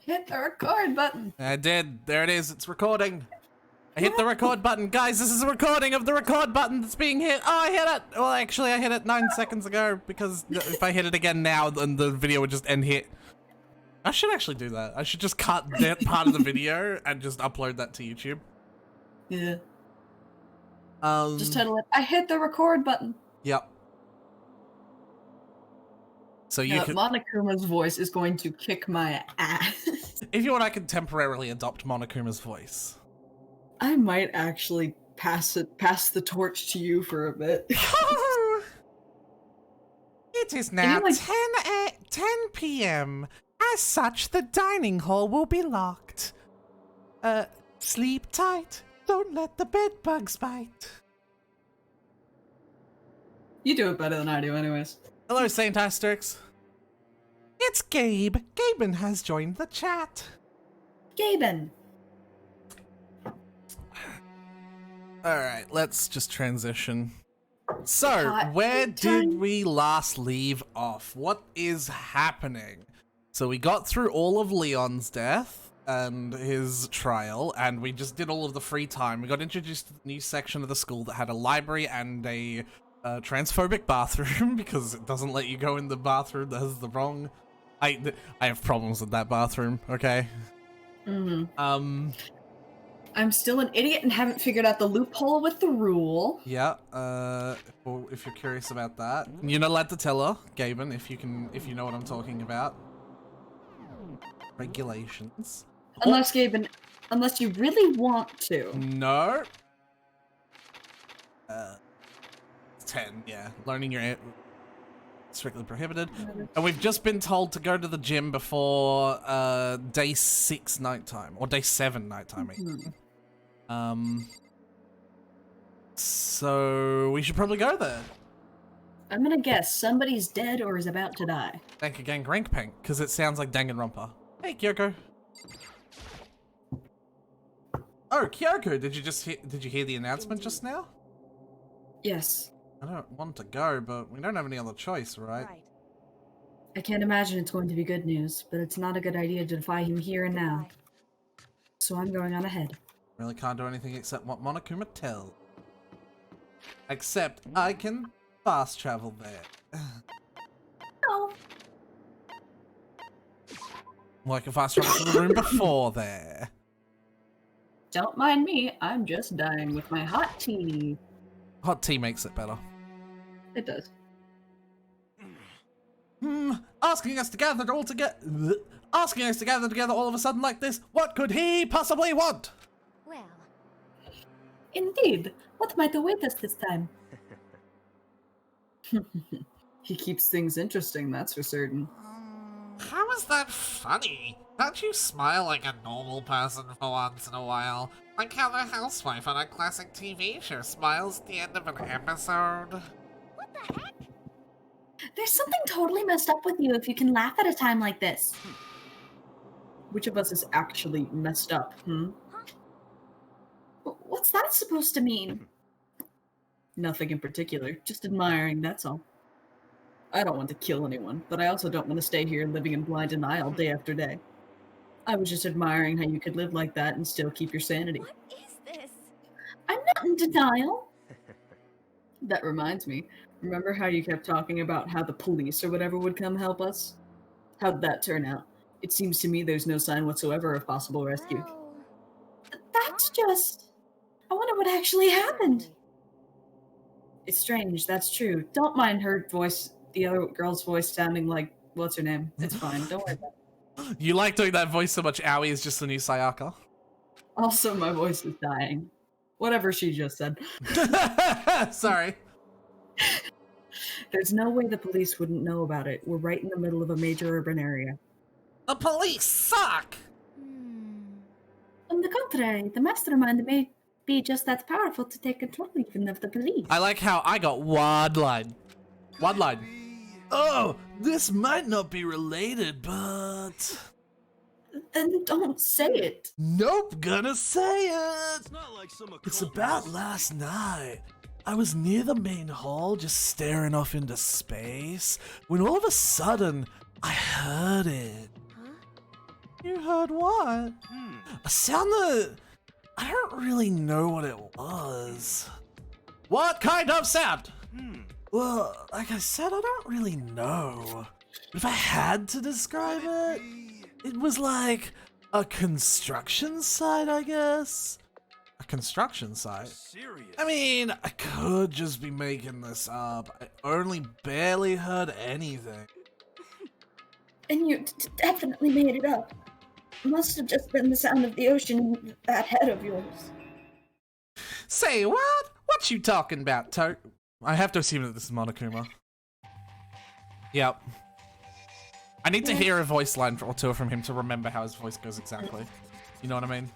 Hit the record button. I did. There it is. It's recording. I hit the record button. Guys, this is a recording of the record button that's being hit. Oh, I hit it. Well, actually, I hit it 9 seconds ago because if I hit it again now, then the video would just end here. I should actually do that. I should just cut that part of the video and just upload that to YouTube. Yeah. Just title it, I hit the record button. Yep. So you can... Monokuma's voice is going to kick my ass. If you want, I can temporarily adopt Monokuma's voice. I might actually pass the torch to you for a bit. It is now 10 p.m. As such, the dining hall will be locked. Sleep tight. Don't let the bed bugs bite. You do it better than I do anyways. Hello, Saint Asterix. It's Gabe. Gaben has joined the chat. Gaben. Alright, let's just transition. So, where did we last leave off? What is happening? So we got through all of Leon's death and his trial, and we just did all of the free time. We got introduced to the new section of the school that had a library and a transphobic bathroom because it doesn't let you go in the bathroom that has the wrong... I have problems with that bathroom, okay? Mm-hmm. I'm still an idiot and haven't figured out the loophole with the rule. Yeah, if you're curious about that. You're not allowed to tell her, Gaben, if you know what I'm talking about. Regulations. Unless, Gaben, unless you really want to. No. 10, yeah. Learning your... strictly prohibited. And we've just been told to go to the gym before day 6 nighttime. Or day 7 nighttime, even. So we should probably go there. I'm gonna guess somebody's dead or is about to die. Thank you, Gangrank, because it sounds like Danganronpa. Hey, Kyoko. Oh, Kyoko, did you hear the announcement just now? Yes. I don't want to go, but we don't have any other choice, right? I can't imagine it's going to be good news, but it's not a good idea to defy him here and now. So I'm going on ahead. Really can't do anything except what Monokuma tells. Except I can fast travel there. Oh. Well, I can fast travel to the room before there. Don't mind me, I'm just dying with my hot tea. Hot tea makes it better. It does. Asking us to gather together all of a sudden like this, what could he possibly want? Well. Indeed. What might await us this time? He keeps things interesting, that's for certain. How is that funny? Can't you smile like a normal person for once in a while? Like how the housewife on a classic TV show smiles at the end of an episode? What the heck? There's something totally messed up with you if you can laugh at a time like this. Which of us is actually messed up, Huh? What's that supposed to mean? Nothing in particular, just admiring, that's all. I don't want to kill anyone, but I also don't want to stay here living in blind denial day after day. I was just admiring how you could live like that and still keep your sanity. What is this? I'm not in denial. That reminds me. Remember how you kept talking about how the police or whatever would come help us? How'd that turn out? It seems to me there's no sign whatsoever of possible rescue. Well, That's just... I wonder what actually happened. It's strange, that's true. Don't mind her voice, the other girl's voice sounding like, what's her name? It's fine, don't worry about it. You like doing that voice so much, Aoi is just the new Sayaka. Also, my voice is dying. Whatever she just said. Sorry. There's no way the police wouldn't know about it. We're right in the middle of a major urban area. The police suck! On the contrary, the mastermind may be just that powerful to take control even of the police. I like how I got one line. One line. Oh, this might not be related, but... Then don't say it. Nope, gonna say it. It's about last night. I was near the main hall, just staring off into space, when all of a sudden, I heard it. You heard what? A sound that I don't really know what it was. What kind of sound? Well, like I said, I don't really know. But if I had to describe it, it was like a construction site, I guess. A construction site? I mean, I could just be making this up. I only barely heard anything. And you definitely made it up. Must have just been the sound of the ocean in that head of yours. Say what? What you talking about, Tote? I have to assume that this is Monokuma. Yep. I need to hear a voice line or two from him to remember how his voice goes exactly. You know what I mean?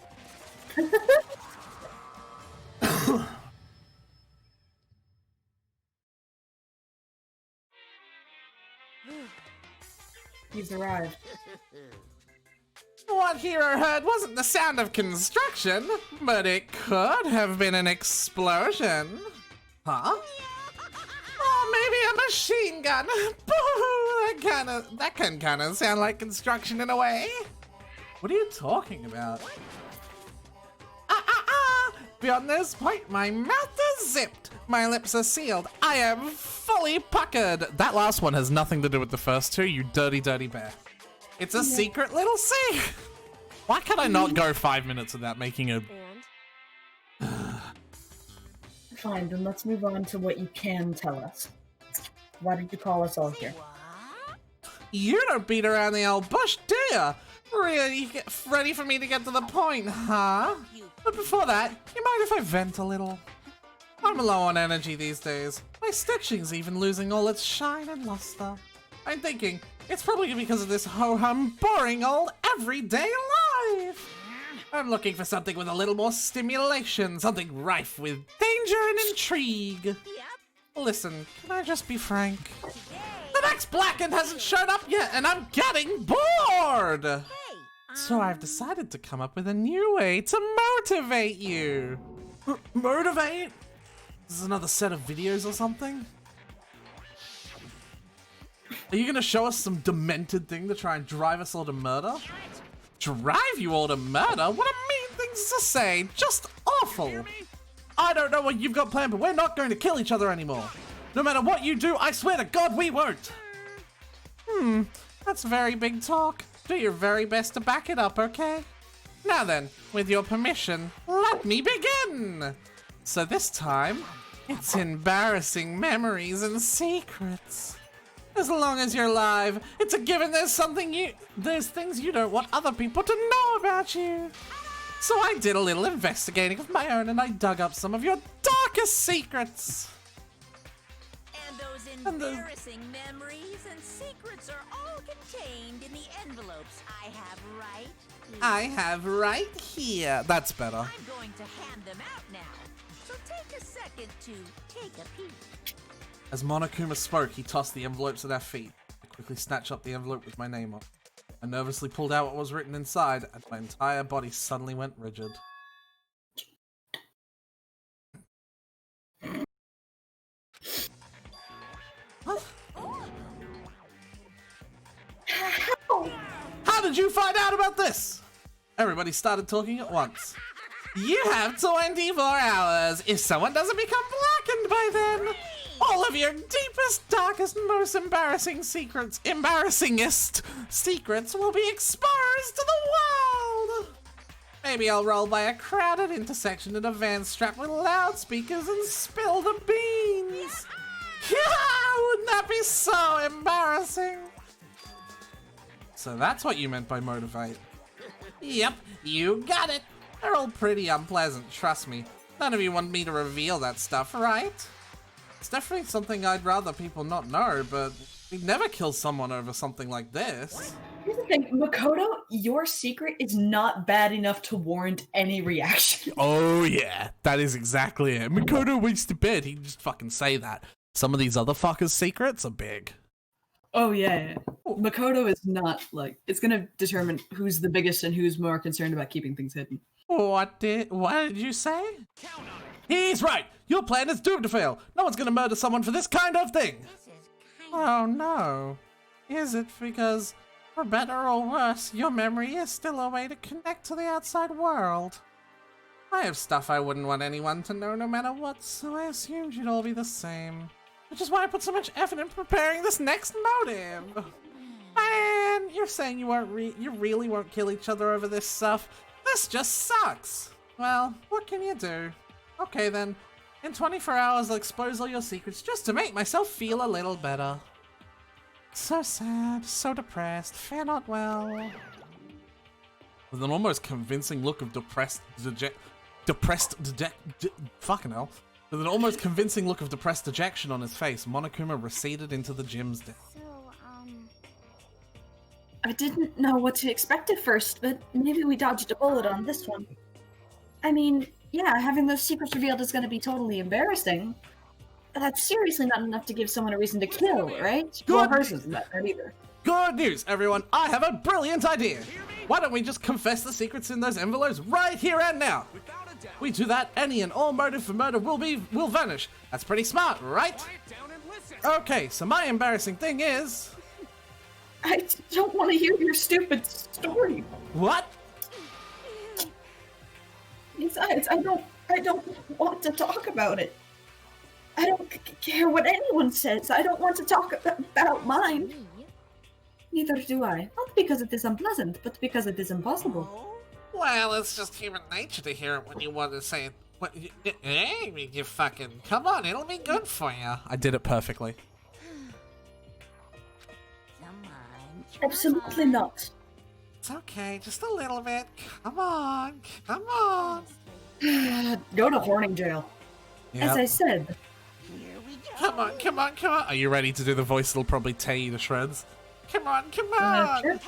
He's arrived. What Hero heard wasn't the sound of construction, but it could have been an explosion. Huh? Oh, maybe a machine gun. Boo! That can kind of sound like construction in a way. What are you talking about? Beyond this point, my mouth is zipped. My lips are sealed. I am fully puckered. That last one has nothing to do with the first two, you dirty, dirty bear. It's a secret little sea. Why can I not go 5 minutes without making a... Fine, then let's move on to what you can tell us. Why did you call us all here? You don't beat around the old bush, do ya? Really ready for me to get to the point, huh? But before that, you mind if I vent a little? I'm low on energy these days. My stitching's even losing all its shine and luster. I'm thinking, it's probably because of this ho-hum boring old everyday life. I'm looking for something with a little more stimulation, something rife with danger and intrigue. Yep. Listen, can I just be frank? The next Blackened hasn't shown up yet, and I'm getting bored! Hey, So I've decided to come up with a new way to motivate you. Motivate? This is another set of videos or something? Are you gonna show us some demented thing to try and drive us all to murder? Drive you all to murder? What a mean things to say! Just awful! I don't know what you've got planned, but we're not going to kill each other anymore. No matter what you do, I swear to God we won't! That's very big talk. Do your very best to back it up, okay? Now then, with your permission, let me begin! So this time, it's embarrassing memories and secrets. As long as you're alive, it's a given there's things you don't want other people to know about you. So I did a little investigating of my own and I dug up some of your darkest secrets. and those And the- embarrassing memories and secrets are all contained in the envelopes I have right here. I have right here. That's better. I'm going to hand them out now, so take a second to take a peek. As Monokuma spoke, he tossed the envelopes at our feet. I quickly snatched up the envelope with my name on it. I nervously pulled out what was written inside, and my entire body suddenly went rigid. How did you find out about this? Everybody started talking at once. You have 24 hours. If someone doesn't become blackened by then, all of your deepest, darkest, most embarrassingest secrets will be exposed to the world. Maybe I'll roll by a crowded intersection in a van strapped with loudspeakers and spill the beans. Yeah, wouldn't that be so embarrassing? So that's what you meant by motivate. Yep, you got it. They're all pretty unpleasant, trust me. None of you want me to reveal that stuff, right? It's definitely something I'd rather people not know, but we'd never kill someone over something like this. Here's the thing, Makoto, your secret is not bad enough to warrant any reaction. Oh yeah, that is exactly it. Makoto went to bed, he'd just fucking say that. Some of these other fuckers' secrets are big. Oh yeah. Makoto is not like, it's gonna determine who's the biggest and who's more concerned about keeping things hidden. What did you say? He's right! Your plan is doomed to fail! No one's gonna murder someone for this kind of thing! This is kind Oh no. Is it because For better or worse, your memory is still a way to connect to the outside world. I have stuff I wouldn't want anyone to know no matter what, so I assumed you'd all be the same. Which is why I put so much effort in preparing this next motive. Man, you're saying you really won't kill each other over this stuff? This just sucks. Well, what can you do? Okay then, in 24 hours I'll expose all your secrets just to make myself feel a little better. So sad, so depressed, fare not well. With an almost convincing look of fucking hell. With an almost convincing look of depressed dejection on his face, Monokuma receded into the gym's den. I didn't know what to expect at first, but maybe we dodged a bullet on this one. I mean, yeah, having those secrets revealed is going to be totally embarrassing. But that's seriously not enough to give someone a reason to kill, right? Well, hers isn't that either. Good news, everyone! I have a brilliant idea! Why don't we just confess the secrets in those envelopes right here and now? We do that, any and all motive for murder will vanish. That's pretty smart, right? Okay, so my embarrassing thing is... I don't want to hear your stupid story. What? Besides, I don't want to talk about it. I don't care what anyone says. I don't want to talk about mine. Neither do I. Not because it is unpleasant, but because it is impossible. Well, it's just human nature to hear it when you want to say it. What, you fucking... Come on, it'll be good for you. I did it perfectly. Absolutely not. It's okay, just a little bit. Come on, come on. Go to Horning Jail. Yep. As I said. Come on, come on, come on. Are you ready to do the voice that'll probably tear you to shreds? Come on, come on. Sure.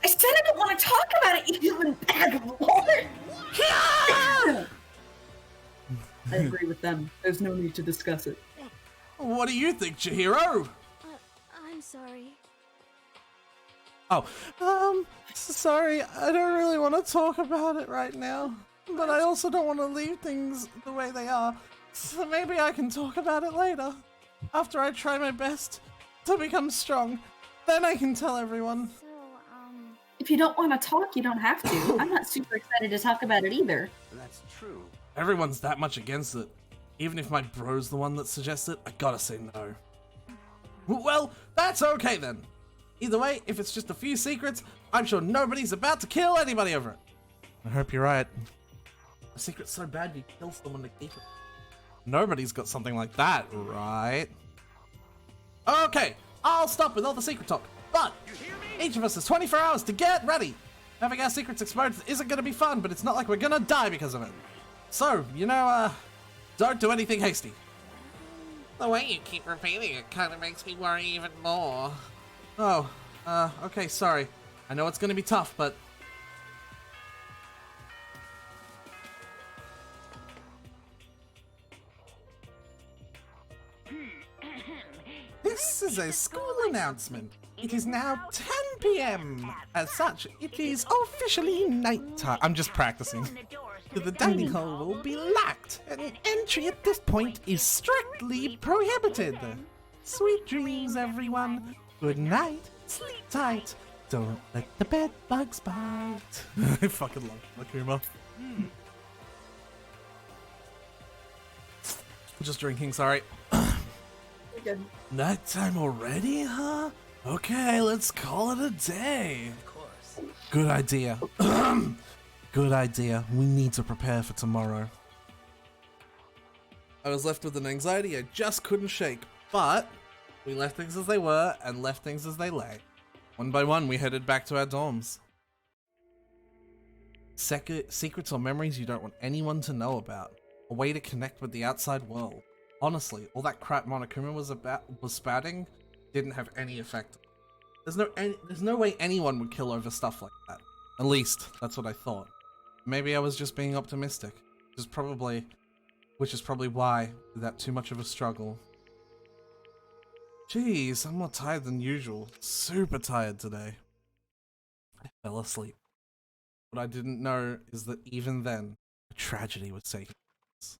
I said I don't want to talk about it, you human bag of lard. I agree with them. There's no need to discuss it. What do you think, Chihiro? I'm sorry. Oh, sorry, I don't really want to talk about it right now. But I also don't want to leave things the way they are. So maybe I can talk about it later. After I try my best to become strong. Then I can tell everyone. So, If you don't want to talk, you don't have to. I'm not super excited to talk about it either. That's true. Everyone's that much against it. Even if my bro's the one that suggests it, I gotta say no. Well, that's okay then. Either way, if it's just a few secrets, I'm sure nobody's about to kill anybody over it. I hope you're right. A secret's so bad you kill someone to keep it. Nobody's got something like that, right? Okay, I'll stop with all the secret talk, but each of us has 24 hours to get ready. Having our secrets exposed isn't gonna be fun, but it's not like we're gonna die because of it. So, don't do anything hasty. The way you keep repeating it kind of makes me worry even more. Oh, okay, sorry. I know it's gonna be tough, but... This is a school announcement. It is now 10 p.m. As such, it is officially nighttime. I'm just practicing. The dining hall will be locked, and entry at this point is strictly prohibited. Sweet dreams, everyone. Good night. Sleep tight. Don't let the bed bugs bite. I fucking love Makuma. Just drinking, sorry. Good. Nighttime already, huh? Okay, let's call it a day. Of course. Good idea. Good idea. We need to prepare for tomorrow. I was left with an anxiety I just couldn't shake, but we left things as they were and left things as they lay. One by one, we headed back to our dorms. Secrets or memories you don't want anyone to know about. A way to connect with the outside world. Honestly, all that crap Monokuma was spouting didn't have any effect. There's no way anyone would kill over stuff like that. At least, that's what I thought. Maybe I was just being optimistic, which is probably why, without too much of a struggle. Jeez, I'm more tired than usual. Super tired today. I fell asleep. What I didn't know is that even then, a tragedy was taking place.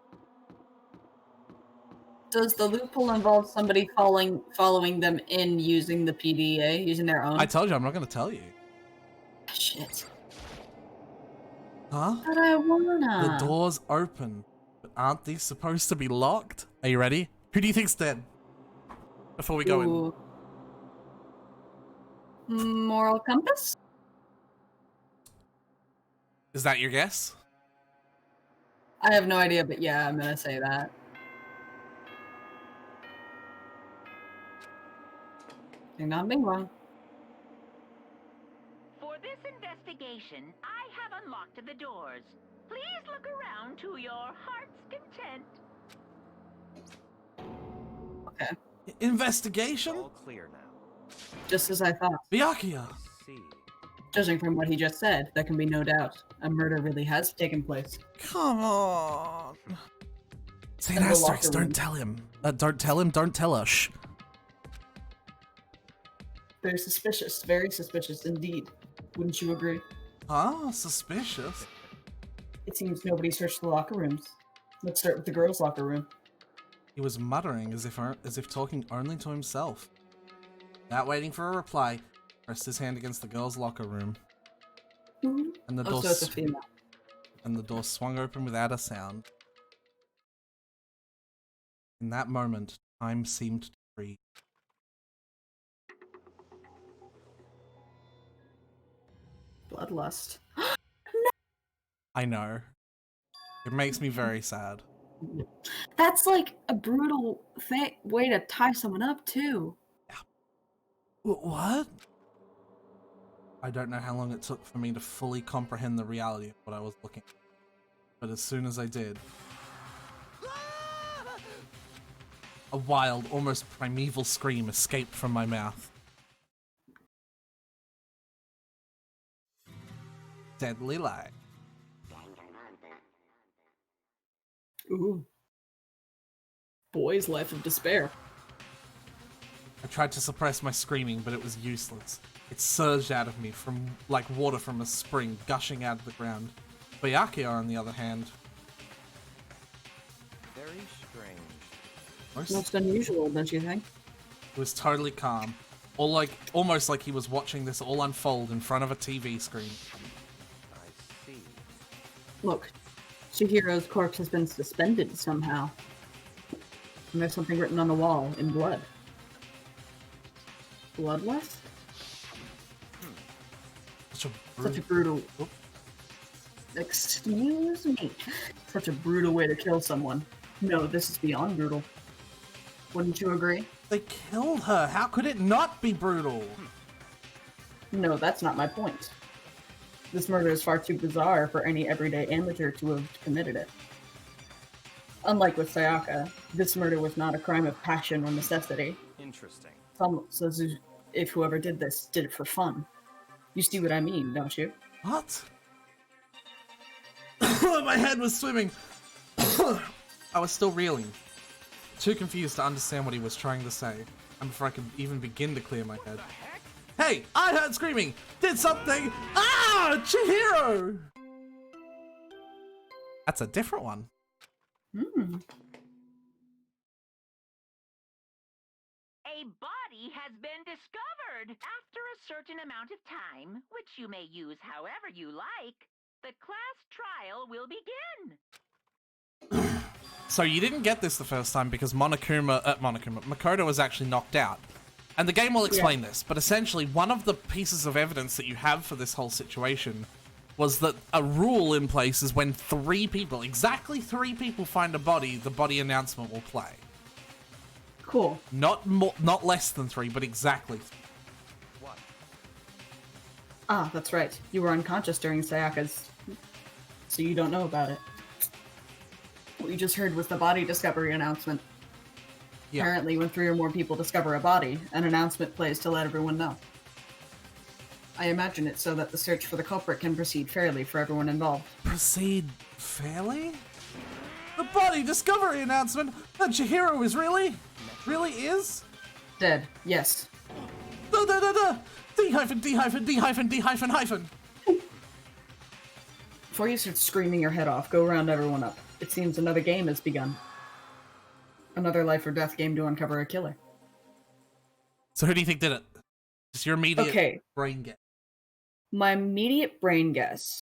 Does the loophole involve somebody following them in using the PDA, using their own? I told you I'm not going to tell you. Shit. Huh? But I The wanna. door's open. But aren't these supposed to be locked? Are you ready? Who do you think's dead? Before we go in. Ooh. Moral compass? Is that your guess? I have no idea, but yeah, I'm gonna say that. You're not being wrong. For this investigation, I have unlocked the doors. Please look around to your heart's content. Okay. Investigation? All clear now. Just as I thought. Byakuya. See. Judging from what he just said, there can be no doubt. A murder really has taken place. Come on. Say an In the asterisk, locker room. don't tell him. Don't tell him, don't tell us. Shh. Very suspicious. Very suspicious indeed. Wouldn't you agree? Ah, suspicious. It seems nobody searched the locker rooms. Let's start with the girls' locker room. He was muttering as if talking only to himself. Without waiting for a reply, pressed his hand against the girls' locker room, and the door So it's a female. and the door swung open without a sound. In that moment, time seemed to freeze. Bloodlust. I know. It makes me very sad. That's like a brutal way to tie someone up, too. What? I don't know how long it took for me to fully comprehend the reality of what I was looking at. But as soon as I did, a wild, almost primeval scream escaped from my mouth. Deadly lie. Ooh. Boy's life of despair. I tried to suppress my screaming, but it was useless. It surged out of me like water from a spring, gushing out of the ground. Byakuya, on the other hand, Very strange. Most unusual, don't you think? was totally calm. Almost like he was watching this all unfold in front of a TV screen. I see. Look, Chihiro's corpse has been suspended somehow. And there's something written on the wall in blood. Bloodlust? Such a brutal... Oop. Excuse me. Such a brutal way to kill someone. No, this is beyond brutal. Wouldn't you agree? They killed her. How could it not be brutal? No, that's not my point. This murder is far too bizarre for any everyday amateur to have committed it. Unlike with Sayaka, this murder was not a crime of passion or necessity. Interesting. It's almost as if whoever did this did it for fun. You see what I mean, don't you? What? My head was swimming. I was still reeling. Too confused to understand what he was trying to say. And before I could even begin to clear my head. Hey, I heard screaming! Did something! Ah! Chihiro! That's a different one. Hmm. A body has been discovered. After a certain amount of time, which you may use however you like, the class trial will begin. So you didn't get this the first time because Makoto was actually knocked out. And the game will explain this, but essentially one of the pieces of evidence that you have for this whole situation was that a rule in place is when exactly three people find a body, the body announcement will play. Cool. Not less than three, but exactly. What? Ah, that's right. You were unconscious during Sayaka's... So you don't know about it. What you just heard was the body discovery announcement. Yeah. Apparently, when 3 or more people discover a body, an announcement plays to let everyone know. I imagine it so that the search for the culprit can proceed fairly for everyone involved. Proceed fairly? The body discovery announcement that Chihiro is really is? Dead. Yes. D-hyphen. Before you start screaming your head off, go round everyone up. It seems another game has begun. Another life or death game to uncover a killer. So who do you think did it? Just your immediate Okay. brain guess. My immediate brain guess.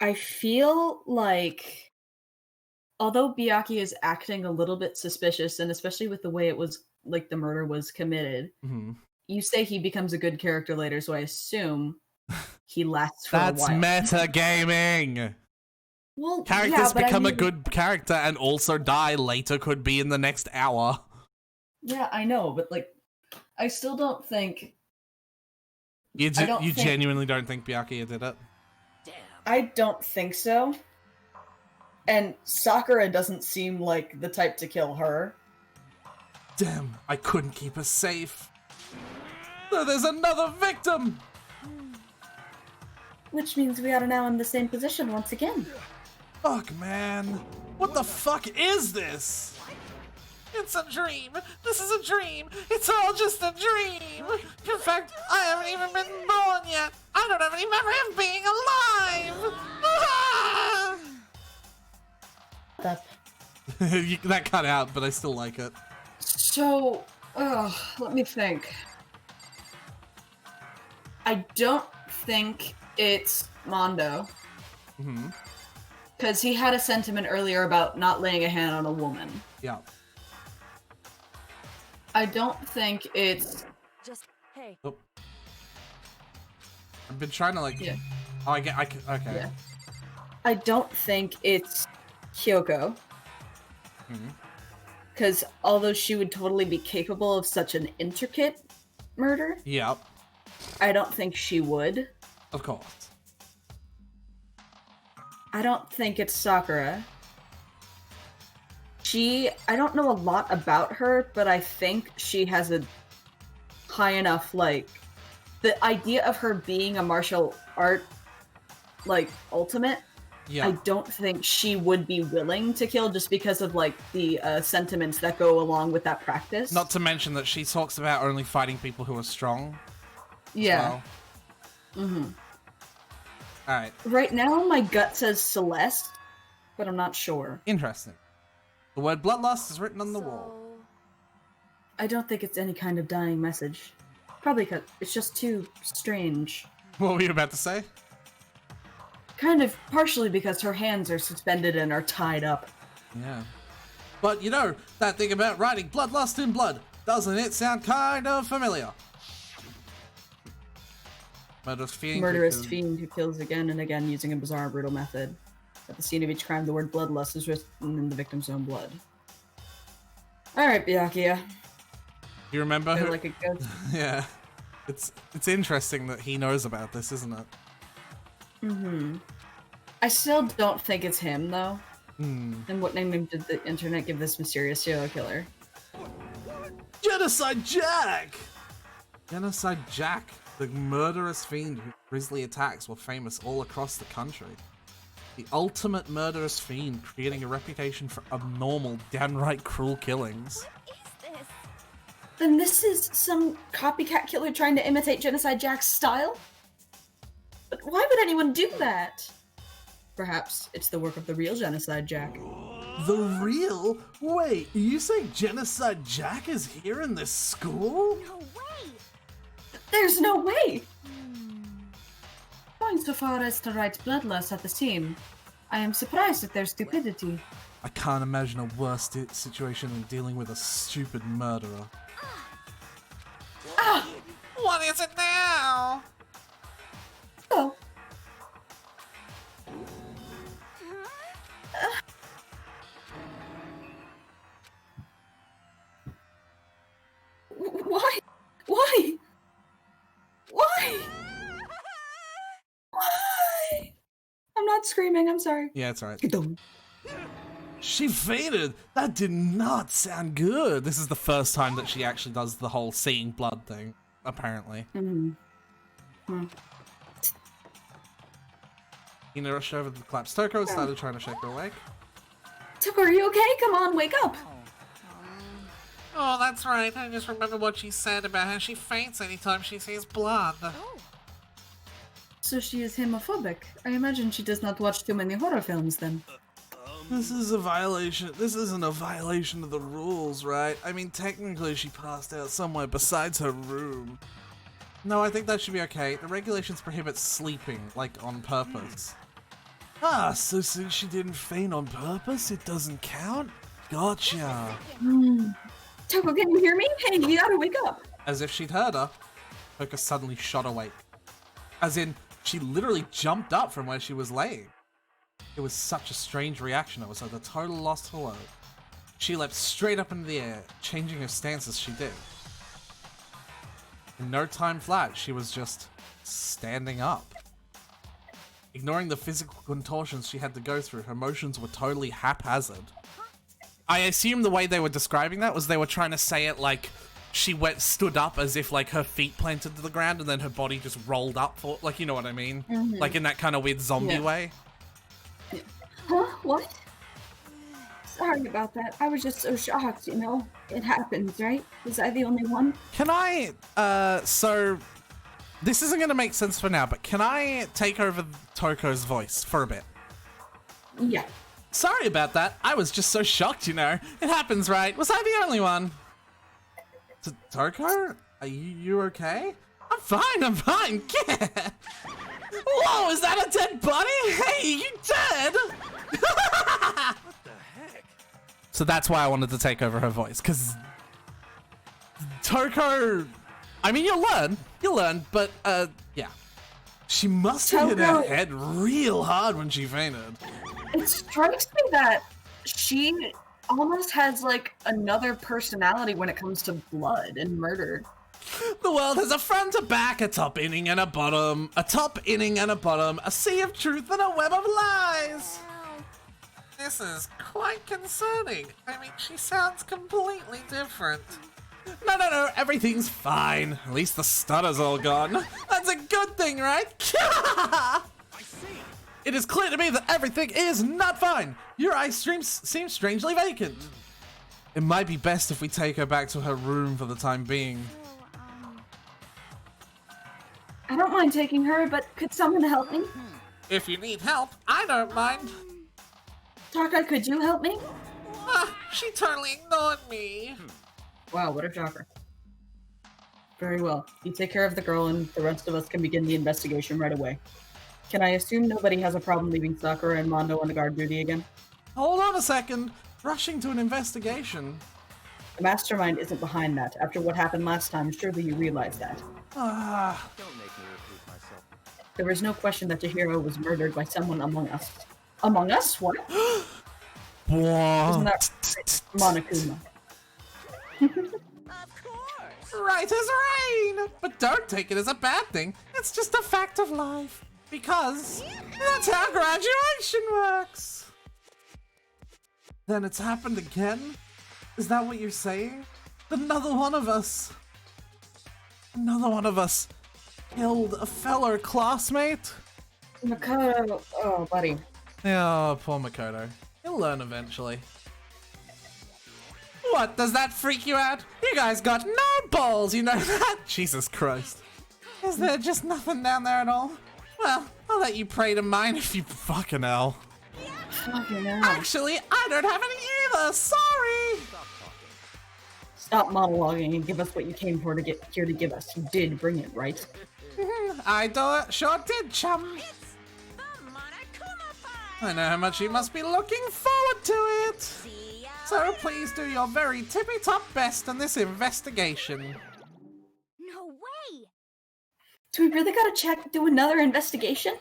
I feel like, although Byakuya is acting a little bit suspicious, and especially with the way it was, like, the murder was committed, you say he becomes a good character later, so I assume he lasts for a That's while. metagaming. Well, Characters but become a good character and also die later, could be in the next hour. Yeah, I know, but, like, I still don't think... You genuinely don't think Byakuya did it? I don't think so. And Sakura doesn't seem like the type to kill her. Damn, I couldn't keep her safe. There's another victim! Which means we are now in the same position once again. Fuck, man. What the fuck is this? It's a dream. This is a dream. It's all just a dream. In fact, I haven't even been born yet. I don't have any memory of being alive. That cut out, but I still like it. So, let me think. I don't think it's Mondo. Because he had a sentiment earlier about not laying a hand on a woman. Yeah. I don't think it's... Just, hey. Oh. I've been trying to, like... Yeah. Oh, okay. Yeah. I don't think it's Kyoko. Because although she would totally be capable of such an intricate murder, Yep. I don't think she would. Of course. I don't think it's Sakura. I don't know a lot about her, but I think she has a high enough, like, the idea of her being a martial art, like, ultimate, Yeah. I don't think she would be willing to kill just because of, like, the sentiments that go along with that practice. Not to mention that she talks about only fighting people who are strong. Yeah. Well. Alright. Right now, my gut says Celeste, but I'm not sure. Interesting. The word bloodlust is written on the wall. I don't think it's any kind of dying message. Probably because it's just too strange. What were you about to say? Kind of partially because her hands are suspended and are tied up. Yeah. But you know, that thing about writing bloodlust in blood, doesn't it sound kind of familiar? Murderous fiend who kills again and again using a bizarre, brutal method. At the scene of each crime, the word bloodlust is written in the victim's own blood. Alright, Byakuya. You remember Feel who? like a ghost. Yeah. It's interesting that he knows about this, isn't it? I still don't think it's him, though. And what name did the internet give this mysterious serial killer? Genocide Jack! Genocide Jack, the murderous fiend whose grisly attacks were famous all across the country. The ultimate murderous fiend, creating a reputation for abnormal, downright cruel killings. What is this? Then this is some copycat killer trying to imitate Genocide Jack's style? But why would anyone do that? Perhaps it's the work of the real Genocide Jack. The real? Wait, you say Genocide Jack is here in this school? No way! There's no way! Going so far as to write bloodlust at the scene, I am surprised at their stupidity. I can't imagine a worse situation than dealing with a stupid murderer. Ah! What is it now? Oh. Why? Why? Why? Why? I'm not screaming, I'm sorry. Yeah, it's alright. Dum. She fainted! That did not sound good! This is the first time that she actually does the whole seeing blood thing, apparently. Ina rushed over to the collapsed Toko and started trying to shake her awake. Tucker, are you okay? Come on, wake up! Oh, that's right. I just remember what she said about how she faints anytime she sees blood. So she is homophobic. I imagine she does not watch too many horror films then. This is a violation. This isn't a violation of the rules, right? I mean, technically she passed out somewhere besides her room. No, I think that should be okay. The regulations prohibit sleeping, like, on purpose. Ah, so since she didn't faint on purpose, it doesn't count? Gotcha. Toko, can you hear me? Hey, you gotta wake up. As if she'd heard her, Poker suddenly shot awake. As in, she literally jumped up from where she was laying. It was such a strange reaction, it was like a total lost for words. She leapt straight up into the air, changing her stance as she did. In no time flat, she was just standing up. Ignoring the physical contortions she had to go through, her motions were totally haphazard. I assume the way they were describing that was they were trying to say it like she stood up as if like her feet planted to the ground and then her body just rolled up for, like, you know what I mean? Like in that kind of weird zombie way. Huh? What? Sorry about that. I was just so shocked, you know? It happens, right? Was I the only one? Can I, so this isn't gonna make sense for now, but can I take over Toko's voice for a bit? Yeah. Sorry about that. I was just so shocked, you know. It happens, right? Was I the only one? Toko? Are you okay? I'm fine. Yeah. Whoa, is that a dead body? Hey, you dead? What the heck? So that's why I wanted to take over her voice, because Toko, I mean, you'll learn, but, yeah. She must have hit her head real hard when she fainted. It strikes me that she almost has, like, another personality when it comes to blood and murder. The world has a front, a back, a top inning and a bottom, a top inning and a bottom, a sea of truth and a web of lies. This is quite concerning. I mean, she sounds completely different. No, everything's fine. At least the stutter's all gone. That's a good thing, right? I see. It is clear to me that everything is not fine. Your eye streams seem strangely vacant. It might be best if we take her back to her room for the time being. I don't mind taking her, but could someone help me? If you need help, I don't mind. Taka, could you help me? She totally ignored me. Wow, what a shocker. Very well. You take care of the girl and the rest of us can begin the investigation right away. Can I assume nobody has a problem leaving Sakura and Mondo on the guard duty again? Hold on a second. Rushing to an investigation. The mastermind isn't behind that. After what happened last time, surely you realize that. Don't make me repeat myself. There is no question that Chihiro was murdered by someone among us. Among us? What? Isn't that right, Monokuma? Of course. Right as rain! But don't take it as a bad thing. It's just a fact of life. Because that's how graduation works. Then it's happened again? Is that what you're saying? Another one of us killed a fellow classmate? Makoto. Oh, buddy. Oh, poor Makoto. He'll learn eventually. What, does that freak you out? You guys got no balls, you know that? Jesus Christ. Is there just nothing down there at all? Well, I'll let you pray to mine if you fucking hell. Fucking hell. Actually, I don't have any either, sorry! Stop monologuing and give us what you came for to get here to give us. You did bring it, right? Sure did, chum. I know how much you must be looking forward to it. So please do your very tippy-top best in this investigation. No way! Do we really gotta do another investigation?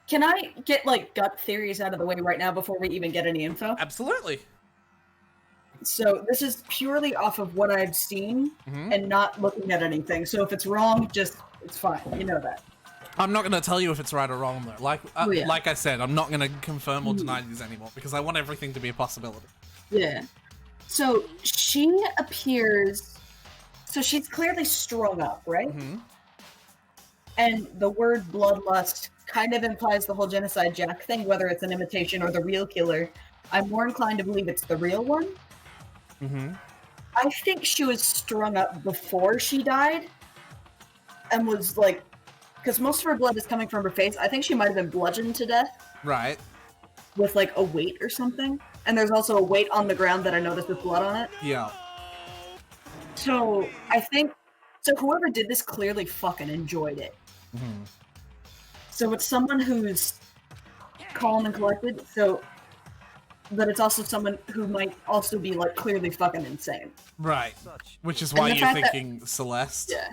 Can I get, like, gut theories out of the way right now before we even get any info? Absolutely. So this is purely off of what I've seen and not looking at anything. So if it's wrong, it's fine. You know that. I'm not going to tell you if it's right or wrong, though. Like Yeah. like I said, I'm not going to confirm or deny these anymore because I want everything to be a possibility. Yeah. So she appears... So she's clearly strung up, right? And the word bloodlust kind of implies the whole Genocide Jack thing, whether it's an imitation or the real killer. I'm more inclined to believe it's the real one. I think she was strung up before she died and was like, because most of her blood is coming from her face. I think she might have been bludgeoned to death. Right. with like a weight or something. And there's also a weight on the ground that I noticed with blood on it. Yeah. So I think whoever did this clearly fucking enjoyed it. Mm-hmm. So it's someone who's calm and collected, but it's also someone who might also be like clearly fucking insane. Right. Which is why you're thinking Celeste. Yeah.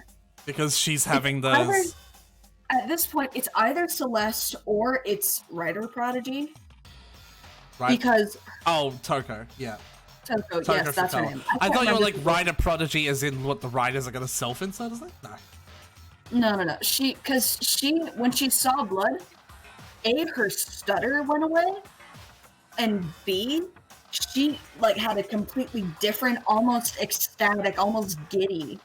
Because she's having those. Either, at this point, it's either Celeste or it's Writer Prodigy. Right. Because. Oh, Toko. Yeah. Toko, yes, that's her name. I thought you were like Writer Prodigy, as in what the writers are going to self-insert, is it? No. No. Because when she saw blood, A, her stutter went away, and B, she like had a completely different, almost ecstatic, almost giddy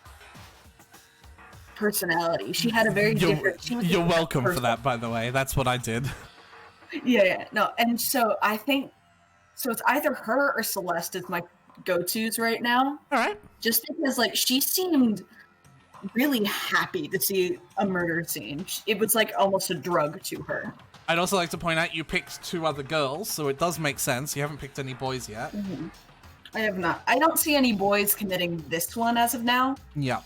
personality. She had a very different. You're welcome for that, by the way. That's what I did. Yeah. No, and so I think it's either her or Celeste is my go-tos right now. All right. Just because like she seemed really happy to see a murder scene. It was like almost a drug to her. I'd also like to point out you picked 2 other girls, so it does make sense. You haven't picked any boys yet. Mm-hmm. I have not. I don't see any boys committing this one as of now. Yeah.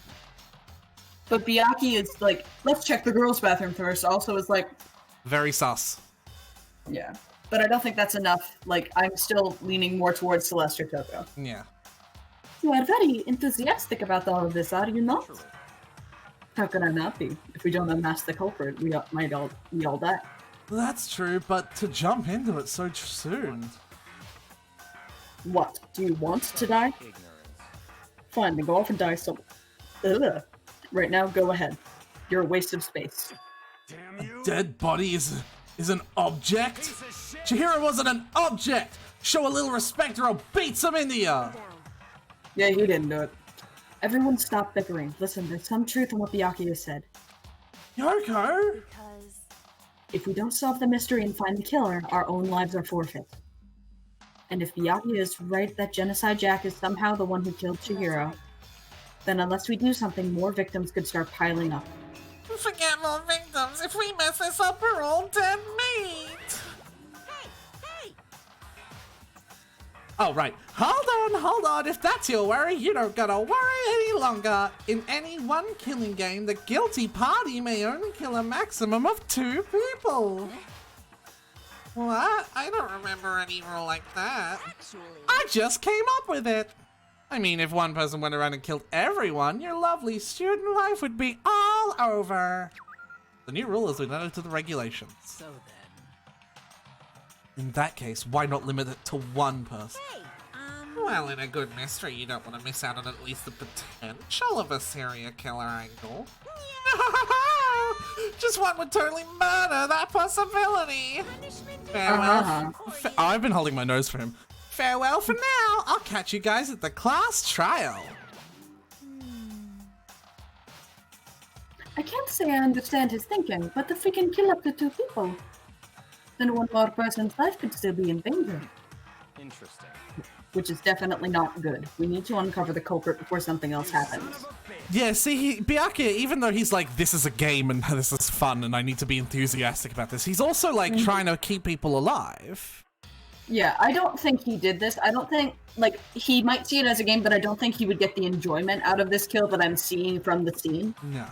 But Byakuya is like, let's check the girls' bathroom first. Also is like... Very sus. Yeah. But I don't think that's enough. Like, I'm still leaning more towards Celeste or Toko. Yeah. You are very enthusiastic about all of this, are you not? How could I not be? If we don't unmask the culprit, we all die. That's true, but to jump into it so soon. What? Do you want to die? Ignorance. Fine, then go off and die Ugh. Right now, go ahead. You're a waste of space. Damn you! Dead body is an object? Chihiro wasn't an object! Show a little respect or I'll beat some into ya! Yeah, he didn't do it. Everyone stop bickering. Listen, there's some truth in what Byakuya said. Yoko? Because If we don't solve the mystery and find the killer, our own lives are forfeit. And if Byakuya is right that Genocide Jack is somehow the one who killed Chihiro, then unless we do something, more victims could start piling up. Forget more victims. If we mess this up, we're all dead meat. hey! Oh, right. Hold on. If that's your worry, you don't gotta worry any longer. In any one killing game, the guilty party may only kill a maximum of 2 people. What? I don't remember any rule like that. Actually, I just came up with it. I mean, if one person went around and killed everyone, your lovely student life would be all over. The new rule has been added to the regulations. So then. In that case, why not limit it to 1 person? hey, Well, in a good mystery, you don't want to miss out on at least the potential of a serial killer angle. Just one would totally murder that possibility. Farewell. I've been holding my nose for him. Farewell for now. I'll catch you guys at the class trial. I can't say I understand his thinking, but if we can kill up to 2 people, then one more person's life could still be in danger. Interesting. Which is definitely not good. We need to uncover the culprit before something else happens. Yeah, see, Byakuya, even though he's like, this is a game and this is fun and I need to be enthusiastic about this, he's also like trying to keep people alive. Yeah, I don't think he did this. I don't think, like, he might see it as a game, but I don't think he would get the enjoyment out of this kill that I'm seeing from the scene. No.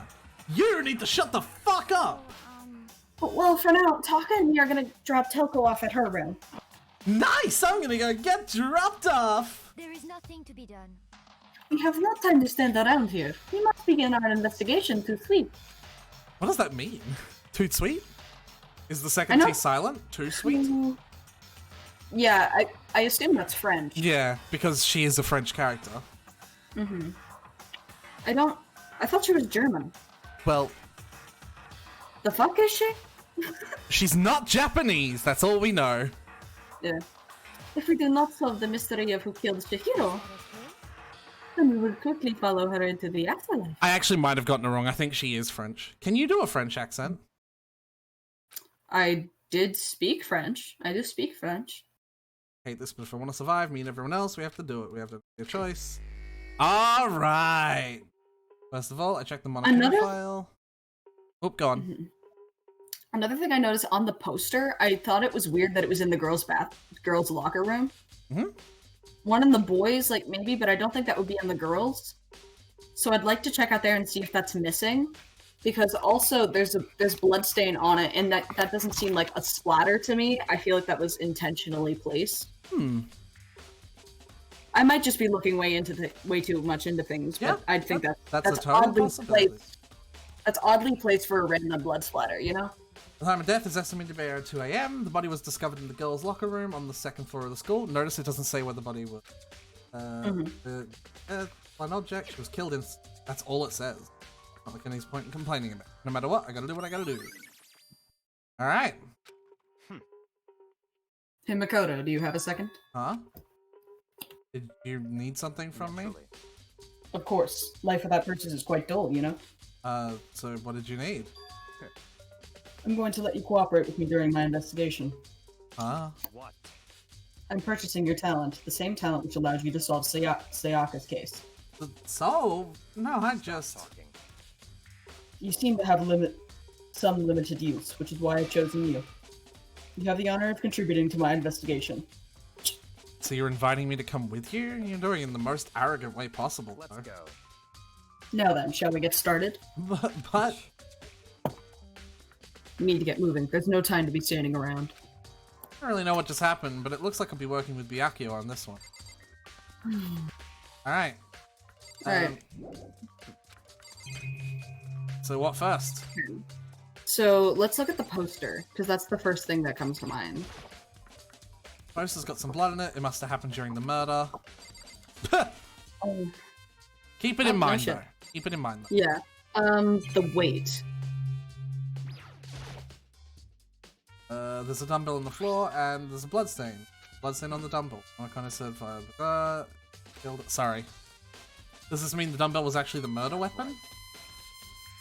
You need to shut the fuck up! Well, for now, Taka and me are gonna drop Toko off at her room. Nice! I'm gonna go get dropped off! there is nothing to be done. We have no time to stand around here. We must begin our investigation to sleep. What does that mean? Too sweet? Is the second I know. T silent? Too sweet? Yeah, I assume that's French. Yeah, because she is a French character. I thought she was German. Well, The fuck is she? she's not Japanese, that's all we know. Yeah. If we do not solve the mystery of who killed Chihiro, then we will quickly follow her into the afterlife. I actually might have gotten it wrong. I think she is French. Can you do a French accent? I did speak French. I do speak French. Hate this, but if I want to survive, me and everyone else, we have to do it. We have to make a choice. All right. First of all, I checked the monitor Another- file. Oop, go on. Another thing I noticed on the poster, I thought it was weird that it was in the girls' locker room. Mm-hmm. One in the boys, like maybe, but I don't think that would be in the girls. So I'd like to check out there and see if that's missing, because also there's blood stain on it, and that doesn't seem like a splatter to me. I feel like that was intentionally placed. I might just be looking way too much into things, but Yeah, I think that's a total oddly possibility. placed. That's oddly placed for a random blood splatter, you know? The time of death is estimated to be around 2 a.m. The body was discovered in the girls' locker room on the second floor of the school. Notice it doesn't say where the body was. An object. She was killed in. That's all it says. Not like any point in complaining about it. No matter what, I gotta do what I gotta do. All right. Hey, Makoto, do you have a second? Huh? Did you need something from me? Naturally. Of course. Life without purchase is quite dull, you know? So what did you need? I'm going to let you cooperate with me during my investigation. Huh? What? I'm purchasing your talent, the same talent which allowed you to solve Sayaka's case. So? No, I just... Talking. You seem to have some limited use, which is why I've chosen you. You have the honor of contributing to my investigation. So you're inviting me to come with you? You're doing it in the most arrogant way possible. Let's though. go. Now then, shall we get started? But We need to get moving. There's no time to be standing around. I don't really know what just happened, but it looks like I'll be working with Byakuya on this one. Alright. Alright. So what first? So let's look at the poster, because that's the first thing that comes to mind. Poster's got some blood in it. It must have happened during the murder. Oh, Keep it in no mind, shit. though. Keep it in mind, though. yeah. The weight. There's a dumbbell on the floor, and there's a blood stain. Blood stain on the dumbbell. I kind of said, killed it. Sorry. Does this mean the dumbbell was actually the murder weapon?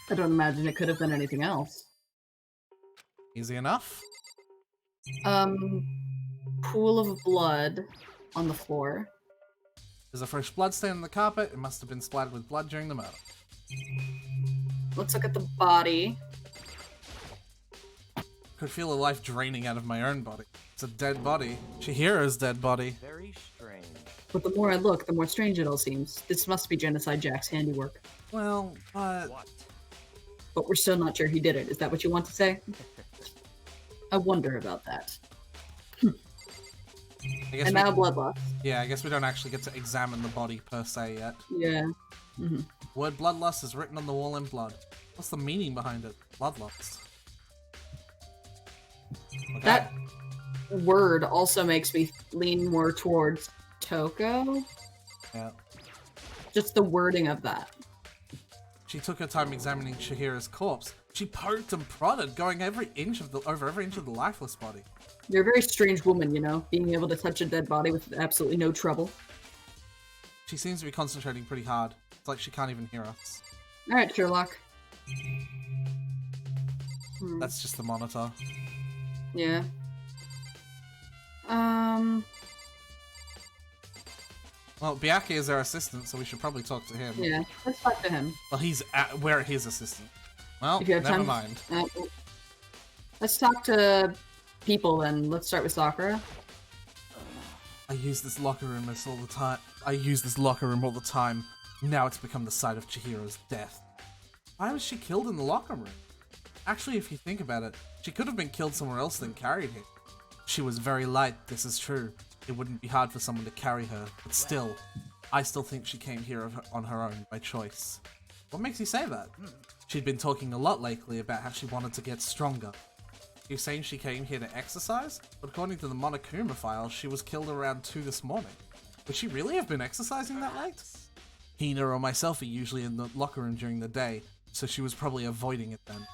I don't imagine it could have been anything else. Easy enough. Pool of blood on the floor. There's a fresh blood stain on the carpet. It must have been splattered with blood during the murder. Let's look at the body. Could feel a life draining out of my own body. It's a dead body. Chihiro's dead body. Very strange. But the more I look, the more strange it all seems. This must be Genocide Jack's handiwork. Well, but... What? But we're still not sure he did it. Is that what you want to say? I wonder about that. I guess And we- now bloodlust. Yeah, I guess we don't actually get to examine the body per se yet. Yeah. Word bloodlust is written on the wall in blood. What's the meaning behind it? Bloodlust. Okay. That word also makes me lean more towards Toko. Yeah. Just the wording of that. She took her time examining Chihiro's corpse. She poked and prodded, going over every inch of the lifeless body. You're a very strange woman, you know, being able to touch a dead body with absolutely no trouble. She seems to be concentrating pretty hard. It's like she can't even hear us. Alright, Sherlock. That's just the monitor. Yeah. Well, Byakuya is our assistant, so we should probably talk to him. Yeah. Let's talk to him. Well, we're his assistant. Well, If you have never time. mind. Let's talk to people then. Let's start with Sakura. I use this locker room all the time. Now it's become the site of Chihiro's death. Why was she killed in the locker room? Actually, if you think about it, she could have been killed somewhere else than carried here. She was very light, this is true. It wouldn't be hard for someone to carry her, but still, I still think she came here on her own by choice. What makes you say that? She'd been talking a lot lately about how she wanted to get stronger. You're saying she came here to exercise? But according to the Monokuma file, she was killed around 2 this morning. Would she really have been exercising that late? Hina or myself are usually in the locker room during the day, so she was probably avoiding it then.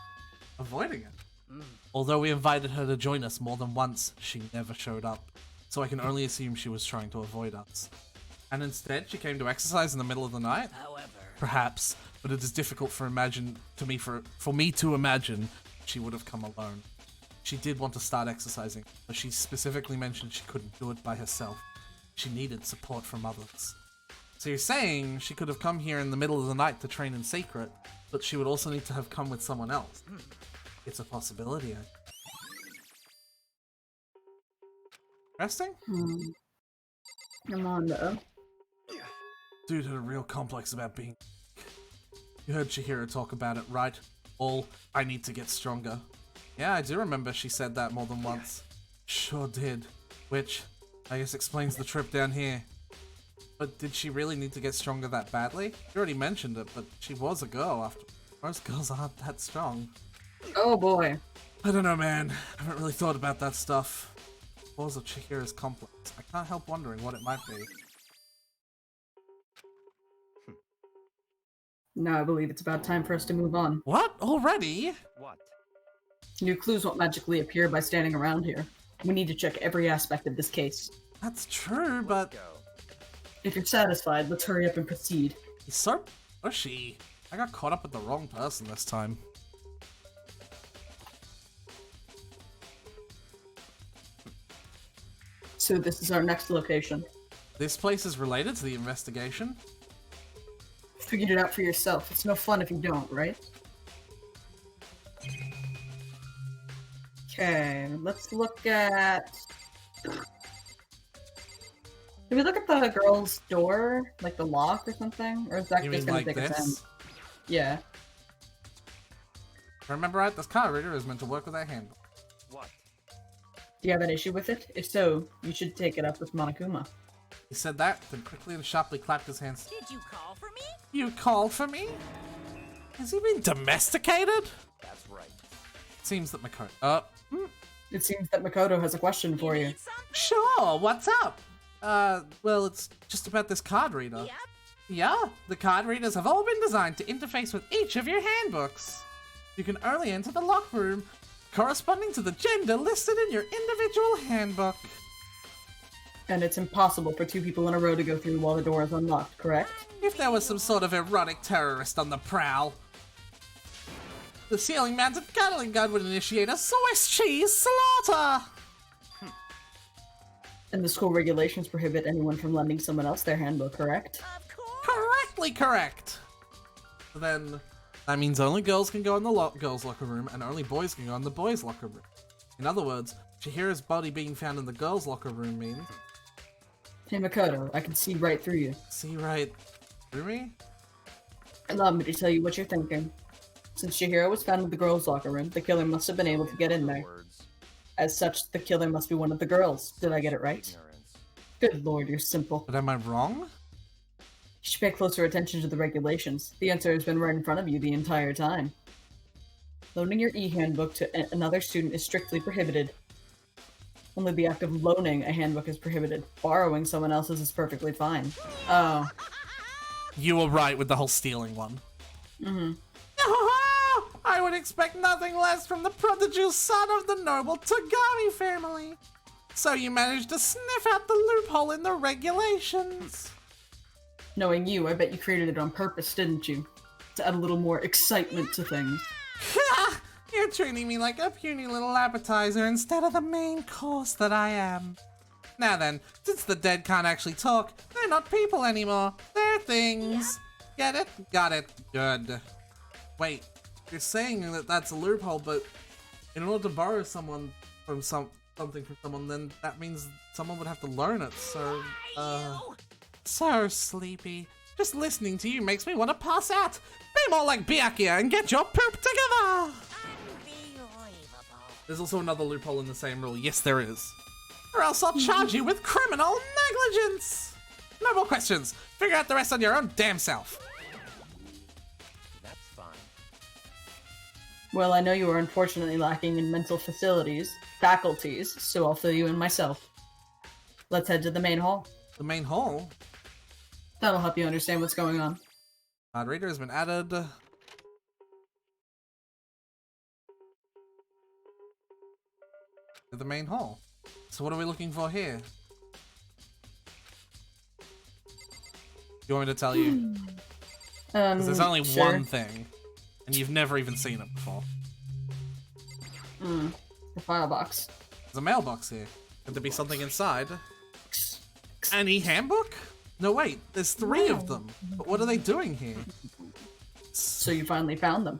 Avoiding it? Although we invited her to join us more than once, she never showed up. So I can only assume she was trying to avoid us. And instead, she came to exercise in the middle of the night? However, Perhaps, but it is difficult for me to imagine she would have come alone. She did want to start exercising, but she specifically mentioned she couldn't do it by herself. She needed support from others. So you're saying she could have come here in the middle of the night to train in secret, but she would also need to have come with someone else. It's a possibility. Interesting? Come on, though. Dude had a real complex about being... You heard Chihiro talk about it, right? I need to get stronger. Yeah, I do remember she said that more than once. Sure did. Which, I guess explains the trip down here. But did she really need to get stronger that badly? You already mentioned it, but she was a girl after... Most girls aren't that strong. Oh boy. I don't know, man. I haven't really thought about that stuff. The cause of Chihiro's complex. I can't help wondering what it might be. Now I believe it's about time for us to move on. What? Already? What? New clues won't magically appear by standing around here. We need to check every aspect of this case. That's true, but... Go. If you're satisfied, let's hurry up and proceed. He's so pushy. I got caught up with the wrong person this time. So this is our next location. This place is related to the investigation? Figured it out for yourself. It's no fun if you don't, right? Okay, let's look at... Did we look at the girl's door? Like the lock or something? Or is that You just mean gonna like take us in? this? Yeah. If I remember right, this card reader is meant to work with that handle. What? Do you have an issue with it? If so, you should take it up with Monokuma. He said that, then quickly and sharply clapped his hands. Did you call for me? You called for me? Has he been domesticated? That's right. Seems that Makoto... It seems that Makoto has a question for you. Need something? Sure, what's up? Well, it's just about this card reader. Yep. Yeah, the card readers have all been designed to interface with each of your handbooks. You can only enter the lock room corresponding to the gender listed in your individual handbook. And it's impossible for two people in a row to go through while the door is unlocked, correct? If there was some sort of erotic terrorist on the prowl, the ceiling-mounted cuddling gun would initiate a Swiss cheese slaughter! And the school regulations prohibit anyone from lending someone else their handbook, correct? Of course. Correctly correct! Then, that means only girls can go in the girls' locker room, and only boys can go in the boys' locker room. In other words, Chihiro's body being found in the girls' locker room means... Hey Makoto, I can see right through you. See right through me? Allow me to tell you what you're thinking. Since Chihiro was found in the girls' locker room, the killer must have been able to get in there. Words. As such, the killer must be one of the girls. Did I get it right? Ignorance. Good lord, you're simple. But am I wrong? You should pay closer attention to the regulations. The answer has been right in front of you the entire time. Loaning your e-handbook to another student is strictly prohibited. Only the act of loaning a handbook is prohibited. Borrowing someone else's is perfectly fine. Oh. You were right with the whole stealing one. Mm-hmm. I would expect nothing less from the prodigal son of the noble Tagami family. So you managed to sniff out the loophole in the regulations. Knowing you, I bet you created it on purpose, didn't you? To add a little more excitement to things. You're treating me like a puny little appetizer instead of the main course that I am. Now then, since the dead can't actually talk, they're not people anymore. They're things. Get it? Got it. Good. Wait, you're saying that that's a loophole, but in order to borrow something from someone, then that means someone would have to learn it. So, so sleepy. Just listening to you makes me want to pass out. Be more like Byakuya and get your poop together. Unbelievable. There's also another loophole in the same rule. Yes, there is. Or else I'll charge you with criminal negligence. No more questions. Figure out the rest on your own damn self. That's fine. Well, I know you are unfortunately lacking in mental faculties, so I'll fill you in myself. Let's head to the main hall. The main hall. That'll help you understand what's going on. Card reader has been added. To the main hall. So what are we looking for here? You want me to tell you? Because there's only sure. one thing, and you've never even seen it before. The file box. There's a mailbox here. Could there be something inside? An e-handbook? No, wait. There's three of them. But what are they doing here? So you finally found them.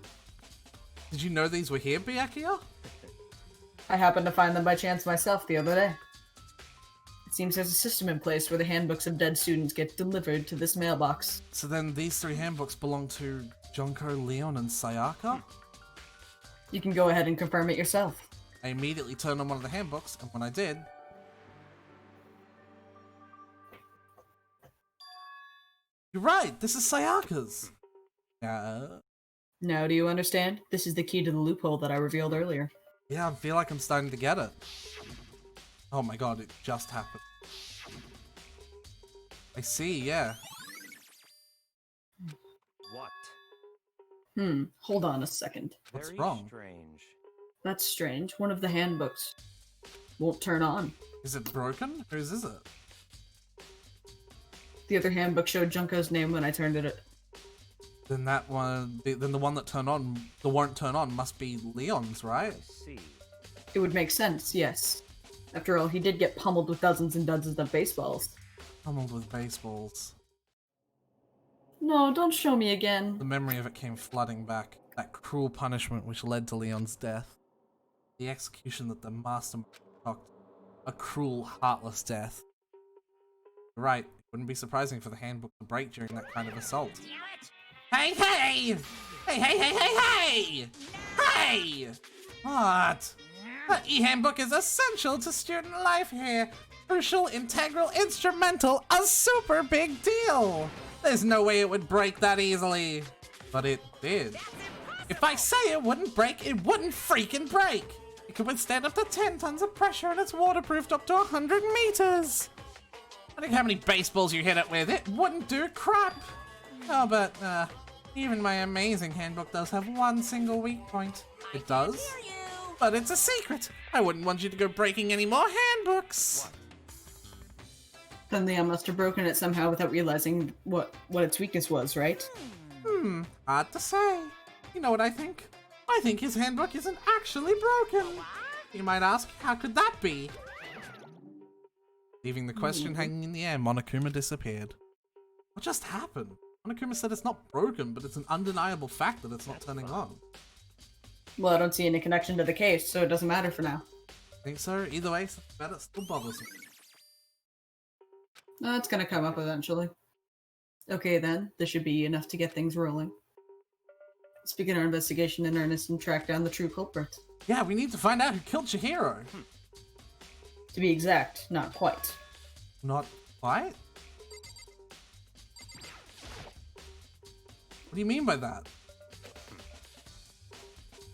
Did you know these were here, Byakuya? I happened to find them by chance myself the other day. It seems there's a system in place where the handbooks of dead students get delivered to this mailbox. So then these 3 handbooks belong to Junko, Leon, and Sayaka? You can go ahead and confirm it yourself. I immediately turned on one of the handbooks, and when I did... You're right, this is Sayaka's! Now do you understand? This is the key to the loophole that I revealed earlier. Yeah, I feel like I'm starting to get it. Oh my god, it just happened. I see, yeah. What? Hold on a second. What's Very wrong? strange. That's strange. One of the handbooks won't turn on. Is it broken? Whose is it? The other handbook showed Junko's name when I turned it. Then that one, then the one that won't turn on must be Leon's, right? I see. It would make sense, yes. After all, he did get pummeled with dozens and dozens of baseballs. Pummeled with baseballs. No, don't show me again. The memory of it came flooding back. That cruel punishment which led to Leon's death. The execution that the master knocked. A cruel, heartless death. Right, it wouldn't be surprising for the handbook to break during that kind of assault. Hey, hey! Hey, hey, hey, hey, hey! Hey! What? The e-handbook is essential to student life here. Crucial, integral, instrumental, a super big deal. There's no way it would break that easily. But it did. If I say it wouldn't break, it wouldn't freaking break. It could withstand up to 10 tons of pressure and it's waterproofed up to 100 meters. I think how many baseballs you hit it with, it wouldn't do crap. Oh, but, even my amazing handbook does have one single weak point. It does? But it's a secret. I wouldn't want you to go breaking any more handbooks. Then Leon must have broken it somehow without realizing what its weakness was, right? Hard to say. You know what I think? I think his handbook isn't actually broken. You might ask, how could that be? Leaving the question hanging in the air, Monokuma disappeared. What just happened? Monokuma said it's not broken, but it's an undeniable fact that it's not turning on. Well, I don't see any connection to the case, so it doesn't matter for now. Think so? Either way, something about it still bothers me. It's gonna come up eventually. Okay then, this should be enough to get things rolling. Let's begin our investigation in earnest and track down the true culprit. Yeah, we need to find out who killed Chihiro. To be exact, not quite. Not quite? What do you mean by that?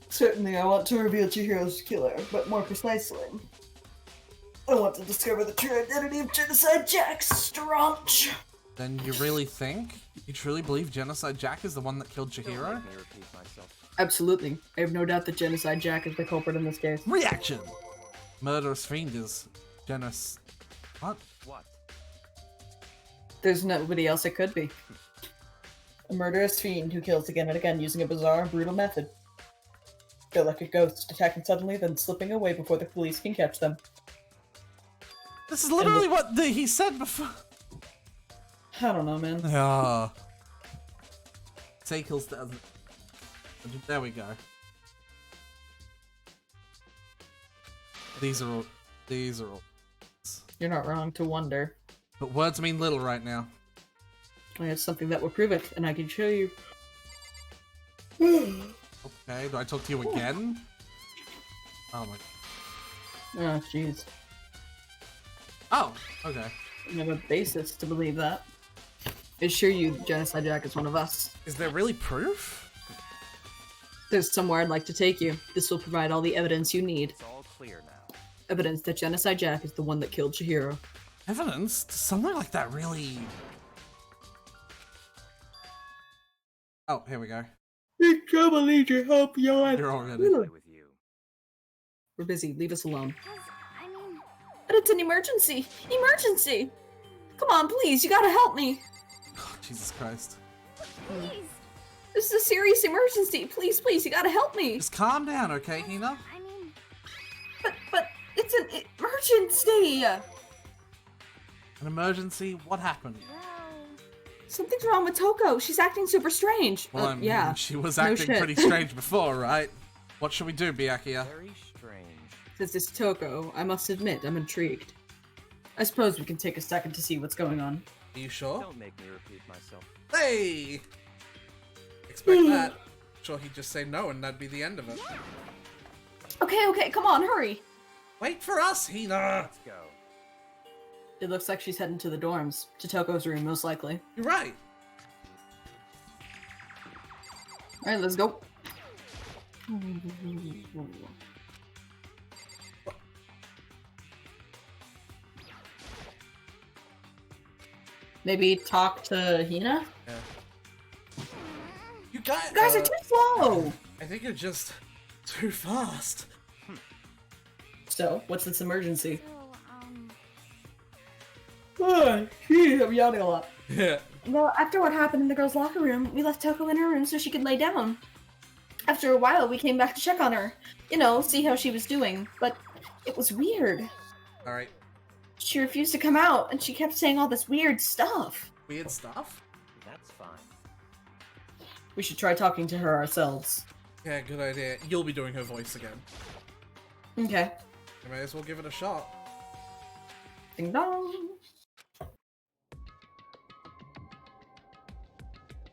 Certainly, I want to reveal Chihiro's killer, but more precisely, I want to discover the true identity of Genocide Jack Straunch. Then you really think? You truly believe Genocide Jack is the one that killed Chihiro? Let me repeat myself. Absolutely. I have no doubt that Genocide Jack is the culprit in this case. Reaction! Murderous Fiend is What? What? There's nobody else it could be. A murderous fiend who kills again and again using a bizarre and brutal method. They're like a ghost, attacking suddenly, then slipping away before the police can catch them. This is literally what he said before. I don't know, man. Ah. Tackles doesn't. There we go. These are all. You're not wrong to wonder. But words mean little right now. I have something that will prove it, and I can show you. Okay, do I talk to you again? Oh my. Oh, jeez. Oh, okay. I have a basis to believe that. I assure you, Genocide Jack is one of us. Is there really proof? There's somewhere I'd like to take you. This will provide all the evidence you need. It's all clear now. Evidence that Genocide Jack is the one that killed Chihiro. Evidence? Does something like that really... Oh, here we go. Big trouble, need your help, yawn. You're already. Play with you. We're busy. Leave us alone. I mean, But it's an emergency! Emergency! Come on, please, you gotta help me! Oh, Jesus Christ. please. This is a serious emergency! Please, please, you gotta help me! Just calm down, okay, Hina? I mean, But it's an emergency! An emergency? What happened? well, Something's wrong with Toko. She's acting super strange. Well, I mean, yeah. she was No acting shit. pretty strange before, right? What should we do, Byakuya? Very strange. Since it's Toko, I must admit I'm intrigued. I suppose we can take a second to see what's going on. Are you sure? Don't make me repeat myself. Hey! Expect that. Sure, he'd just say no and that'd be the end of it. Okay, come on, hurry! Wait for us, Hina! Let's go. It looks like she's heading to the dorms. To Toko's room, most likely. You're right. Alright, let's go. Maybe talk to Hina? Yeah. You guys, You guys are too slow! I think you're just too fast. So, what's this emergency? So, I'm yawning a lot. Yeah. well, after what happened in the girls' locker room, we left Toko in her room so she could lay down. After a while, we came back to check on her. You know, see how she was doing. But it was weird. Alright. She refused to come out, and she kept saying all this weird stuff. Weird stuff? That's fine. We should try talking to her ourselves. Yeah, good idea. You'll be doing her voice again. Okay. You may as well give it a shot. Ding dong.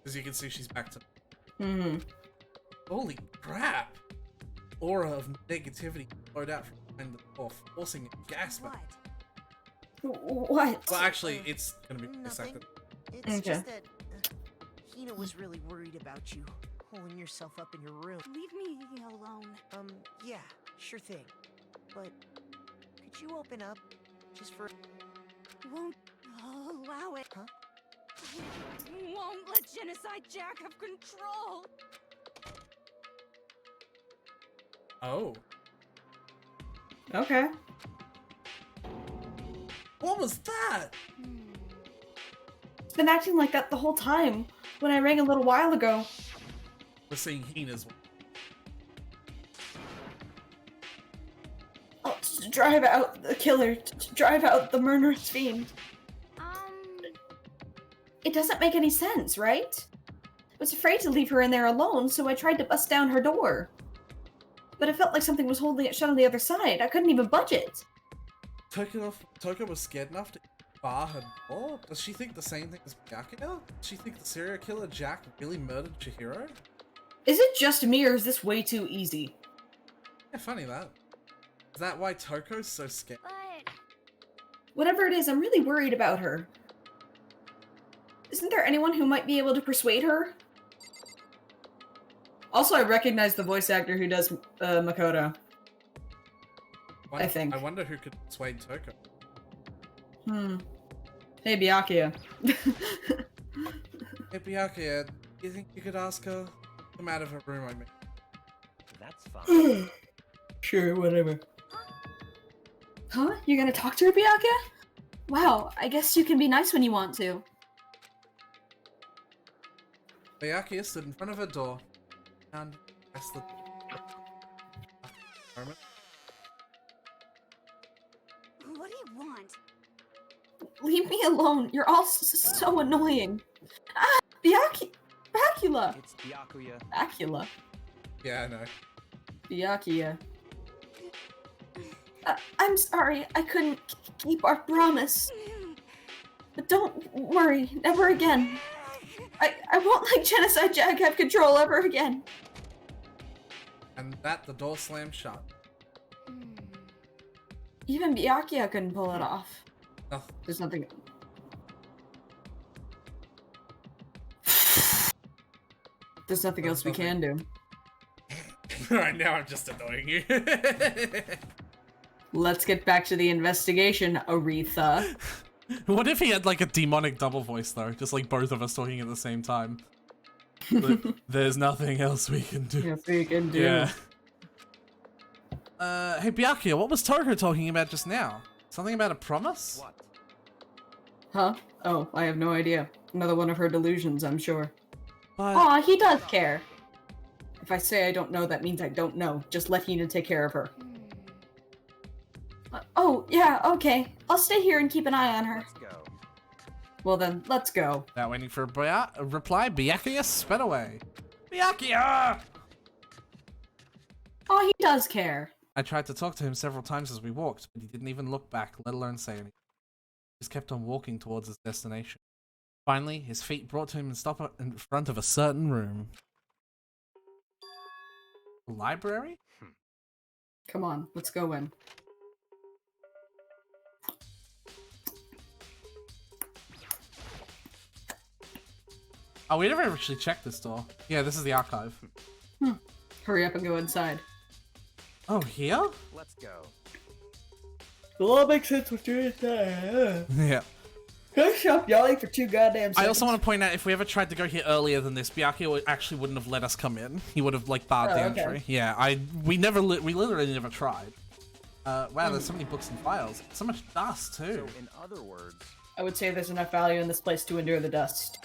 As you can see, she's back to... Hmm. Holy crap! Aura of negativity flowed out from behind the door, forcing a gasp. What? Well, actually, it's gonna be a Nothing. second. It's Okay. just that Hina was really worried about you, holding yourself up in your room. Leave me alone. Yeah, sure thing. But could you open up just for... Won't allow it. Huh? Won't let Genocide Jack have control. Oh. Okay. What was that? It's been acting like that the whole time. When I rang a little while ago. We're seeing Hina's. Oh, to drive out the killer. To drive out the murderous fiend. It doesn't make any sense, right? I was afraid to leave her in there alone, so I tried to bust down her door. But it felt like something was holding it shut on the other side. I couldn't even budge it. Toko was scared enough to bar her door? Does she think the same thing as Byakuya? Does she think the serial killer Jack really murdered Chihiro? Is it just me or is this way too easy? Yeah, funny that. Is that why Toko's so scared? But... whatever it is, I'm really worried about her. Isn't there anyone who might be able to persuade her? Also, I recognize the voice actor who does Makoto. I think. I wonder who could persuade Toko. Hey, Byakuya. Hey, Byakuya, you think you could ask her? Come out of her room, I mean. That's fine. Sure, whatever. Huh? You're gonna talk to her, Byakuya? Wow, I guess you can be nice when you want to. Byakuya stood in front of her door and pressed the moment. What do you want? Leave me alone. You're all so annoying. Ah, Byakuya. It's Byakuya. Byakuya. Yeah, I know. Byakuya. I'm sorry. I couldn't keep our promise. But don't worry. Never again. I won't let Genocide Jack have control ever again. And that the door slammed shut. Even Byakuya couldn't pull it off. Nothing. There's nothing. There's nothing else we can do. Right now, I'm just annoying you. Let's get back to the investigation, Aretha. What if he had like a demonic double voice though? Just like both of us talking at the same time. But there's nothing else we can do. Yes, we can do. Yeah. Hey Byakuya, what was Toko talking about just now? Something about a promise? What? Huh? Oh, I have no idea. Another one of her delusions, I'm sure. But Aw, he does care. If I say I don't know, that means I don't know. Just let Hina take care of her. Oh, yeah, okay. I'll stay here and keep an eye on her. Let's go. Well then, let's go. without waiting for a reply, Byakuya sped away. Byakuya! Oh, he does care. I tried to talk to him several times as we walked, but he didn't even look back, let alone say anything. He just kept on walking towards his destination. Finally, his feet brought to him and stopped in front of a certain room. A library? Come on, let's go in. Oh, we never actually checked this door. Yeah, this is the archive. Hurry up and go inside. Oh, here? Let's go. Well, that makes sense what you're inside. Yeah. Can I stop yelling for 2 goddamn seconds? I also want to point out, if we ever tried to go here earlier than this, Byakuya actually wouldn't have let us come in. He would have, like, barred the okay. entry. Yeah, we literally never tried. Wow, there's so many books and files. So much dust, too. So, in other words, I would say there's enough value in this place to endure the dust.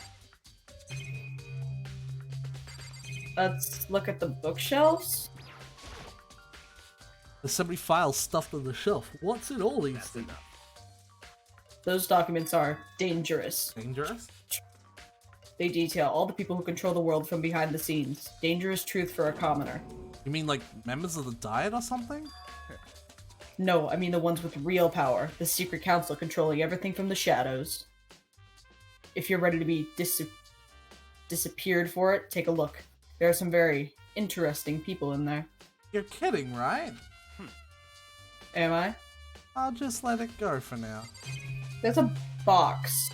Let's look at the bookshelves. There's so many files stuffed on the shelf. What's in all these things? Those documents are dangerous. Dangerous? They detail all the people who control the world from behind the scenes. Dangerous truth for a commoner. You mean, like, members of the Diet or something? No, I mean the ones with real power. The secret council controlling everything from the shadows. If you're ready to be disappeared for it, take a look. There are some very interesting people in there. You're kidding, right? Am I? I'll just let it go for now. There's a box.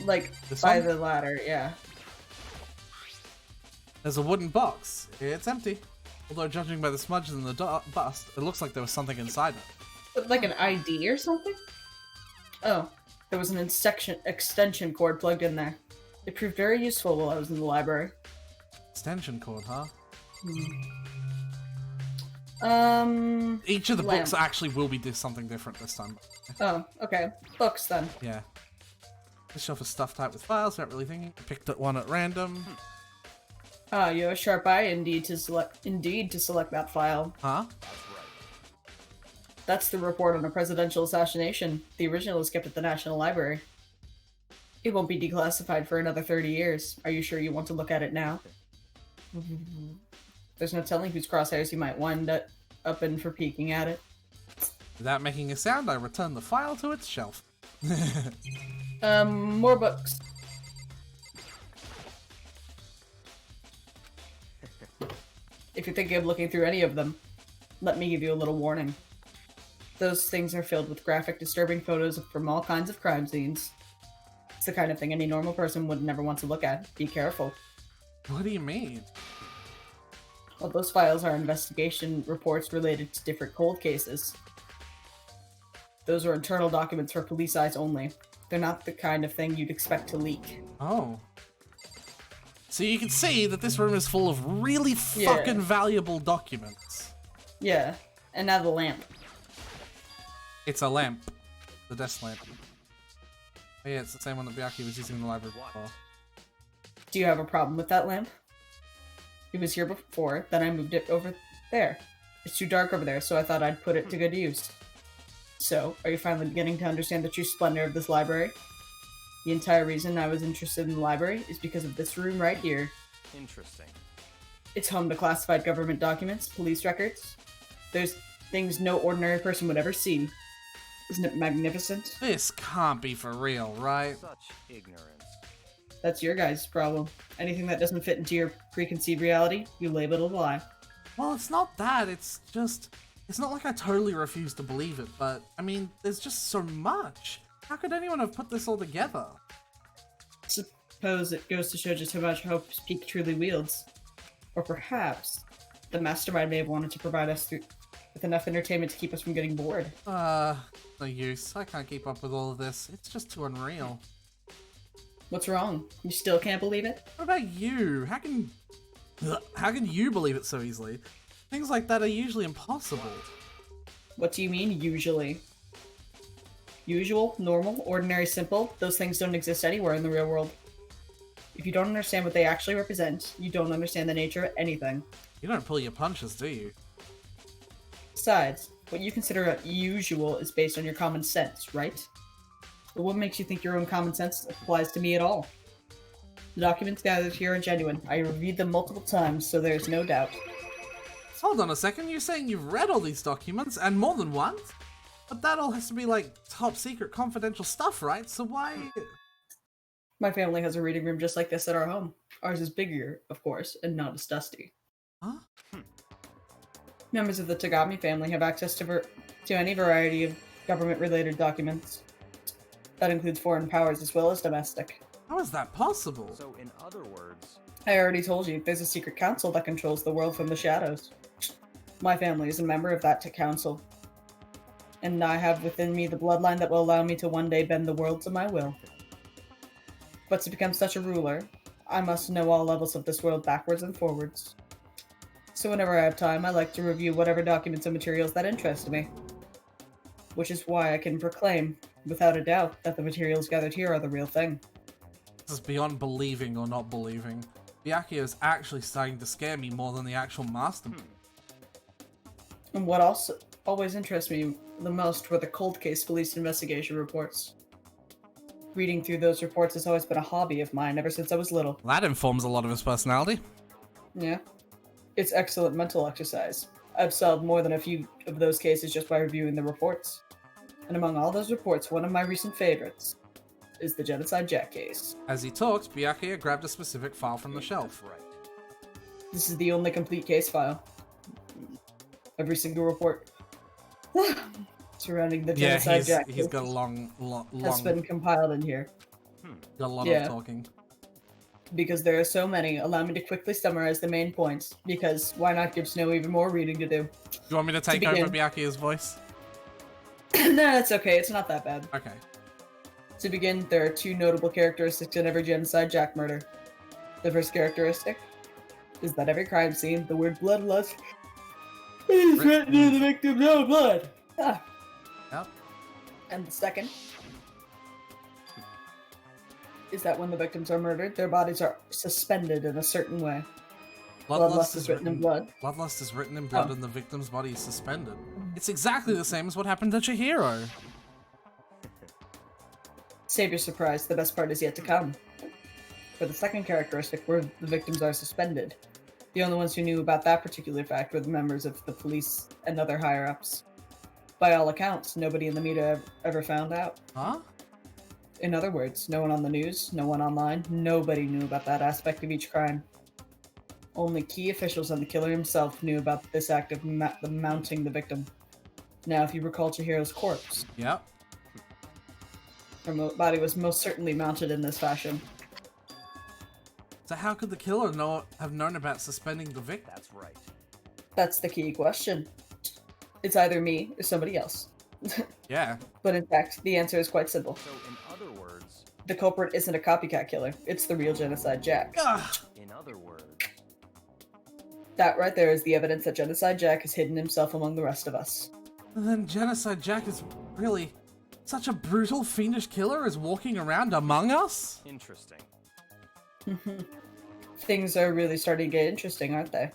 Like, This by one? the ladder, yeah. There's a wooden box. It's empty. Although, judging by the smudges in the bust, it looks like there was something inside it. Like an ID or something? Oh, there was an extension cord plugged in there. It proved very useful while I was in the library. Extension cord, huh? Each of the Lamp. books actually will be something different this time. Oh, okay. Books, then. Yeah. This shelf is stuffed tight with files, not really thinking. I picked up one at random. Ah, you have a sharp eye indeed to select that file. Huh? That's the report on a presidential assassination. The original is kept at the National Library. It won't be declassified for another 30 years. Are you sure you want to look at it now? There's no telling whose crosshairs you might wind up in for peeking at it. Without making a sound, I return the file to its shelf. More books. If you're thinking of looking through any of them, let me give you a little warning. Those things are filled with graphic, disturbing photos from all kinds of crime scenes. It's the kind of thing any normal person would never want to look at. Be careful. What do you mean? Well, those files are investigation reports related to different cold cases. Those are internal documents for police eyes only. They're not the kind of thing you'd expect to leak. Oh. So you can see that this room is full of really fucking valuable documents. Yeah, and now the lamp. It's a lamp. The desk lamp. Oh yeah, it's the same one that Byakuya was using in the library before. Do you have a problem with that lamp? It was here before, then I moved it over there. It's too dark over there, so I thought I'd put it to good use. So, are you finally beginning to understand the true splendor of this library? The entire reason I was interested in the library is because of this room right here. Interesting. It's home to classified government documents, police records. There's things no ordinary person would ever see. Isn't it magnificent? This can't be for real, right? Such ignorance. That's your guys' problem. Anything that doesn't fit into your preconceived reality, you label it a lie. Well, it's not that, it's just... It's not like I totally refuse to believe it, but, I mean, there's just so much. How could anyone have put this all together? Suppose it goes to show just how much hope Peak truly wields. Or perhaps, the mastermind may have wanted to provide us with enough entertainment to keep us from getting bored. No use. I can't keep up with all of this. It's just too unreal. What's wrong? You still can't believe it? What about you? How can you believe it so easily? Things like that are usually impossible. What do you mean, usually? Usual, normal, ordinary, simple, those things don't exist anywhere in the real world. If you don't understand what they actually represent, you don't understand the nature of anything. You don't pull your punches, do you? Besides, what you consider usual is based on your common sense, right? But what makes you think your own common sense applies to me at all? The documents gathered here are genuine. I reviewed them multiple times, so there's no doubt. Hold on a second, you're saying you've read all these documents, and more than once? But that all has to be, like, top secret confidential stuff, right? So why... My family has a reading room just like this at our home. Ours is bigger, of course, and not as dusty. Huh? Members of the Tagami family have access to any variety of government-related documents. That includes foreign powers as well as domestic. How is that possible? So, in other words, I already told you, there's a secret council that controls the world from the shadows. My family is a member of that council. And I have within me the bloodline that will allow me to one day bend the world to my will. But to become such a ruler, I must know all levels of this world backwards and forwards. So whenever I have time, I like to review whatever documents and materials that interest me. Which is why I can proclaim, without a doubt, that the materials gathered here are the real thing. This is beyond believing or not believing. Byakuya is actually starting to scare me more than the actual master. And what also always interests me the most were the cold case police investigation reports. Reading through those reports has always been a hobby of mine ever since I was little. That informs a lot of his personality. Yeah. It's excellent mental exercise. I've solved more than a few of those cases just by reviewing the reports. And among all those reports, one of my recent favorites is the Genocide Jack case. As he talked, Byakuya grabbed a specific file from the shelf. right. This is the only complete case file. Every single report surrounding the Yeah, Genocide Jack he's case got a long, has been compiled in here. got a lot Yeah. of talking. Because there are so many, allow me to quickly summarize the main points, because why not give Snow even more reading to do? Do you want me to take over Byakuya's voice? No, that's okay, it's not that bad. Okay. To begin, there are two notable characteristics in every Genocide Jack murder. The first characteristic is that every crime scene, the word bloodlust is written in the victim's own blood. Ah. Yep. And the second is that when the victims are murdered, their bodies are suspended in a certain way. Bloodlust is written in blood. Bloodlust is written in blood Oh. and the victim's body is suspended. It's exactly the same as what happened to Chihiro. Save your surprise, the best part is yet to come. For the second characteristic, where the victims are suspended, the only ones who knew about that particular fact were the members of the police and other higher-ups. By all accounts, nobody in the media ever found out. Huh? In other words, no one on the news, no one online, nobody knew about that aspect of each crime. Only key officials and the killer himself knew about this act of mounting the victim. Now, if you recall Chihiro's corpse, Yep. her body was most certainly mounted in this fashion. So how could the killer have known about suspending the victim? That's right. That's the key question. It's either me or somebody else. Yeah. But in fact, the answer is quite simple. So, in other words, The culprit isn't a copycat killer, it's the real Genocide Jack. Ugh. in other words, That right there is the evidence that Genocide Jack has hidden himself among the rest of us. And then Genocide Jack is really such a brutal, fiendish killer is walking around among us? interesting. Things are really starting to get interesting, aren't they?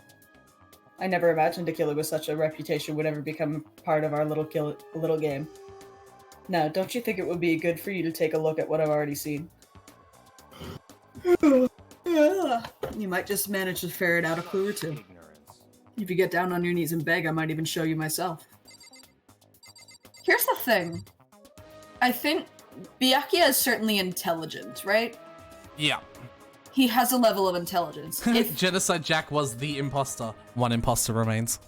I never imagined a killer with such a reputation would ever become part of our little game. Now, don't you think it would be good for you to take a look at what I've already seen? You might just manage to ferret out a clue or two. Ignorance. If you get down on your knees and beg, I might even show you myself. Here's the thing. I think Byakuya is certainly intelligent, right? Yeah. He has a level of intelligence. If Genocide Jack was the imposter. One imposter remains.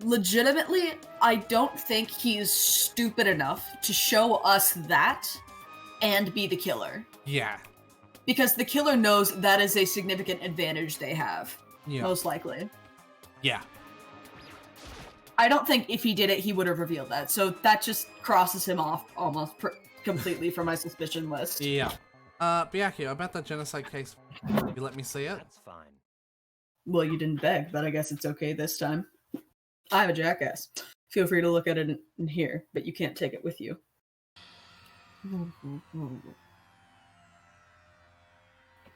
legitimately, I don't think he's stupid enough to show us that and be the killer. Yeah. Because the killer knows that is a significant advantage they have. Yeah. Most likely. Yeah. I don't think if he did it, he would have revealed that. So that just crosses him off almost completely from my suspicion list. Yeah. Byakuya, about that genocide case, you let me see it? That's fine. Well, you didn't beg, but I guess it's okay this time. I'm a jackass. Feel free to look at it in here, but you can't take it with you.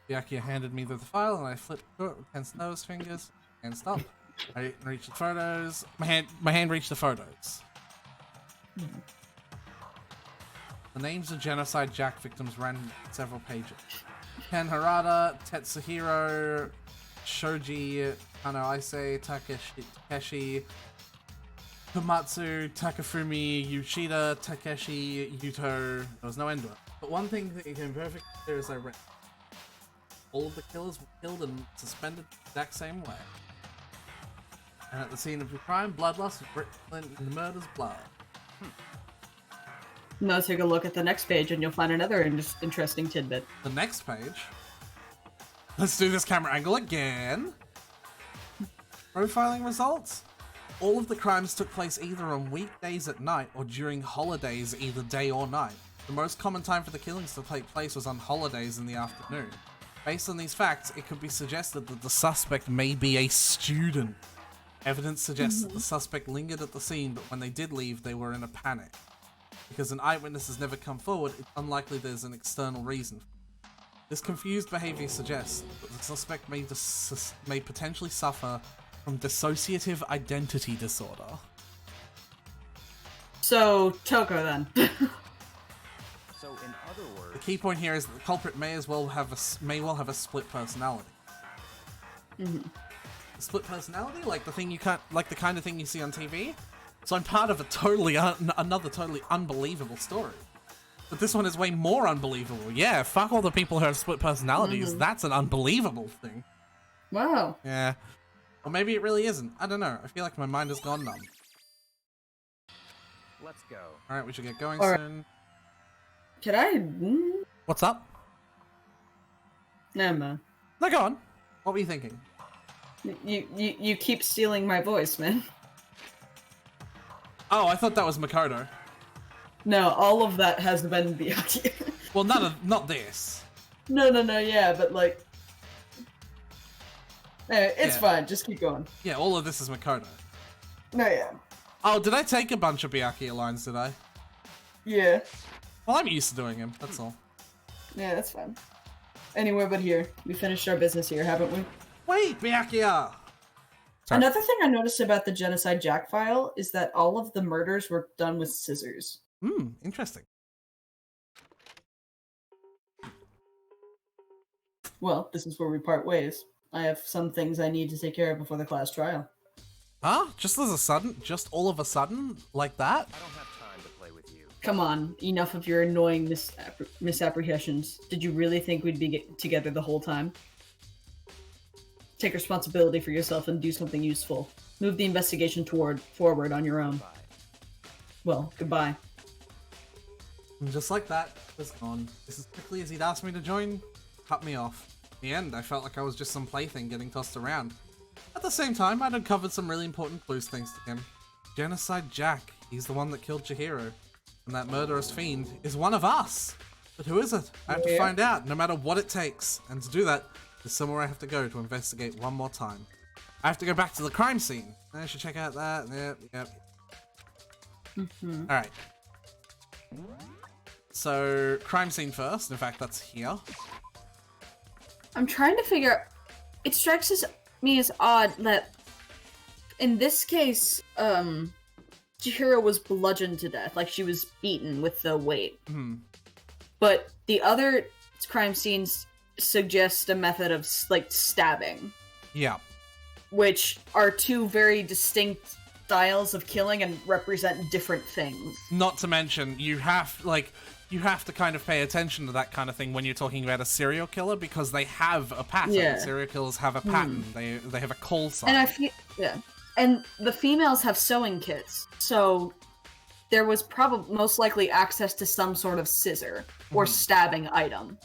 Byakuya handed me the file and I flipped through it with tense nose fingers and stopped. I reached the photos. My hand reached the photos. The names of Genocide Jack victims ran several pages. Ken Harada, Tetsuhiro, Shoji, Kano Aise, Takeshi, Komatsu, Takafumi, Yoshida, Takeshi, Yuto. There was no end to it. But one thing that became perfect clear is I read. All of the killers were killed and suspended the exact same way. And at the scene of the crime, bloodlust was Brooklyn in the murder's blood. Now take a look at the next page and you'll find another interesting tidbit. The next page. Let's do this camera angle again. Profiling results. All of the crimes took place either on weekdays at night or during holidays either day or night. The most common time for the killings to take place was on holidays in the afternoon. Based on these facts, it could be suggested that the suspect may be a student. Evidence suggests that the suspect lingered at the scene, but when they did leave, they were in a panic. Because an eyewitness has never come forward, it's unlikely there's an external reason. This confused behavior suggests that the suspect may potentially suffer from dissociative identity disorder. So, Toko then. So in other words, The key point here is that the culprit may well have a split personality. A split personality, like the thing you can't, like the kind of thing you see on TV. So I'm part of a another totally unbelievable story. But this one is way more unbelievable. Yeah, fuck all the people who have split personalities. That's an unbelievable thing. Wow. Yeah. Or maybe it really isn't. I don't know. I feel like my mind has gone numb. let's go. Alright, we should get going Alright. soon. Can I? What's up? Never mind. No, go on. What were you thinking? You keep stealing my voice, man. Oh, I thought that was Makoto. No, all of that has been Byakuya. Well, not this. No, yeah, but like... it's Yeah. fine, just keep going. Yeah, all of this is Makoto. No, yeah. Oh, did I take a bunch of Byakuya lines, did I? Yeah. Well, I'm used to doing them, that's all. Yeah, that's fine. Anywhere but here. We finished our business here, haven't we? Wait, Byakuya! Sorry. Another thing I noticed about the Genocide Jack file is that all of the murders were done with scissors. Interesting. Well, this is where we part ways. I have some things I need to take care of before the class trial. Huh? Just all of a sudden? Like that? I don't have time to play with you. Come on, enough of your annoying misapprehensions. Did you really think we'd be together the whole time? Take responsibility for yourself and do something useful. Move the investigation forward on your own. Bye. Well, goodbye. And just like that, it was gone. Just as quickly as he'd asked me to join, cut me off. In the end, I felt like I was just some plaything getting tossed around. At the same time, I'd uncovered some really important clues thanks to him. Genocide Jack, he's the one that killed Chihiro. And that murderous fiend is one of us! But who is it? I have to Yeah. find out, no matter what it takes. And to do that, there's somewhere I have to go to investigate one more time. I have to go back to the crime scene. I should check out that. Yep. Alright. So, crime scene first. In fact, that's here. I'm trying to figure out. It strikes me as odd that in this case, Chihiro was bludgeoned to death, like she was beaten with the weight. But the other crime scenes suggest a method of like stabbing, Yeah. which are two very distinct styles of killing and represent different things. Not to mention, you have to kind of pay attention to that kind of thing when you're talking about a serial killer because they have a pattern. Yeah. Serial killers have a pattern. They have a call sign. And I feel and the females have sewing kits, so there was probably most likely access to some sort of scissor or stabbing item.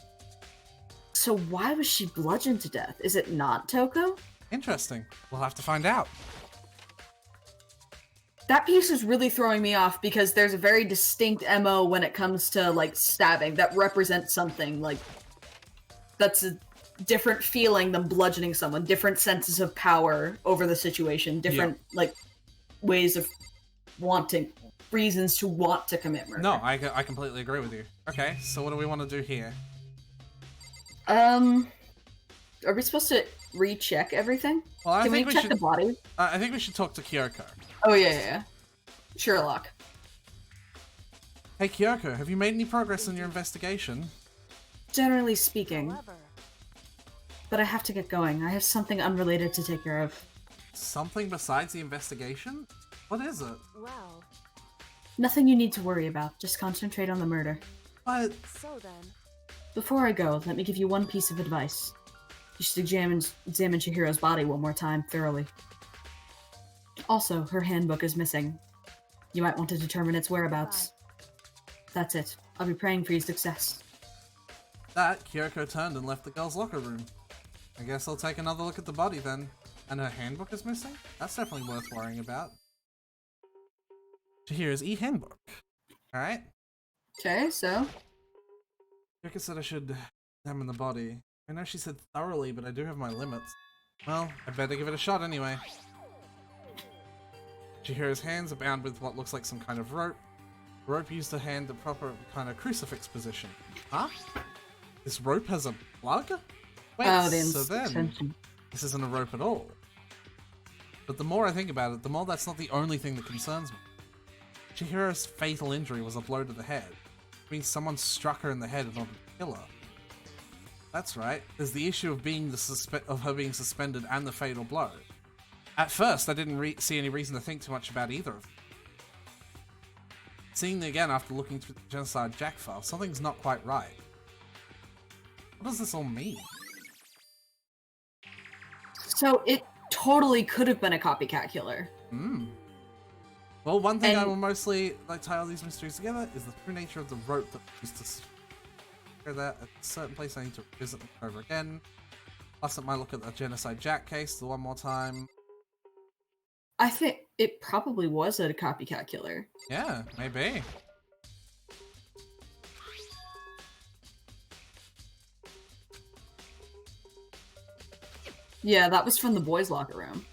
So why was she bludgeoned to death? Is it not Toko? Interesting. We'll have to find out. That piece is really throwing me off because there's a very distinct MO when it comes to like stabbing that represents something like that's a different feeling than bludgeoning someone, different senses of power over the situation, different like ways of reasons to want to commit murder. No, I completely agree with you. Okay, so what do we want to do here? Are we supposed to recheck everything? Well, I Can we think we check should. the body? I think we should talk to Kyoko. Oh yeah. Sherlock. Hey Kyoko, have you made any progress in your investigation? generally speaking. However, But I have to get going. I have something unrelated to take care of. Something besides the investigation? What is it? well, Nothing you need to worry about. Just concentrate on the murder. But so then, Before I go, let me give you one piece of advice. You should examine Chihiro's body one more time, thoroughly. Also, her handbook is missing. You might want to determine its whereabouts. That's it. I'll be praying for your success. that, Kyoko turned and left the girls' locker room. I guess I'll take another look at the body then. And her handbook is missing? That's definitely worth worrying about. Chihiro's e-handbook. Alright. Okay, so? Kyoko said I should examine the body. I know she said thoroughly, but I do have my limits. Well, I better give it a shot anyway. Chihiro's hands are bound with what looks like some kind of rope. The rope used to hand the proper kind of crucifix position. Huh? This rope has a plug? Wait, Oh, the so then, extension. this isn't a rope at all. But the more I think about it, the more that's not the only thing that concerns me. Chihiro's fatal injury was a blow to the head. It means someone struck her in the head in order to kill her. That's right. There's the issue of being of her being suspended and the fatal blow. At first, I didn't see any reason to think too much about either of them. Seeing them again after looking through the Genocide Jack file, something's not quite right. What does this all mean? So it totally could have been a copycat killer. Well, one thing I And- will mostly tie all these mysteries together is the true nature of the rope that was used to secure that at a certain place. I need to visit them over again. Plus, it might look at the Genocide Jack case one more time. I think it probably was a copycat killer. Yeah, maybe. Yeah, that was from the boys' locker room.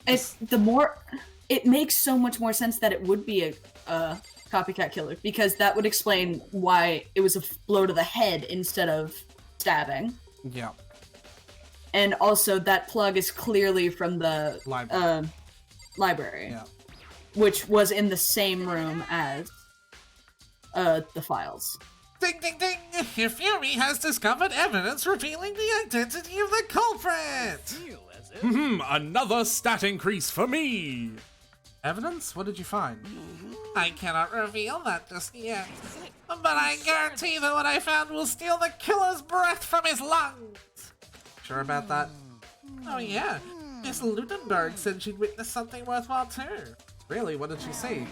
It makes so much more sense that it would be a copycat killer, because that would explain why it was a blow to the head instead of stabbing. Yeah. And also, that plug is clearly from the Library. library, Yeah. which was in the same room as the files. Ding ding ding! Fury has discovered evidence revealing the identity of the culprit! Another stat increase for me! Evidence? What did you find? I cannot reveal that just yet. But I guarantee that what I found will steal the killer's breath from his lungs! Sure about that? Oh yeah, Miss Ludenberg said she'd witnessed something worthwhile too. Really? What did she see?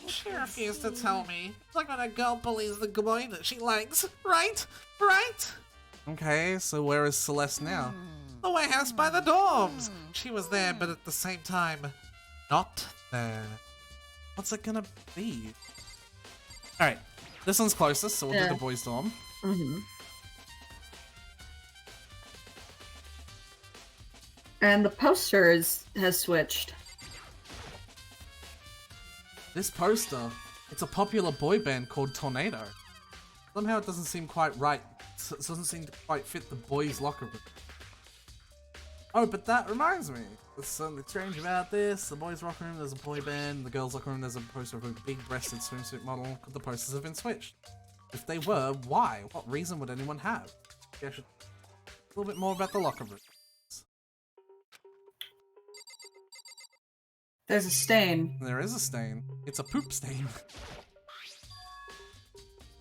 She refused to tell me. It's like when a girl bullies the boy that she likes. Right? Right? Okay, so where is Celeste now? The warehouse by the dorms. She was there, but at the same time, not there. What's it gonna be? Alright, this one's closest, so we'll do the boys' dorm. Mm-hmm. And the poster has switched. This poster, it's a popular boy band called Tornado. Somehow it doesn't seem quite right. It doesn't seem to quite fit the boys' locker room. Oh, but that reminds me. There's something strange about this. The boys' locker room, there's a boy band. The girls' locker room, there's a poster of a big-breasted swimsuit model. Could the posters have been switched? If they were, why? What reason would anyone have? Maybe I should a little bit more about the locker room. There's a stain. There is a stain. It's a poop stain.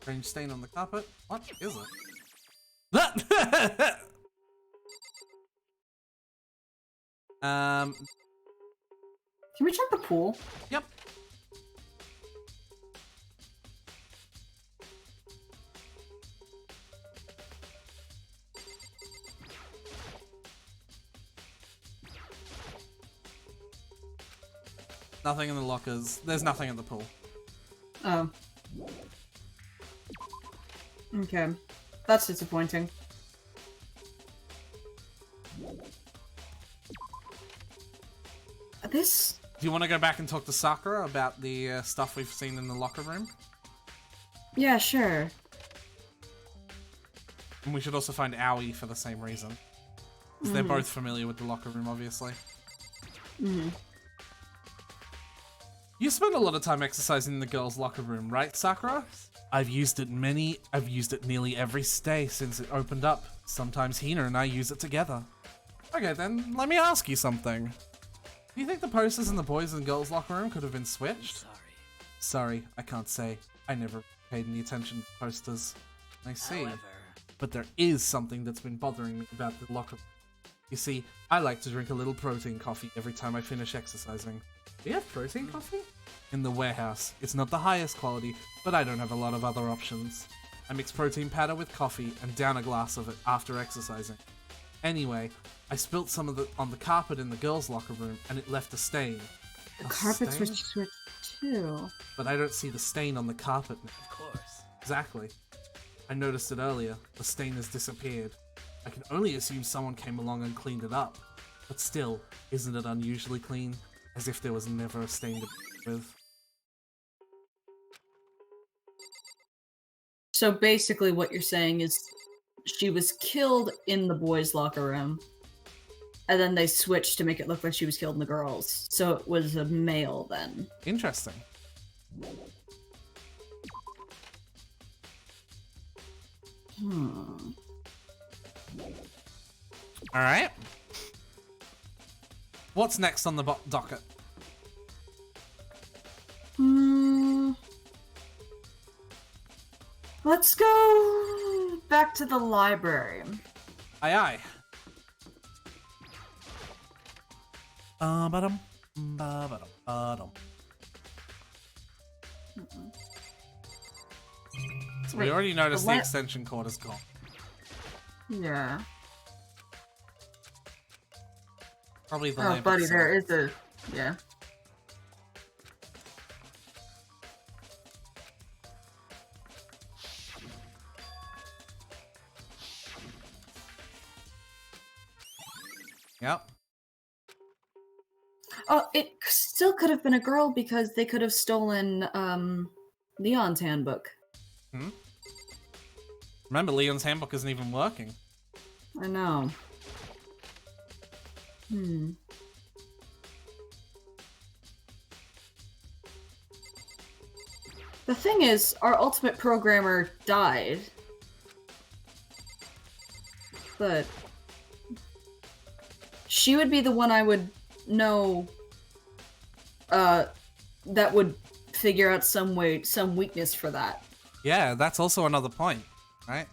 Strange stain on the carpet. What is it? Can we check the pool? Yep. Nothing in the lockers. There's nothing in the pool. Oh. Okay. That's disappointing. This... Do you want to go back and talk to Sakura about the stuff we've seen in the locker room? Yeah, sure. And we should also find Aoi for the same reason. Because they're both familiar with the locker room, obviously. You spend a lot of time exercising in the girls' locker room, right, Sakura? I've used it nearly every day since it opened up. Sometimes Hina and I use it together. Okay then, let me ask you something. Do you think the posters in the boys and girls locker room could have been switched? Sorry, I can't say. I never paid any attention to posters. I see. But there is something that's been bothering me about the locker room. You see, I like to drink a little protein coffee every time I finish exercising. Do you have protein coffee? In the warehouse. It's not the highest quality, but I don't have a lot of other options. I mix protein powder with coffee and down a glass of it after exercising. Anyway, I spilt some of it on the carpet in the girls' locker room and it left a stain. The carpets were switched too. But I don't see the stain on the carpet now. Of course. Exactly. I noticed it earlier. The stain has disappeared. I can only assume someone came along and cleaned it up. But still, isn't it unusually clean? As if there was never a stain to begin with. So basically what you're saying is she was killed in the boys' locker room, and then they switched to make it look like she was killed in the girls'. So it was a male then. Interesting. Alright. What's next on the docket? Let's go back to the library. Aye aye. Ba-dum, ba-ba-dum, ba-dum. So we Wait, already noticed the what? extension cord is gone. Yeah. Probably the Oh, lamp buddy, itself. there is a... Yeah. Yep. Oh, it still could have been a girl because they could have stolen, Leon's handbook. Remember, Leon's handbook isn't even working. I know. The thing is, our ultimate programmer died. But she would be the one I would know that would figure out some weakness for that. Yeah, that's also another point, right?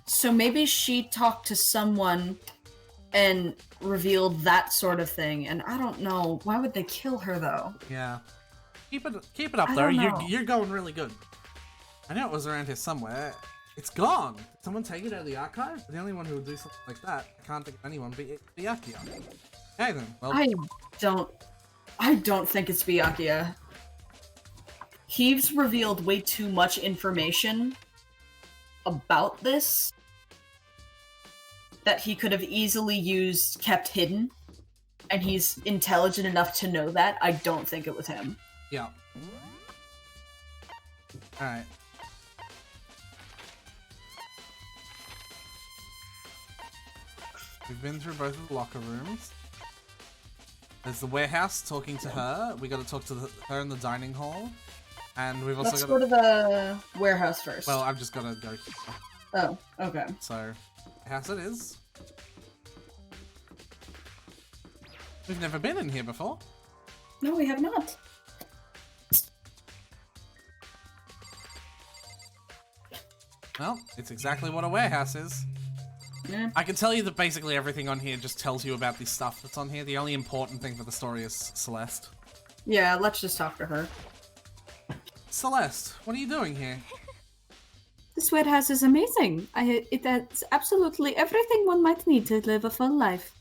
So maybe she talked to someone and revealed that sort of thing, and I don't know. Why would they kill her though? Yeah. Keep it up I there. don't know. You're going really good. I know it was around here somewhere. It's gone. Did someone take it out of the archive? The only one who would do something like that, I can't think of anyone, but Byakuya. Okay then. Well, I don't think it's Byakuya. He's revealed way too much information about this that he could have easily kept hidden, and he's intelligent enough to know that. I don't think it was him. yeah. Alright. We've been through both of the locker rooms. There's the warehouse talking to her. We gotta talk to her in the dining hall. And we've also Let's got go to the warehouse first. Well, I've just gotta go here. Oh, okay. So, house it is. We've never been in here before. No, we have not. Well, it's exactly what a warehouse is. Yeah. I can tell you that basically everything on here just tells you about the stuff that's on here. The only important thing for the story is Celeste. Yeah, let's just talk to her. Celeste, what are you doing here? This warehouse is amazing. It has absolutely everything one might need to live a full life.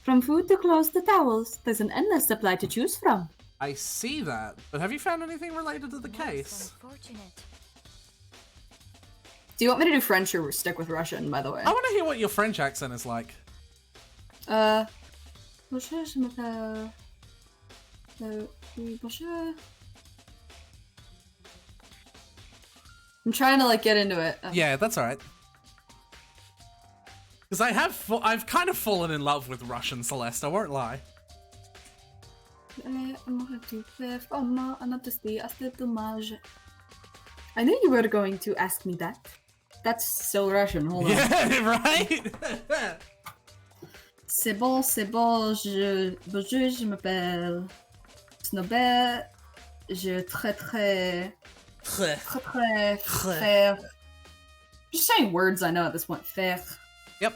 From food to clothes to towels, there's an endless supply to choose from. I see that, but have you found anything related to the case? Unfortunate. Do you want me to do French or stick with Russian, by the way? I want to hear what your French accent is like. Bonjour, je m'appelle... oui, bonjour. I'm trying to, like, get into it. Yeah, that's alright. Because I've kind of fallen in love with Russian Celeste, I won't lie. I knew you were going to ask me that. That's still Russian, hold on. Yeah, right? C'est bon, bonjour, je m'appelle Snobert, je très faire. Just saying words I know at this point. Faire. Yep.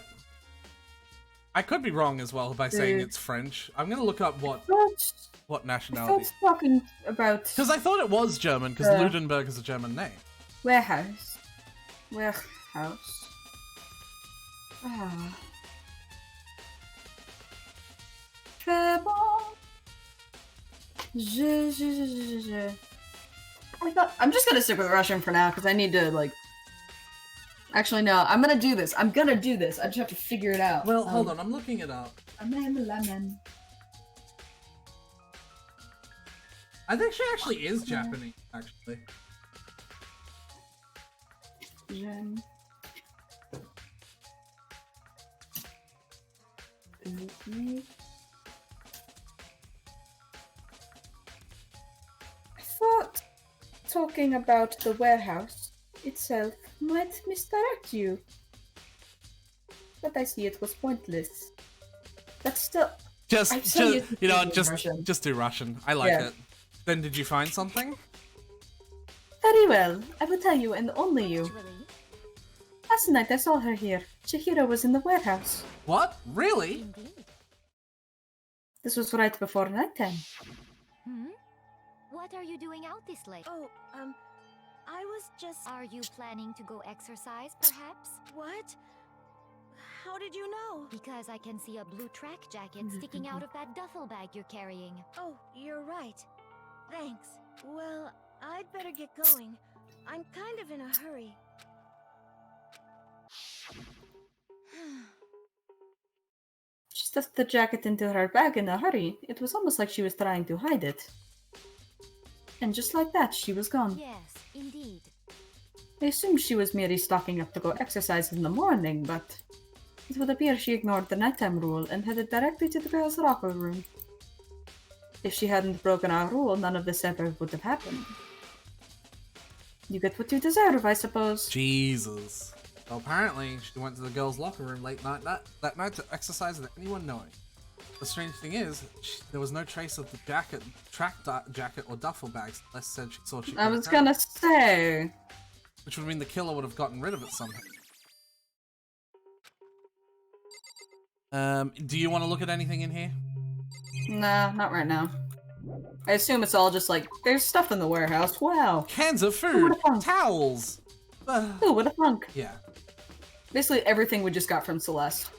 I could be wrong as well by saying it's French. I'm gonna look up what I nationality. thought talking about Because I thought it was German, because Ludenberg is a German name. warehouse. Warehouse. Ah. Très bon. Je. I'm just gonna stick with Russian for now because I need to like. Actually, no. I'm gonna do this. I just have to figure it out. Well, hold on, I'm looking it up. Lemon. I think she actually is Japanese, actually. J'aime. I thought talking about the warehouse itself might misdirect you. But I see it was pointless. But still, Just you know, Russian. just do Russian. I like Yeah. it. Then did you find something? very well. I will tell you, and only you. Naturally. Last night I saw her here. Chihiro was in the warehouse. What? Really? Indeed. This was right before nighttime. Hmm? What are you doing out this late? Oh, I was just... Are you planning to go exercise, perhaps? What? How did you know? Because I can see a blue track jacket sticking out of that duffel bag you're carrying. Oh, you're right. Thanks. Well, I'd better get going. I'm kind of in a hurry. She stuffed the jacket into her bag in a hurry. It was almost like she was trying to hide it. And just like that, she was gone. Yes, indeed. I assumed she was merely stocking up to go exercise in the morning, but it would appear she ignored the nighttime rule and headed directly to the girls' locker room. If she hadn't broken our rule, none of this ever would have happened. You get what you deserve, I suppose. Jesus. Well, apparently, she went to the girls' locker room late night that night to exercise without anyone knowing. The strange thing is, there was no trace of the jacket, jacket or duffel bags. Les said she saw she. I was gonna say. Which would mean the killer would have gotten rid of it somehow. Do you want to look at anything in here? Nah, not right now. I assume it's all just like, there's stuff in the warehouse. Wow. Cans of Who food, would've thunk? towels. Ooh, what a funk. Yeah. Basically everything we just got from Celeste.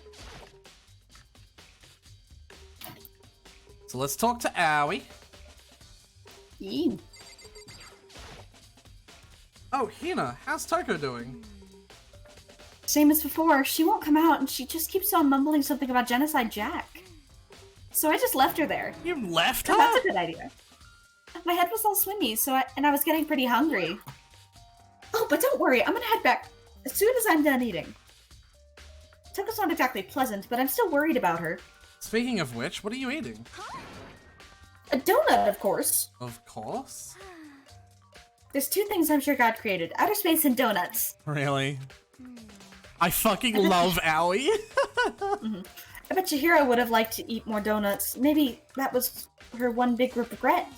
So let's talk to Owie. Eee. Oh, Hina, how's Toko doing? Same as before, she won't come out and she just keeps on mumbling something about Genocide Jack. So I just left her there. You left her? Oh, that's a good idea. My head was all swimmy, so I was getting pretty hungry. Oh, but don't worry, I'm gonna head back as soon as I'm done eating. Toko's not exactly pleasant, but I'm still worried about her. Speaking of which, what are you eating? A donut, of course. Of course. There's two things I'm sure God created: outer space and donuts. Really? I fucking love Owie. I bet Chihiro would have liked to eat more donuts. Maybe that was her one big regret.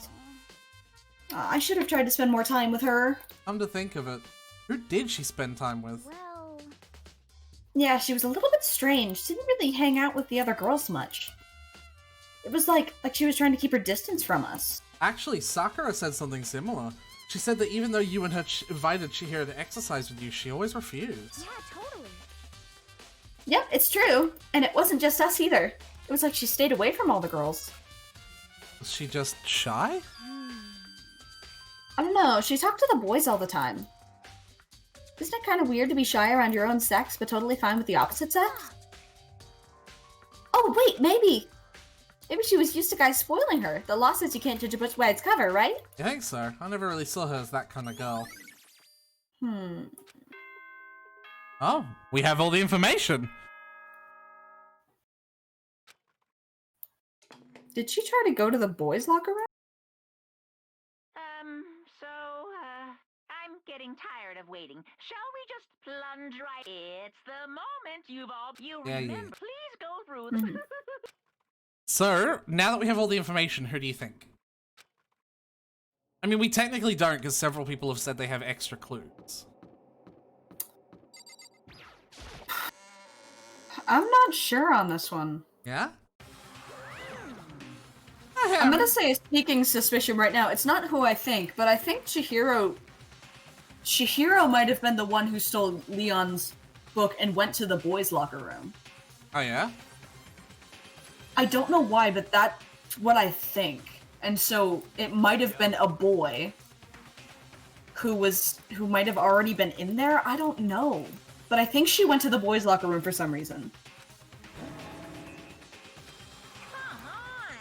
I should have tried to spend more time with her. Come to think of it, who did she spend time with? Well, Yeah, she was a little bit strange. Didn't really hang out with the other girls much. It was like she was trying to keep her distance from us. Actually, Sakura said something similar. She said that even though you and her invited Chihiro to exercise with you, she always refused. yeah, totally. Yep, it's true. And it wasn't just us either. It was like she stayed away from all the girls. Was she just shy? I don't know, she talked to the boys all the time. Isn't it kind of weird to be shy around your own sex, but totally fine with the opposite sex? Oh, wait, maybe! Maybe she was used to guys spoiling her. The law says you can't judge a book by its cover, right? I think so. I never really saw her as that kind of girl. Oh, we have all the information. Did she try to go to the boys' locker room? So, I'm getting of waiting. Shall we just plunge right? It's the moment you Yeah, remember. yeah. Please go through the... So, now that we have all the information, who do you think? I mean, we technically don't, because several people have said they have extra clues. I'm not sure on this one. Yeah? I'm gonna say a sneaking suspicion right now. It's not who I think, but I think Chihiro might have been the one who stole Leon's book and went to the boys' locker room. Oh, yeah? I don't know why, but that's what I think. And so it might have been a boy who might have already been in there. I don't know. But I think she went to the boys' locker room for some reason. Come on.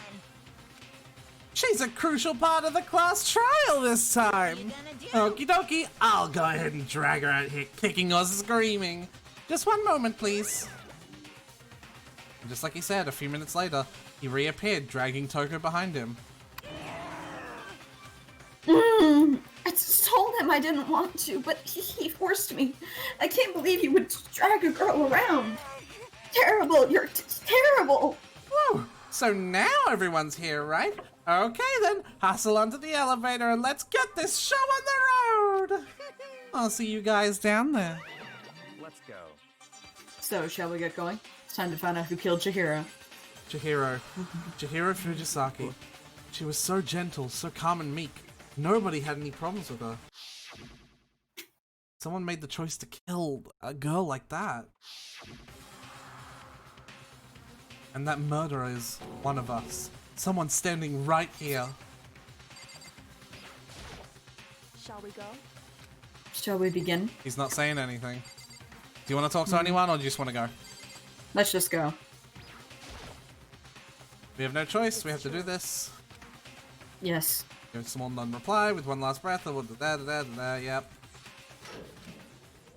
She's a crucial part of the class trial this time. Okie dokie, I'll go ahead and drag her out here, kicking or screaming. Just one moment, please. And just like he said, a few minutes later, he reappeared, dragging Toko behind him. I told him I didn't want to, but he forced me. I can't believe you would drag a girl around. Terrible, you're terrible. Woo! So now everyone's here, right? Okay then, hustle onto the elevator and let's get this show on the road! I'll see you guys down there. Let's go. So, shall we get going? It's time to find out who killed Chihiro. Chihiro Fujisaki. She was so gentle, so calm and meek. Nobody had any problems with her. Someone made the choice to kill a girl like that. And that murderer is one of us. Someone standing right here. Shall we go? Shall we begin? He's not saying anything. Do you want to talk to anyone or do you just want to go? Let's just go. We have no choice, we have to do this. Yes. Give someone non-reply with one last breath. Yep.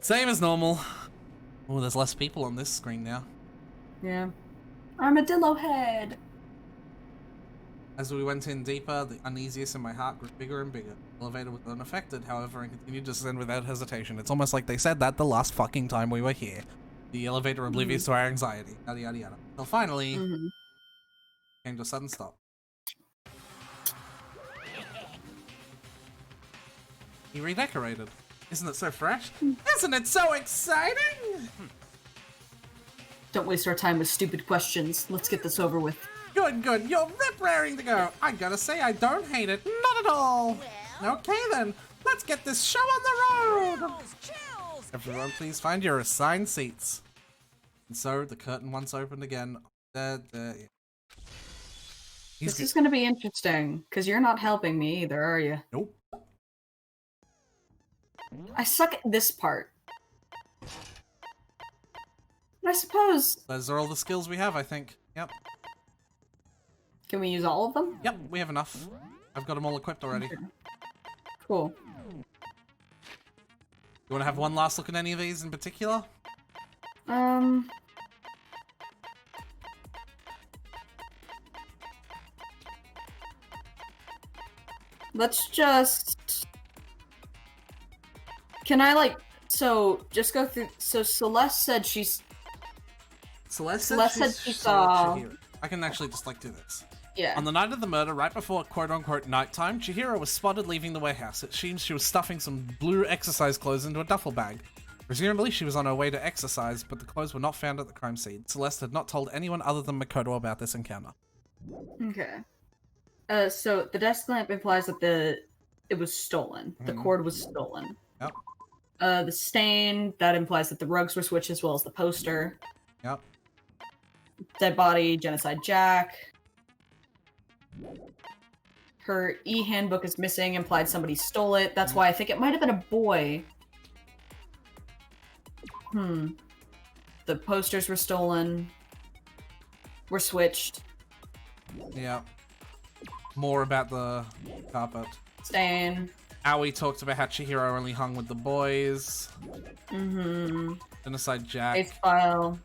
Same as normal. Oh, there's less people on this screen now. Yeah. Armadillo head! As we went in deeper, the uneasiness in my heart grew bigger and bigger. The elevator was unaffected, however, and continued to descend without hesitation. It's almost like they said that the last fucking time we were here. The elevator oblivious to our anxiety. Yada yada yada. Until finally, came to a sudden stop. He redecorated. Isn't it so fresh? Isn't it so exciting? Don't waste our time with stupid questions. Let's get this over with. Good, good. You're rip-raring to go. I gotta say, I don't hate it. Not at all. Okay then, let's get this show on the road. Everyone, please find your assigned seats. And so, the curtain once opened again. This is gonna be interesting, because you're not helping me either, are you? Nope. I suck at this part. But I suppose... Those are all the skills we have, I think. Yep. Can we use all of them? Yep, we have enough. I've got them all equipped already. Okay. Cool. You want to have one last look at any of these in particular? Let's just... Can I, like... So, just go through... So, Celeste said she's... Celeste said she saw... Chihiro. I can actually just, like, do this. Yeah. On the night of the murder, right before quote-unquote nighttime, Chihiro was spotted leaving the warehouse. It seems she was stuffing some blue exercise clothes into a duffel bag. Presumably, she was on her way to exercise, but the clothes were not found at the crime scene. Celeste had not told anyone other than Makoto about this encounter. Okay. So, the desk lamp implies that it was stolen. The cord was stolen. Yep. The stain, that implies that the rugs were switched as well as the poster. Yep. Dead body, Genocide Jack. Her e-handbook is missing, implied somebody stole it. That's why I think it might have been a boy. The posters were stolen. Were switched. Yep. More about the carpet. Stain. Aoi talked about how Chihiro only hung with the boys. Genocide Jack. Case file.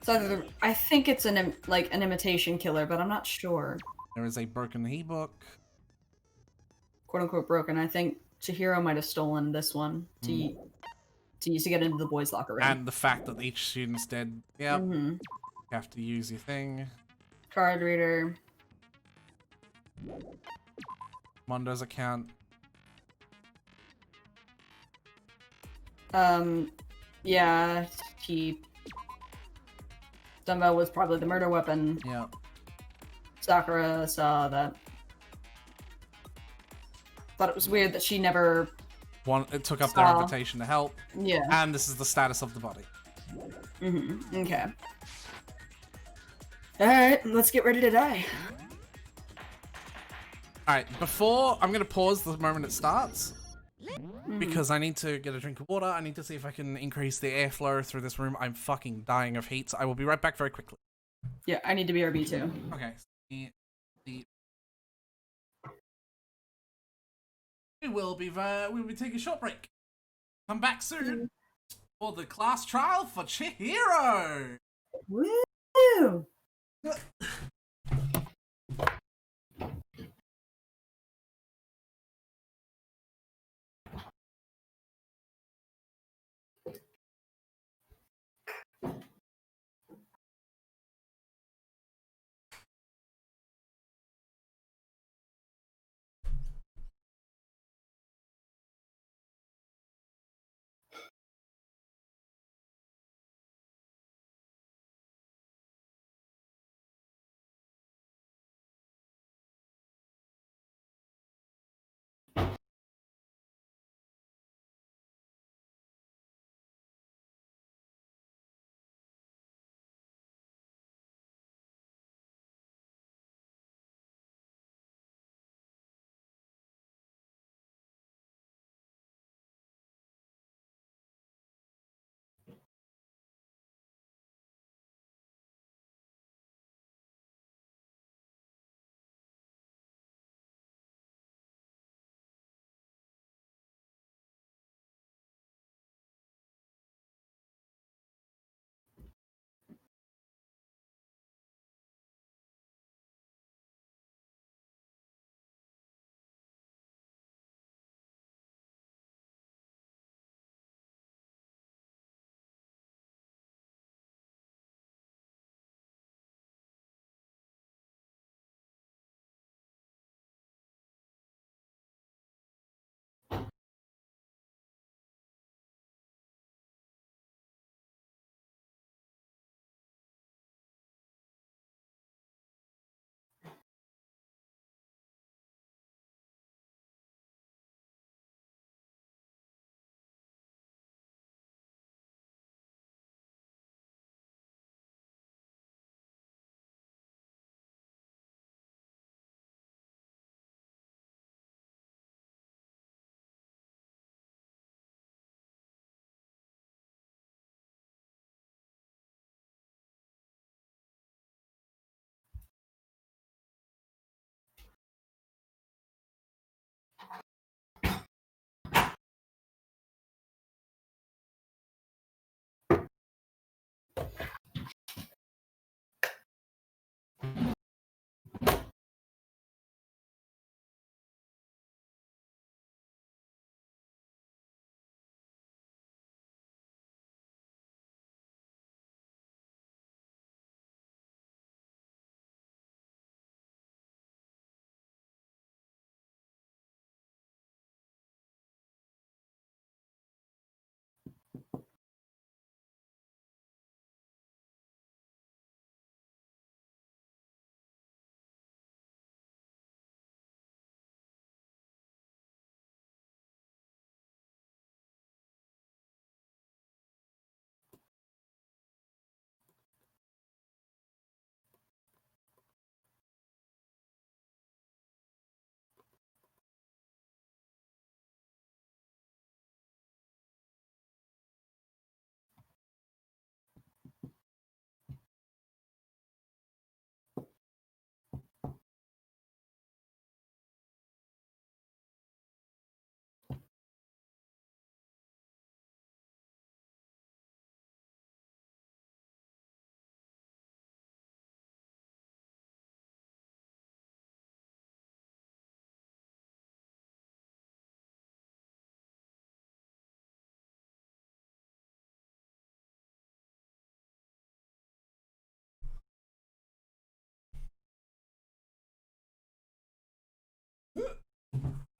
So I think it's an imitation killer, but I'm not sure. There is a broken e-book. quote unquote broken. I think Chihiro might have stolen this one to use to get into the boys' locker room. And the fact that each student's dead. Yep. Mm-hmm. You have to use your thing. Card reader. Mondo's account. Yeah, Dumbbell was probably the murder weapon. Yeah. Sakura saw that. Thought it was weird that she never... It took up their saw. invitation to help. Yeah. And this is the status of the body. Mm-hmm. Okay. Alright, let's get ready to die. Alright, I'm gonna pause the moment it starts. Because I need to get a drink of water. I need to see if I can increase the airflow through this room. I'm fucking dying of heat, so I will be right back very quickly. Yeah, I need to BRB too. Okay. We'll be taking a short break. Come back soon for the class trial for Chihiro. Woo!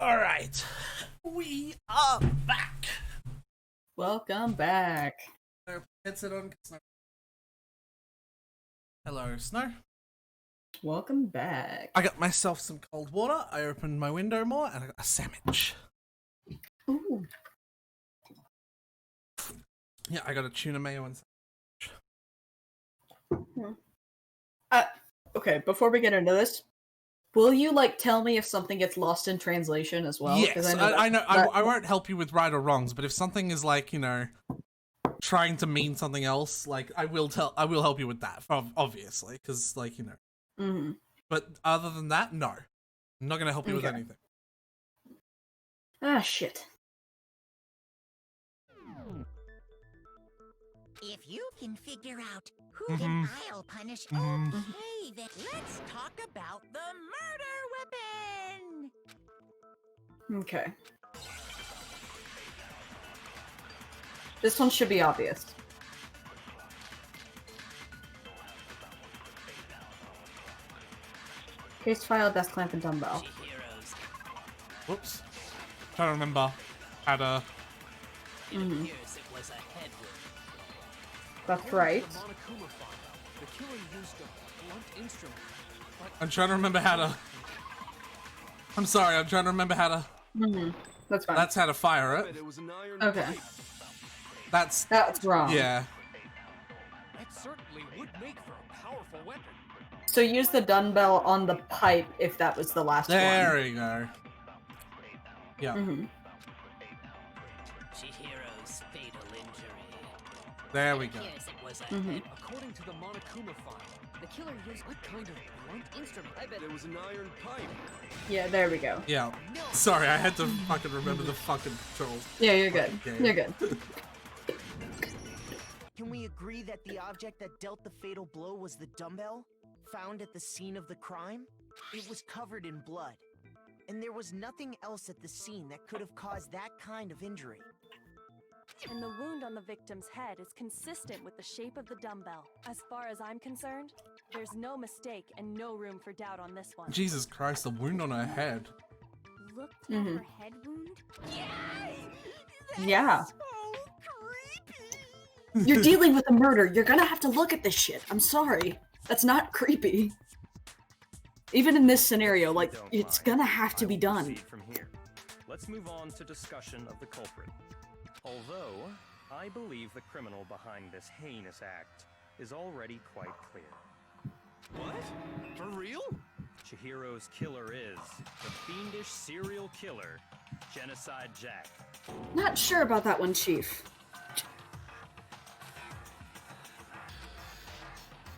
Alright. We are back. Welcome back. Headset on. Hello, Snow. Welcome back. I got myself some cold water. I opened my window more, and I got a sandwich. Ooh. Yeah, I got a tuna mayo and Okay, before we get into this, will you tell me if something gets lost in translation as well? yes, I know. that- I won't help you with right or wrongs, but if something is trying to mean something else, I will help you with that, obviously, because Mhm. But other than that, no, I'm not gonna help you with Okay. anything. Ah, shit. If you can figure out who can I'll punish, okay, then let's talk about the murder weapon! Okay. This one should be obvious. Case file, desk lamp, and dumbbell. Whoops. Trying to remember how to. Mhm. That's right. I'm trying to remember how to. I'm sorry. I'm trying to remember how to. Mhm. That's fine. That's how to fire it. Okay. That's wrong. Yeah. That certainly would make for a powerful weapon. So use the dumbbell on the pipe if that was the last There one. you go. Yeah. Mhm. Chihiro's fatal injury. There we go. Mhm. According to the Monokuma file, the killer used what kind of blunt instrument? I bet There was an iron pipe. Yeah, there we go. Yeah. Sorry, I had to fucking remember the fucking controls. Yeah, you're good. Okay. You're good. Can we agree that the object that dealt the fatal blow was the dumbbell, found at the scene of the crime? It was covered in blood, and there was nothing else at the scene that could have caused that kind of injury. And the wound on the victim's head is consistent with the shape of the dumbbell. As far as I'm concerned, there's no mistake and no room for doubt on this one. Jesus Christ, the wound on her head. Looked at her head wound? Yeah. So creepy! You're dealing with a murder. You're gonna have to look at this shit. I'm sorry. That's not creepy. Even in this scenario, it's gonna have to be done. From here. Let's move on to discussion of the culprit. Although, I believe the criminal behind this heinous act is already quite clear. What? For real? Chihiro's killer is the fiendish serial killer, Genocide Jack. Not sure about that one, Chief.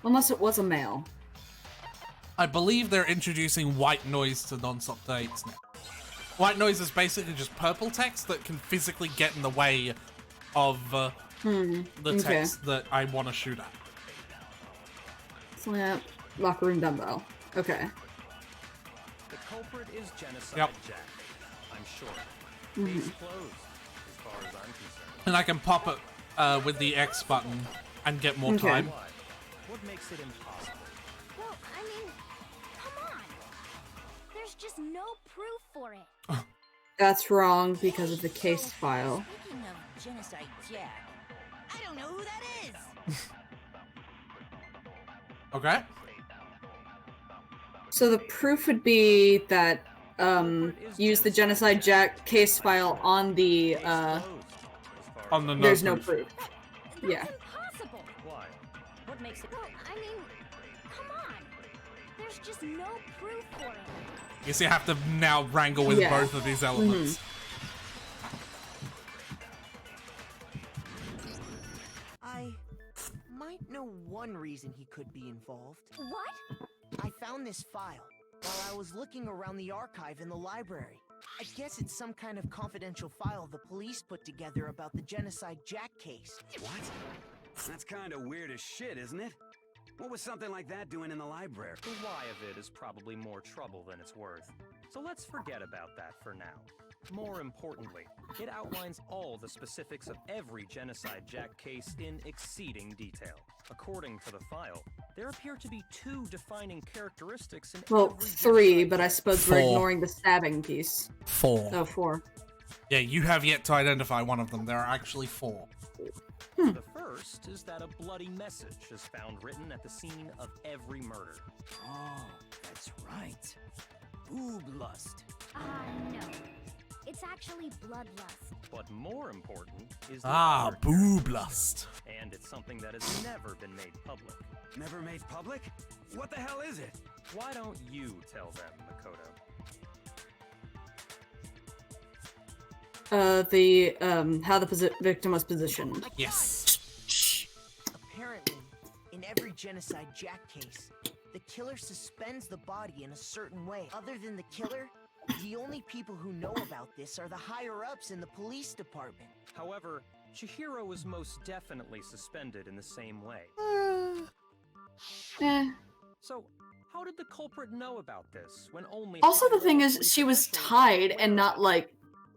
Unless it was a male. I believe they're introducing white noise to non-stop dates now. White noise is basically just purple text that can physically get in the way of the text that I want to shoot at. Slant, locker room dumbbell. Okay. The culprit is Genocide Jack. I'm sure. Case closed, as far as I'm concerned. And I can pop it with the X button and get more time. Why? What makes it impossible? Well, I mean, come on. There's just no proof for it. That's wrong because of the case file. Speaking of Genocide Jack, I don't know who that is! Okay. So the proof would be that use the Genocide Jack case file on the on the there's no proof. Yeah. Impossible. Why? What makes it? Well, I mean, come on. There's just no proof for it. You see, I have to now wrangle with both of these elements. I might know one reason he could be involved. What? I found this file while I was looking around the archive in the library. I guess it's some kind of confidential file the police put together about the Genocide Jack case. What? That's kind of weird as shit, isn't it? What was something like that doing in the library? The why of it is probably more trouble than it's worth. So let's forget about that for now. More importantly, it outlines all the specifics of every Genocide Jack case in exceeding detail. According to the file, there appear to be 2 defining characteristics in Well, every 3, but I suppose we're 4. ignoring the stabbing piece. 4. Oh, 4. Yeah, you have yet to identify one of them. There are actually 4. The first is that a bloody message is found written at the scene of every murder. Oh, that's right. Boob lust. No. It's actually bloodlust. But more important is the Ah, third boob characteristic, lust. and it's something that has never been made public. Never made public? What the hell is it? Why don't you tell them, Makoto? How the victim was positioned. Yes. Apparently, in every Genocide Jack case, the killer suspends the body in a certain way. Other than the killer, the only people who know about this are the higher-ups in the police department. However, Chihiro was most definitely suspended in the same way. So, how did the culprit know about this when only... Also, the thing high-level is, she was police tied officials and were not aware? like,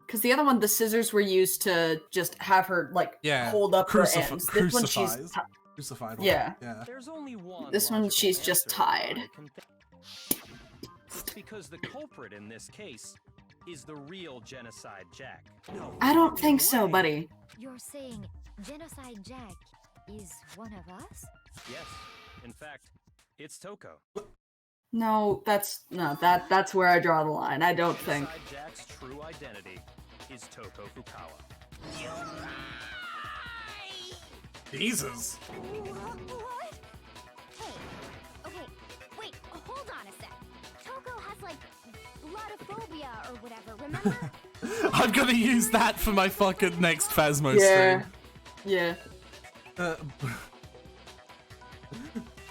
because the other one, the scissors were used to just have her like Yeah. hold up her ends. This one, she's Crucified. Crucified. Yeah. Yeah. There's only one This one, logical she's just answer tied. I can think. It's because the culprit in this case is the real Genocide Jack. No. I don't think so, way. buddy. You're saying Genocide Jack is one of us? Yes. In fact, it's Toko. No, that's where I draw the line. I don't think. Genocide Jack's true identity is Toko Fukawa. Jesus. What? Hey, okay, wait, hold on a sec. Toko has like bloodophobia or whatever, remember? I'm gonna use that for my fucking next Phasmo Yeah. stream. Yeah.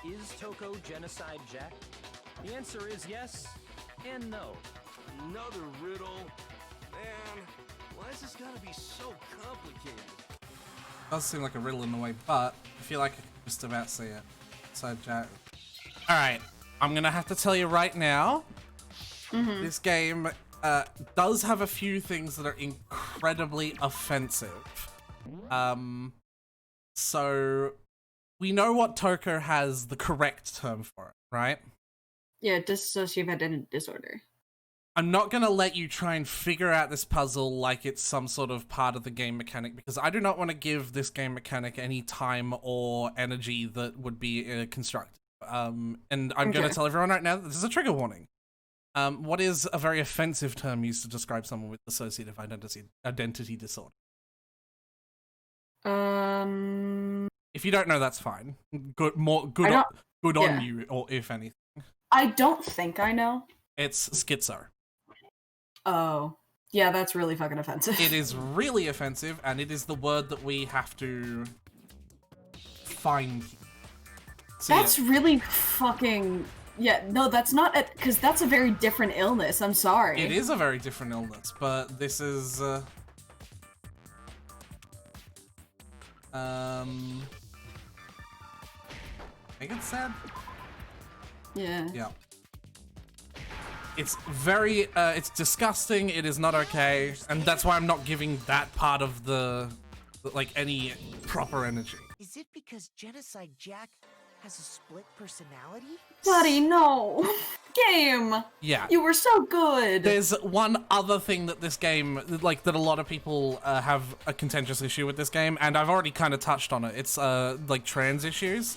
Is Toko Genocide Jack? The answer is yes and no. Another riddle? Man, why is this gotta be so complicated? Does seem like a riddle in a way, but I feel like I can just about see it. So, Jack. Alright, I'm gonna have to tell you right now, this game does have a few things that are incredibly offensive. So, we know what Toko has the correct term for it, right? Yeah, dissociative identity disorder. I'm not gonna let you try and figure out this puzzle like it's some sort of part of the game mechanic, because I do not want to give this game mechanic any time or energy that would be constructive. And I'm gonna tell everyone right now that this is a trigger warning. What is a very offensive term used to describe someone with dissociative identity disorder? If you don't know, that's fine. Good on you, or if anything. I don't think I know. It's schizo. Oh. Yeah, that's really fucking offensive. It is really offensive, and it is the word that we have to find. So, That's really fucking... Yeah, no, that's not... Because that's a very different illness, I'm sorry. It is a very different illness, but this is... Make it sad? Yeah. Yeah. It's very, it's disgusting, it is not okay, and that's why I'm not giving that part of the, like, any proper energy. Is it because Genocide Jack has a split personality? Buddy, no. Game. Yeah. You were so good. There's one other thing that this game, like, that a lot of people have a contentious issue with this game, and I've already kind of touched on it. It's, like, trans issues.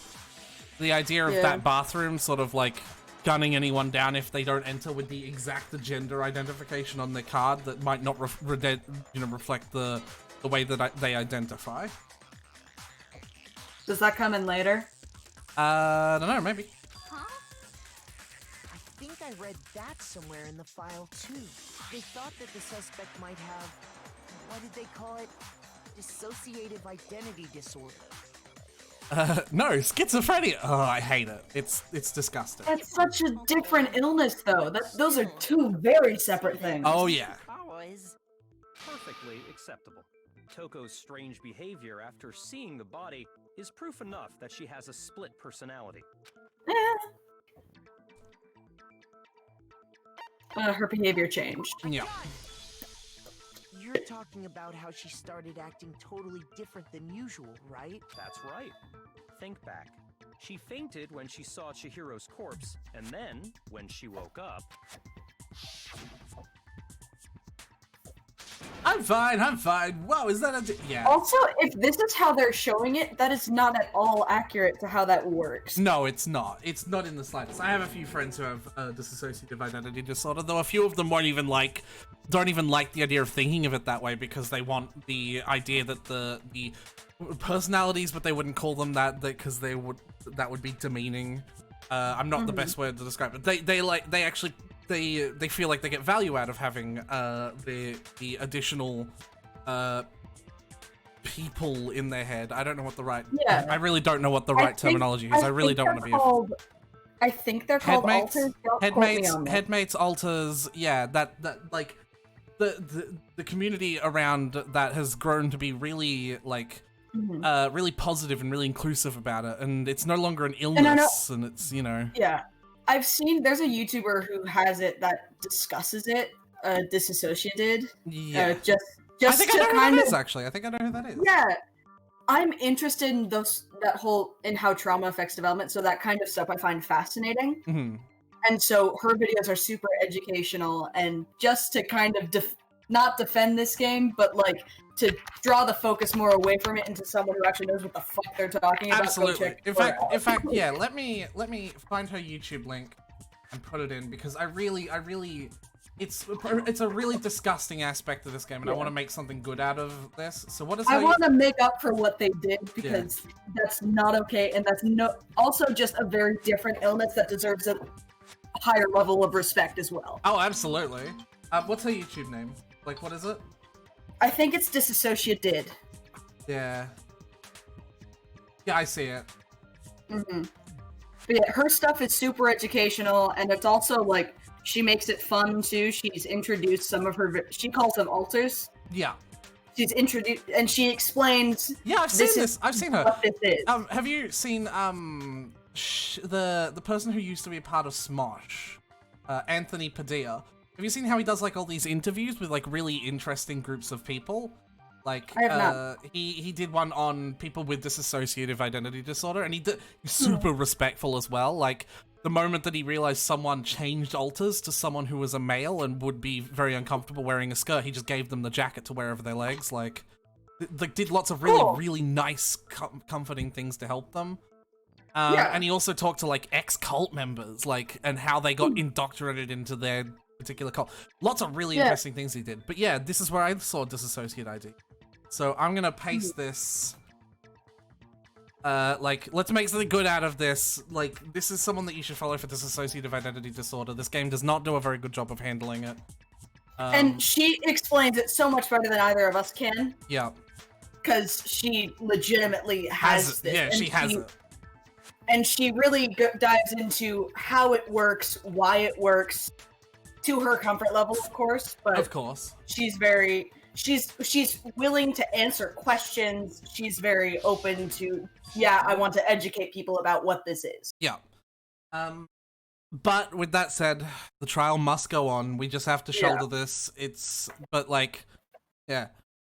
The idea of that bathroom sort of, like, gunning anyone down if they don't enter with the exact gender identification on their card that might not reflect the way that they identify. Does that come in later? I don't know, maybe. Huh? I think I read that somewhere in the file too. They thought that the suspect might have, what did they call it? Dissociative identity disorder. No, schizophrenia. Oh, I hate it. It's disgusting. That's such a different illness, though. Those are two very separate things. Oh, yeah. Is perfectly acceptable. Toko's strange behavior after seeing the body is proof enough that she has a split personality. Her behavior changed. Yeah. You're talking about how she started acting totally different than usual, right? That's right. Think back. She fainted when she saw Chihiro's corpse, and then, when she woke up... I'm fine. Whoa, is that a... Yeah. Also, if this is how they're showing it, that is not at all accurate to how that works. No, it's not. It's not in the slightest. I have a few friends who have dissociative identity disorder, though a few of them don't even like the idea of thinking of it that way because they want the idea that the personalities, but they wouldn't call them that because that would be demeaning. I'm not the best word to describe it. They feel like they get value out of having the additional people in their head. I don't know what the right... Yeah. I really don't know what the right terminology is. I really don't want to be... I think they're called alters. Headmates, alters, yeah, that like the community around that has grown to be really like really positive and really inclusive about it, and it's no longer an illness, and it's, you know. Yeah. I've seen, there's a YouTuber who has it that discusses it, Disassociated. Yeah. Just I think I know who that kind is, of, actually. I think I know who that is. yeah. I'm interested in in how trauma affects development, so that kind of stuff I find fascinating. And so her videos are super educational, and just to kind of not defend this game, but like to draw the focus more away from it into someone who actually knows what the fuck they're talking about. Absolutely. In fact, yeah. Let me find her YouTube link and put it in, because I really, it's a really disgusting aspect of this game, and I want to make something good out of this. So what is? I want to make up for what they did, because that's not okay, and that's also just a very different illness that deserves a higher level of respect as well. Oh, absolutely. What's her YouTube name? Like, what is it? I think it's Disassociated. Yeah. Yeah, I see it. But yeah, her stuff is super educational, and it's also like, she makes it fun too. She's introduced some of her, she calls them alters. Yeah. She's introduced, and she explains. Yeah, I've seen this. I've seen her. What this is. Have you seen the person who used to be a part of Smosh, Anthony Padilla? Have you seen how he does like all these interviews with like really interesting groups of people? Like, I have not. He did one on people with dissociative identity disorder, and he's super respectful as well. Like, the moment that he realized someone changed alters to someone who was a male and would be very uncomfortable wearing a skirt, he just gave them the jacket to wear over their legs. Like did lots of really nice, comforting things to help them. And he also talked to like ex-cult members, like, and how they got indoctrinated into their particular cult. Lots of really interesting things he did. But yeah, this is where I saw Disassociate ID. So I'm gonna paste this. Like, let's make something good out of this. Like, this is someone that you should follow for dissociative identity disorder. This game does not do a very good job of handling it. And she explains it so much better than either of us can. Yeah. Because she legitimately has this. Yeah, she has it. And she really dives into how it works, why it works, to her comfort level, of course. But of course. She's very... She's willing to answer questions. She's very open to, I want to educate people about what this is. Yeah. But with that said, the trial must go on. We just have to shoulder this. But like, yeah.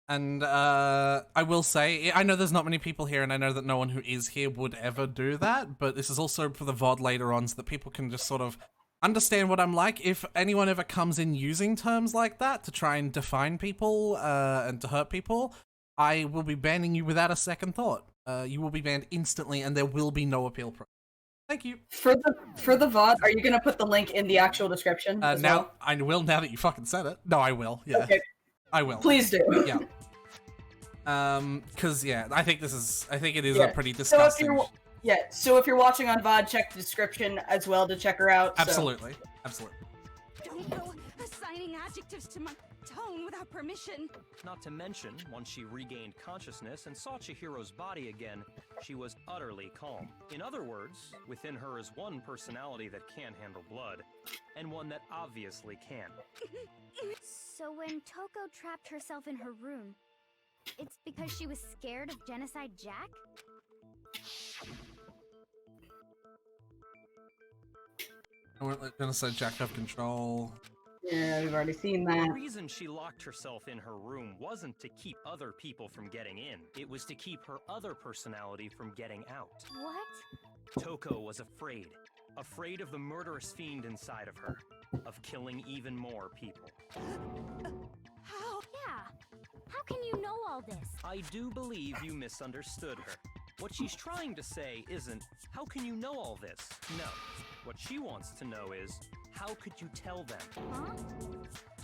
And I will say, I know there's not many people here, and I know that no one who is here would ever do that, but this is also for the VOD later on, so that people can just sort of understand what I'm like. If anyone ever comes in using terms like that to try and define people and to hurt people, I will be banning you without a second thought. You will be banned instantly, and there will be no appeal process. Thank you. For the VOD, are you gonna put the link in the actual description? Now I will. Now that you fucking said it. No, I will. Yeah, okay. I will. Please do. Yeah. Because I think it is a pretty disgusting. So if you're watching on VOD, check the description as well to check her out. Absolutely. Absolutely. Don't go assigning adjectives to my tone without permission. Not to mention, once she regained consciousness and saw Chihiro's body again, she was utterly calm. In other words, within her is one personality that can't handle blood, and one that obviously can. So when Toko trapped herself in her room, it's because she was scared of Genocide Jack? I won't let Genocide Jack have control. Yeah, we've already seen The that. reason she locked herself in her room wasn't to keep other people from getting in. It was to keep her other personality from getting out. What? Toko was afraid. Afraid of the murderous fiend inside of her. Of killing even more people. How? Yeah. How can you know all this? I do believe you misunderstood her. What she's trying to say isn't, how can you know all this? No. What she wants to know is, how could you tell them? Huh?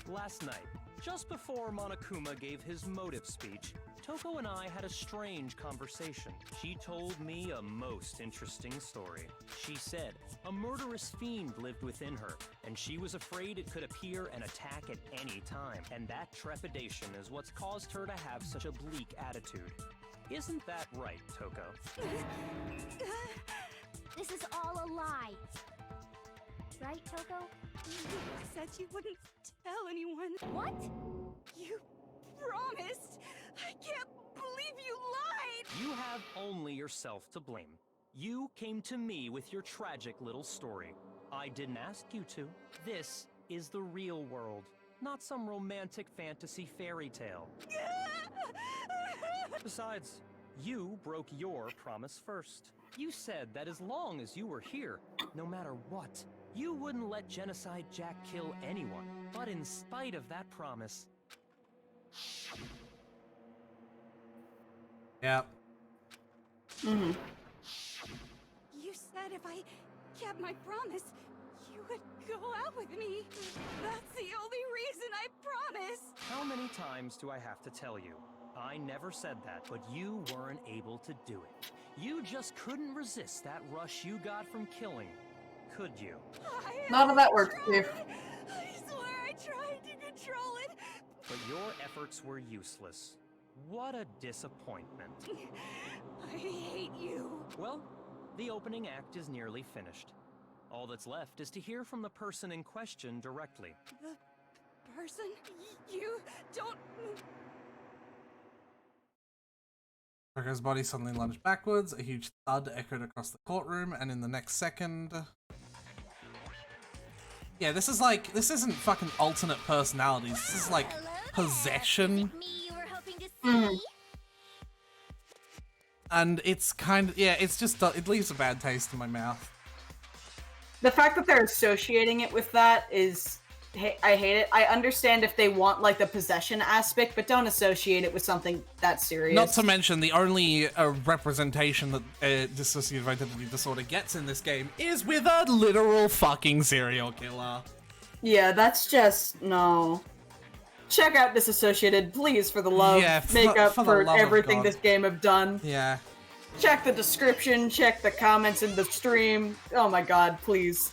Last night, just before Monokuma gave his motive speech, Toko and I had a strange conversation. She told me a most interesting story. She said a murderous fiend lived within her, and she was afraid it could appear and attack at any time. And that trepidation is what's caused her to have such a bleak attitude. Isn't that right, Toko? This is all a lie. Right, Toko? You said you wouldn't tell anyone. What? You promised. I can't believe you lied. You have only yourself to blame. You came to me with your tragic little story. I didn't ask you to. This is the real world, not some romantic fantasy fairy tale. Besides, you broke your promise first. You said that as long as you were here, no matter what, you wouldn't let Genocide Jack kill anyone. But in spite of that promise... Yep. Mm-hmm. You said if I kept my promise, you would go out with me. That's the only reason I promised. How many times do I have to tell you? I never said that, but you weren't able to do it. You just couldn't resist that rush you got from killing, could you? None of that works, Steve. I swear I tried to control it. But your efforts were useless. What a disappointment. I hate you. Well, the opening act is nearly finished. All that's left is to hear from the person in question directly. The person? You don't... Toko's body suddenly lunged backwards, a huge thud echoed across the courtroom, and in the next second... Yeah, this isn't fucking alternate personalities, this is like possession. And it's kind of, yeah, it's just, it leaves a bad taste in my mouth. The fact that they're associating it with that is... I hate it. I understand if they want, like, the possession aspect, but don't associate it with something that serious. Not to mention, the only representation that dissociative identity disorder gets in this game is with a literal fucking serial killer. Yeah, that's just... no. Check out Disassociated, please, for the love. Yeah, make up for love everything God. this game have done. Yeah. Check the description, check the comments in the stream. Oh my god, please.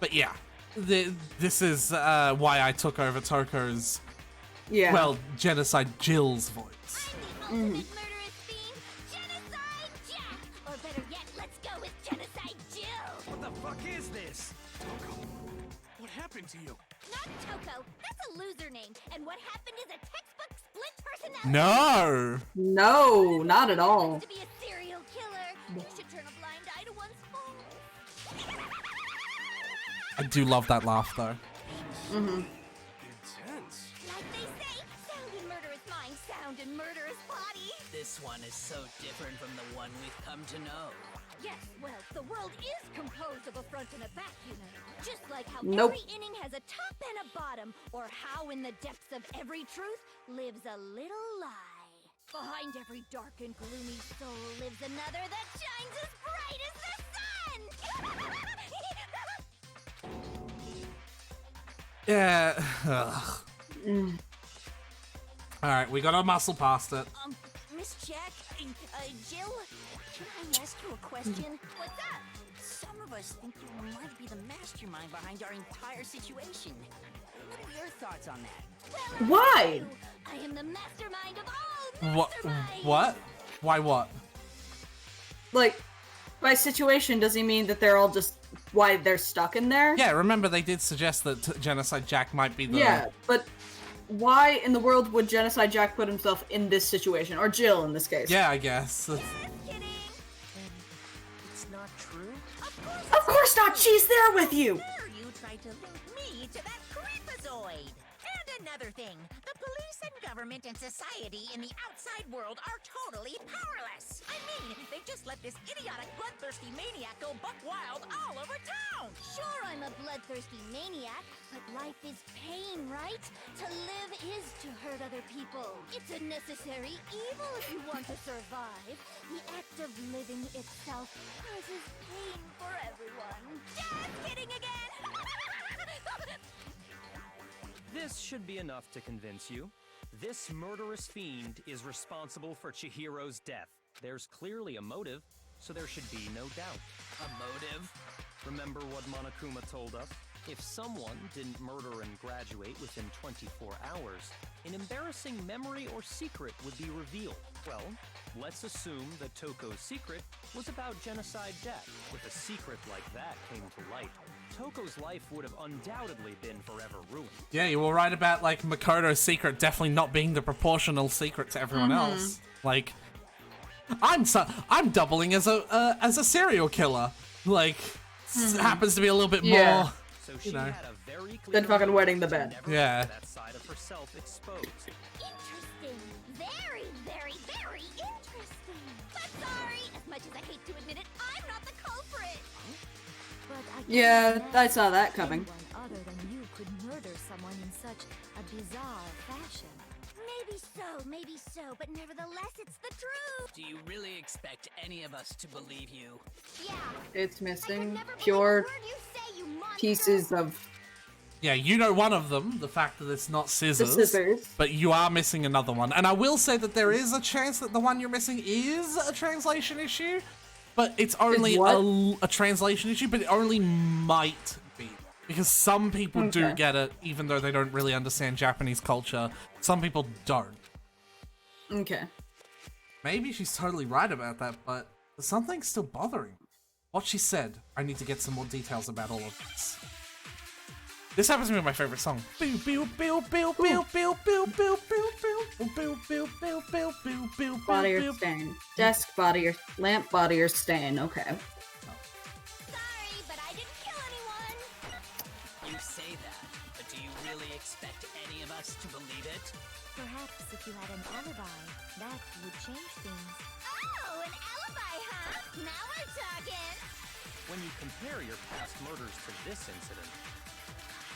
But yeah, this is why I took over Toko's, well, Genocide Jill's voice. Murderous fiend, Genocide Jack! Or better yet, let's go with Genocide Jill! What the fuck is this? Toko, what happened to you? Not Toko, that's a loser name, and what happened is a textbook split personality! No! No, not at all. To be a serial killer, you should turn a blind eye to one's faults. I do love that laugh, though. Mm-hmm. Intense. Like they say, sound in murderous mind, sound in murderous body. This one is so different from the one we've come to know. Yes, well, the world is composed of a front and a back, you know. Just like how Nope. every inning has a top and a bottom, or how in the depths of every truth lives a little lie. Behind every dark and gloomy soul lives another that shines as bright as the sun! Yeah. Alright, we gotta muscle past it. Miss Jack, Jill, can I ask you a question? What's up? Some of us think you might be the mastermind behind our entire situation. What are your thoughts on that? Well, Why? I am the mastermind of all What? masterminds! What? Why what? Like, by situation, does he mean that they're all just... why they're stuck in there? Yeah, remember they did suggest that Genocide Jack might be the... Yeah, but why in the world would Genocide Jack put himself in this situation? Or Jill, in this case. Yeah, I guess. Just kidding. It's not true? Of course not! She's there with you! Dare you try to link me to that creepazoid? And another thing, the police and government and society in the outside world are totally powerless. I mean, they just let this idiotic, bloodthirsty maniac go buck wild all over town. Sure, I'm a bloodthirsty maniac, but life is pain, right? To live is to hurt other people. It's a necessary evil if you want to survive. The act of living itself causes pain for everyone. Just kidding again! This should be enough to convince you. This murderous fiend is responsible for Chihiro's death. There's clearly a motive, so there should be no doubt. A motive? Remember what Monokuma told us? If someone didn't murder and graduate within 24 hours, an embarrassing memory or secret would be revealed. Well, let's assume that Toko's secret was about genocide death. If a secret like that came to light, Toko's life would have undoubtedly been forever ruined. Yeah, you were right about, like, Makoto's secret definitely not being the proportional secret to everyone else. Like, I'm doubling as a serial killer. Like, happens to be a little bit more, So you she know. had a very clear Then fucking reason wetting the to bed. never Yeah. let that side of herself exposed. Interesting. Very, very, very interesting. But sorry, as much as I hate to admit it, I'm not the culprit. But I can't Yeah, imagine I saw that coming. anyone other than you could murder someone in such a bizarre fashion. Maybe so, but nevertheless, it's the truth. Do you really expect any of us to believe you? Yeah. It's missing Never believe a pure word you say, you monster. pieces of Yeah, you know one of them, the fact that it's not the scissors. scissors. But you are missing another one. And I will say that there is a chance that the one you're missing is a translation issue. But it's only a translation issue, but it only might be. Because some people do get it, even though they don't really understand Japanese culture. Some people don't. Okay. Maybe she's totally right about that, but something's still bothering me. What she said, I need to get some more details about all of this. This happens to be my favorite song. Body or stain. Desk body or lamp body or stain. Okay. Sorry, but I didn't kill anyone. You say that, but do you really expect any of us to believe it? Perhaps if you had an alibi, that would change things. Oh, an alibi, huh? Now we're talking. When you compare your past murders to this incident,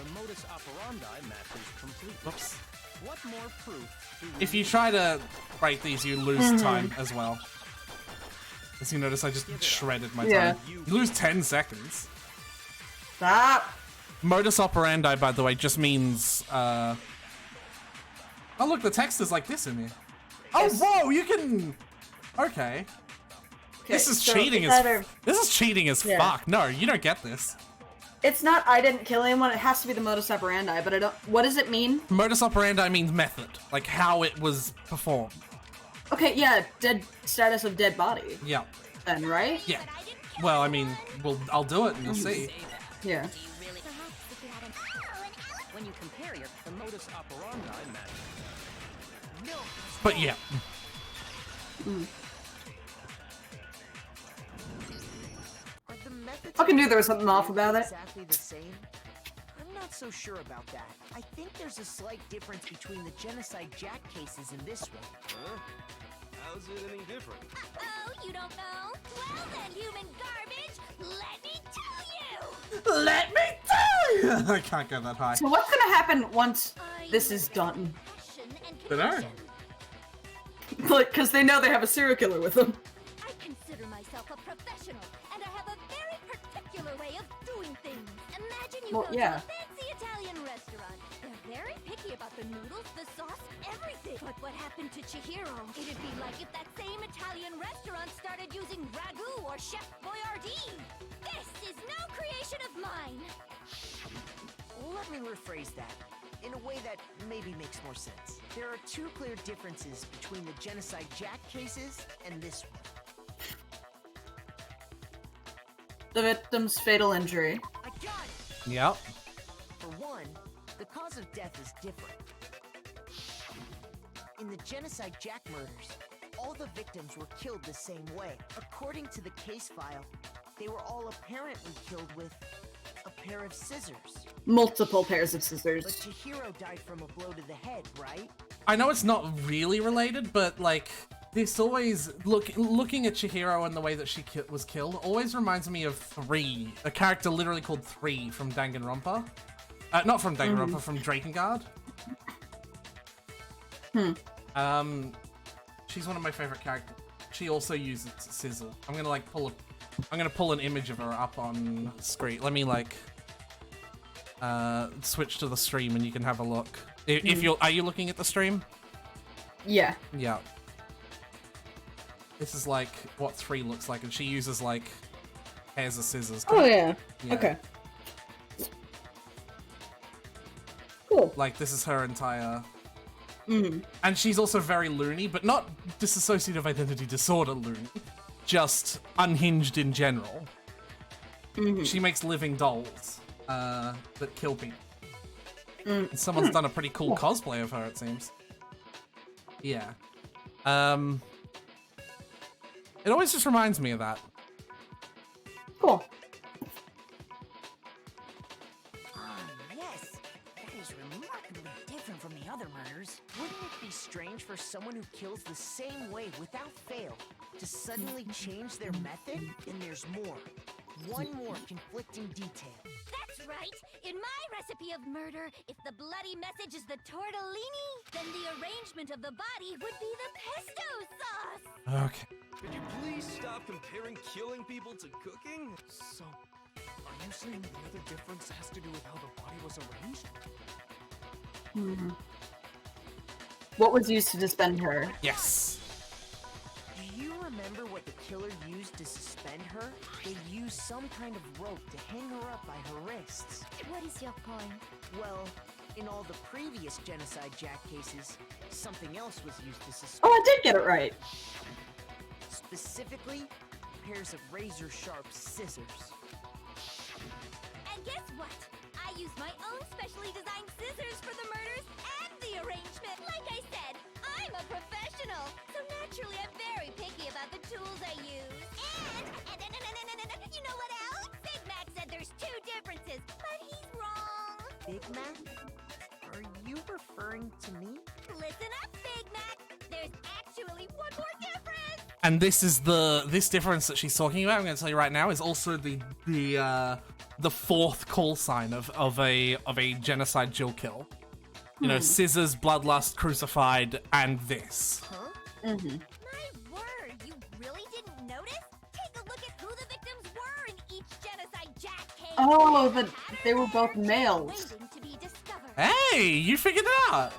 the modus operandi matches completely. Whoops. What more proof do we If you try to break these, you lose time as well. As you notice, I just shredded my time. You lose 10 seconds. Stop. Modus operandi, by the way, just means, Oh, look, the text is like this in here. Oh, whoa, you can... Okay. This is cheating as... This is cheating as fuck. No, you don't get this. It's not I didn't kill anyone, it has to be the modus operandi, but I don't... What does it mean? Modus operandi means method. Like, how it was performed. Okay, yeah, dead status of dead body. Yeah. Then, right? Yeah. Well, I mean, I'll do it and you'll see. Yeah. When you compare the modus operandi matches. But yeah. Fucking knew there was something off about it. Exactly the same? I'm not so sure about that. I think there's a slight difference between the Genocide Jack cases and this one. Huh? How's it any different? Oh, you don't know? Well then, human garbage, let me tell you! Let me tell you! I can't go that high. So what's gonna happen once this is done? Dunno. Like, because they know they have a serial killer with them. I consider myself a professional, and I have a very particular way of doing things. Imagine you Well, go yeah. to a fancy Italian restaurant. They're very picky about the noodles, the sauce, everything. But what happened to Chihiro? It'd be like if that same Italian restaurant started using ragu or Chef Boyardee. This is no creation of mine. Let me rephrase that in a way that maybe makes more sense. There are two clear differences between the Genocide Jack cases and this one. The victim's fatal injury. I got it! Yep. For one, the cause of death is different. In the Genocide Jack murders, all the victims were killed the same way. According to the case file, They were all apparently killed with a pair of scissors. Multiple pairs of But scissors. Chihiro died from a blow to the head, right? I know it's not really related, but like this always looking at Chihiro and the way that she was killed always reminds me of 3, a character literally called 3 from Danganronpa. Not from Danganronpa, from Drakengard. She's one of my favorite characters. She also uses scissor. I'm gonna like pull an image of her up on screen. Let me like switch to the stream and you can have a look. If are you looking at the stream? Yeah. Yeah. This is like what 3 looks like, and she uses like pairs of scissors. Oh yeah. Yeah. Okay. Cool. Like this is her entire. And she's also very loony, but not dissociative identity disorder loony, just unhinged in general. She makes living dolls that kill people. And someone's done a pretty cool cosplay of her, it seems. Yeah. It always just reminds me of that. Cool. Yes. That is remarkably different from the other murders. Wouldn't it be strange for someone who kills the same way without fail to suddenly change their method? And there's more. One more conflicting detail. That's right! In my recipe of murder, if the bloody message is the tortellini, then the arrangement of the body would be the pesto sauce! Okay. Could you please stop comparing killing people to cooking? So, are you saying the other difference has to do with how the body was arranged? What was used to suspend her? Yes. Do you remember what the killer used to suspend her? They used some kind of rope to hang her up by her wrists. What is your point? Well, in all the previous Genocide Jack cases, something else was used to suspend. Oh, I did get it right. Specifically, pairs of razor-sharp scissors. And guess what? I used my own specially designed scissors for the murders and the arrangement. Like I said, I'm a professional, so naturally I'm very picky about the tools I use. And you know what else? Big Mac said there's 2 differences, but he's wrong. Big Mac? Are you referring to me? Listen up, Big Mac. There's actually one more difference. And this is this difference that she's talking about. I'm going to tell you right now is also the 4th call sign of a genocide Jill kill. You know, scissors, bloodlust, crucified, and this. Huh? My word, you really didn't notice? Take a look at who the victims were in each Genocide Jack case. Oh, they were both males. Waiting to be discovered. Hey, you figured it out.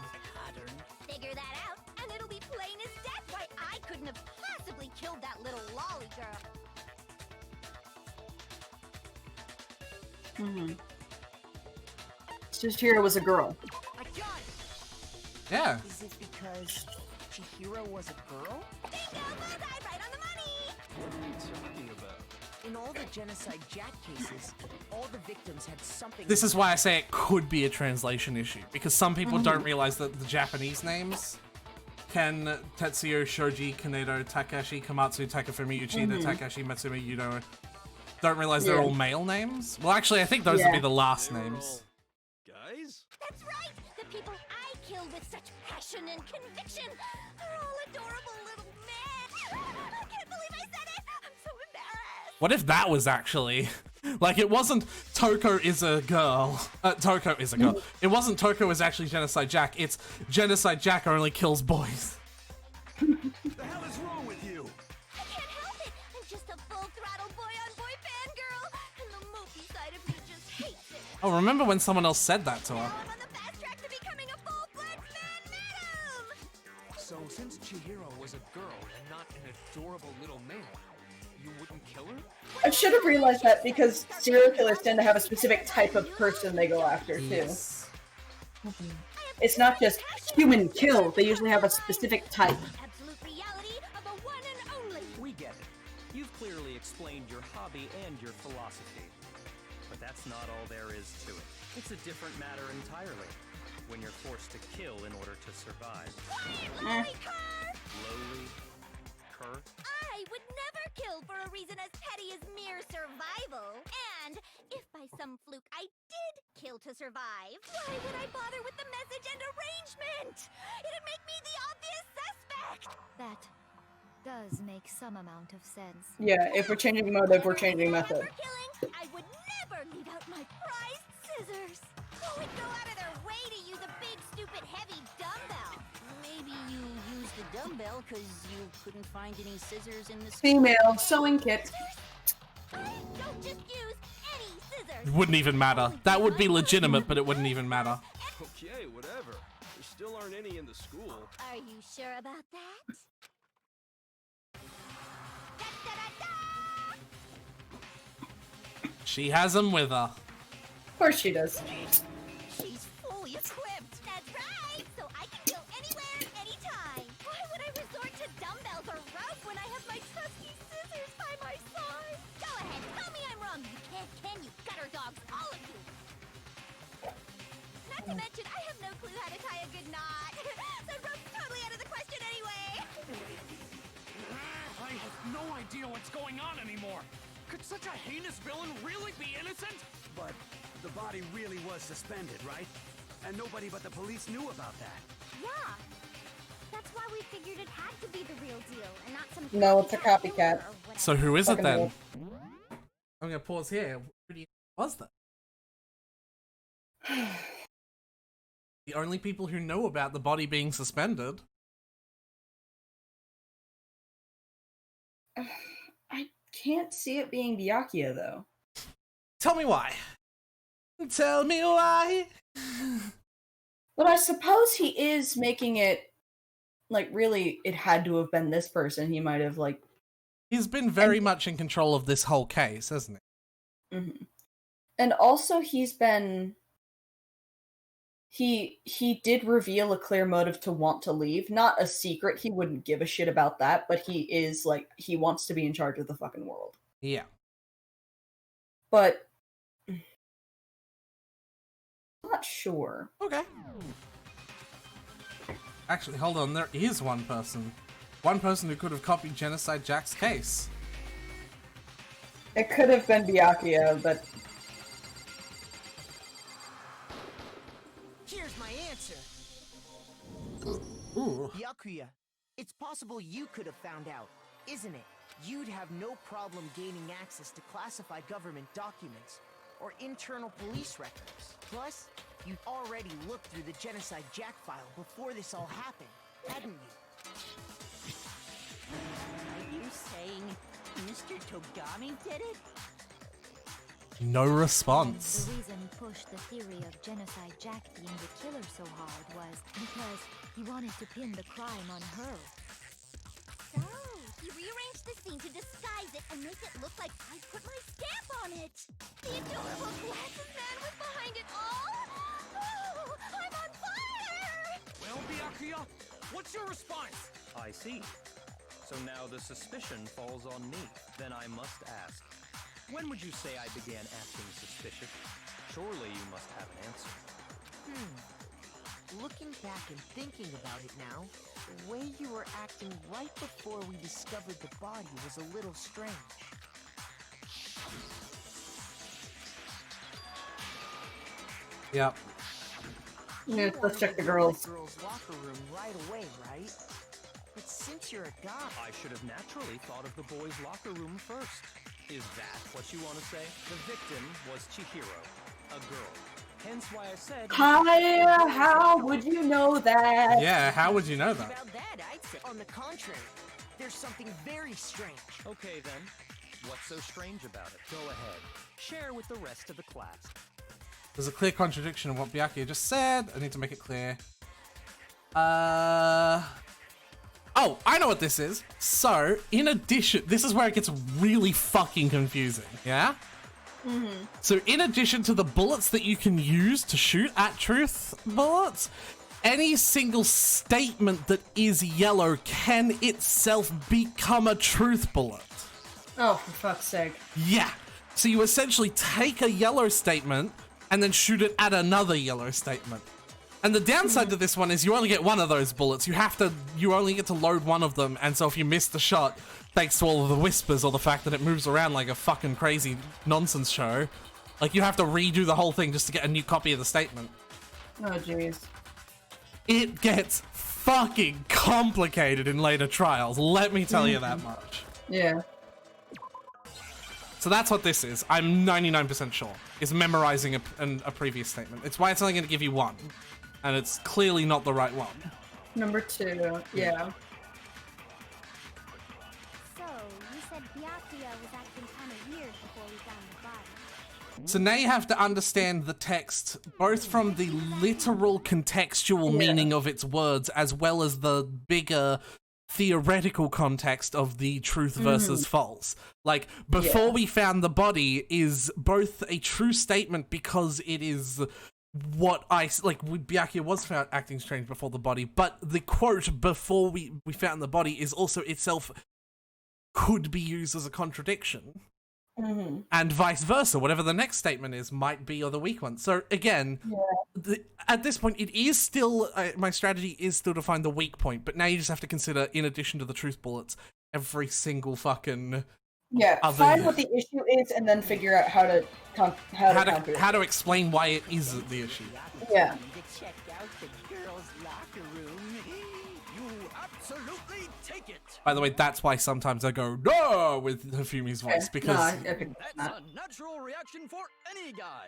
Figure that out, and it'll be plain as death why I couldn't have possibly killed that little lolly girl. Chihiro was a girl. I got it! Yeah. Is it because Chihiro was a girl? Bingo! Bullseye, right on the money! What are you talking about? In all the Genocide Jack cases, all the victims had something. This is why I say it could be a translation issue, because some people don't realize that the Japanese names, Ken, Tetsuyo, Shoji, Kanedo, Takashi, Komatsu, Takafumi, Uchida, Takashi, Matsumi, Yudo, don't realize they're all male names. Well, actually, I think those would be the last names. Guys? That's right! The people I killed with such passion and conviction are all adorable little men! I can't believe I said it! I'm so embarrassed! What if that was actually... Like, it wasn't Toko is a girl. Toko is a girl. It wasn't Toko is actually Genocide Jack. It's Genocide Jack only kills boys. The hell is wrong with you? I can't help it! I'm just a full-throttle boy-on-boy fangirl! And the mopey side of me just hates it! Oh, remember when someone else said that to her? Now I'm on the fast track to becoming a full-fledged man-madam! So, since Chihiro was a girl and not an adorable little man, you wouldn't kill her? I should have realized that because serial killers tend to have a specific type of person they go after, too. Yes. It's not just human kill, they usually have a specific type. Absolute reality of a one and only! We get it. You've clearly explained your hobby and your philosophy. But that's not all there is to it. It's a different matter entirely. When you're forced to kill in order to survive. Quiet, lowly cur! Lowly cur? I would never kill for a reason as petty as mere survival. And if by some fluke I did kill to survive, why would I bother with the message and arrangement? It'd make me the obvious suspect. That does make some amount of sense. Yeah, if we're changing motive, we're changing method. I would never leave out my prized scissors. Who would go out of their way to use a big, stupid, heavy dumbbell? Maybe you used the dumbbell because you couldn't find any scissors in the Female sewing kit. Don't just use any scissors. It wouldn't even matter. That would be legitimate, but it wouldn't even matter. Okay, whatever. There still aren't any in the school. Are you sure about that? She has them with her. Of course she does. She's fully equipped. That's right. So I can go anywhere, anytime. Why would I resort to dumbbells or rope when I have my trusty scissors by my side? Go ahead, tell me I'm wrong. You can't, can you? Gutter dogs, all of you. Not to mention, I have no clue how to tie a good knot. So rope's totally out of the question anyway. I have no idea what's going on anymore. Could such a heinous villain really be innocent? But the body really was suspended, right? And nobody but the police knew about that. Yeah. That's why we figured it had to be the real deal and not some No, it's a copycat. So who is it Fucking then? wolf. I'm gonna pause here. Who do you was that? The only people who know about the body being suspended. I can't see it being Byakuya, though. Tell me why. Tell me why. But I suppose he is making it, like, really, it had to have been this person. He might have, like... He's been very much in control of this whole case, hasn't he? Mm-hmm. And also, he's been... He did reveal a clear motive to want to leave. Not a secret, he wouldn't give a shit about that, but he is, like, he wants to be in charge of the fucking world. Yeah. But... not sure. Okay. Actually, hold on, there is one person. One person who could have copied Genocide Jack's case. It could have been Byakuya, but... Here's my answer. Ooh. Byakuya, it's possible you could have found out, isn't it? You'd have no problem gaining access to classified government documents or internal police records. Plus, you'd already looked through the Genocide Jack file before this all happened, hadn't you? Are you saying Mr. Togami did it? No response. The reason he pushed the theory of Genocide Jack being the killer so hard was because he wanted to pin the crime on her. So, he rearranged the scene to disguise it and make it look like I put my stamp on it. The adorable glasses man was behind it all. Oh, I'm on fire! Well, Byakuya, what's your response? I see. So now the suspicion falls on me. Then I must ask, when would you say I began acting suspicious? Surely you must have an answer. Looking back and thinking about it now, the way you were acting right before we discovered the body was a little strange. Yep. Yeah, You let's check wanted the to girls. go to the girls' locker room right away, right? But since you're a guy... I should have naturally thought of the boys' locker room first. Is that what you want to say? The victim was Chihiro, a girl. Hence why I said... Hi, how would you know that? Yeah, how would you know that? About that, I'd say... On the contrary, there's something very strange. Okay then, what's so strange about it? Go ahead, share with the rest of the class. There's a clear contradiction in what Byakuya just said. I need to make it clear. Oh, I know what this is. So, in addition, this is where it gets really fucking confusing, yeah? Mm-hmm. So, in addition to the bullets that you can use to shoot at truth bullets, any single statement that is yellow can itself become a truth bullet. Oh, for fuck's sake. Yeah. So you essentially take a yellow statement and then shoot it at another yellow statement. And the downside to this one is you only get one of those bullets. You only get to load one of them, and so if you miss the shot, thanks to all of the whispers or the fact that it moves around like a fucking crazy nonsense show, like you have to redo the whole thing just to get a new copy of the statement. Oh, jeez. It gets fucking complicated in later trials, let me tell you that much. Yeah. So that's what this is. I'm 99% sure. Is memorizing a previous statement. It's why it's only going to give you one. And it's clearly not the right one. Number 2, yeah. So, you said Byakuya was acting kind of weird before we found the body. So now you have to understand the text, both from the literal contextual meaning of its words, as well as the bigger theoretical context of the truth versus false. Like, before we found the body is both a true statement because it is what Byakuya was found acting strange before the body, but the quote before we found the body is also itself could be used as a contradiction. And vice versa, whatever the next statement is might be the weak one. So again, at this point, it is still, my strategy is still to find the weak point, but now you just have to consider, in addition to the truth bullets, every single fucking... find what the issue is and then figure out how to counter it. How to explain why it is the issue. Yeah. Check out the girls' locker room. You absolutely take it. By the way, that's why sometimes I go, no, with Hafumi's voice, because... That's a natural reaction for any guy.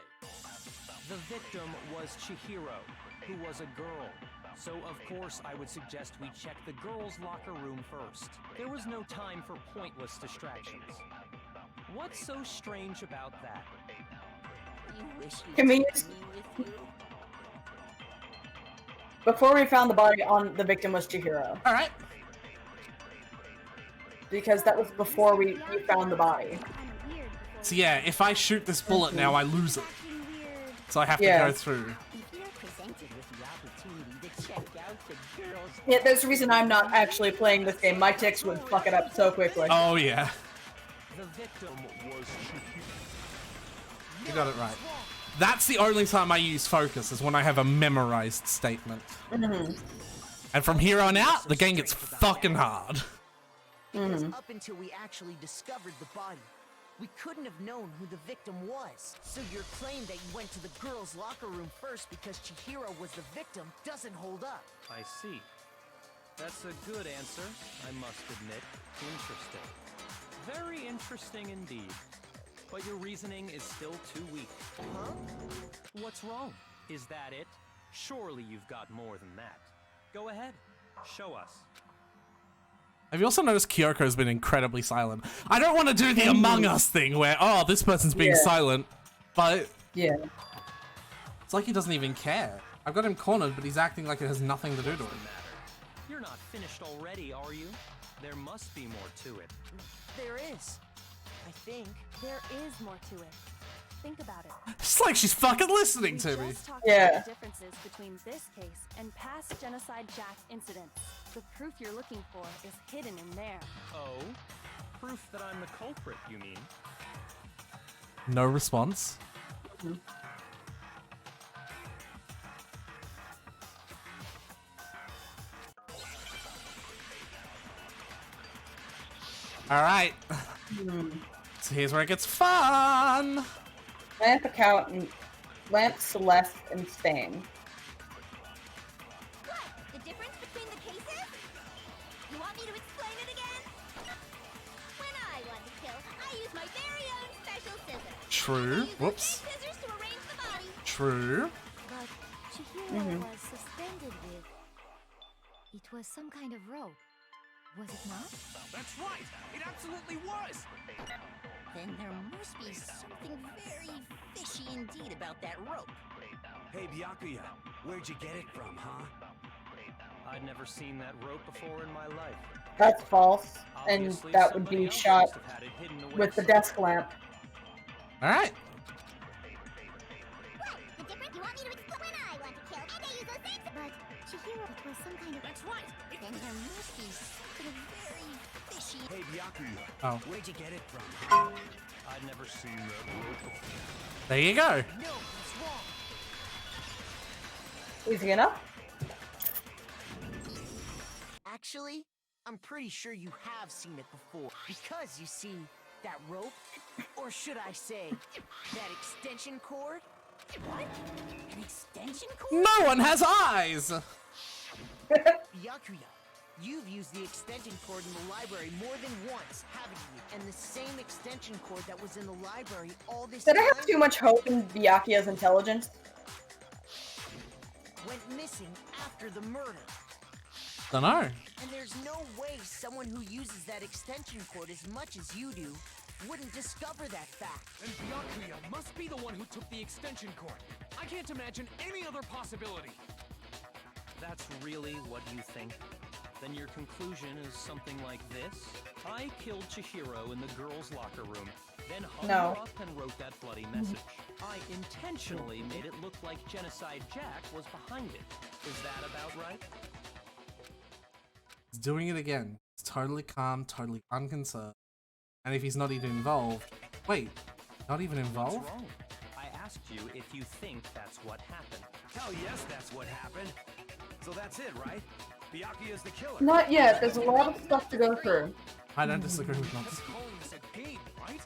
The victim was Chihiro, who was a girl. So, of course, I would suggest we check the girls' locker room first. There was no time for pointless distractions. What's so strange about that? Can we Before we found the body the victim was Chihiro. Alright. Because that was before we found the body. So yeah, if I shoot this bullet now, I lose it. So I have to go through. Yeah, there's a reason I'm not actually playing this game. My ticks would fuck it up so quickly. Oh yeah. The victim was You got it right. That's the only time I use focus, is when I have a memorized statement. And from here on out, the game gets fucking hard. It was up until we actually discovered the body. We couldn't have known who the victim was. So your claim that you went to the girls' locker room first because Chihiro was the victim doesn't hold up. I see. That's a good answer, I must admit. Interesting. Very interesting indeed. But your reasoning is still too weak. Huh? What's wrong? Is that it? Surely you've got more than that. Go ahead. Show us. Have you also noticed Kyoko's been incredibly silent? I don't want to do the Among Us thing where, oh, this person's being silent, but... Yeah. It's like he doesn't even care. I've got him cornered, but he's acting like it has nothing to do to him. You're not finished already, are you? There must be more to it. There is. I think. There is more to it. Think about it. It's like she's fucking listening to me. About the differences between this case and past Genocide Jack incidents. The proof you're looking for is hidden in there. Oh? Proof that I'm the culprit, you mean? No response. Alright. So here's where it gets fun! Lamp account and Lamp, Celeste, and Stain. What? The difference between the cases? You want me to explain it again? When I want to kill, I use my very own special scissors. True. Whoops. Scissors to arrange the body. True. But Chihiro was suspended with... It was some kind of rope. Was it not? That's right! It absolutely was! Then there must be something very fishy indeed about that rope. Hey, Byakuya, where'd you get it from, huh? I'd never seen that rope before in my life. That's false, and Obviously, that would somebody be else shot must have had it hidden away with the somewhere. desk lamp. Alright. What? The difference? You want me to explain? When I want to kill, and I use those things. But Chihiro, it was some kind of... That's right! Then there must be something very fishy. Hey, Byakuya, Oh. where'd you get it from, huh? I'd never seen that rope before. There you go. No, he's wrong. Easy enough. Actually, I'm pretty sure you have seen it before. Because you see, that rope, or should I say, that extension cord? What? An extension cord? No one has eyes! Byakuya, you've used the extension cord in the library more than once, haven't you? And the same extension cord that was in the library all this Did I time have too much hope in Byakuya's intelligence? went missing after the murder. Dunno. And there's no way someone who uses that extension cord as much as you do wouldn't discover that fact. And Byakuya must be the one who took the extension cord. I can't imagine any other possibility. That's really what you think? Then your conclusion is something like this? I killed Chihiro in the girls' locker room, then hung No. her up and wrote that bloody message. I intentionally made it look like Genocide Jack was behind it. Is that about right? He's doing it again. He's totally calm, totally unconcerned. And if he's not even involved... Wait, not even involved? What's wrong? I asked you if you think that's what happened. Hell yes, that's what happened. So that's it, right? Byakuya's the killer. Not yet. There's a lot of stuff to go through. I don't disagree with He's that. calling this a game, right?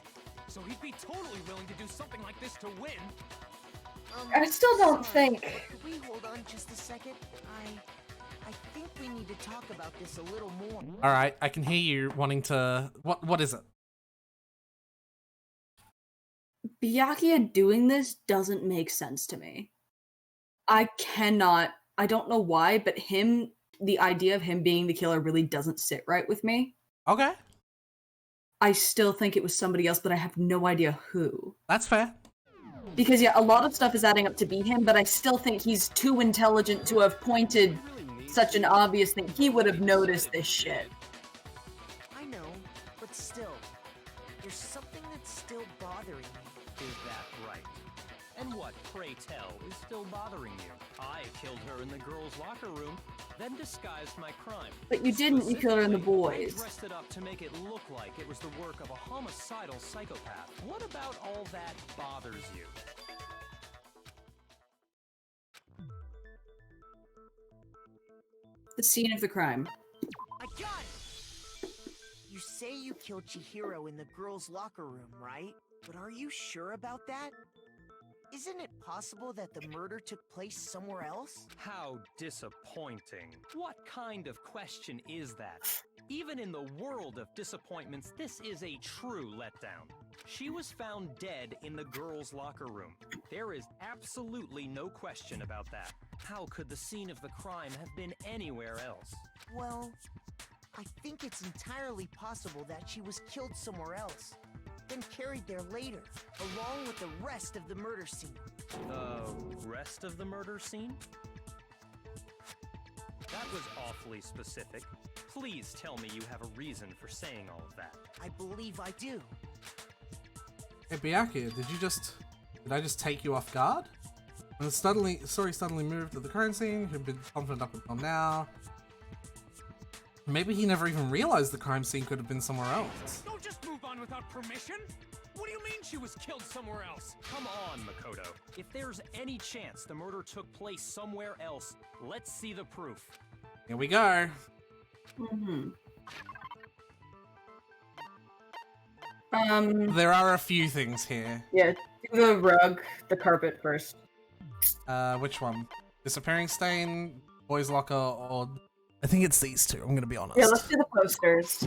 So he'd be totally willing to do something like this to win. I still don't sorry, think- but could we hold on just a second? I think we need to talk about this a little more. Alright, I can hear you wanting to... What is it? Byakuya doing this doesn't make sense to me. I don't know why, but the idea of him being the killer really doesn't sit right with me. Okay. I still think it was somebody else, but I have no idea who. That's fair. Because yeah, a lot of stuff is adding up to be him, but I still think he's too intelligent to have pointed such an obvious thing. He would have noticed this shit. I know, but still, there's something that's still bothering me. Is that right? And what, pray tell, is still bothering you? I killed her in the girls' locker room, then disguised my crime. But you didn't, you killed her in the boys. I dressed it up to make it look like it was the work of a homicidal psychopath. What about all that bothers you? The scene of the crime. I got it! You say you killed Chihiro in the girls' locker room, right? But are you sure about that? Isn't it possible that the murder took place somewhere else? How disappointing. What kind of question is that? Even in the world of disappointments, this is a true letdown. She was found dead in the girls' locker room. There is absolutely no question about that. How could the scene of the crime have been anywhere else? Well, I think it's entirely possible that she was killed somewhere else, then carried there later, along with the rest of the murder scene. The rest of the murder scene? That was awfully specific. Please tell me you have a reason for saying all of that. I believe I do. Hey, Byakuya, did I just take you off guard? When the story suddenly moved to the crime scene, who'd been confident up until now. Maybe he never even realized the crime scene could have been somewhere else. Don't just move on without permission! What do you mean she was killed somewhere else? Come on, Makoto. If there's any chance the murder took place somewhere else, let's see the proof. Here we go. There are a few things here. Yeah, do the rug, the carpet first. Which one? Disappearing stain, boys locker, or... I think it's these two, I'm gonna be honest. Yeah, let's do the posters.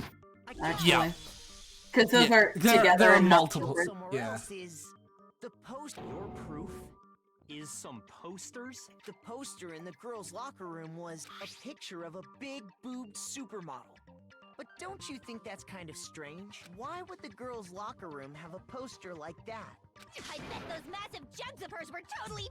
Actually. Yeah. Because those are together there are and not multiple. separate. Somewhere Yeah. else is the poster. Your proof is some posters? The poster in the girls' locker room was a picture of a big boobed supermodel. But don't you think that's kind of strange? Why would the girls' locker room have a poster like that? I bet those massive jugs of hers were totally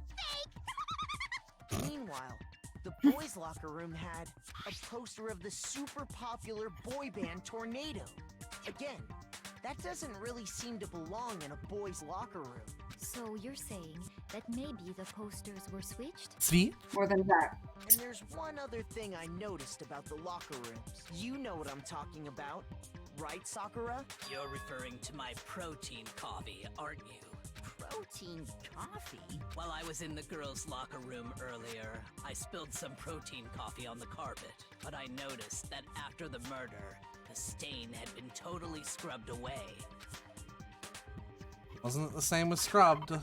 fake! Meanwhile, the boys' locker room had a poster of the super popular boy band Tornado. Again, that doesn't really seem to belong in a boys' locker room. So you're saying that maybe the posters were switched? See? More than that. And there's one other thing I noticed about the locker rooms. You know what I'm talking about, right, Sakura? You're referring to my protein coffee, aren't you? Protein coffee? While I was in the girls' locker room earlier, I spilled some protein coffee on the carpet, but I noticed that after the murder, the stain had been totally scrubbed away. Wasn't it the same with Scrubbed? It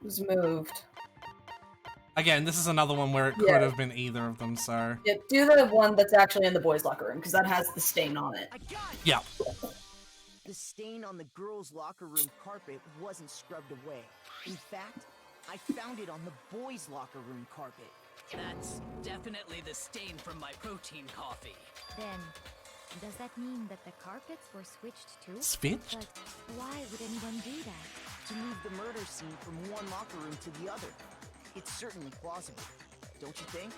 was moved. Again, this is another one where it could have been either of them, so... Yeah, do the one that's actually in the boys' locker room, because that has the stain on it. Yeah. The stain on the girls' locker room carpet wasn't scrubbed away. In fact, I found it on the boys' locker room carpet. That's definitely the stain from my protein coffee. Then, does that mean that the carpets were switched too? Switched? But why would anyone do that? To move the murder scene from one locker room to the other. It's certainly plausible, don't you think?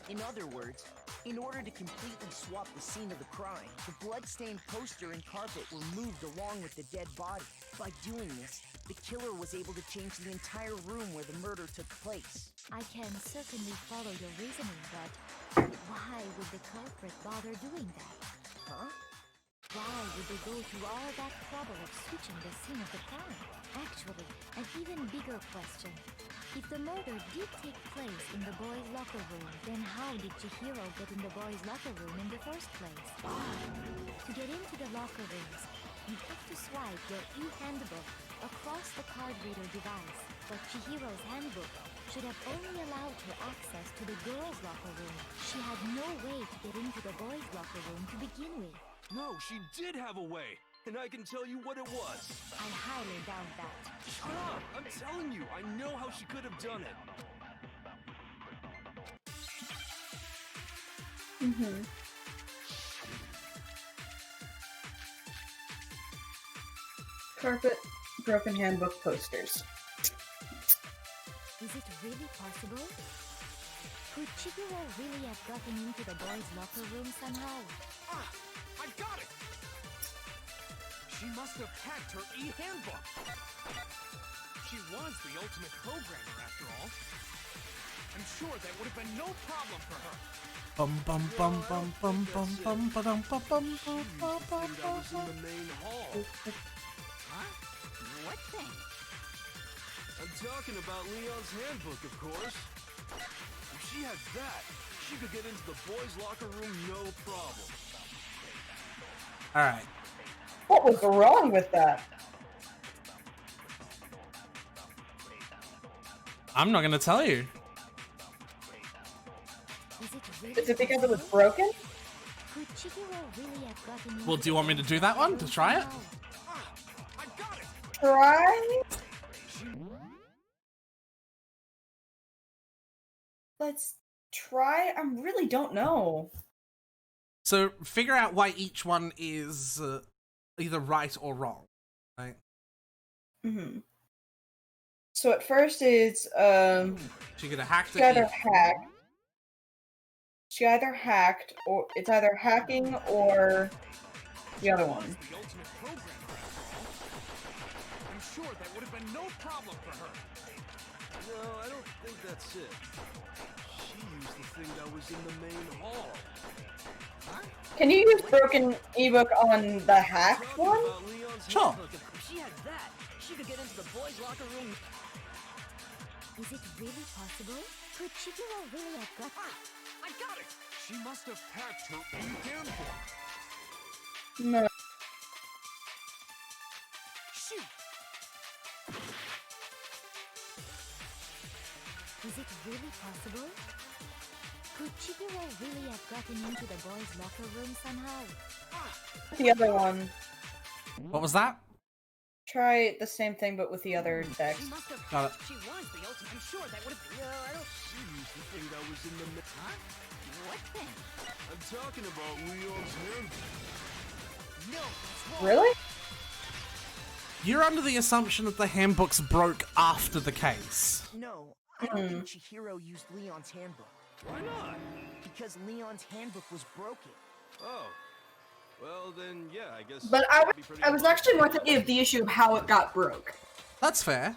In other words, in order to completely swap the scene of the crime, the blood-stained poster and carpet were moved along with the dead body. By doing this, the killer was able to change the entire room where the murder took place. I can certainly follow your reasoning, but why would the culprit bother doing that? Huh? Why would they go through all that trouble of switching the scene of the crime? Actually, an even bigger question. If the murder did take place in the boys' locker room, then how did Chihiro get in the boys' locker room in the first place? To get into the locker rooms, you have to swipe your e-handbook across the card reader device. But Chihiro's handbook should have only allowed her access to the girls' locker room. She had no way to get into the boys' locker room to begin with. No, she did have a way, and I can tell you what it was. I highly doubt that. Shut up! I'm telling you, I know how she could have done it. Mm-hmm. Carpet, broken handbook posters. Is it really possible? Could Chihiro really have gotten into the boys' locker room somehow? Ah! I got it! She must have hacked her e-handbook. She was the ultimate programmer, after all. I'm sure that would have been no problem for her. Bum bum bum bum bum bum bum ba-dum bum bum bum bum bum That was in the main hall. Huh? What thing? I'm talking about Leon's handbook, of course. If she had that, she could get into the boys' locker room no problem. Alright. What was wrong with that? I'm not gonna tell you. Is it because it was broken? Could Chihiro really have gotten into Well, do you want me to do that one? To try it? Try? Let's try? I really don't know. So, figure out why each one is either right or wrong, right? Mm-hmm. So at first it's, She could have hacked she it. either hacked. She either hacked, or it's either hacking or the other one. I'm sure that would have been no problem for her. No, I don't think that's it. She used the thing that was in the main hall. Huh? Can you use broken ebook on the hacked one? Sure. If she had that, she could get into the boys' locker room. Is it really possible? Could Chihiro really have got... I got it! She must have hacked her e-handbook. No. Shoot! Is it really possible? Could Chihiro really have gotten into the boys' locker room somehow? The other one. What was that? Try the same thing but with the other text. Got it. She was the ultimate. I'm sure that would have. I don't. She used the thing that was in the. Huh? What thing? I'm talking about Leon's handbook. No. Really? You're under the assumption that the handbooks broke after the case. No, I don't think Chihiro used Leon's handbook. Why not? Because Leon's handbook was broken. Oh. Well, then, yeah, I guess... But I was actually more thinking of the issue of how it got broke. That's fair.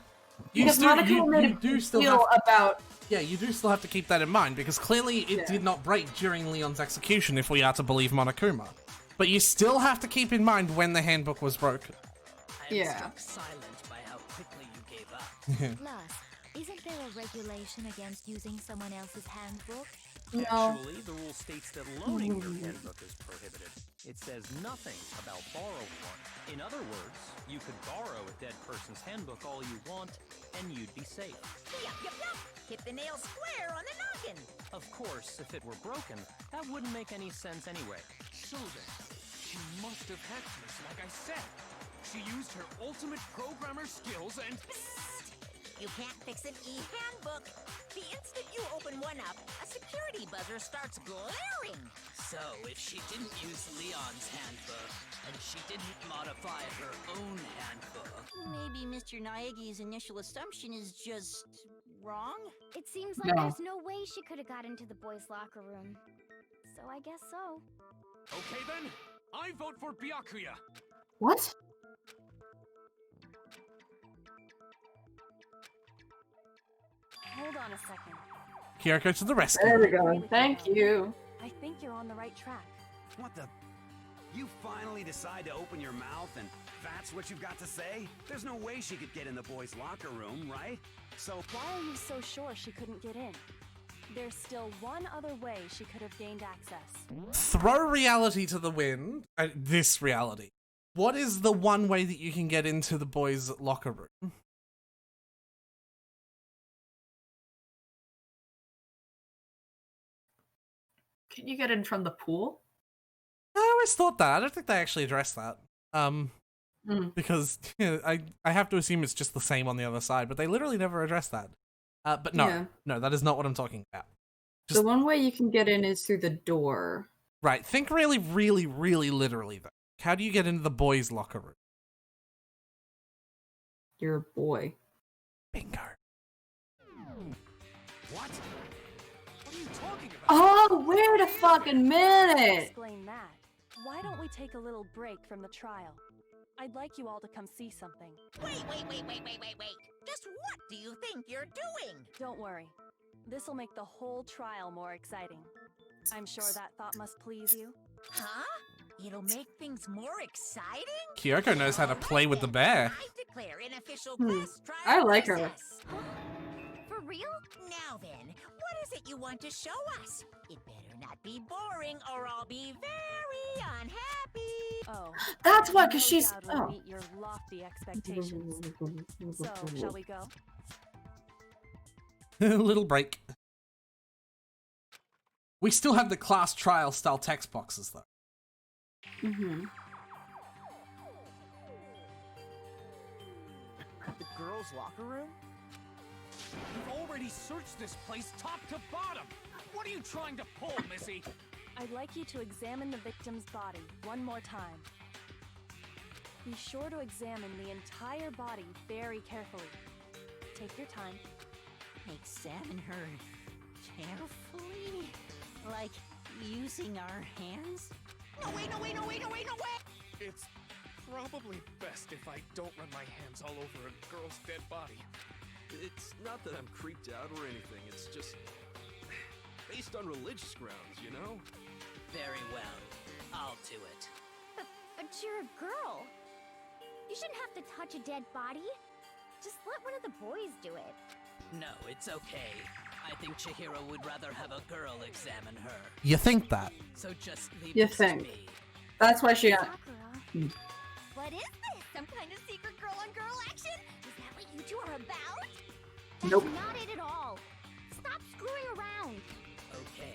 Because Monokuma made a big deal about... Yeah, you do still have to keep that in mind, because clearly it did not break during Leon's execution, if we are to believe Monokuma. But you still have to keep in mind when the handbook was broken. I am Yeah. struck silent by how quickly you gave up. Plus, isn't there a regulation against using someone else's handbook? No. Actually, the rule states that loaning your handbook is prohibited. It says nothing about borrowing one. In other words, you could borrow a dead person's handbook all you want, and you'd be safe. Yup, yup, yup. Hit the nail square on the noggin. Of course, if it were broken, that wouldn't make any sense anyway. So then, she must have hacked this, like I said. She used her ultimate programmer skills and... You can't fix an e-handbook. The instant you open one up, a security buzzer starts glaring. So, if she didn't use Leon's handbook, and she didn't modify her own handbook... Maybe Mr. Naegi's initial assumption is just wrong? It seems like No. there's no way she could have got into the boys' locker room. So I guess so. Okay then, I vote for Byakuya. What? Hold on a second. Kyoko to the rescue. There we go. Thank you. I think you're on the right track. What the? You finally decide to open your mouth and that's what you've got to say? There's no way she could get in the boys' locker room, right? So Why are you so sure she couldn't get in? There's still one other way she could have gained access. Throw reality to the wind. This reality. What is the one way that you can get into the boys' locker room? Can you get in from the pool? I always thought that. I don't think they actually addressed that. Because I have to assume it's just the same on the other side, but they literally never addressed that. But no, Yeah. no, that is not what I'm talking about. The one way you can get in is through the door. Right, think really, really, really literally though. How do you get into the boys' locker room? You're a boy. Bingo. What? What are you talking about? Oh, wait a fucking minute! Explain that. Why don't we take a little break from the trial? I'd like you all to come see something. Wait. Just what do you think you're doing? Don't worry. This'll make the whole trial more exciting. I'm sure that thought must please you. Huh? It'll make things more exciting? Kyoko knows how to play with the bear. I declare an official class trial I like her. recess. For real? Now then, what is it you want to show us? It better not be boring or I'll be very unhappy. Oh. That's why, I 'cause no she's- doubt it'll oh. meet your lofty expectations. So, shall we go? Little break. We still have the class trial style text boxes though. Mm-hmm. The girls' locker room? You've already searched this place top to bottom. What are you trying to pull, Missy? I'd like you to examine the victim's body one more time. Be sure to examine the entire body very carefully. Take your time. Examine her carefully? Like using our hands? No way. It's probably best if I don't run my hands all over a girl's dead body. It's not that I'm creeped out or anything, it's just based on religious grounds, you know? Very well. I'll do it. But you're a girl. You shouldn't have to touch a dead body. Just let one of the boys do it. No, it's okay. I think Chihiro would rather have a girl examine her. You think that? So just leave You this think. to me. That's why she got... Sakura. What is this? Some kind of secret girl-on-girl action? Is that what you two are about? That's Nope. not it at all. Stop screwing around. Okay,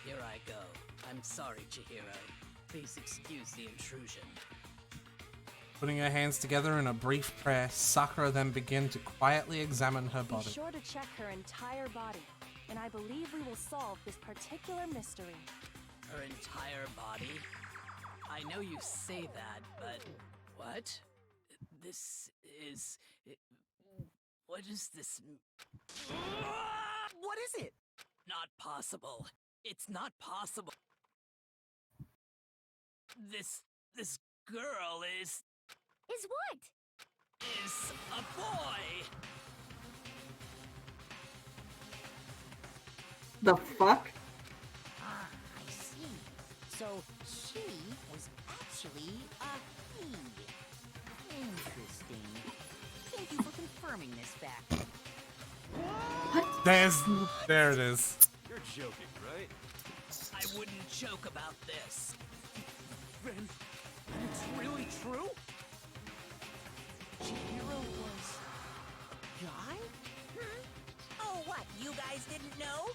here I go. I'm sorry, Chihiro. Please excuse the intrusion. Putting her hands together in a brief prayer, Sakura then began to quietly examine her Be body. sure to check her entire body, and I believe we will solve this particular mystery. Her entire body? I know you say that, but what? This is... What is this? What is it? Not possible. It's not possible. This girl is Is what? a boy. The fuck? Ah, I see. So she was actually a he. Interesting. confirming this fact. There it is. You're joking, right? I wouldn't joke about this. Then it's really true? Chihiro was a guy? Oh, what? You guys didn't know?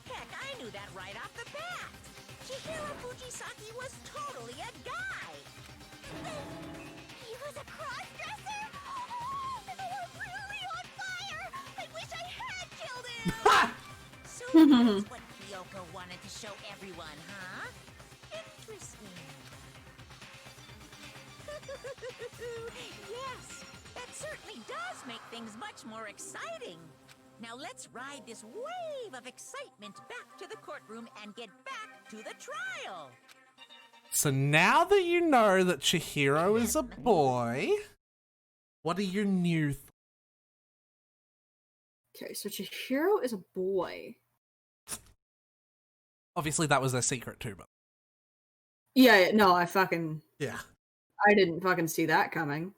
Heck, I knew that right off the bat. Chihiro Fujisaki was totally a guy. He was a cross-dresser? Oh, we're really on fire! I wish I had killed him! So that's what Kyoko wanted to show everyone, huh? Interesting. Yes, that certainly does make things much more exciting. Now let's ride this wave of excitement back to the courtroom and get back to the trial. So now that you know that Chihiro is a boy, what are your new thoughts? Okay, so Chihiro is a boy. Obviously, that was their secret too, but Yeah, no, I didn't fucking see that coming.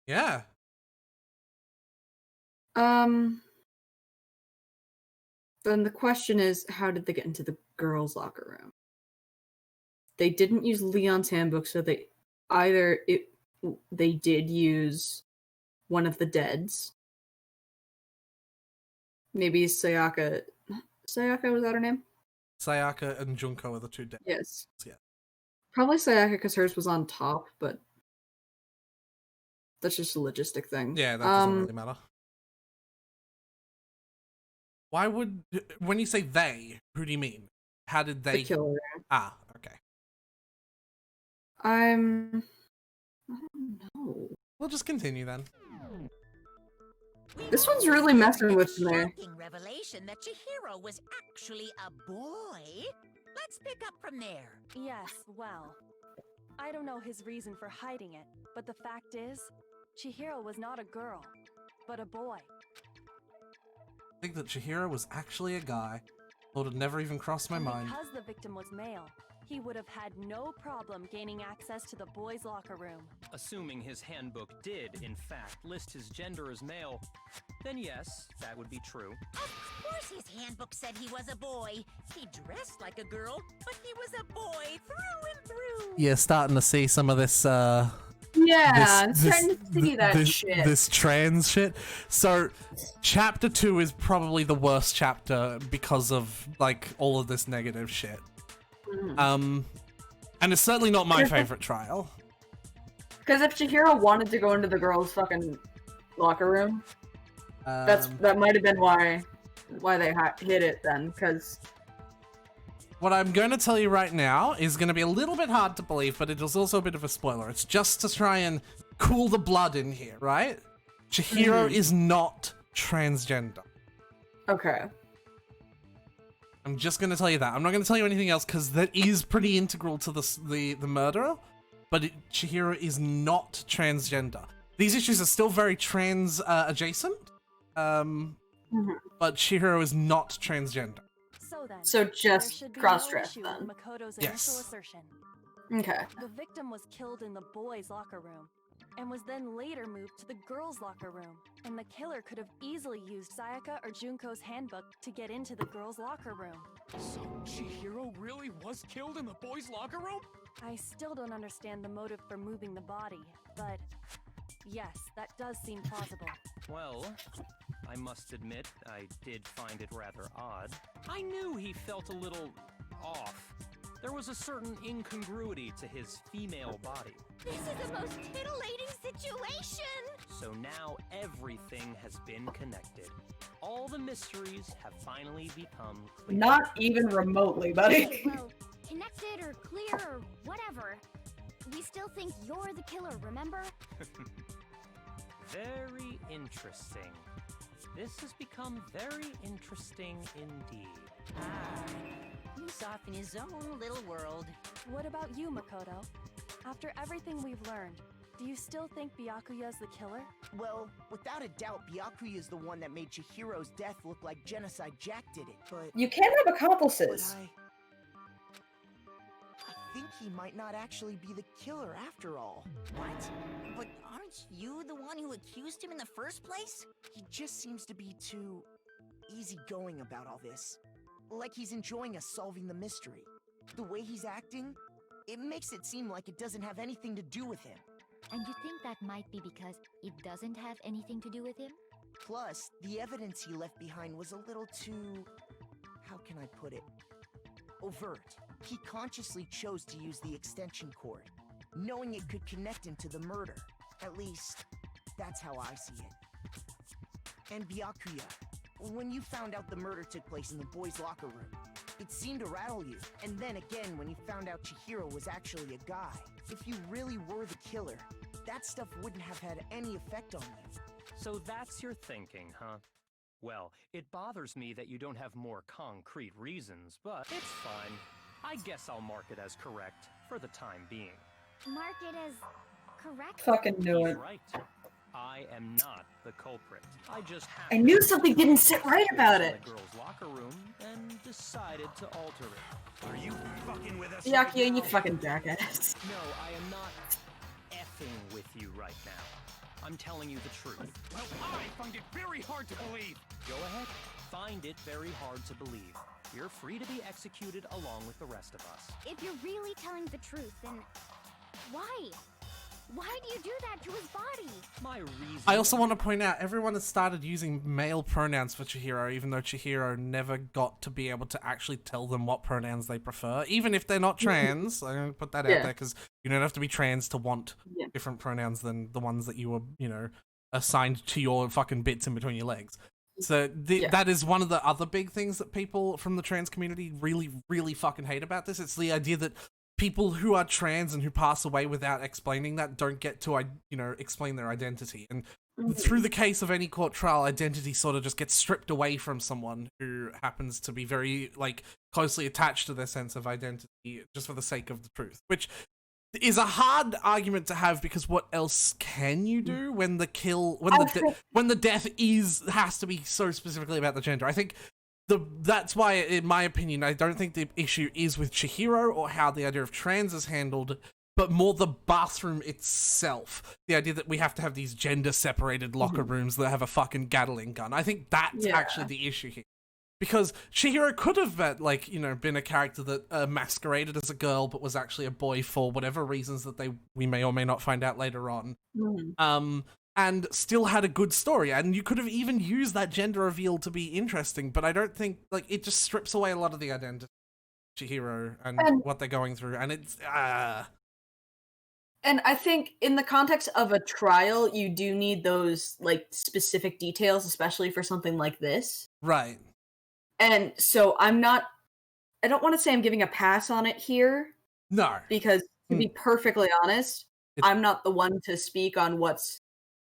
yeah. Then the question is, how did they get into the girls' locker room? They didn't use Leon's handbook, so they did use one of the deads. Maybe Sayaka. Sayaka, was that her name? Sayaka and Junko are the two dead. Yes. Yeah. Probably Sayaka because hers was on top, but that's just a logistic thing. Yeah, that doesn't really matter. Why would, when you say they, who do you mean? How did they? The killer. Ah, okay. I don't know. We'll just continue then. This one's really messing with me. Shocking revelation that Chihiro was actually a boy. Let's pick up from there. Yes, well, I don't know his reason for hiding it, but the fact is, Chihiro was not a girl, but a boy. I think that Chihiro was actually a guy. Thought it never even crossed my mind. Because the victim was male, he would have had no problem gaining access to the boys' locker room. Assuming his handbook did, in fact, list his gender as male, then yes, that would be true. Of course his handbook said he was a boy. He dressed like a girl, but he was a boy through and through. Yeah, starting to see some of this, Yeah, I'm starting to see that shit. This trans shit. So, chapter 2 is probably the worst chapter because of, like, all of this negative shit. And it's certainly not my favorite trial. Because if Chihiro wanted to go into the girls' fucking locker room, that might have been why they hid it then. Because what I'm going to tell you right now is going to be a little bit hard to believe, but it is also a bit of a spoiler. It's just to try and cool the blood in here, right? Chihiro is not transgender. Okay. I'm just going to tell you that. I'm not going to tell you anything else because that is pretty integral to the murderer, but Chihiro is not transgender. These issues are still very trans adjacent, but Chihiro is not transgender. So just cross-dress then. Makoto's Yes. initial assertion. Okay. The victim was killed in the boys' locker room, and was then later moved to the girls' locker room. And the killer could have easily used Sayaka or Junko's handbook to get into the girls' locker room. So Chihiro really was killed in the boys' locker room? I still don't understand the motive for moving the body, but yes, that does seem plausible. Well, I must admit, I did find it rather odd. I knew he felt a little off. There was a certain incongruity to his female body. This is the most titillating situation! So now everything has been connected. All the mysteries have finally become clear. Not even remotely, buddy. Okay, well, connected or clear or whatever. We still think you're the killer, remember? Very interesting. This has become very interesting indeed. He's off in his own little world. What about you, Makoto? After everything we've learned, do you still think Byakuya's the killer? Well, without a doubt, Byakuya is the one that made Chihiro's death look like Genocide Jack did it, but... You can have accomplices. I think he might not actually be the killer after all. What? But aren't Weren't you the one who accused him in the first place? He just seems to be too easygoing about all this. Like he's enjoying us solving the mystery. The way he's acting, it makes it seem like it doesn't have anything to do with him. And you think that might be because it doesn't have anything to do with him? Plus, the evidence he left behind was a little too... how can I put it? Overt. He consciously chose to use the extension cord, knowing it could connect him to the murder. At least, that's how I see it. And Byakuya, when you found out the murder took place in the boys' locker room, it seemed to rattle you. And then again, when you found out Chihiro was actually a guy. If you really were the killer, that stuff wouldn't have had any effect on you. So that's your thinking, huh? Well, it bothers me that you don't have more concrete reasons, but it's fine. I guess I'll mark it as correct for the time being. Mark it as correct? Fucking knew He's it. right. I am not the culprit. I just I happened knew to something didn't sit right about in it. the girls' locker room and decided to alter it. Are you fucking with us? Byakuya, you fucking jackass. No, I am not effing with you right now. I'm telling you the truth. Well, I find it very hard to believe. Go ahead. Find it very hard to believe. You're free to be executed along with the rest of us. If you're really telling the truth, then why? Why do you do that to his body? My reason. I also want to point out, everyone has started using male pronouns for Chihiro, even though Chihiro never got to be able to actually tell them what pronouns they prefer, even if they're not trans. I'm going to put that out there, because you don't have to be trans to want different pronouns than the ones that you were, you know, assigned to your fucking bits in between your legs. So that is one of the other big things that people from the trans community really, really fucking hate about this. It's the idea that people who are trans and who pass away without explaining that don't get to, you know, explain their identity. And through the case of any court trial, identity sort of just gets stripped away from someone who happens to be very, like, closely attached to their sense of identity just for the sake of the truth, which is a hard argument to have, because what else can you do when the when the death has to be so specifically about the gender? I think that's why, in my opinion, I don't think the issue is with Chihiro or how the idea of trans is handled, but more the bathroom itself. The idea that we have to have these gender-separated locker rooms that have a fucking Gatling gun. I think that's actually the issue here. Because Chihiro could have, like, you know, been a character that masqueraded as a girl but was actually a boy for whatever reasons that we may or may not find out later on. And still had a good story, and you could have even used that gender reveal to be interesting, but I don't think, like, it just strips away a lot of the identity of Chihiro and what they're going through, and it's And I think in the context of a trial, you do need those, like, specific details, especially for something like this. Right. And so I don't want to say I'm giving a pass on it here. No. Because, to be perfectly honest, I'm not the one to speak on what's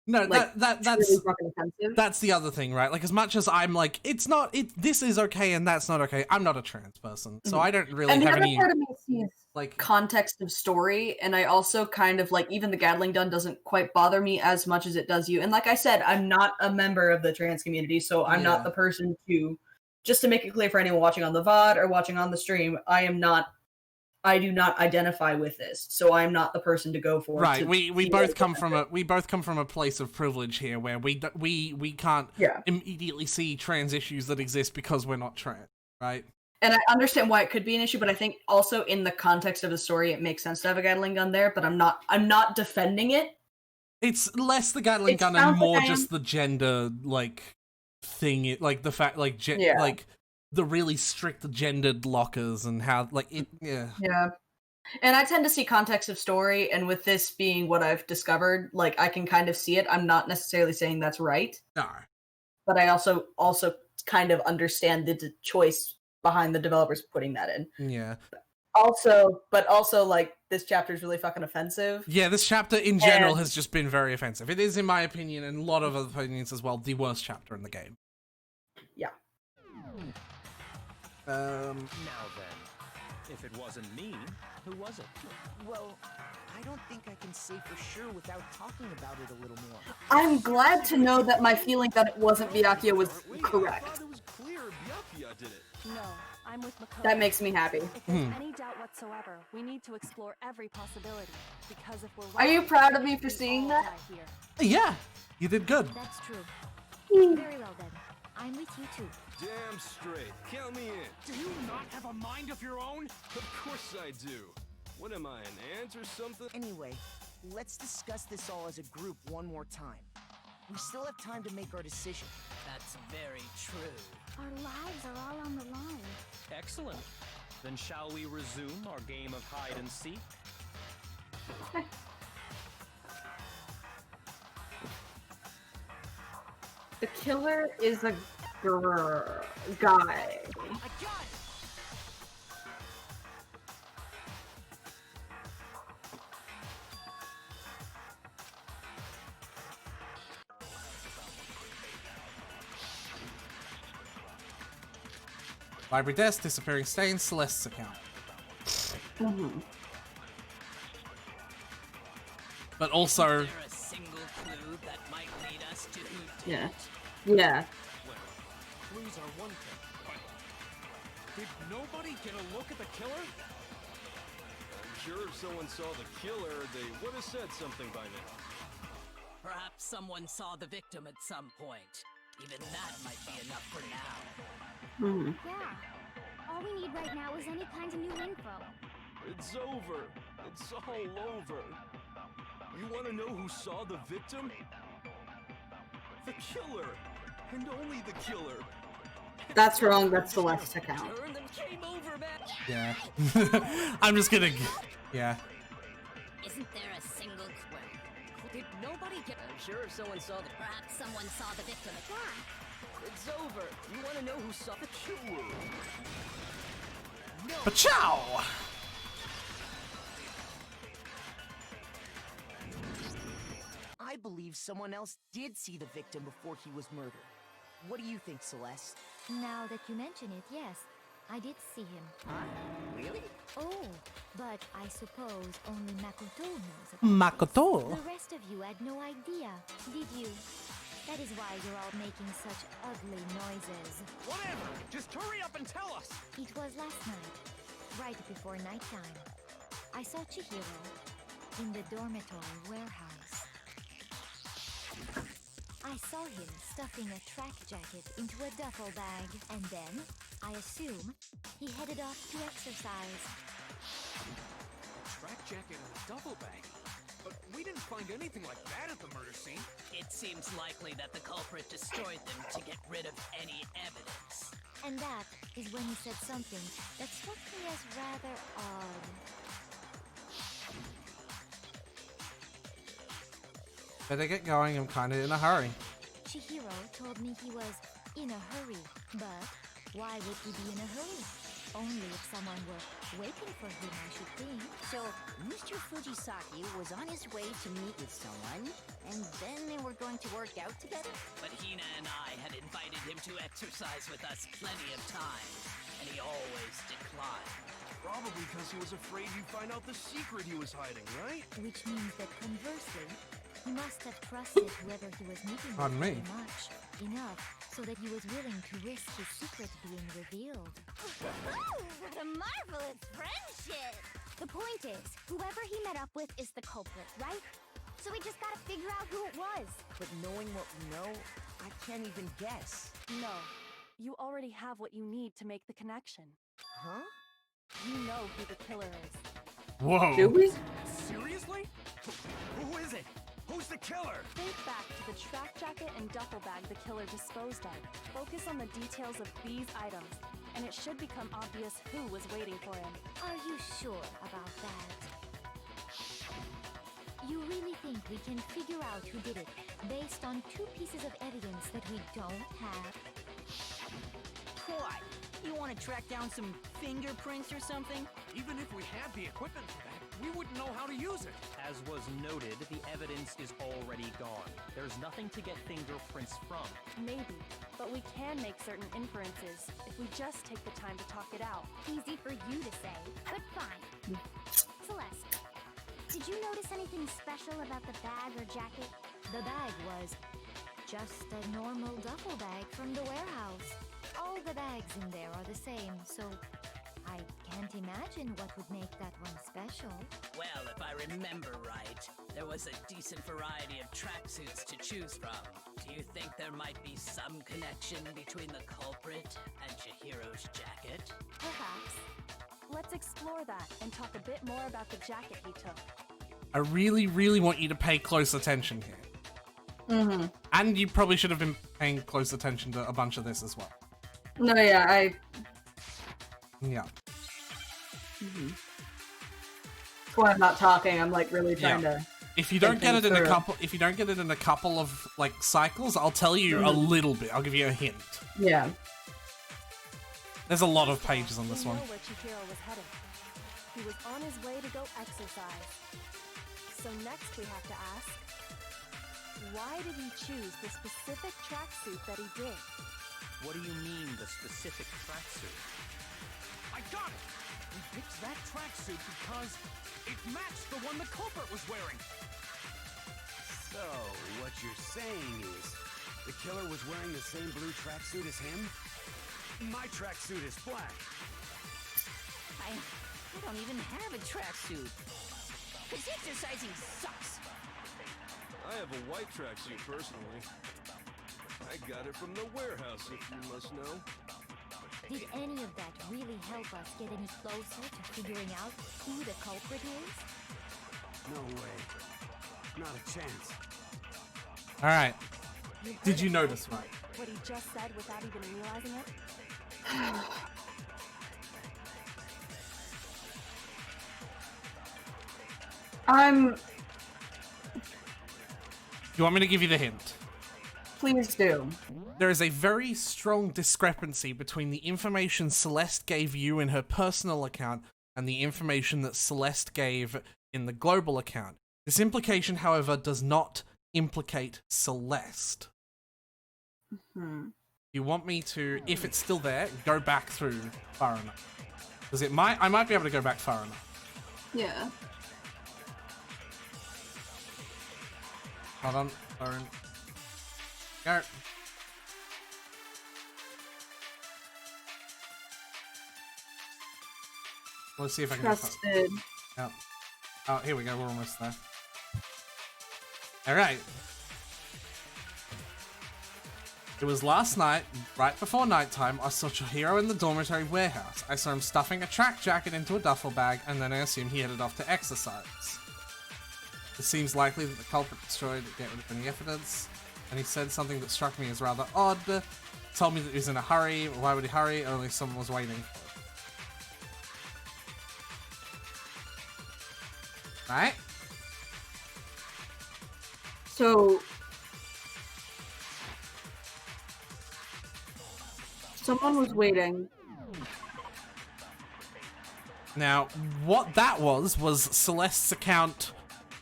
No, like, that's really fucking offensive. That's the other thing, right? Like, as much as I'm like, this is okay and that's not okay, I'm not a trans person, so I don't really have any. Part of me sees like context of story, and I also kind of like, even the Gatling gun doesn't quite bother me as much as it does you. And like I said, I'm not a member of the trans community, so I'm not the person to. Just to make it clear for anyone watching on the VOD or watching on the stream, I do not identify with this, so I'm not the person to go for. Right, we both come from a place of privilege here, where we can't immediately see trans issues that exist because we're not trans, right? And I understand why it could be an issue, but I think also in the context of the story, it makes sense to have a Gatling gun there. But I'm not defending it. It's less the Gatling gun and more just the gender thing, like the fact, like like the really strict gendered lockers and how and I tend to see context of story, and with this being what I've discovered, like, I can kind of see it. I'm not necessarily saying that's right, but I also kind of understand the choice behind the developers putting that in. But also, like, this chapter is really fucking offensive. Yeah, this chapter in general has just been very offensive. It is, in my opinion, and a lot of other opinions as well, the worst chapter in the game. Yeah. Now then, If it wasn't me, who was it? Well, I don't think I can say for sure without talking about it a little more. I'm glad to know that my feeling that it wasn't Byakuya was correct. It was clear Byakuya did it. No, I'm with Makoto. That makes me happy. If there's any doubt whatsoever, we need to explore every possibility. Because if we're Are you wrong, proud of me for we seeing all that? die here. Yeah, you did good. That's true. Hmm. Very well then. I'm with you too. Damn straight. Count me in. Do you not have a mind of your own? Of course I do. What am I, an ant or something? Anyway, let's discuss this all as a group one more time. We still have time to make our decision. That's very true. Our lives are all on the line. Excellent. Then shall we resume our game of hide and seek? The killer is a guy. Library desk, disappearing stain, Celeste's account. But also, Is there a single clue that might lead us to who did Yeah. it? Yeah. Well, clues are one thing, but did nobody get a look at the killer? I'm sure if someone saw the killer, they would have said something by now. Perhaps someone saw the victim at some point. Even that might be enough for now. Yeah. All we need right now is any kind of new info. It's over. It's all over. You want to know who saw the victim? The killer. And only the killer. That's wrong. That's Celeste's account. Turn them came over, man. yeah. I'm just gonna. Yeah. Isn't there a single clue? Did nobody get? I'm sure if someone saw the... Perhaps someone saw the victim. It's over. You want to know who saw the killer? Pachow! I believe someone else did see the victim before he was murdered. What do you think, Celeste? Now that you mention it, yes. I did see him. Huh? Really? Oh, but I suppose only Makoto knows about Makoto? this. The rest of you had no idea, did you? That is why you're all making such ugly noises. Whatever! Just hurry up and tell us! It was last night, right before nighttime. I saw Chihiro in the dormitory warehouse. I saw him stuffing a track jacket into a duffel bag, and then, I assume, he headed off to exercise. Track jacket and a duffel bag? But we didn't find anything like that at the murder scene. It seems likely that the culprit destroyed them to get rid of any evidence. And that is when he said something that struck me as rather odd. Better get going, I'm kinda in a hurry. Chihiro told me he was in a hurry, but why would he be in a hurry? Only if someone were waiting for him, I should think. So, Mr. Fujisaki was on his way to meet with someone, and then they were going to work out together? But Hina and I had invited him to exercise with us plenty of times, and he always declined. Probably because he was afraid you'd find out the secret he was hiding, right? Which means that conversely, he must have trusted whoever he was meeting with Pardon me. very much, enough so that he was willing to risk his secret being revealed. What a marvelous friendship! The point is, whoever he met up with is the culprit, right? So we just gotta figure out who it was. But knowing what we know, I can't even guess. No. You already have what you need to make the connection. Huh? You know who the killer is. Whoa. Do we? Seriously? Who is it? Who's the killer? Think back to the track jacket and duffel bag the killer disposed of. Focus on the details of these items, and it should become obvious who was waiting for him. Are you sure about that? You really think we can figure out who did it based on two pieces of evidence that we don't have? What? You want to track down some fingerprints or something? Even if we had the equipment for that, we wouldn't know how to use it. As was noted, the evidence is already gone. there's nothing to get fingerprints from. Maybe, but we can make certain inferences if we just take the time to talk it out. Easy for you to say, but fine. Celeste, did you notice anything special about the bag or jacket? The bag was just a normal duffel bag from the warehouse. All the bags in there are the same, so I can't imagine what would make that one special. Well, if I remember right, there was a decent variety of tracksuits to choose from. Do you think there might be some connection between the culprit and Chihiro's jacket? Perhaps. Let's explore that and talk a bit more about the jacket he took. I really, really want you to pay close attention here. Mm-hmm. And you probably should have been paying close attention to a bunch of this as well. No, yeah, Yeah. Mm-hmm. That's why I'm not talking. I'm like really trying to. If you don't get it in through. if you don't get it in a couple of like cycles, I'll tell you a little bit. I'll give you a hint. Yeah. There's a lot of pages on this We one. know where Chihiro was headed. He was on his way to go exercise. So next we have to ask, why did he choose the specific tracksuit that he did? What do you mean, the specific tracksuit? I got it! We picked that tracksuit because it matched the one the culprit was wearing. So, what you're saying is, the killer was wearing the same blue tracksuit as him? My tracksuit is black. I don't even have a tracksuit. Cause exercising sucks. I have a white tracksuit personally. I got it from the warehouse, if you must know. Did any of that really help us get any closer to figuring out who the culprit is? No way. Not a chance. Alright. Did you notice, right? What he just said without even realizing it? You want me to give you the hint? Please do. There is a very strong discrepancy between the information Celeste gave you in her personal account and the information that Celeste gave in the global account. This implication, however, does not implicate Celeste. Hmm. You want me to, if it's still there, go back through far enough. Because I might be able to go back far enough. Yeah. Hold on, Lauren. Go. Let's see if I can Trusted. Oh. Oh, here we go, we're almost there. Alright. It was last night, right before nighttime, I saw Chihiro in the dormitory warehouse. I saw him stuffing a track jacket into a duffel bag, and then I assumed he headed off to exercise. It seems likely that the culprit destroyed to get rid of any evidence, and he said something that struck me as rather odd. Told me that he was in a hurry. Why would he hurry? Only someone was waiting for him. Right? So someone was waiting. Now, what that was Celeste's account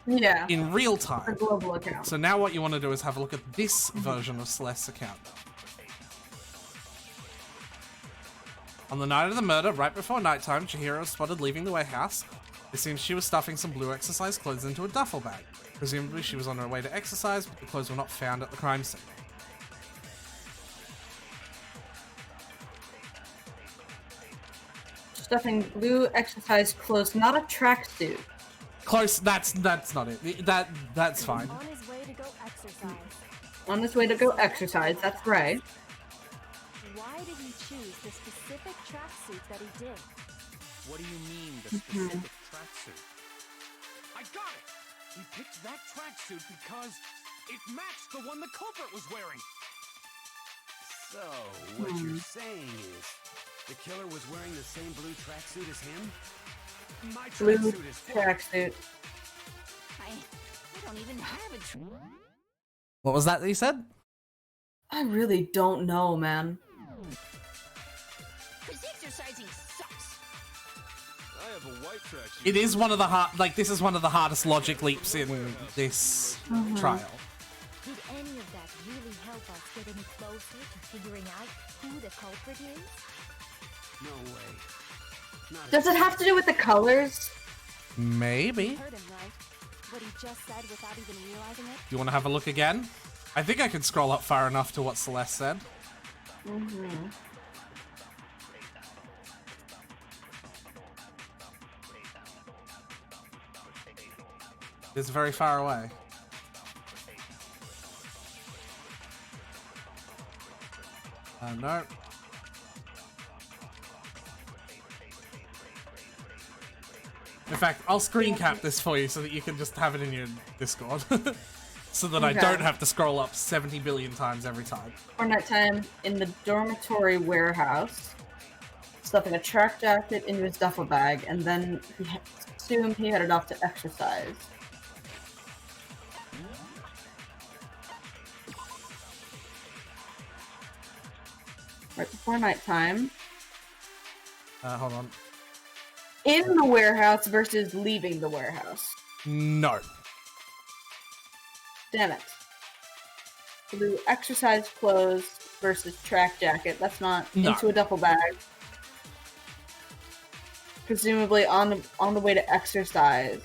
in real time. A global account. So now what you want to do is have a look at this version of Celeste's account. On the night of the murder, right before nighttime, Chihiro was spotted leaving the warehouse. It seems she was stuffing some blue exercise clothes into a duffel bag. Presumably she was on her way to exercise, but the clothes were not found at the crime scene. Stuffing blue exercise clothes, not a tracksuit. Close. That's not it. That's fine. On his way to go exercise. On his way to go exercise. That's right. Why did he choose the specific tracksuit that he did? What do you mean, the specific tracksuit? I got it! He picked that tracksuit because it matched the one the culprit was wearing. So, what you're saying is, the killer was wearing the same blue tracksuit as him? My Blue tracksuit is tracksuit. I don't even have a What was that you said? I really don't know, man. Cause exercising sucks. I have a white tracksuit. It is one of the this is one of the hardest logic leaps in this trial. Did any of that really help us get any closer to figuring out who the culprit is? No way. Not Does it have to do with the colors? Maybe. You heard him, right? What he just said without even realizing it? You want to have a look again? I think I can scroll up far enough to what Celeste said. Mm-hmm. It's very far away. No. In fact, I'll screen cap this for you so that you can just have it in your Discord. So that I don't have to scroll up 70 billion times every time. For nighttime in the dormitory warehouse, stuffing a track jacket into his duffel bag, and then he assumed he headed off to exercise. Right before nighttime. Hold on. In the warehouse versus leaving the warehouse. No. Damn it. Blue exercise clothes versus track jacket. That's not into a duffel bag. Presumably on the way to exercise.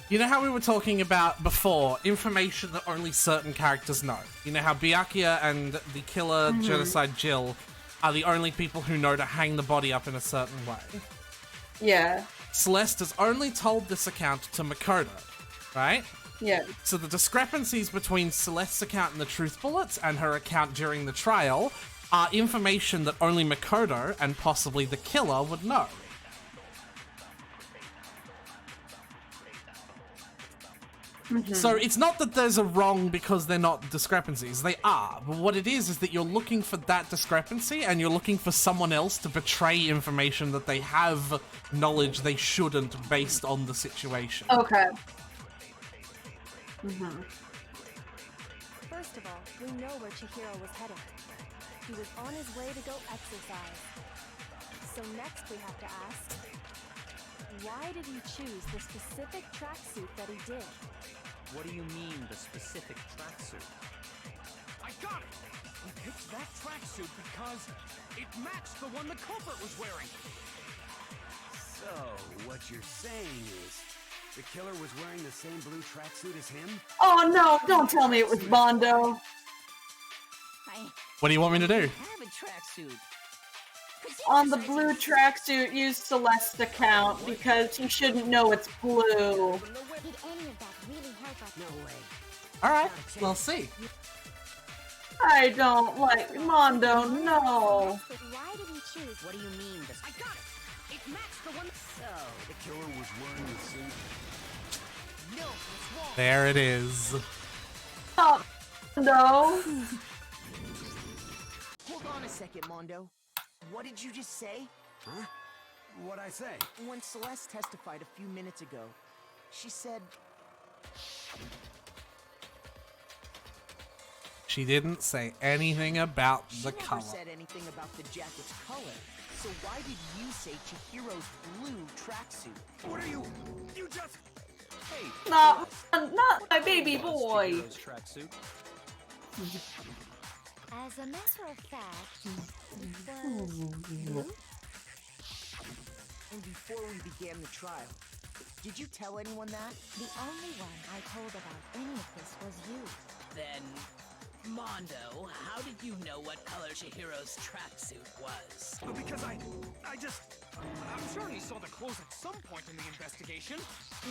You know how we were talking about before, information that only certain characters know? You know how Byakuya and the killer Genocide Jill are the only people who know to hang the body up in a certain way? Yeah. Celeste has only told this account to Makoto, right? Yeah. So the discrepancies between Celeste's account in the Truth Bullets and her account during the trial are information that only Makoto and possibly the killer would know. So it's not that there's a wrong because they're not discrepancies. They are. But what it is that you're looking for that discrepancy and you're looking for someone else to betray information that they have knowledge they shouldn't based on the situation. Okay. First of all, we know where Chihiro was heading. He was on his way to go exercise. So next we have to ask, why did he choose the specific tracksuit that he did? What do you mean, the specific tracksuit? I got it! He picked that tracksuit because it matched the one the culprit was wearing. So, what you're saying is, the killer was wearing the same blue tracksuit as him? Oh no, don't tell me it was Bondo. What do you want me to do? Have a tracksuit. On the blue tracksuit, use Celeste's account because he shouldn't know it's blue. Did any of that really help us? No way. Alright, we'll see. I don't like Mondo, no. Why did he choose? What do you mean? I got it! It matched the one. So, the killer was wearing the suit. No, it's wrong. There it is. Oh, no. Hold on a second, Mondo. What did you just say? Huh? What'd I say? When Celeste testified a few minutes ago, she said... She didn't say anything about the She color. never said anything about the jacket's color. So why did you say Chihiro's blue tracksuit? What are you... You just... Hey, Not my baby boy. Chihiro's tracksuit. As a matter of fact, it was blue? And before we began the trial, did you tell anyone that? The only one I told about any of this was you. Then, Mondo, how did you know what color Chihiro's tracksuit was? Because I'm sure he saw the clothes at some point in the investigation.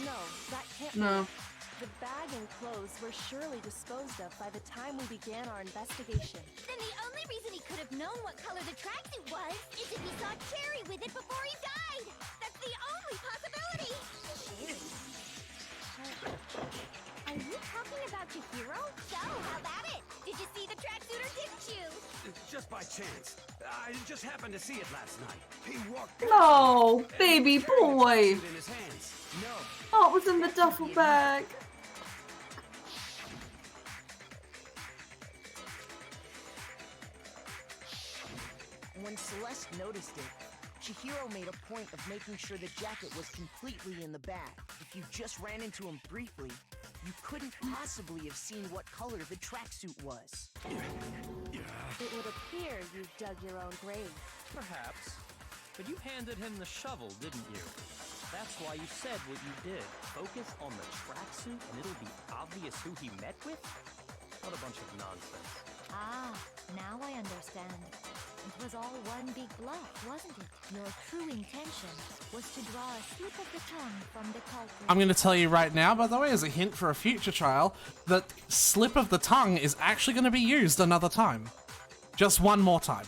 No, that can't No. be. The bag and clothes were surely disposed of by the time we began our investigation. Then the only reason he could have known what color the tracksuit was is if he saw Cherry with it before he died. That's the only possibility. Are you talking about Chihiro? So, how about it? Did you see the tracksuit or didn't you? Just by chance. I just happened to see it last night. He walked No, baby boy. in his hands. No. Oh, it was in the duffel bag. When Celeste noticed it, Chihiro made a point of making sure the jacket was completely in the bag. If you just ran into him briefly, you couldn't possibly have seen what color the tracksuit was? It would appear you've dug your own grave. Perhaps. But you handed him the shovel, didn't you? That's why you said what you did. Focus on the tracksuit and it'll be obvious who he met with? What a bunch of nonsense. Ah, now I understand. It was all one big bluff, wasn't it? Your true intention was to draw a slip of the tongue from the culprit. I'm going to tell you right now, by the way, as a hint for a future trial, that slip of the tongue is actually going to be used another time. Just one more time.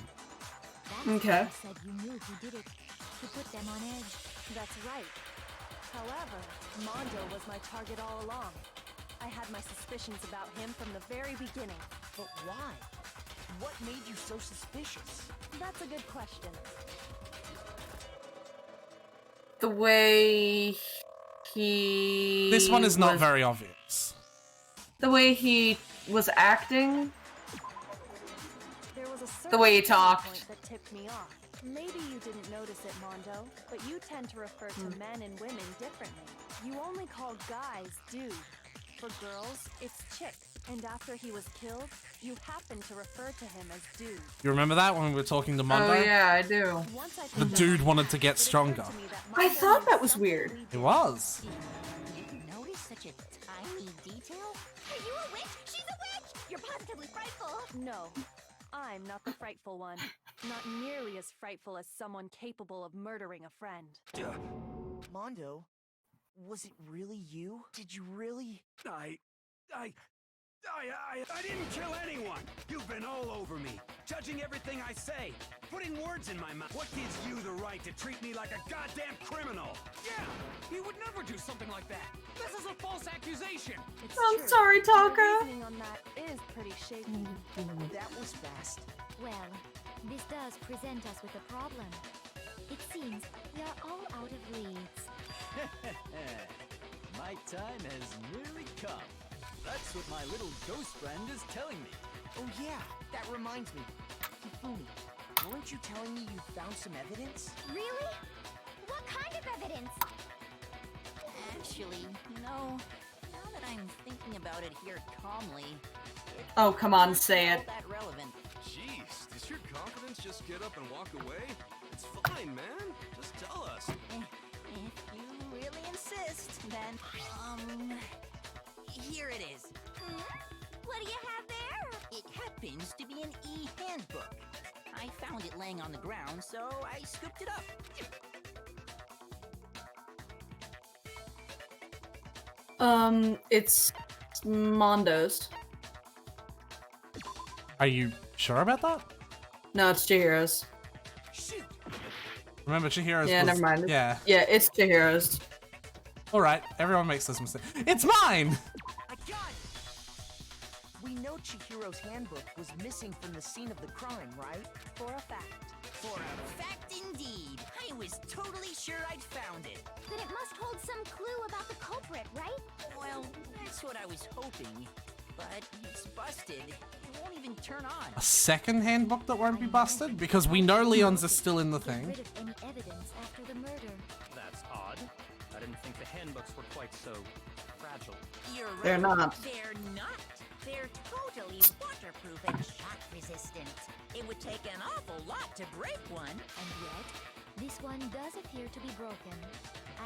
Okay. You said you knew he did it to put them on edge. That's right. However, Mondo was my target all along. I had my suspicions about him from the very beginning. But why? What made you so suspicious? That's a good question. The way he... This one is not very obvious. The way he was acting. There was a The way he certain talked. point that tipped me off. Maybe you didn't notice it, Mondo, but you tend to refer to men and women differently. You only call guys dude. For girls, it's chick. And after he was killed, you happen to refer to him as dude. You remember that when we were talking to Mondo? Oh yeah, I do. The dude wanted to get stronger. I thought that was weird. It was. You didn't notice such a tiny detail? Are you a witch? She's a witch! You're positively frightful! No, I'm not the frightful one. Not nearly as frightful as someone capable of murdering a friend. Mondo, was it really you? Did you really? I didn't kill anyone! You've been all over me, judging everything I say, putting words in my mouth. What gives you the right to treat me like a goddamn criminal? Yeah, he would never do something like that. This is a false accusation. It's I'm true. sorry, Your Taka. reasoning on that is pretty shaky. That was fast. Well, this does present us with a problem. It seems we are all out of leads. My time has nearly come. That's what my little ghost friend is telling me. Oh yeah, that reminds me. Hifumi, weren't you telling me you found some evidence? Really? What kind of evidence? Actually, no. Now that I'm thinking about it here calmly, Oh, come on, say it. not that relevant. Jeez, does your confidence just get up and walk away? It's fine, man. Just tell us. If you really insist, then, here it is. What do you have there? It happens to be an e-handbook. I found it laying on the ground, so I scooped it up. It's Mondo's. Are you sure about that? No, it's Chihiro's. Remember, Chihiro's Yeah, was... never mind. Yeah. Yeah, it's Chihiro's. Alright, everyone makes this mistake. It's mine! I got it! We know Chihiro's handbook was missing from the scene of the crime, right? For a fact. For a fact indeed. I was totally sure I'd found it. Then it must hold some clue about the culprit, right? Well, that's what I was hoping. But it's busted. It won't even turn on. A second handbook that won't be busted? Because we know Leon's is still in the Get thing. rid of any evidence after the murder. That's odd. I didn't think the handbooks were quite so fragile. You're right. They're not. They're not. They're totally waterproof and shock resistant. It would take an awful lot to break one. And yet, this one does appear to be broken,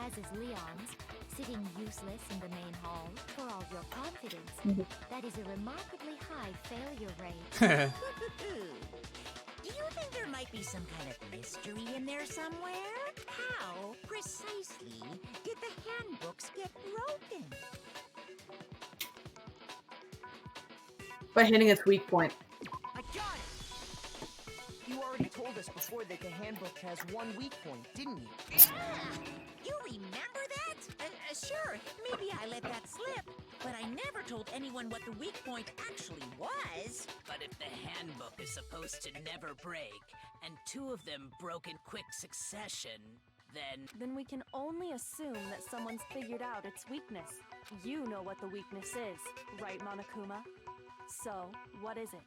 as is Leon's, sitting useless in the main hall for all your confidence. That is a remarkably high failure rate. Do you think there might be some kind of mystery in there somewhere? How, precisely, did the handbooks get broken? By hitting its weak point. I got it! You already told us before that the handbook has one weak point, didn't you? You remember that? Sure, maybe I let that slip. But I never told anyone what the weak point actually was. But if the handbook is supposed to never break, and two of them broke in quick succession, Then we can only assume that someone's figured out its weakness. You know what the weakness is, right, Monokuma? So, what is it?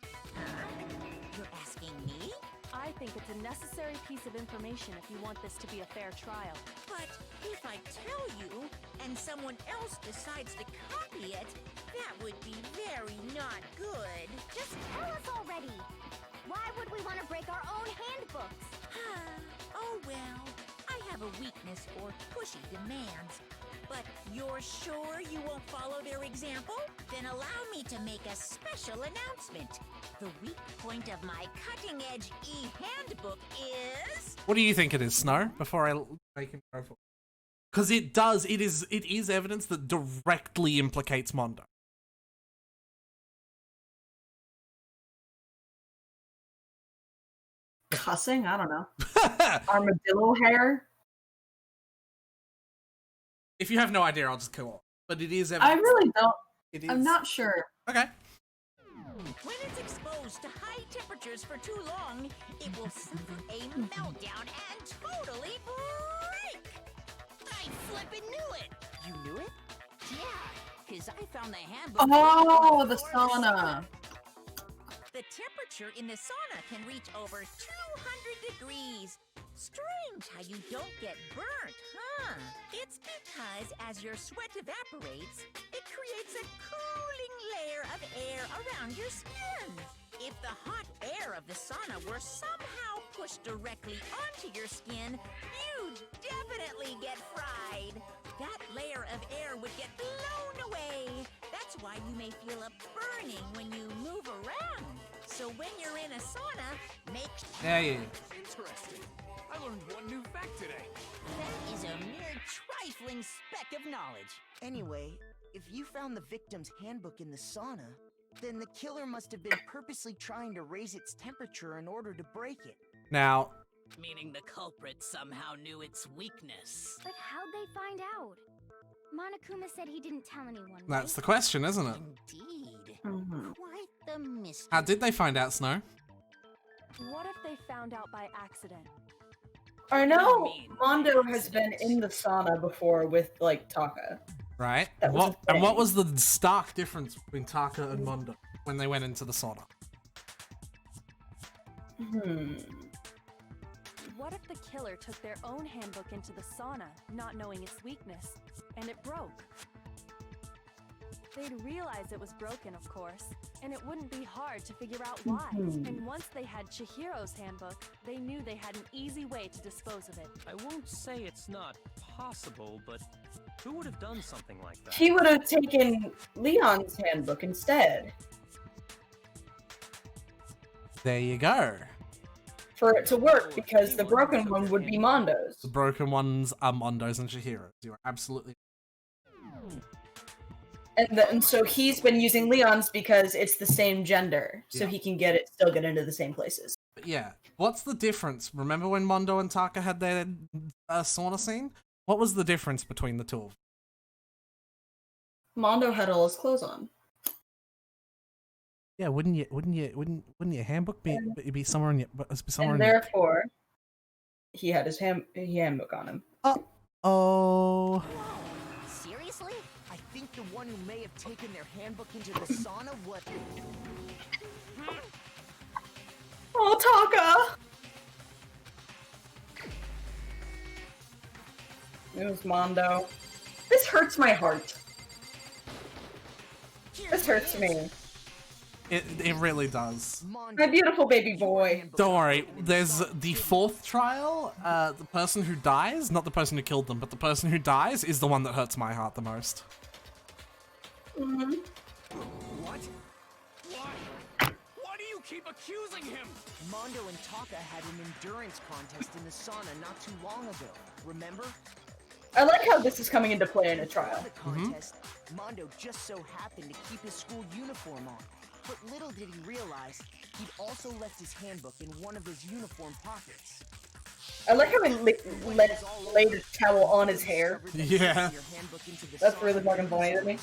You're asking me? I think it's a necessary piece of information if you want this to be a fair trial. But if I tell you, and someone else decides to copy it, that not good. Just tell us already. Why would we want to break our own handbooks? Oh well, I have a weakness for pushy demands. But you're sure you won't follow their example? Then allow me to make a special announcement. The weak point of my cutting-edge e-handbook is... What do you think it is, Snow? Before I make him go for it. Because it does, it is evidence that directly implicates Mondo. Cussing? I don't know. Armadillo hair? If you have no idea, I'll just go on. But it is evidence. I really don't. It is. I'm not sure. Okay. When it's exposed to high temperatures for too long, it will suffer a meltdown and totally break! I flippin' knew it! You knew it? Yeah, because I found the handbook. Oh, the sauna. The temperature in the sauna can reach over 200 degrees. Strange how you don't get burnt, huh? It's because as your sweat evaporates, it creates a cooling layer of air around your skin. If the hot air of the sauna were somehow pushed directly onto your skin, you'd definitely get fried. That layer of air would get blown away. That's why you may feel a burning when you move around. So when you're in a sauna, make sure... Yeah. Interesting. I learned one new fact today. That is a mere trifling speck of knowledge. Anyway, if you found the victim's handbook in the sauna, then the killer must have been purposely trying to raise its temperature in order to break it. Now... Meaning the culprit somehow knew its weakness. But how'd they find out? Monokuma said he didn't tell anyone. That's the question, isn't it? Indeed. Mm-hmm. Quite the mystery. How did they find out, Snow? What if they found out by accident? I know Mondo has been in the sauna before with, like, Taka. Right. That was a And what thing. was the stark difference between Taka and Mondo when they went into the sauna? What if the killer took their own handbook into the sauna, not knowing its weakness, and it broke? They'd realize it was broken, of course, and it wouldn't be hard to figure out why. And once they had Chihiro's handbook, they knew they had an easy way to dispose of it. I won't say it's not possible, but who would have done something like that? He would have taken Leon's handbook instead. There you go. For it to work, because the broken one would be Mondo's. The broken ones are Mondo's and Chihiro's. You're absolutely... And so he's been using Leon's because it's the same gender, so he can still get into the same places. But yeah, what's the difference? Remember when Mondo and Taka had their sauna scene? What was the difference between the two of them? Mondo had all his clothes on. Yeah, wouldn't your handbook be somewhere in your somewhere? And therefore, he had his handbook on him. Oh. Seriously? I think the one who may have taken their handbook into the sauna was... Oh, Taka! It was Mondo. This hurts my heart. This hurts me. It really does. My beautiful baby boy. Don't worry, there's the fourth trial. The person who dies, not the person who killed them, but the person who dies is the one that hurts my heart the most. Mm-hmm. What? Why? Why do you keep accusing him? Mondo and Taka had an endurance contest in the sauna not too long ago. Remember? I like how this is coming into play in a trial. Before the contest, Mondo just so happened to keep his school uniform on. But little did he realize, he'd also left his handbook in one of his uniform pockets. I like how he laid a towel on his hair. Yeah. That's really fucking funny to me.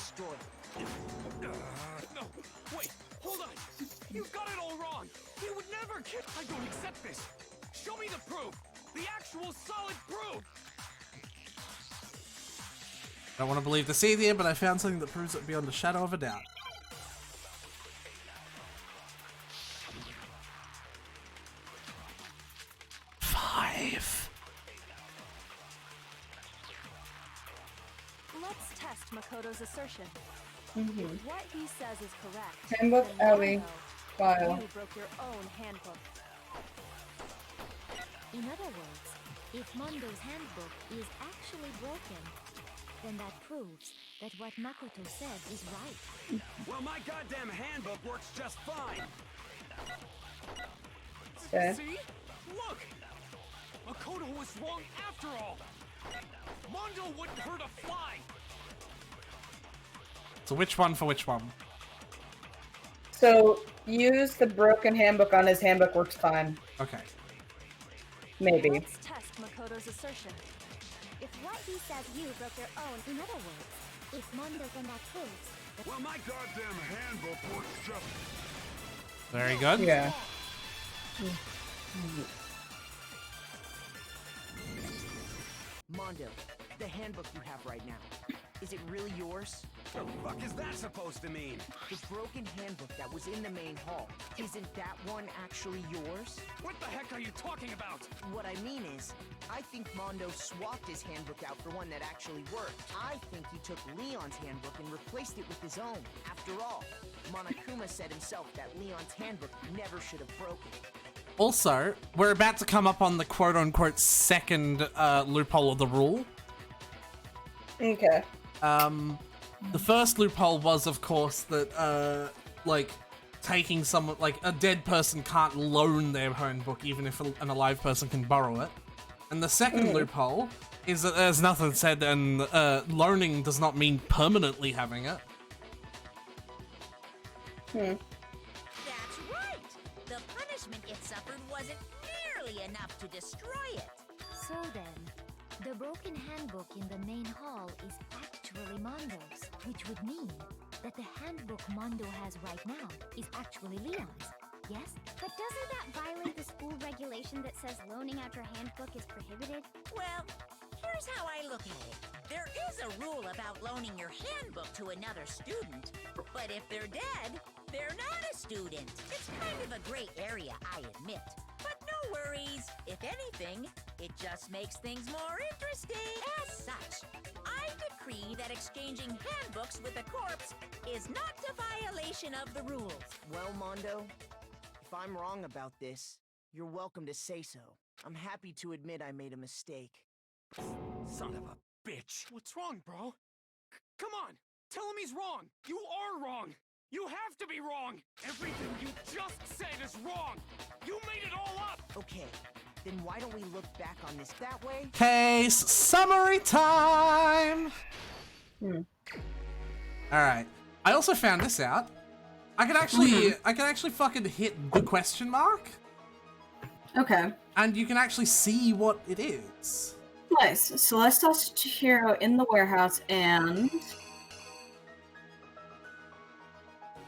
No, wait, hold on. You've got it all wrong. He would never kill. I don't accept this. Show me the proof. The actual solid proof. I don't want to believe this either, but I found something that proves it beyond a shadow of a doubt. Let's test Makoto's assertion. If what he says is correct, Handbook, then Ellie, Mondo, file. you broke your own handbook. In other words, if Mondo's handbook is actually broken, then that proves that what Makoto said is right. Well, my goddamn handbook works just fine. Okay. See? Look! Makoto was wrong after all! Mondo wouldn't hurt a fly! So which one for which one? So, use the broken handbook on his handbook works fine. Okay. Maybe. Let's test Makoto's assertion. If what he says you broke your own, in other words, if Mondo, then that proves that... Well, my goddamn handbook works just... Very good. Yeah. Mondo, the handbook you have right now, is it really yours? The fuck is that supposed to mean? The broken handbook that was in the main hall, isn't that one actually yours? What the heck are you talking about? What I mean is, I think Mondo swapped his handbook out for one that actually worked. I think he took Leon's handbook and replaced it with his own. After all, Monokuma said himself that Leon's handbook never should have broken. Also, we're about to come up on the quote-unquote second loophole of the rule. Okay. The first loophole was, of course, that, like, taking someone, like, a dead person can't loan their handbook even if an alive person can borrow it. And the second loophole is that there's nothing said and loaning does not mean permanently having it. That's right! The punishment it suffered wasn't nearly enough to destroy it. So then, the broken handbook in the main hall is actually Mondo's, which would mean that the handbook Mondo has right now is actually Leon's. Yes? But doesn't that violate the school regulation that says loaning out your handbook is prohibited? Well, here's how I look at it. There is a rule about loaning your handbook to another student, but if they're dead, they're not a student. It's kind of a gray area, I admit. But no worries. If anything, it just makes things more interesting. As such, I decree that exchanging handbooks with a corpse is not a violation of the rules. Well, Mondo, if I'm wrong about this, you're welcome to say so. I'm happy to admit I made a mistake. Son of a bitch! What's wrong, bro? Come on! Tell him he's wrong! You are wrong! You have to be wrong! Everything you just said is wrong! You made it all up! Okay, then why don't we look back on this that way? Case summary time! Alright. I also found this out. I can actually fucking hit the question mark. Okay. And you can actually see what it is. Nice. So let's toss Chihiro in the warehouse and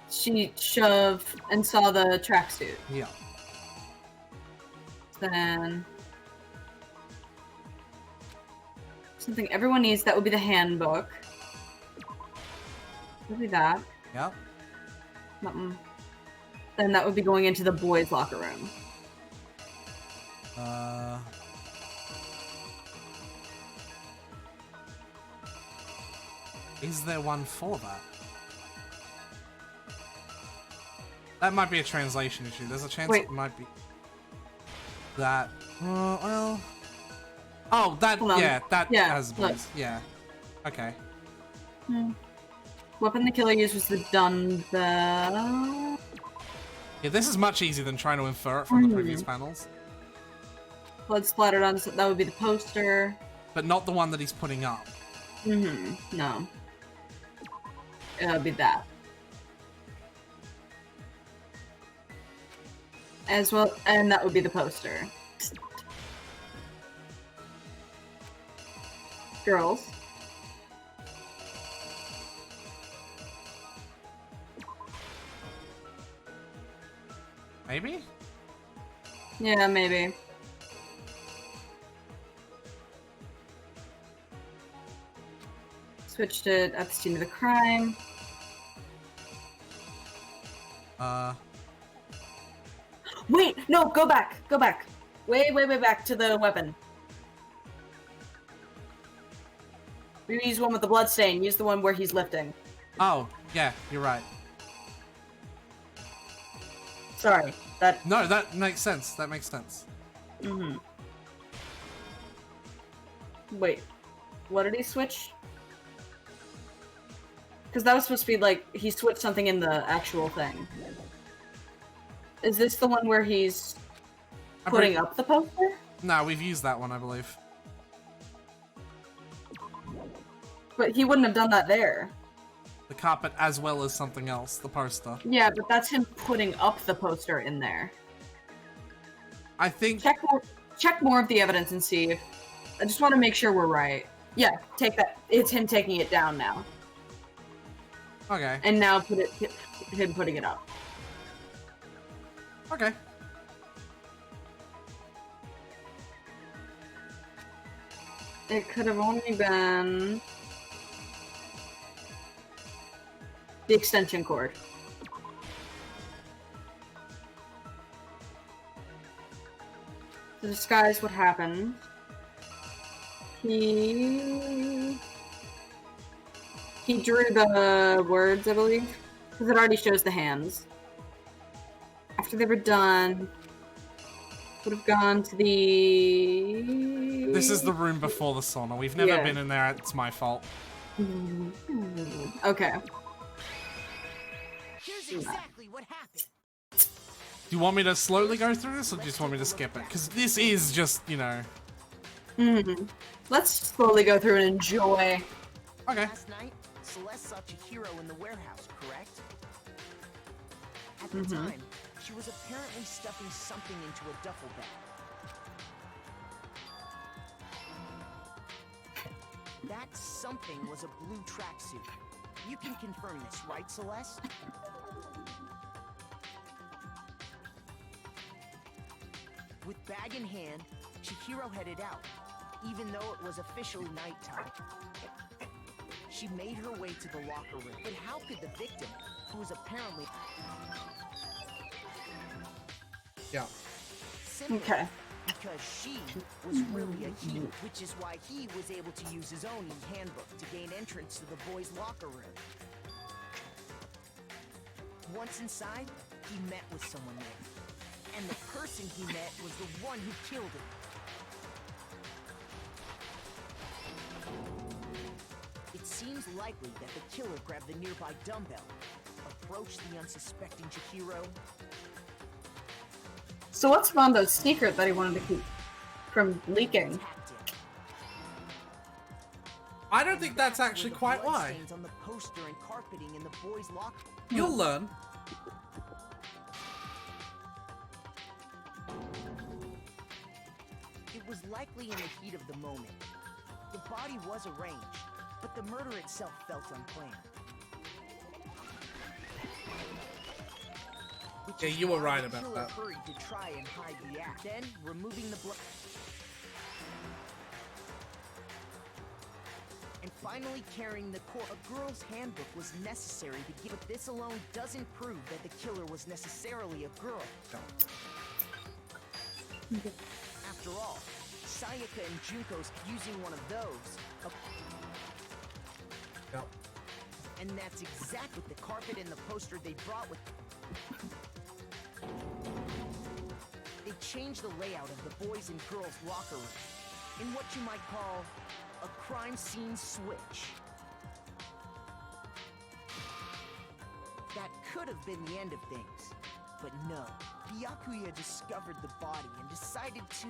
she shoved and saw the tracksuit. Yeah. Then something everyone needs, that would be the handbook. Would be that. Yep. Then that would be going into the boys' locker room. Is there one for that? That might be a translation issue. There's a chance it might be that. Well. Oh, that. Yeah, that has boys. Yeah. Okay. Weapon the killer used was the dumbbell. Yeah, this is much easier than trying to infer it from the previous panels. Blood splattered on, that would be the poster. But not the one that he's putting up. No. It would be that. As well, and that would be the poster. Girls. Maybe? Yeah, maybe. Switched it at the scene of the crime. Wait, no, go back. Go back. Way back to the weapon. We use one with the blood stain. Use the one where he's lifting. Oh, Yeah, you're right. Sorry, that... No, that makes sense. That makes sense. Mm-hmm. Wait, what did he switch? Because that was supposed to be like, he switched something in the actual thing. Is this the one where he's putting up the poster? No, we've used that one, I believe. But he wouldn't have done that there. The carpet as well as something else, the poster. Yeah, but that's him putting up the poster in there. I think... Check more of the evidence and see if... I just want to make sure we're right. Yeah, take that. It's him taking it down now. Okay. And now him putting it up. Okay. It could have only been... the extension cord. To disguise what happened, he drew the words, I believe, because it already shows the hands. After they were done, would have gone to the... This is the room before the sauna. We've never been in there. It's my fault. Okay. Here's exactly what happened. Do you want me to slowly go through this, or do you just want me to skip it? Because this is just, you know... Let's slowly go through and enjoy. Okay. Last night, Celeste saw Chihiro in the warehouse, correct? At the time, she was apparently stuffing something into a duffel bag. That something was a blue tracksuit. You can confirm this, right, Celeste? With bag in hand, Chihiro headed out, even though it was officially nighttime. She made her way to the locker room. But how could the victim, who was apparently... Yeah. Simply Okay. because she was really a he, which is why he was able to use his own handbook to gain entrance to the boys' locker room. Once inside, he met with someone there. And the person he met was the one who killed him. It seems likely that the killer grabbed the nearby dumbbell, approached the unsuspecting Chihiro. So what's Rondo's secret that he wanted to keep from leaking? I don't think that's actually quite why. On the poster and carpeting in the boys' locker. You'll learn. It was likely in the heat of the moment. The body was arranged, but the murder itself felt unplanned. Yeah, you were right about Killer that. hurried to try and hide the act, then removing the blood. And finally carrying the corpse. A girl's handbook was necessary to give, but this alone doesn't prove that the killer was necessarily a girl. After all, Sayaka and Junko's using one of those. And that's exactly the carpet and the poster they brought with them. They changed the layout of the boys' and girls' locker room in what you might call a crime scene switch. That could have been the end of things, but no. Byakuya discovered the body and decided to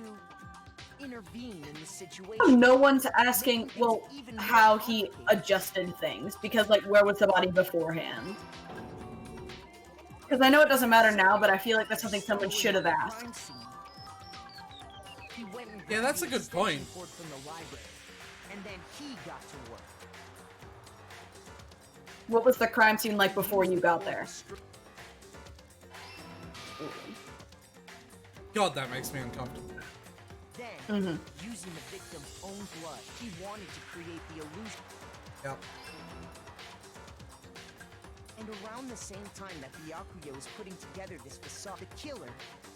intervene in the situation. No one's asking, well, how he adjusted things, because, like, where was the body beforehand? Because I know it doesn't matter now, but I feel like that's something someone should have asked. Yeah, that's a good point. From the library, and then he got to work. What was the crime scene like before you got there? God, that makes me uncomfortable. Then, using the victim's own blood, he wanted to create the illusion. Yep. And around the same time that Byakuya was putting together this facade, the killer,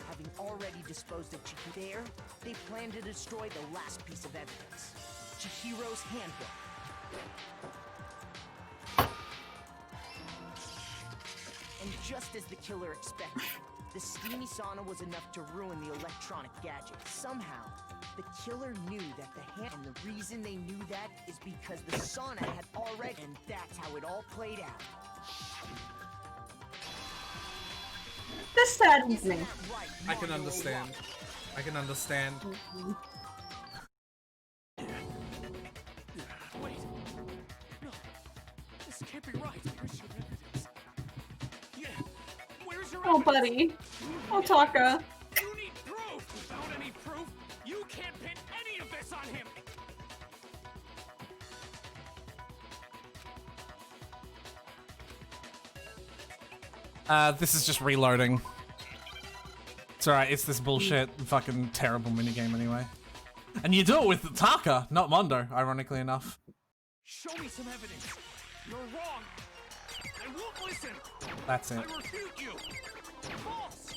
having already disposed of Chihiro there, they planned to destroy the last piece of evidence, Chihiro's handbook. And just as the killer expected, the steamy sauna was enough to ruin the electronic gadget. Somehow, the killer knew that and the reason they knew that is because the sauna had already, and that's how it all played out. This saddens me. I can understand. I can understand. Wait. No. This can't be right. Where's your evidence? Yeah. Where's your Oh, evidence? buddy. Oh, Taka. You need proof. Without any proof, you can't pin any of this on him. This is just reloading. It's alright, it's this bullshit, fucking terrible minigame anyway. And you do it with the Taka, not Mondo, ironically enough. Show me some evidence. You're wrong. I won't listen. That's it. I refute you. False.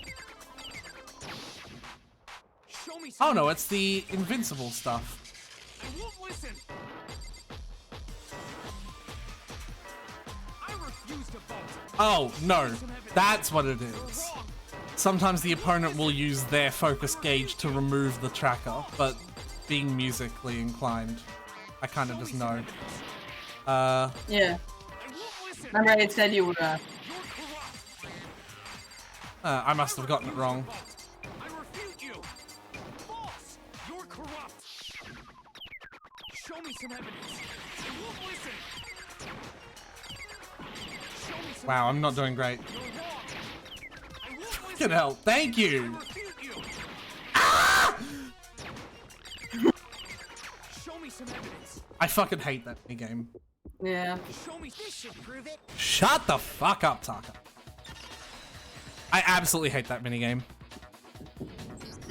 Show me some Oh no, it's the invincible stuff. I won't listen. I refuse to vote. Oh, no. That's what it is. Sometimes the opponent will use their focus gauge to remove the tracker, but being musically inclined, I kind of just know. Yeah. Remember I said you would, I must have gotten it wrong. I refute you. False. You're corrupt. Show me some evidence. I won't listen. Show me some Wow, I'm not doing great. You're wrong. I won't listen. Fucking hell, thank you! I refute you. Show me some evidence. I fucking hate that minigame. Yeah. Show me this should prove it. Shut the fuck up, Taka. I absolutely hate that minigame.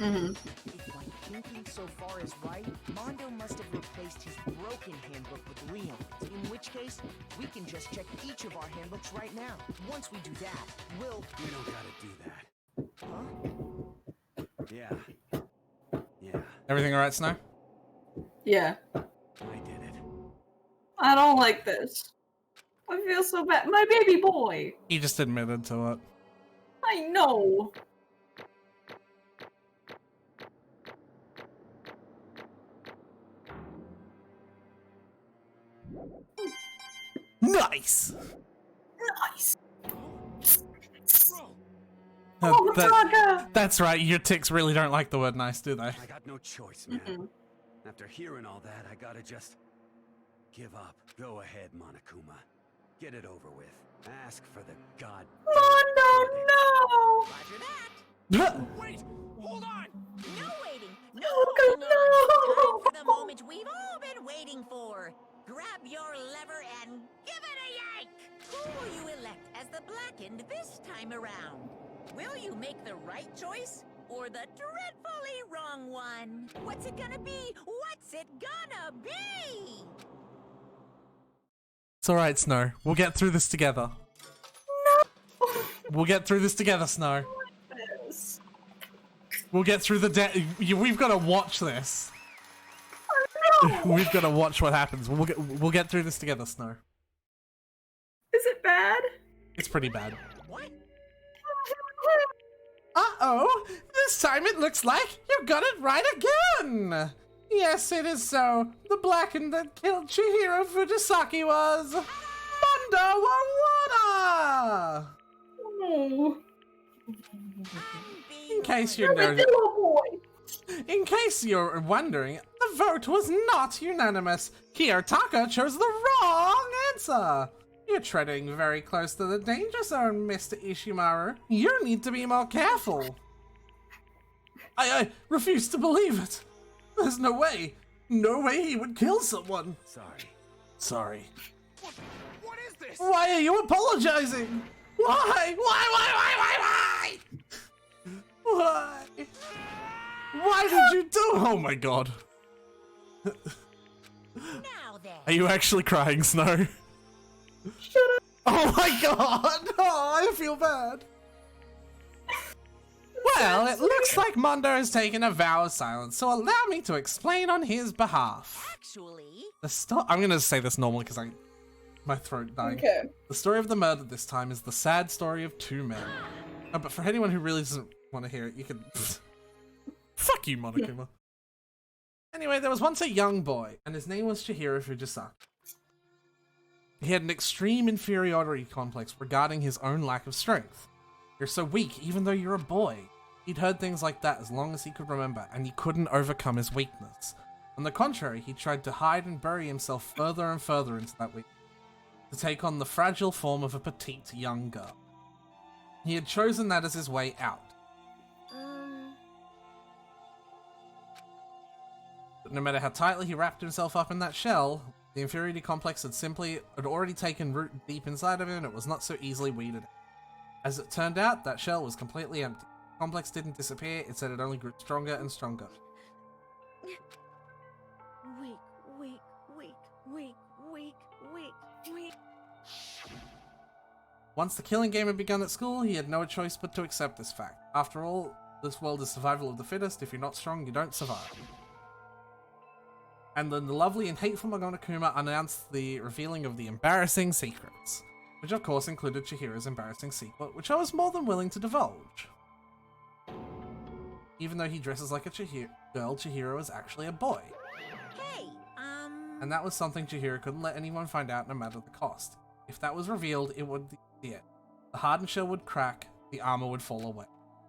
If my thinking so far is right, Mondo must have replaced his broken handbook with Leon's. In which case, we can just check each of our handbooks right now. Once we do that, we'll... We don't gotta do that. Huh? Yeah. Yeah, Everything alright, Snow? Yeah. I did it. I don't like this. I feel so bad. My baby boy. He just admitted to it. I know. Nice! Nice. Uh, Oh, Taka! That's right, your ticks really don't like the word nice, do they? I got no choice, man. After hearing all that, I gotta just give up. Go ahead, Monokuma. Get it over with. Ask for the god. Mondo, no! Roger that. Wait. Hold on. No waiting. No Oh, holding on. no. Time for the moment we've all been waiting for. Grab your lever and give it a yank. Who will you elect as the blackened this time around? Will you make the right choice or the dreadfully wrong one? What's it gonna be? What's it gonna be? It's alright, Snow. We'll get through this together. No! We'll get through this together, Snow. Yes. We'll get through the we've got to watch this. Oh, no. We've got to watch what happens. We'll get through this together, Snow. Is it bad? It's pretty bad. What? Uh-oh! This time it looks like you got it right again! Yes, it is so. The blackened that killed Chihiro Fujisaki was... Mondo Wawada! No. In case you're In case you're wondering, the vote was not unanimous. Kiyotaka chose the wrong answer. You're treading very close to the danger zone, Mr. Ishimaru. You need to be more careful. I refuse to believe it. There's no way. No way he would kill someone. Sorry. What is this? Why are you apologizing? Why? Why? Why? Why did you do? Oh my god. Now then. Are you actually crying, Snow? Shut up. Oh my god! Oh, I feel bad. Well, it looks like Mondo has taken a vow of silence, so allow me to explain on his behalf. Actually, I'm gonna say this normally because my throat dying. Okay. The story of the murder this time is the sad story of two men. Oh, but for anyone who really doesn't want to hear it, you can... Fuck you, Monokuma. Anyway, there was once a young boy, and his name was Chihiro Fujisaki. He had an extreme inferiority complex regarding his own lack of strength. You're so weak, even though you're a boy. He'd heard things like that as long as he could remember, and he couldn't overcome his weakness. On the contrary, he tried to hide and bury himself further and further into that weakness, to take on the fragile form of a petite young girl. He had chosen that as his way out. But no matter how tightly he wrapped himself up in that shell, the inferiority complex had already taken root deep inside of him, and it was not so easily weeded out. As it turned out, that shell was completely empty. The complex didn't disappear, instead it only grew stronger and stronger. Weak, weak, weak, weak, weak, weak, weak. Once the killing game had begun at school, he had no choice but to accept this fact. After all, this world is survival of the fittest. If you're not strong, you don't survive. And then the lovely and hateful Monokuma announced the revealing of the embarrassing secrets, which of course included Chihiro's embarrassing secret, which I was more than willing to divulge. Even though he dresses like a girl, Chihiro is actually a boy. Hey, And that was something Chihiro couldn't let anyone find out no matter the cost. If that was revealed, it would be it. The hardened shell would crack, the armor would fall away.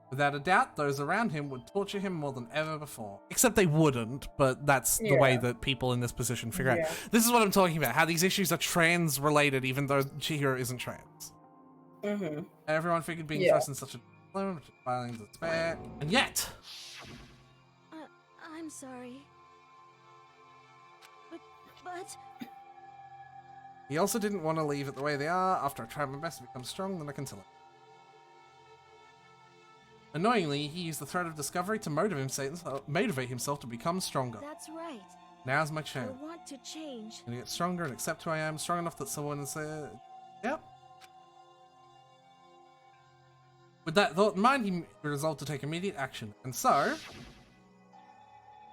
Without a doubt, those around him would torture him more than ever before. Except they wouldn't, but that's the way that people in this position figure out. This is what I'm talking about, how these issues are trans-related even though Chihiro isn't trans. Everyone figured being trust in such a violence is bad. And yet! I'm sorry. But... He also didn't want to leave it the way they are. After I tried my best to become strong, then I can tell it. Annoyingly, he used the threat of discovery to motivate himself to become stronger. That's right. Now's my chance. I want to change. I'm gonna get stronger and accept who I am, strong enough that someone says, yep. With that thought in mind, he resolved to take immediate action. And so,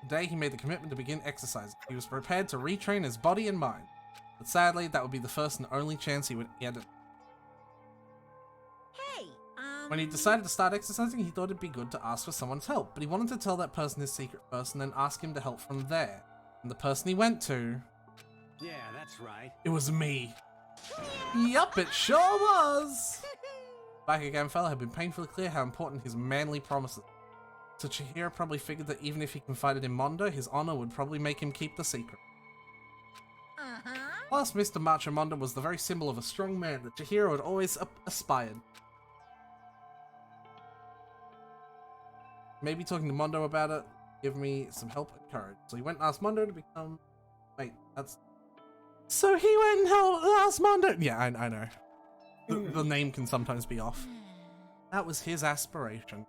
today he made the commitment to begin exercising. He was prepared to retrain his body and mind. But sadly, that would be the first and only chance he would get. When he decided to start exercising, he thought it'd be good to ask for someone's help, but he wanted to tell that person his secret first and then ask him to help from there. And the person he went to... Yeah, that's right. It was me. Yup, it sure was! Back again, fella had been painfully clear how important his manly promises. So Chihiro probably figured that even if he confided in Mondo, his honor would probably make him keep the secret. Plus, Mr. Macho Mondo was the very symbol of a strong man that Chihiro had always aspired. Maybe talking to Mondo about it give me some help and courage. So he went and asked Mondo to become... Wait, that's... So he went and asked Mondo... Yeah, I know. The name can sometimes be off. That was his aspiration.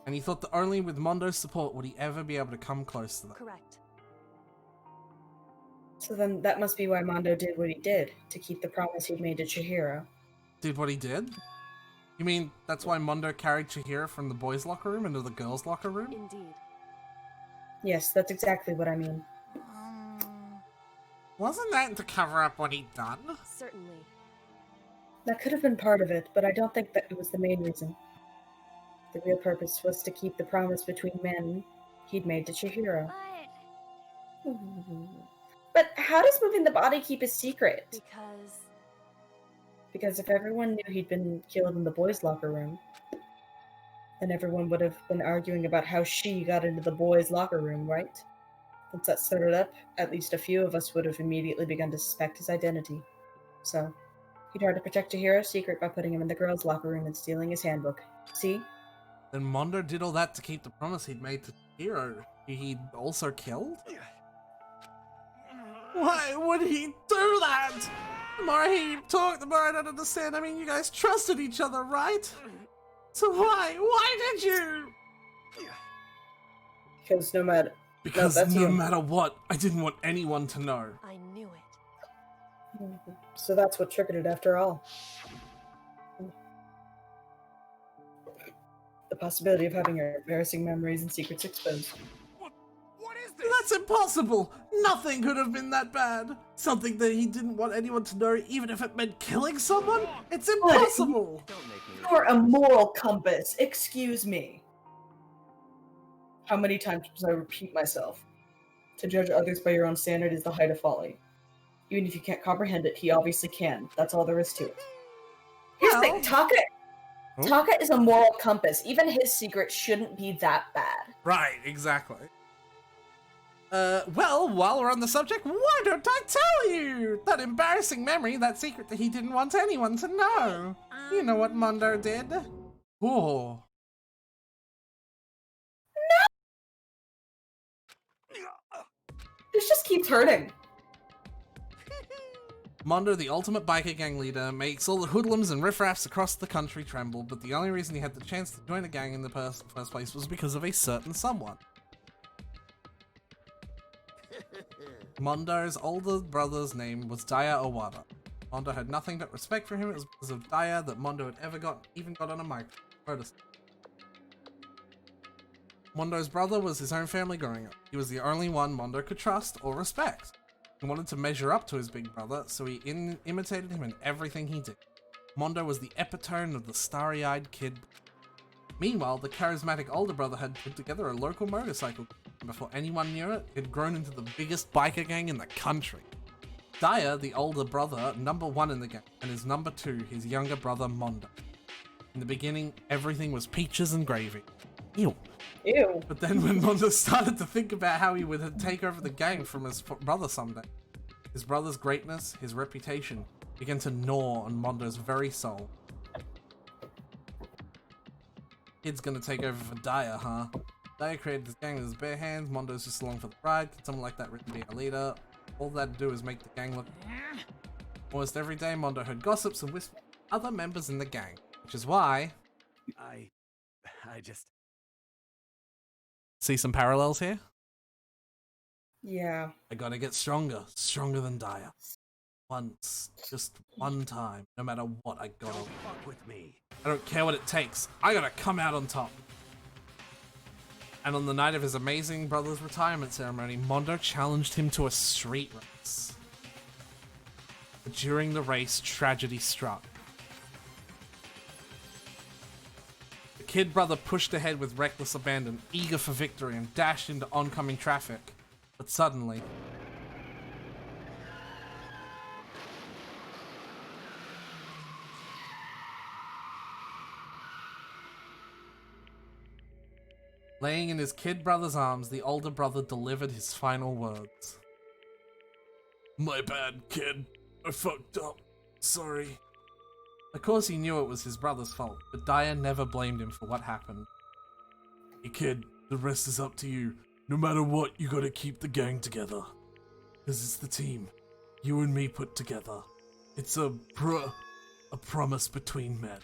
And he thought that only with Mondo's support would he ever be able to come close to that. Correct. So then that must be why Mondo did what he did, to keep the promise he'd made to Chihiro. Did what he did? You mean that's why Mondo carried Chihiro from the boys' locker room into the girls' locker room? Indeed. Yes, that's exactly what I mean. Wasn't that to cover up what he'd done? Certainly. That could have been part of it, but I don't think that it was the main reason. The real purpose was to keep the promise between men he'd made to Chihiro. But how does moving the body keep a secret? Because if everyone knew he'd been killed in the boys' locker room, then everyone would have been arguing about how she got into the boys' locker room, right? Once that started up, at least a few of us would have immediately begun to suspect his identity. So, he tried to protect Chihiro's secret by putting him in the girls' locker room and stealing his handbook. See? Then Mondo did all that to keep the promise he'd made to Chihiro, who he'd also killed? Why would he do that? The more he talked, the more I don't understand. I mean, you guys trusted each other, right? So why? Why did you? Because no matter... Because no matter what, I didn't want anyone to know. I knew it. So that's what triggered it after all. The possibility of having your embarrassing memories and secrets exposed. That That's impossible! Nothing could have been that bad! Something that he didn't want anyone to know, even if it meant killing someone? It's impossible! You're a moral compass, excuse me. How many times must I repeat myself? To judge others by your own standard is the height of folly. Even if you can't comprehend it, he obviously can. That's all there is to it. Here's the thing, Taka is a moral compass. Even his secret shouldn't be that bad. Right, exactly. Well, while we're on the subject, why don't I tell you? That embarrassing memory, that secret that he didn't want anyone to know. You know what Mondo did? Oh. This just keeps hurting. Mondo, the ultimate biker gang leader, makes all the hoodlums and riffraffs across the country tremble, but the only reason he had the chance to join a gang in the first place was because of a certain someone. Mondo's older brother's name was Daya Owada. Mondo had nothing but respect for him. It was because of Daya that Mondo had even got on a mic. Mondo's brother was his own family growing up. He was the only one Mondo could trust or respect. He wanted to measure up to his big brother, so he imitated him in everything he did. Mondo was the epitome of the starry-eyed kid. Meanwhile, the charismatic older brother had put together a local motorcycle gang, and before anyone knew it, it had grown into the biggest biker gang in the country. Daya, the older brother, number 1 in the gang, and his number 2, his younger brother Mondo. In the beginning, everything was peaches and gravy. Ew. Ew. But then when Mondo started to think about how he would take over the gang from his brother someday, his brother's greatness, his reputation, began to gnaw on Mondo's very soul. Kid's gonna take over for Daya, huh? Daya created this gang with his bare hands, Mondo's just along for the ride. Could someone like that really be a leader? All that'd do is make the gang look... Almost every day, Mondo heard gossips and whispers of other members in the gang, which is why... I just... See some parallels here? Yeah. I gotta get stronger than Daya. Once, just one time, no matter what, I gotta... Don't fuck with me. I don't care what it takes, I gotta come out on top. And on the night of his amazing brother's retirement ceremony, Mondo challenged him to a street race. But during the race, tragedy struck. The kid brother pushed ahead with reckless abandon, eager for victory, and dashed into oncoming traffic. But suddenly... laying in his kid brother's arms, the older brother delivered his final words. My bad, kid. I fucked up. Sorry. Of course he knew it was his brother's fault, but Daya never blamed him for what happened. Hey kid, the rest is up to you. No matter what, you gotta keep the gang together. Cause it's the team. You and me put together. It's a promise between men.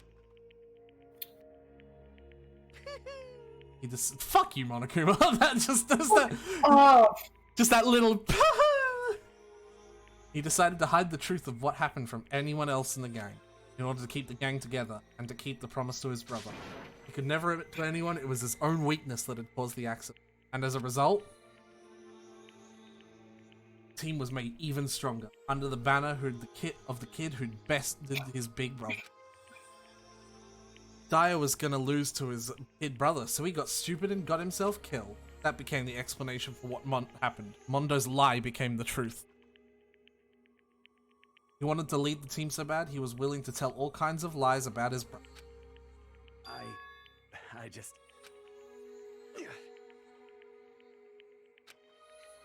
He just... Fuck you, Monokuma. That just does that... Just that little... He decided to hide the truth of what happened from anyone else in the gang, in order to keep the gang together, and to keep the promise to his brother. He could never admit to anyone it was his own weakness that had caused the accident. And as a result, the team was made even stronger, under the banner who'd the kid who'd bested his big brother. Daya was gonna lose to his kid brother, so he got stupid and got himself killed. That became the explanation for what happened. Mondo's lie became the truth. He wanted to lead the team so bad, he was willing to tell all kinds of lies about his brother. I just...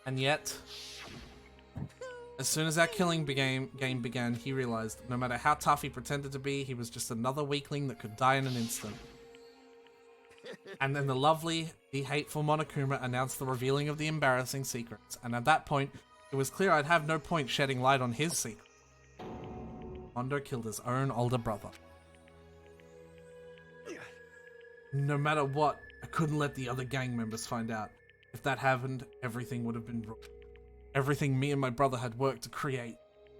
And yet, as soon as that killing game began, he realized no matter how tough he pretended to be, he was just another weakling that could die in an instant. And then the lovely, the hateful Monokuma announced the revealing of the embarrassing secrets, and at that point, it was clear I'd have no point shedding light on his secret. Mondo killed his own older brother. No matter what, I couldn't let the other gang members find out. If that happened, everything would have been ruined. Everything me and my brother had worked to create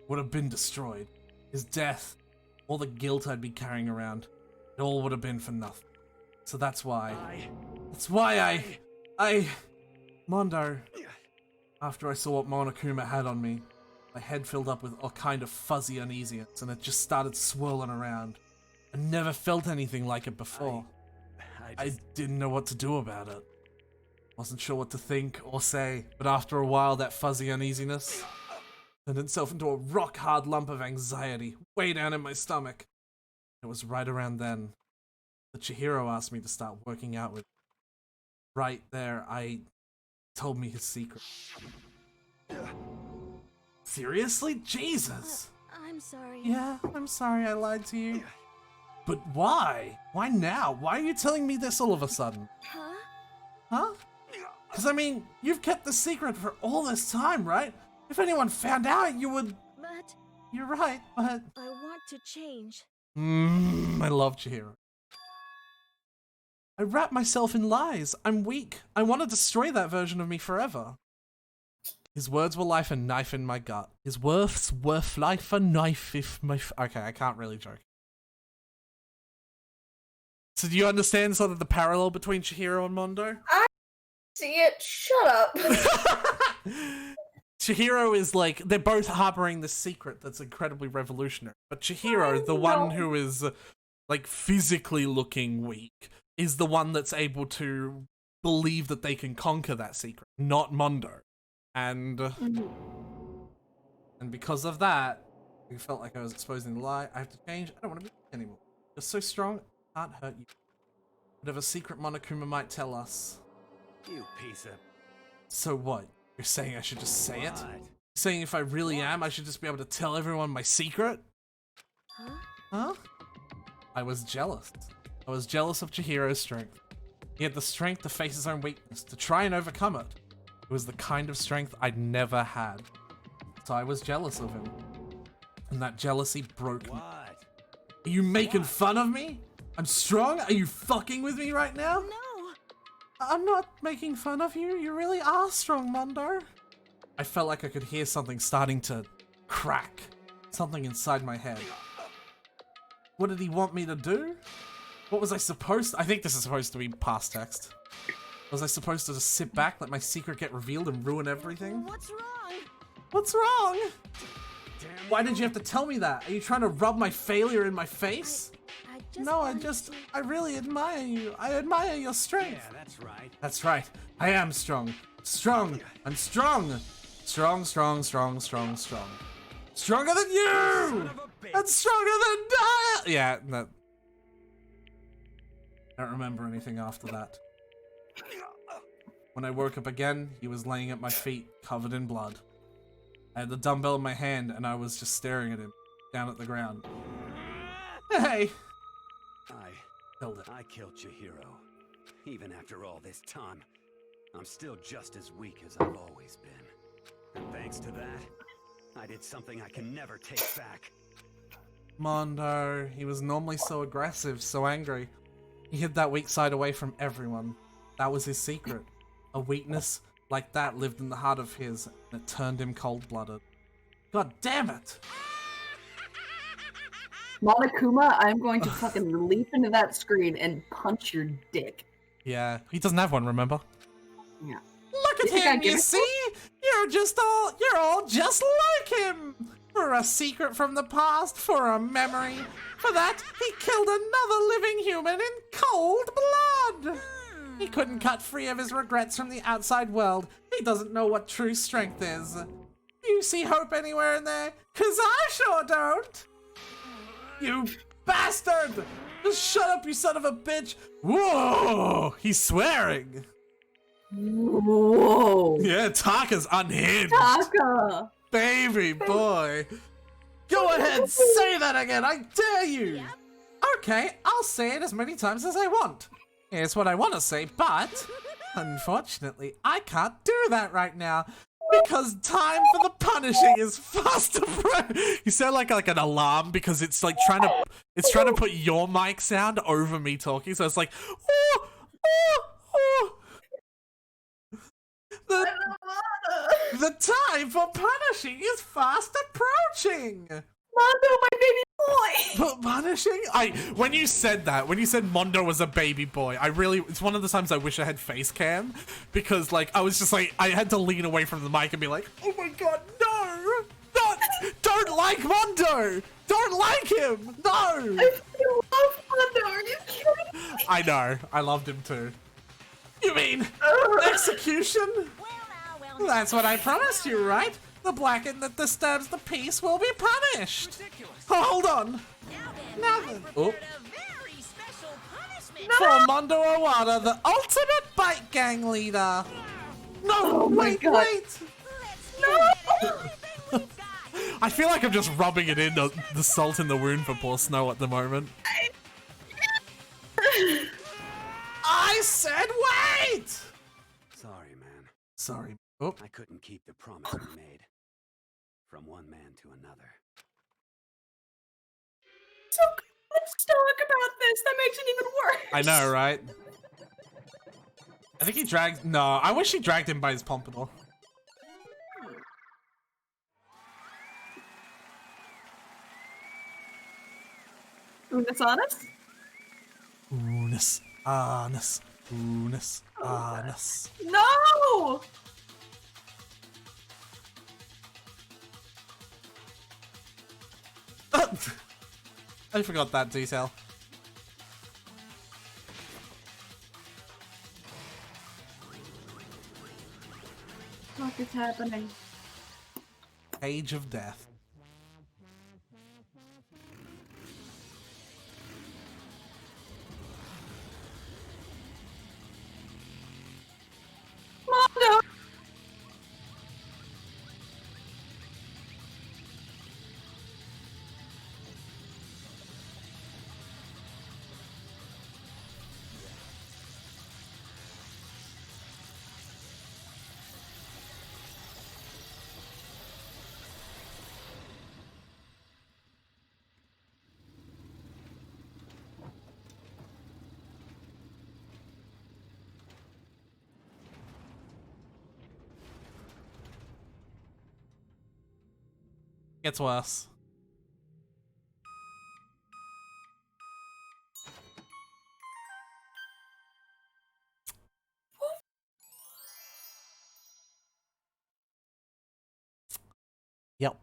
would have been destroyed. His death, all the guilt I'd be carrying around, it all would have been for nothing. So that's why... Mondo, After I saw what Monokuma had on me, my head filled up with all kind of fuzzy uneasiness, and it just started swirling around. I never felt anything like it before. I didn't know what to do about it. Wasn't sure what to think or say, but after a while that fuzzy uneasiness turned itself into a rock-hard lump of anxiety way down in my stomach. It was right around then that Chihiro asked me to start working out with him. Right there, told me his secret. Seriously? Jesus! I'm sorry. Yeah, I'm sorry I lied to you. But why? Why now? Why are you telling me this all of a sudden? Huh? Huh? Because, I mean, you've kept the secret for all this time, right? If anyone found out, you would... But... You're right, but... I want to change. I love Chihiro. I wrap myself in lies. I'm weak. I want to destroy that version of me forever. His words were like a knife in my gut. His words were like a knife if my... Okay, I can't really joke. So do you understand sort of the parallel between Chihiro and Mondo? I see it. Shut up. Chihiro is like, they're both harboring this secret that's incredibly revolutionary. But Chihiro, the one who is like physically looking weak, is the one that's able to believe that they can conquer that secret, not Mondo. And because of that, I felt like I was exposing the lie. I have to change. I don't want to be anymore. You're so strong, I can't hurt you. Whatever secret Monokuma might tell us. You piece of... So what? You're saying I should just say it? You're saying if I really am, I should just be able to tell everyone my secret? Huh? I was jealous. I was jealous of Chihiro's strength. He had the strength to face his own weakness, to try and overcome it. It was the kind of strength I'd never had. So I was jealous of him. And that jealousy broke me. Are you making fun of me? I'm strong? Are you fucking with me right now? No. I'm not making fun of you. You really are strong, Mondo. I felt like I could hear something starting to crack. Something inside my head. What did he want me to do? What was I supposed to... I think this is supposed to be past text. Was I supposed to just sit back, let my secret get revealed and ruin everything? What's wrong? What's wrong? Why did you have to tell me that? Are you trying to rub my failure in my face? I really admire you. I admire your strength. Yeah, that's right. That's right. I am strong. Strong. I'm strong. Strong. Stronger than you! And stronger than Dial! Yeah, no. I don't remember anything after that. When I woke up again, he was laying at my feet, covered in blood. I had the dumbbell in my hand, and I was just staring at him, down at the ground. Hey! I killed Chihiro. Even after all this time, I'm still just as weak as I've always been. And thanks to that, I did something I can never take back. Mondo, he was normally so aggressive, so angry. He hid that weak side away from everyone. That was his secret. A weakness like that lived in the heart of his, and it turned him cold-blooded. God damn it! Monokuma, I'm going to fucking leap into that screen and punch your dick. Yeah, he doesn't have one, remember? Yeah. Look at him, you see? You're all just like him! For a secret from the past, for a memory. For that, he killed another living human in cold blood! He couldn't cut free of his regrets from the outside world. He doesn't know what true strength is. Do you see hope anywhere in there? 'Cause I sure don't! You bastard! Just shut up, you son of a bitch! Whoa! He's swearing! Whoa! Yeah, Taka's unhinged! Taka! Baby boy! Go ahead, say that again, I dare you! Okay, I'll say it as many times as I want. Here's what I want to say, but unfortunately, I can't do that right now. Because time for the punishing is fast approaching. You sound like an alarm because it's like trying to put your mic sound over me talking. So it's like, oh, oh, oh. The time for punishing is fast approaching. Mondo, my baby boy! But punishing? When you said Mondo was a baby boy, it's one of the times I wish I had face cam, because like, I was just like, I had to lean away from the mic and be like, oh my god, no! Don't like Mondo! Don't like him! No! I love Mondo, are you kidding me? I know, I loved him too. You mean, execution? That's what I promised you, right? The blackened that disturbs the peace will be punished. Oh, hold on. Now then. Oh. For Mondo Owada, the ultimate bike gang leader. No, wait. No. I feel like I'm just rubbing it in, the salt in the wound for poor Snow at the moment. I said wait! Sorry, man. Sorry. Oh. I couldn't keep the promise we made. From one man to another. So let's talk about this. That makes it even worse. I know, right? I think he dragged... No, I wish he dragged him by his pompadour. Unis honest? Unis, honest, Unis, honest. No! I forgot that detail. What is happening? Age of Death. Mondo! Gets worse. Yep.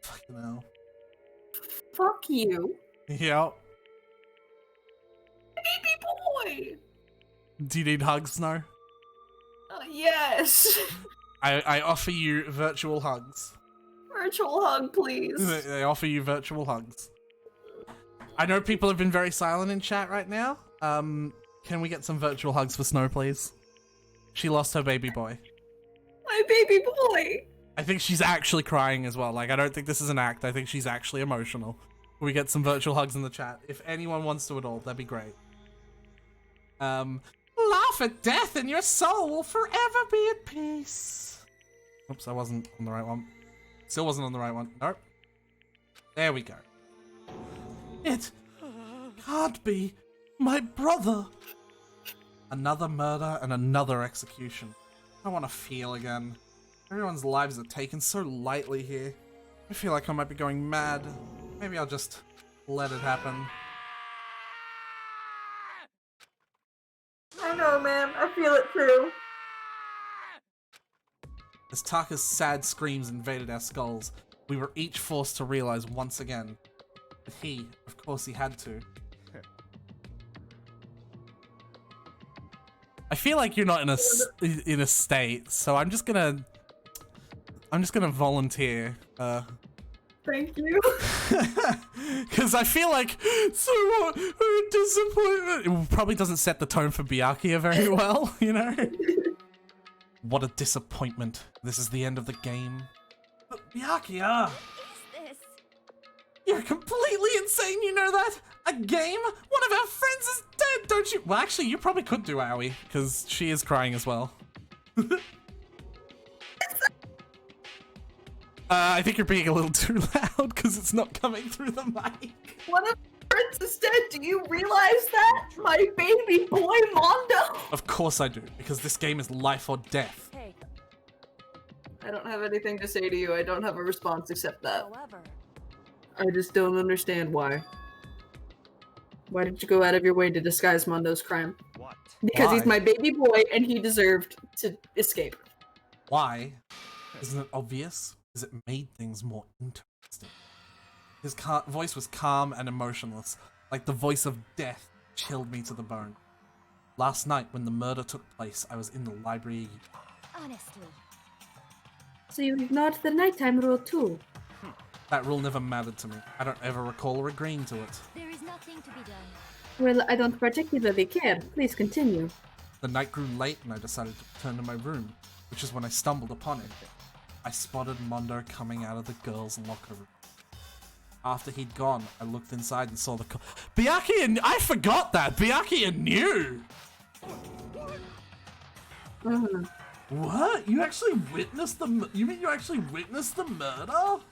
Fucking hell. Fuck you. Yep. Baby boy! Do you need hugs, Snow? Yes. I offer you virtual hugs. Virtual hug, please. They offer you virtual hugs. I know people have been very silent in chat right now. Can we get some virtual hugs for Snow, please? She lost her baby boy. My baby boy! I think she's actually crying as well. Like, I don't think this is an act. I think she's actually emotional. Can we get some virtual hugs in the chat? If anyone wants to at all, that'd be great. Laugh at death and your soul will forever be at peace. Oops, I wasn't on the right one. Still wasn't on the right one. Nope. There we go. It can't be my brother. Another murder and another execution. I want to feel again. Everyone's lives are taken so lightly here. I feel like I might be going mad. Maybe I'll just let it happen. I know, man. I feel it too. As Taka's sad screams invaded our skulls, we were each forced to realize once again that he, of course he had to. I feel like you're not in a state, so I'm just gonna volunteer. Thank you. Because I feel like so disappointment. It probably doesn't set the tone for Byakuya very well, you know. What a disappointment. This is the end of the game. But Byakuya! What is this? You're completely insane, you know that? A game? One of our friends is dead, don't you? Well, actually, you probably could do Aoi, because she is crying as well. I think you're being a little too loud, because it's not coming through the mic. One of our parents instead. Do you realize that? My baby boy Mondo. Of course I do, because this game is life or death. Hey, I don't have anything to say to you. I don't have a response except that. however, I just don't understand why. Why did you go out of your way to disguise Mondo's crime? What? Because he's Why? my baby boy and he deserved to escape. Why? Isn't it obvious? Because it made things more interesting. His voice was calm and emotionless, like the voice of death chilled me to the bone. Last night, when the murder took place, I was in the library. Honestly. So you ignored the nighttime rule too? That rule never mattered to me. I don't ever recall agreeing to it. There is nothing to be done. Well, I don't particularly care. Please continue. The night grew late and I decided to return to my room, which is when I stumbled upon it. I spotted Mondo coming out of the girls' locker room. After he'd gone, I looked inside and saw the Byakuya! I forgot that! Byakuya knew! What? You actually witnessed you mean you actually witnessed the murder?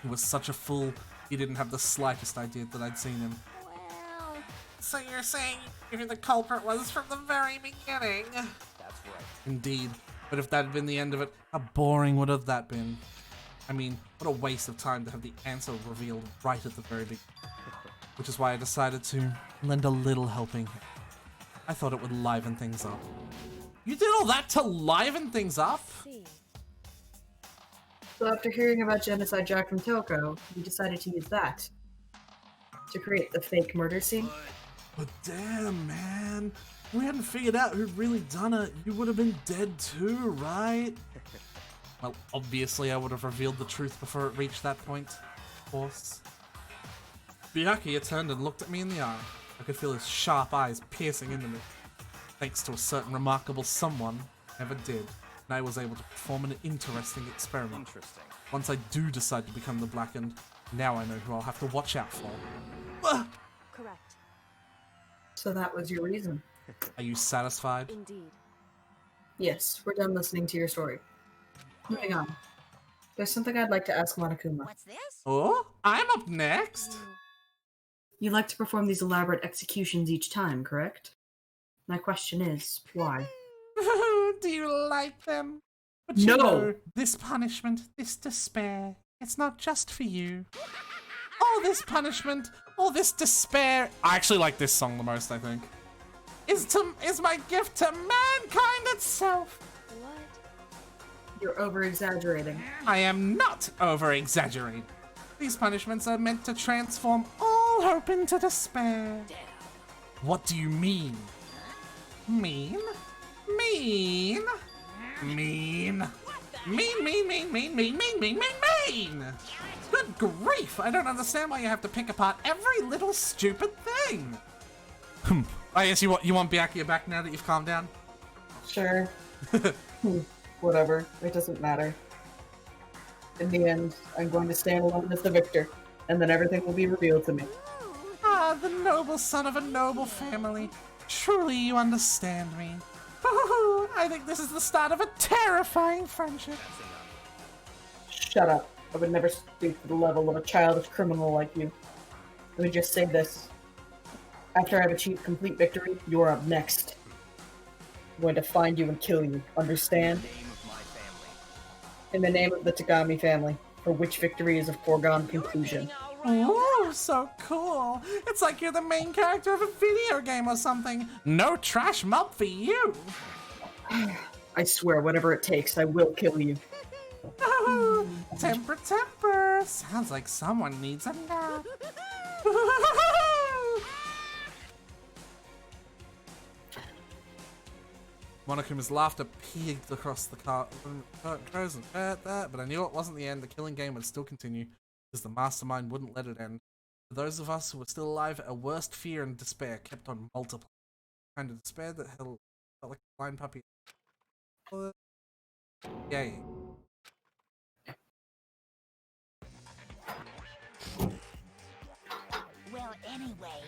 He was such a fool, he didn't have the slightest idea that I'd seen him. Well... So you're saying who the culprit was from the very beginning? That's right. Indeed. But if that had been the end of it, how boring would have that been? I mean, what a waste of time to have the answer revealed right at the very beginning. Which is why I decided to lend a little helping hand. I thought it would liven things up. You did all that to liven things up? So after hearing about Genocide Jack from Toko, you decided to use that to create the fake murder scene? But damn, man. If we hadn't figured out who'd really done it, you would have been dead too, right? Well, obviously I would have revealed the truth before it reached that point, of course. Byakuya turned and looked at me in the eye. I could feel his sharp eyes piercing into me. Thanks to a certain remarkable someone, never did, and I was able to perform an interesting experiment. Interesting. Once I do decide to become the Blackened, now I know who I'll have to watch out for. Correct. So that was your reason? Are you satisfied? Indeed. Yes, we're done listening to your story. Moving on. There's something I'd like to ask Monokuma. What's this? Oh, I'm up next! You like to perform these elaborate executions each time, correct? My question is, why? Do you like them? But No! You know, this punishment, this despair, it's not just for you. All this punishment, all this despair. I actually like this song the most, I think. Is my gift to mankind itself. You're over-exaggerating. I am not over-exaggerating. These punishments are meant to transform all hope into despair. What do you mean? Mean? Mean? Mean? Mean! Good grief! I don't understand why you have to pick apart every little stupid thing! I guess you want Byakuya back now that you've calmed down? Sure. Whatever. It doesn't matter. In the end, I'm going to stand alone as the victor, and then everything will be revealed to me. Ah, the noble son of a noble family. Truly you understand me. Ooh, I think this is the start of a terrifying friendship. Shut up. I would never stoop to the level of a childish criminal like you. Let me just say this. After I've achieved complete victory, you are up next. I'm going to find you and kill you. Understand? In the name of the Tagami family, for which victory is a foregone conclusion. Oh, so cool. It's like you're the main character of a video game or something. No trash mob for you. I swear, whatever it takes, I will kill you. Oh, temper. Sounds like someone needs a nap. Monokuma's laughter peaked across the curtains and hurt that, but I knew it wasn't the end. The killing game would still continue, because the mastermind wouldn't let it end. For those of us who were still alive, our worst fear and despair kept on multiplying. Kind of despair that felt like a blind puppy. Yay. Well, anyway,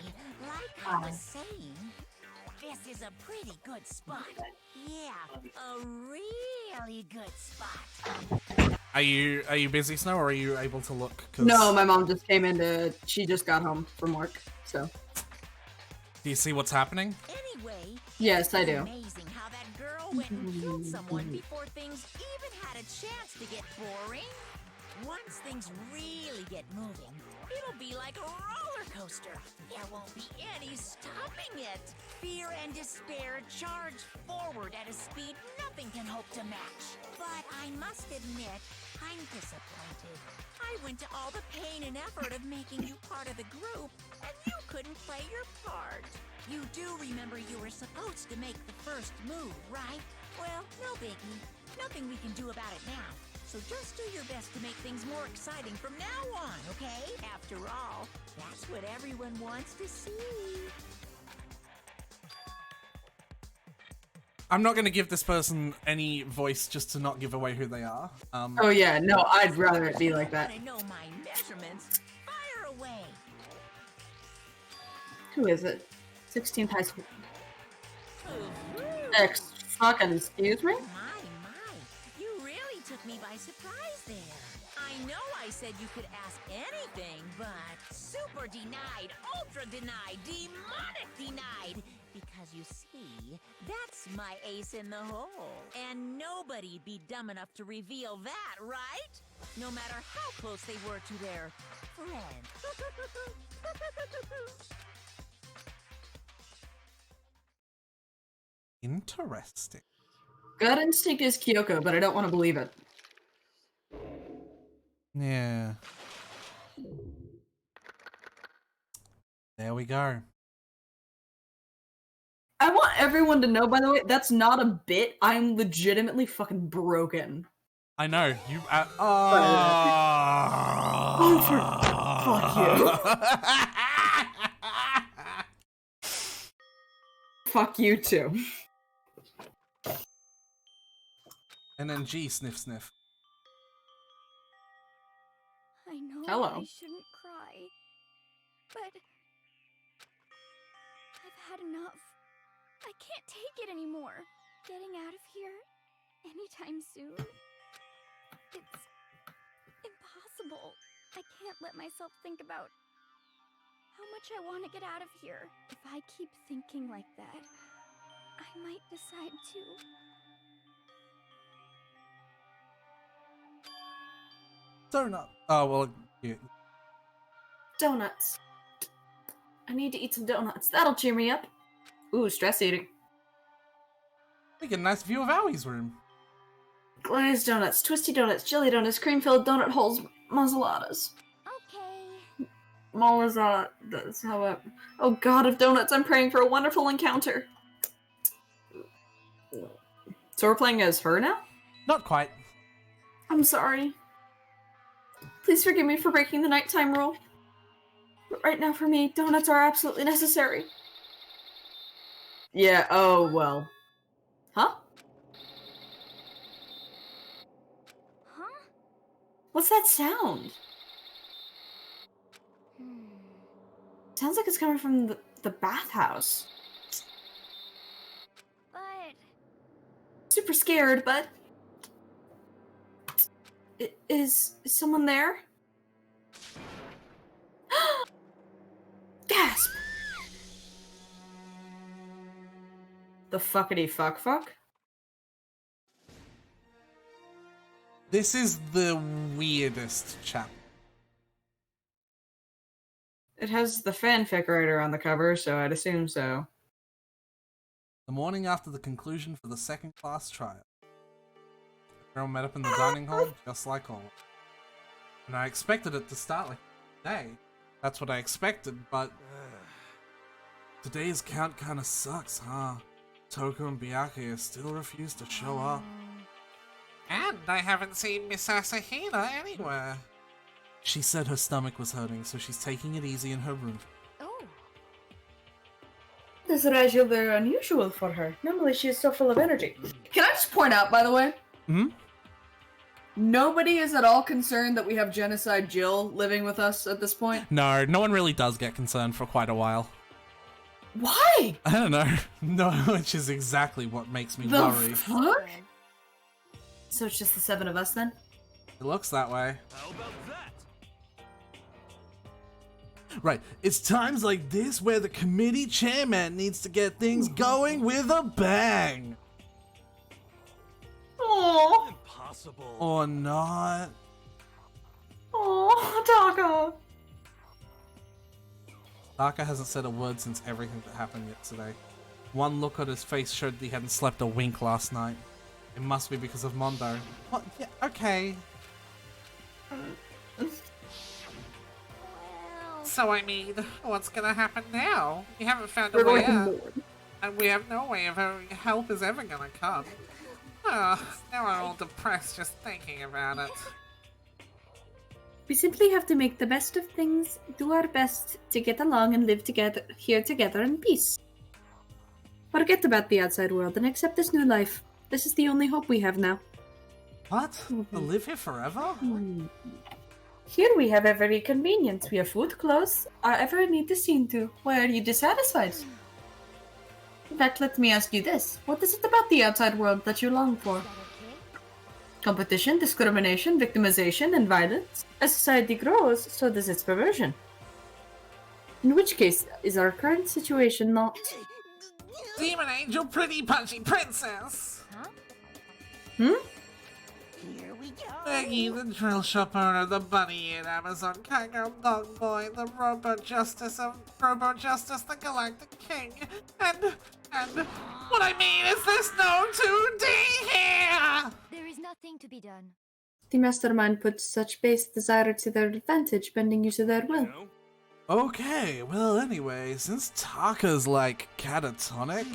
like I was saying, This is a pretty good spot. Yeah, a really good spot. Are you busy, Snow, or are you able to look? 'Cause No, my mom just came she just got home from work, so. do you see what's happening? Anyway, Yes, I do. Amazing how that girl went and killed someone before things even had a chance to get boring. Once things really get moving, it'll be like a roller coaster. There won't be any stopping it. Fear and despair charge forward at a speed nothing can hope to match. But I must admit, I'm disappointed. I went to all the pain and effort of making you part of the group, and you couldn't play your part. You do remember you were supposed to make the first move, right? Well, no biggie. Nothing we can do about it now. So just do your best to make things more exciting from now on, okay? After all, that's what everyone wants to see. I'm not going to give this person any voice just to not give away who they are. Oh yeah, no, I'd rather it be like that. I know my measurements. Fire away. Who is it? 16th high school. X fucking excuse me? You really took me by surprise there. I know I said you could ask anything, but super denied, ultra denied, demonic denied. Because you see, that's my ace in the hole. And nobody'd be dumb enough to reveal that, right? No matter how close they were to their friend. Interesting. Gut instinct is Kyoko, but I don't want to believe it. Yeah. There we go. I want everyone to know, by the way, that's not a bit. I'm legitimately fucking broken. I know. You. Fuck you. Fuck you too. And then G, sniff, sniff. I know Hello. I shouldn't cry, but I've had enough. I can't take it anymore. Getting out of here anytime soon. It's impossible. I can't let myself think about how much I want to get out of here. If I keep thinking like that, I might decide to. Donut. Oh, well, yeah. Donuts. I need to eat some donuts. That'll cheer me up. Ooh, stress eating. We get a nice view of Aui's room. Glazed donuts, twisty donuts, jelly donuts, cream-filled donut holes, mozzoladas. Okay. Mozzoladas, however. Oh god of donuts, I'm praying for a wonderful encounter. So we're playing as her now? Not quite. I'm sorry. Please forgive me for breaking the nighttime rule. But right now for me, donuts are absolutely necessary. Yeah, oh well. Huh? Huh? What's that sound? Sounds like it's coming from the bathhouse. But Super scared, but... Is someone there? Gasp! The fuckity fuck fuck? This is the weirdest chapter. It has the fanfic writer on the cover, so I'd assume so. The morning after the conclusion for the second class trial. Everyone met up in the dining hall, just like always. And I expected it to start like today. That's what I expected, but... Today's count kinda sucks, huh? Toko and Byakuya still refuse to show up. And I haven't seen Miss Asahina anywhere. She said her stomach was hurting, so she's taking it easy in her room. oh, This is rather unusual for her. Normally she is so full of energy. Can I just point out, by the way? Hmm? Nobody is at all concerned that we have Genocide Jill living with us at this point. No one really does get concerned for quite a while. Why? I don't know. No, which is exactly what makes me The worry. fuck? So it's just the 7 of us then? It looks that way. How about that? Right, it's times like this where the committee chairman needs to get things going with a bang. Aww. Impossible. Or not. Aww, Taka. Taka hasn't said a word since everything that happened yesterday. One look at his face showed that he hadn't slept a wink last night. It must be because of Mondo. What? Yeah, okay. So I mean, what's gonna happen now? We haven't found a way out. And we have no way of help is ever gonna come. Oh, now I'm all depressed just thinking about it. We simply have to make the best of things, do our best to get along and live together in peace. Forget about the outside world and accept this new life. This is the only hope we have now. What? To live here forever? Here we have every convenience. We have food, clothes, ever need to see to. Why are you dissatisfied? In fact, let me ask you this. What is it about the outside world that you long for? Competition, discrimination, victimization, and violence. As society grows, so does its perversion. In which case, is our current situation not... Demon Angel, pretty punchy princess! Hmm? Here we go. Maggie, the drill shop owner, the bunny in Amazon, Kangaroo Dog Boy, the Robo Justice, the Galactic King, and what I mean is there's no 2D here! There is nothing to be done. The mastermind puts such base desire to their advantage, bending you to their will. Okay, well anyway, since Taka's like catatonic,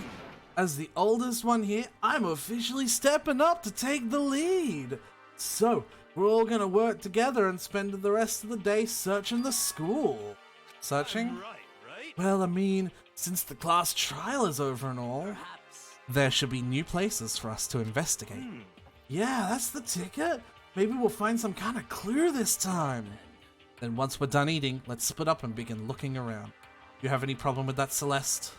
as the oldest one here, I'm officially stepping up to take the lead. So, we're all gonna work together and spend the rest of the day searching the school. Searching? Right? Well, I mean, since the class trial is over and all, there should be new places for us to investigate. Yeah, that's the ticket. Maybe we'll find some kind of clue this time. Then once we're done eating, let's split up and begin looking around. You have any problem with that, Celeste?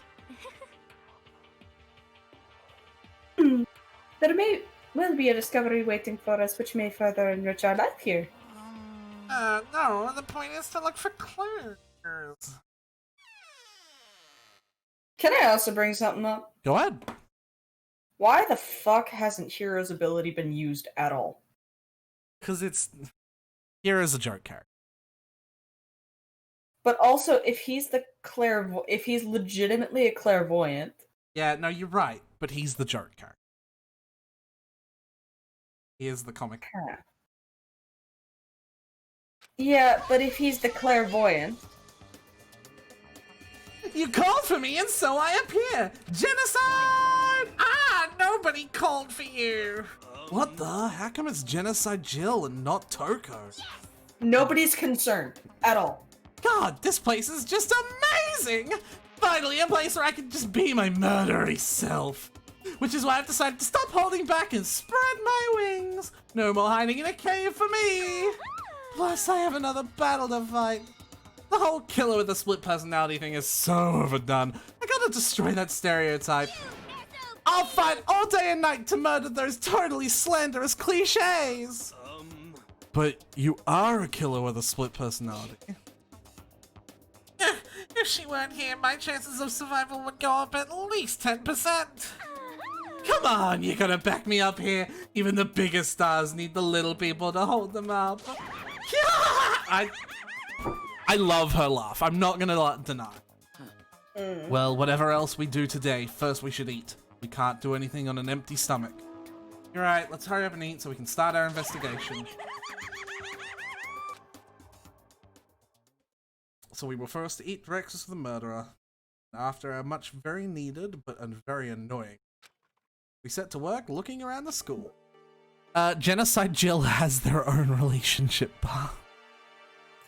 There may well be a discovery waiting for us which may further enrich our life here. No, the point is to look for clues. Can I also bring something up? Go ahead. Why the fuck hasn't Hero's ability been used at all? Because it's... Hero's a joke character. But also, if he's if he's legitimately a clairvoyant... Yeah, no, you're right, but he's the joke character. He is the comic. Huh. Yeah, but if he's the clairvoyant... You called for me and so I appear! Genocide! Ah, nobody called for you! What the? How come it's Genocide Jill and not Toko? Nobody's concerned. At all. God, this place is just amazing! Finally, a place where I can just be my murdery self. Which is why I've decided to stop holding back and spread my wings. No more hiding in a cave for me. Plus, I have another battle to fight. The whole killer with the split personality thing is so overdone. I gotta destroy that stereotype. I'll fight all day and night to murder those totally slanderous cliches. But you are a killer with a split personality. If she weren't here, my chances of survival would go up at least 10%. Come on, you gotta back me up here. Even the biggest stars need the little people to hold them up. I love her laugh. I'm not gonna deny. Well, whatever else we do today, first we should eat. We can't do anything on an empty stomach. You're right, let's hurry up and eat so we can start our investigation. So we were forced to eat breakfast with the murderer. After a much very needed but very annoying, we set to work looking around the school. Genocide Jill has their own relationship bar.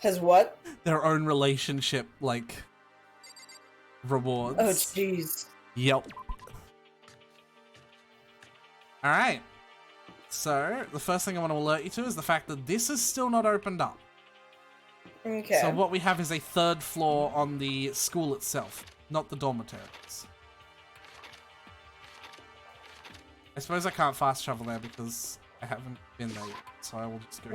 Has what? Their own relationship, like, rewards. Oh, jeez. Yep. Alright. So, the first thing I want to alert you to is the fact that this is still not opened up. Okay. So what we have is a third floor on the school itself. not the dormitories. I suppose I can't fast travel there because I haven't been there yet, so I will just go.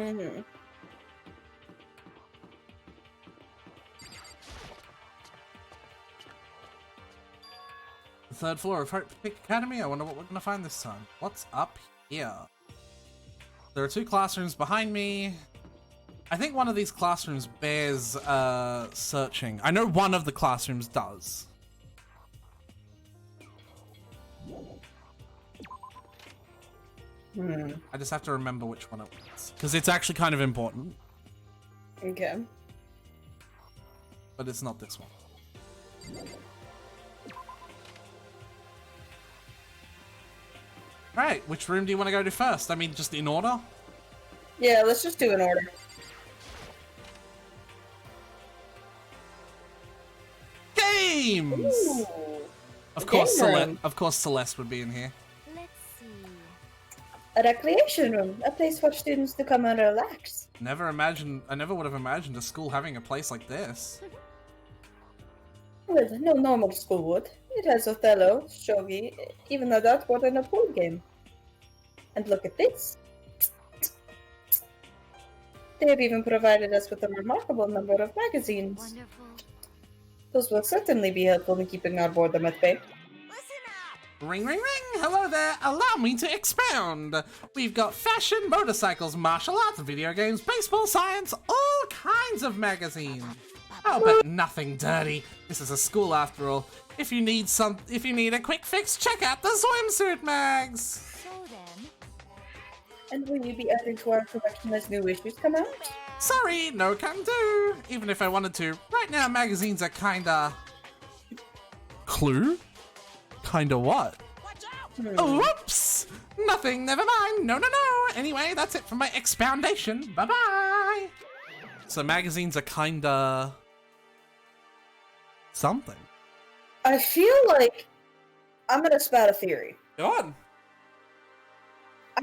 The third floor of Hope Peak Academy. I wonder what we're gonna find this time. What's up here? There are 2 classrooms behind me. I think one of these classrooms bears searching. I know one of the classrooms does. I just have to remember which one it was. Because it's actually kind of important. Okay. But it's not this one. Right, which room do you want to go to first? I mean, just in order? Yeah, let's just do an order. Games! Ooh, of course, game Celeste would be in here. Let's see. A recreation room, a place for students to come and relax. I never would have imagined a school having a place like this. Well, no normal school would. It has Othello, shogi, even a dartboard and a pool game. And look at this. They have even provided us with a remarkable number of magazines. Wonderful. Those will certainly be helpful in keeping our boredom at bay. Ring, ring, ring! Hello there! Allow me to expound! We've got fashion, motorcycles, martial arts, video games, baseball, science, all kinds of magazines. Oh, but nothing dirty. This is a school after all. If you need a quick fix, check out the swimsuit mags! So then... And will you be adding to our collection as new issues come out? Sorry, no can do. Even if I wanted to. Right now, magazines are kinda... Clue? Kinda what? Oh, whoops! Nothing, never mind. No, no, no. Anyway, that's it for my expoundation. Bye-bye! So magazines are kinda... something. I feel like I'm gonna spout a theory. Go on.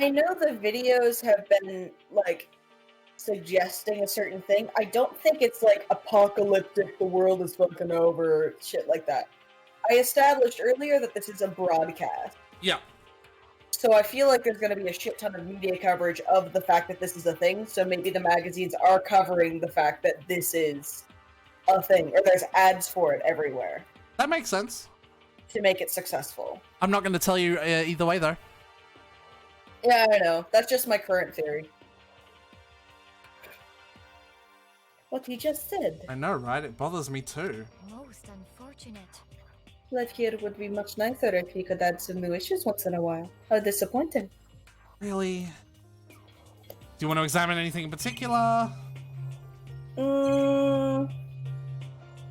I know the videos have been, like, suggesting a certain thing. I don't think it's, like, apocalyptic, the world is fucking over, shit like that. I established earlier that this is a broadcast. Yeah. So I feel like there's going to be a shit ton of media coverage of the fact that this is a thing, so maybe the magazines are covering the fact that this is a thing, or there's ads for it everywhere. That makes sense. To make it successful. I'm not going to tell you either way, though. Yeah, I know. That's just my current theory. What he just said. I know, right? It bothers me too. Most unfortunate. Life here would be much nicer if he could add some new issues once in a while. How disappointing. Really? Do you want to examine anything in particular?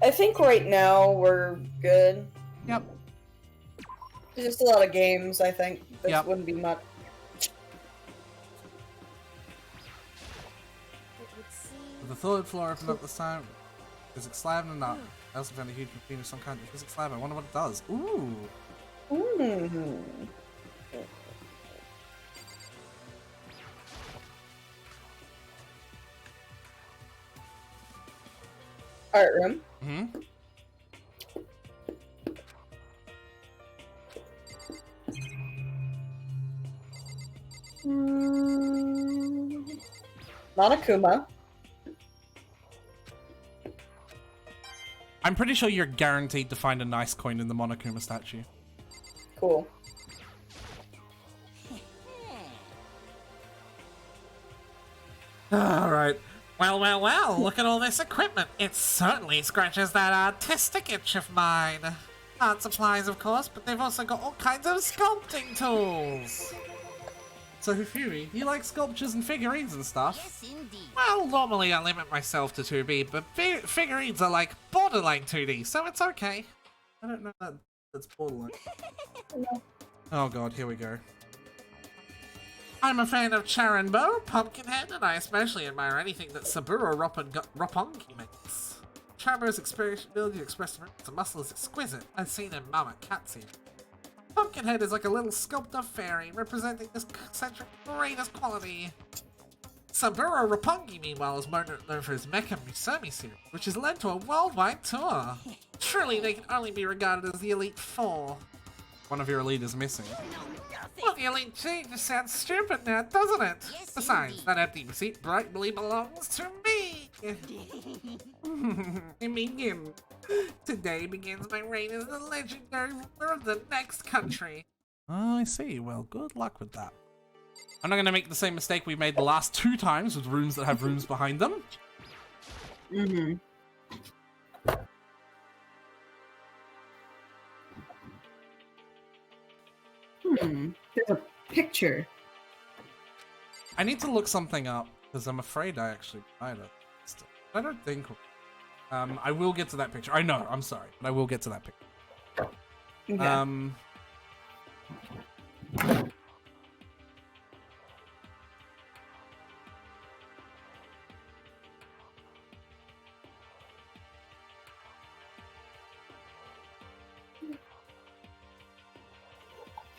I think right now we're good. Yep. There's just a lot of games, I think. This wouldn't be much. The third floor opened up this time. Physics lab and not. I also found a huge machine of some kind of physics lab. I wonder what it does. Ooh. Art room. Monokuma. I'm pretty sure you're guaranteed to find a nice coin in the Monokuma statue. Cool. Alright. Well, look at all this equipment. It certainly scratches that artistic itch of mine. Art supplies, of course, but they've also got all kinds of sculpting tools. So, Hufumi, you like sculptures and figurines and stuff? Yes, indeed. Well, normally I limit myself to 2B, but figurines are like borderline 2D, so it's okay. I don't know that that's borderline. Oh god, here we go. I'm a fan of Charanbo, Pumpkinhead, and I especially admire anything that Saburo Roppongi makes. Charanbo's ability to express a muscle is exquisite, as seen in Mama Katsu. Pumpkinhead is like a little sculptor fairy, representing this eccentric greatest quality. Saburo Roppongi, meanwhile, is known for his Mecha Musumi series, which has led to a worldwide tour. Truly, they can only be regarded as the Elite Four. One of your elite is missing. Well, the Elite Two just sounds stupid now, doesn't it? Besides, that empty seat rightfully belongs to me. Begin. Today begins my reign as the legendary ruler of the next country. Oh, I see. Well, good luck with that. I'm not going to make the same mistake we made the last 2 times with rooms that have rooms behind them. Mm-hmm. There's a picture. I need to look something up, because I'm afraid I actually might have. I don't think... I will get to that picture. I know, I'm sorry, but I will get to that picture. Okay.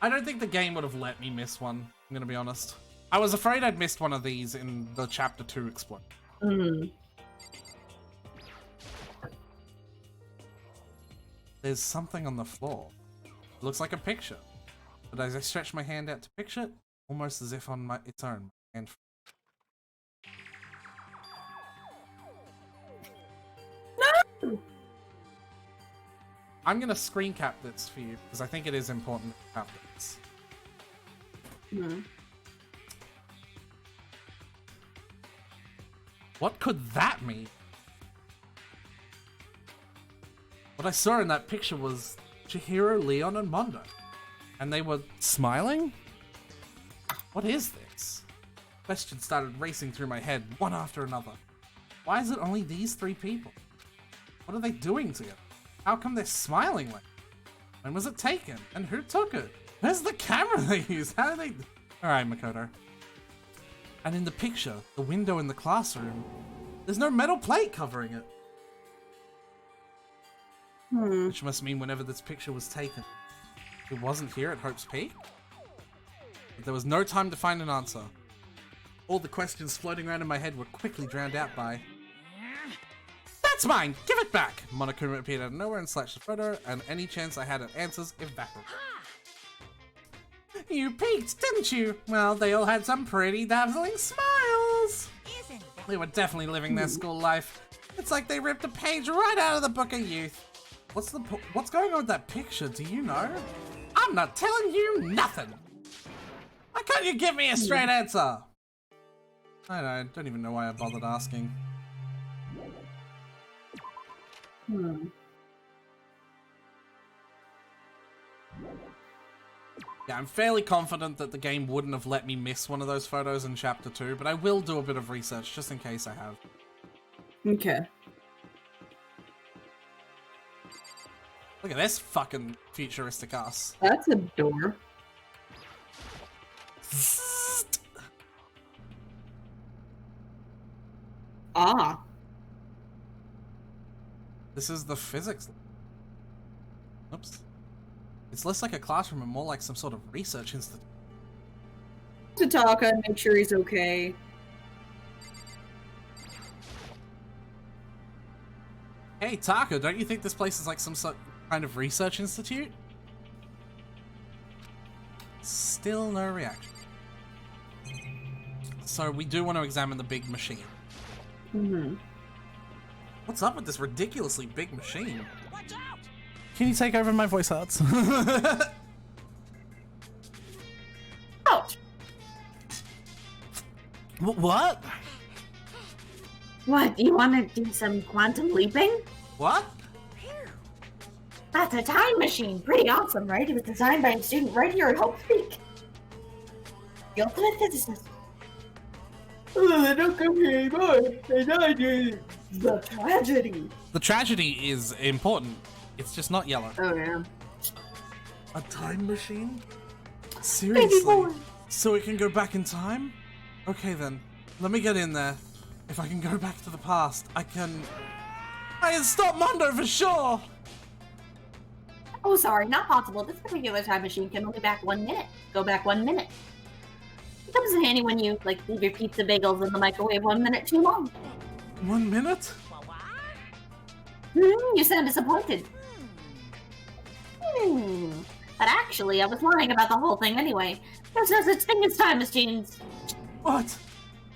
I don't think the game would have let me miss one, I'm gonna be honest. I was afraid I'd missed one of these in the Chapter 2 exploit. There's something on the floor. It looks like a picture. But as I stretch my hand out to picture it, almost as if on its own. And No! I'm gonna screen cap this for you, because I think it is important to cap this. What could that mean? What I saw in that picture was Chihiro, Leon, and Mondo. And they were smiling? What is this? Questions started racing through my head, one after another. Why is it only these 3 people? What are they doing together? How come they're smiling like that? When was it taken? And who took it? Where's the camera they used? How did they... Alright, Makoto. And in the picture, the window in the classroom, there's no metal plate covering it. Which must mean whenever this picture was taken, it wasn't here at Hope's Peak. But there was no time to find an answer. All the questions floating around in my head were quickly drowned out by... That's mine! Give it back! Monokuma appeared out of nowhere and slashed the photo, and any chance I had at answers evaporated. You peeked, didn't you? Well, they all had some pretty dazzling smiles! They were definitely living their school life. It's like they ripped a page right out of the Book of Youth. What's going on with that picture? Do you know? I'm not telling you nothing! Why can't you give me a straight answer? I don't even know why I bothered asking. Yeah, I'm fairly confident that the game wouldn't have let me miss one of those photos in Chapter 2, but I will do a bit of research just in case I have. Okay. Look at this fucking futuristic ass. That's a door. Ah. This is the physics. Oops. It's less like a classroom and more like some sort of research institute. To talk and make sure he's okay. Hey, Taka, don't you think this place is like some sort kind of research institute? Still no reaction. So we do want to examine the big machine. What's up with this ridiculously big machine? Watch out! Can you take over my voice arts? Ouch! What? What, you want to do some quantum leaping? What? That's a time machine. Pretty awesome, right? It was designed by a student right here at Hope's Peak. The ultimate physicist. Oh, don't come here anymore. And I do the tragedy. The tragedy is important. It's just not yellow. Oh, yeah. A time machine? Seriously? So it can go back in time? Okay then, let me get in there. If I can go back to the past, I can stop Mondo for sure! Oh, sorry, not possible. This particular time machine can only back 1 minute. Go back 1 minute. It comes in handy when you, like, leave your pizza bagels in the microwave 1 minute too long. 1 minute? You sound disappointed. But actually, I was lying about the whole thing anyway. There's no such thing as time machines. What?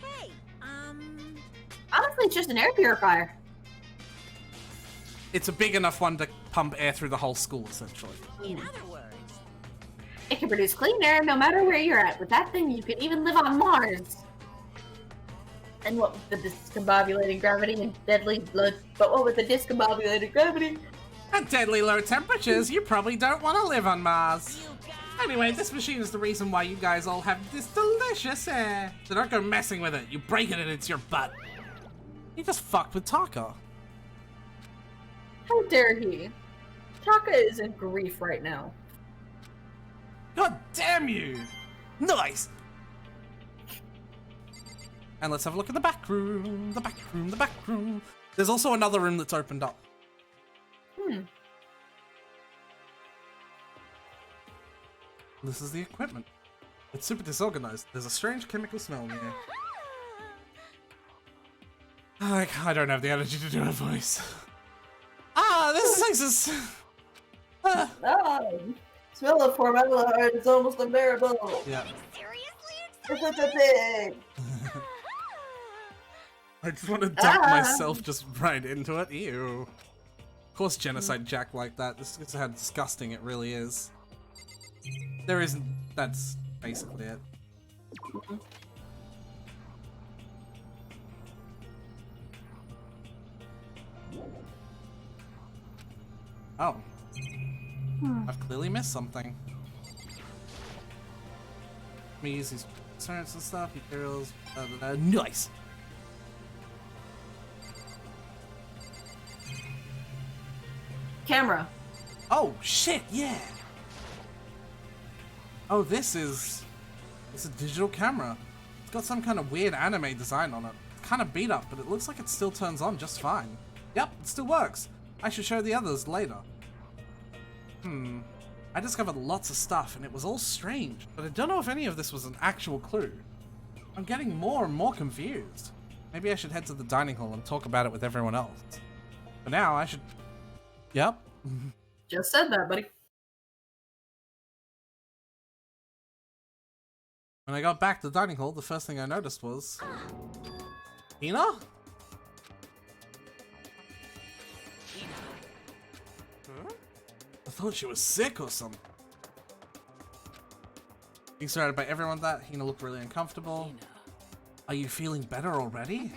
Hey, Honestly, it's just an air purifier. It's a big enough one to pump air through the whole school, essentially. in other words, It can produce clean air no matter where you're at. With that thing, you can even live on Mars. And what with the discombobulated gravity and deadly blood? But what with the discombobulated gravity? At deadly low temperatures, you probably don't want to live on Mars. Anyway, this machine is the reason why you guys all have this delicious air. So don't go messing with it. You break it and it's your butt. You just fucked with Taka. How dare he? Taka is in grief right now. God damn you! Nice! And let's have a look at the back room, the back room, the back room. There's also another room that's opened up. This is the equipment. It's super disorganized. There's a strange chemical smell in the air. I don't have the energy to do a voice. This place is... Smell of formaldehyde is almost unbearable. Yeah. It's such a thing. I just want to dump myself just right into it. Ew. Of course Genocide Jack like that. This is how disgusting it really is. There isn't... That's basically it. Oh. I've clearly missed something. Let me use these instruments and stuff, materials, nice! Camera. Oh, shit, yeah! Oh, this is... It's a digital camera. It's got some kind of weird anime design on it. It's kind of beat up, but it looks like it still turns on just fine. Yep, it still works. I should show the others later. I discovered lots of stuff, and it was all strange, but I don't know if any of this was an actual clue. I'm getting more and more confused. Maybe I should head to the dining hall and talk about it with everyone else. For now, I should... Yep. Just said that, buddy. When I got back to the dining hall, the first thing I noticed was... Hina? I thought she was sick or something. Being surrounded by everyone that Hina looked really uncomfortable. Are you feeling better already?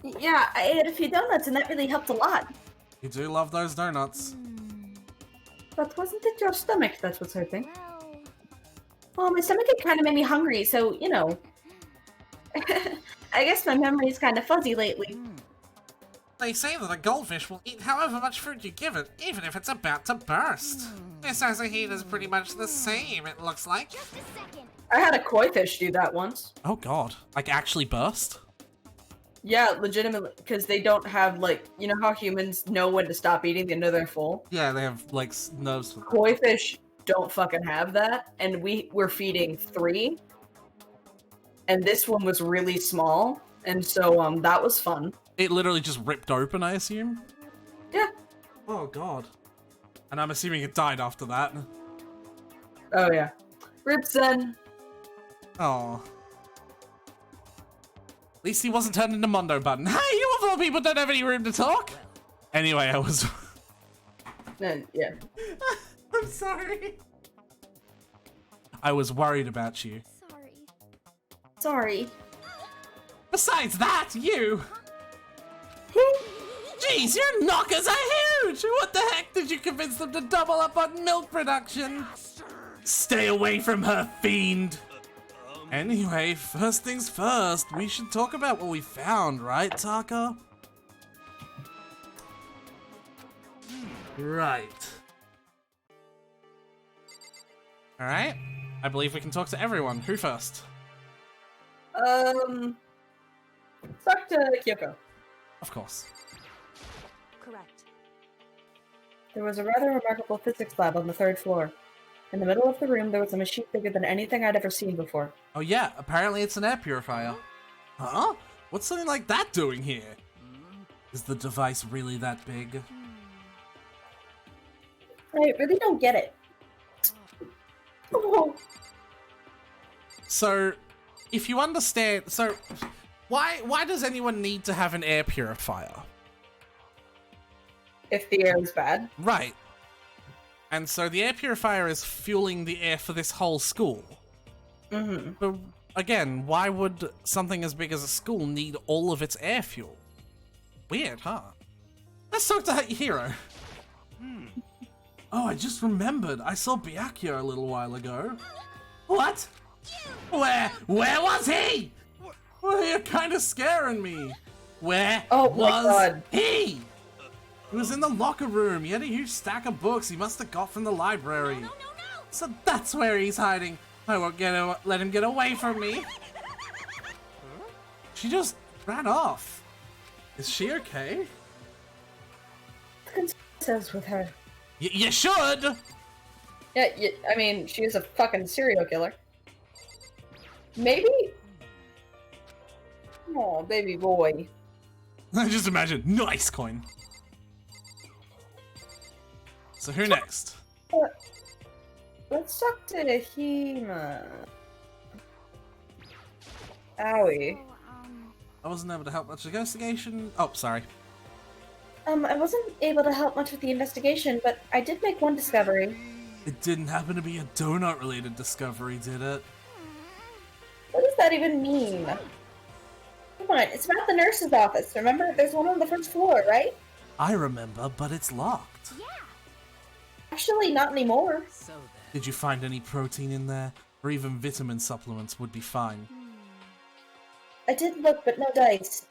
Yeah, I ate a few donuts and that really helped a lot. You do love those donuts. But wasn't it your stomach that was hurting? Well, my stomach had kind of made me hungry, so, you know. I guess my memory's kind of fuzzy lately. They say that a goldfish will eat however much food you give it, even if it's about to burst. This Asahina's pretty much the same, it looks like. I had a koi fish do that once. Oh god. Like actually burst? Yeah, legitimately, because they don't have, like, you know how humans know when to stop eating, they know they're full? Yeah, they have, like, nerves for that. Koi fish don't fucking have that, and we were feeding 3, and this one was really small, and so, that was fun. It literally just ripped open, I assume? Yeah. Oh god. And I'm assuming it died after that. Oh yeah. Rip Zen. Oh. At least he wasn't turned into Mondo Button. Hey, you of all people don't have any room to talk! Anyway, I was... Yeah. I'm sorry. I was worried about you. Sorry. Besides that, you... Jeez, your knockers are huge! What the heck did you convince them to double up on milk production? Stay away from her, fiend! Anyway, first things first, we should talk about what we found, right, Taka? Right. Alright, I believe we can talk to everyone. Who first? Talk to Kyoko. Of course. Correct. There was a rather remarkable physics lab on the 3rd floor. In the middle of the room, there was a machine bigger than anything I'd ever seen before. Oh yeah, apparently it's an air purifier. Huh? What's something like that doing here? Is the device really that big? I really don't get it. Oh. So, if you understand, why does anyone need to have an air purifier? If the air is bad. Right. And so the air purifier is fueling the air for this whole school. Mm-hmm. But again, why would something as big as a school need all of its air fuel? Weird, huh? Let's talk to Hiro. Oh, I just remembered. I saw Byakuya a little while ago. What? Where was he? Well, you're kind of scaring me. Where was he? He was in the locker room. He had a huge stack of books he must have got from the library. So that's where he's hiding. I won't let him get away from me. She just ran off. Is she okay? Concerns with her. You should. Yeah, I mean, she is a fucking serial killer. Maybe. Oh, baby boy. I just imagine. Nice coin. So who next? Let's talk to Hima. Owie. I wasn't able to help much with the investigation. Oh, sorry. I wasn't able to help much with the investigation, but I did make one discovery. It didn't happen to be a donut-related discovery, did it? What does that even mean? Come on, it's about the nurse's office. Remember, there's one on the first floor, right? I remember, but it's locked. Yeah. Actually, not anymore. Did you find any protein in there? Or even vitamin supplements would be fine. I did look, but no dice.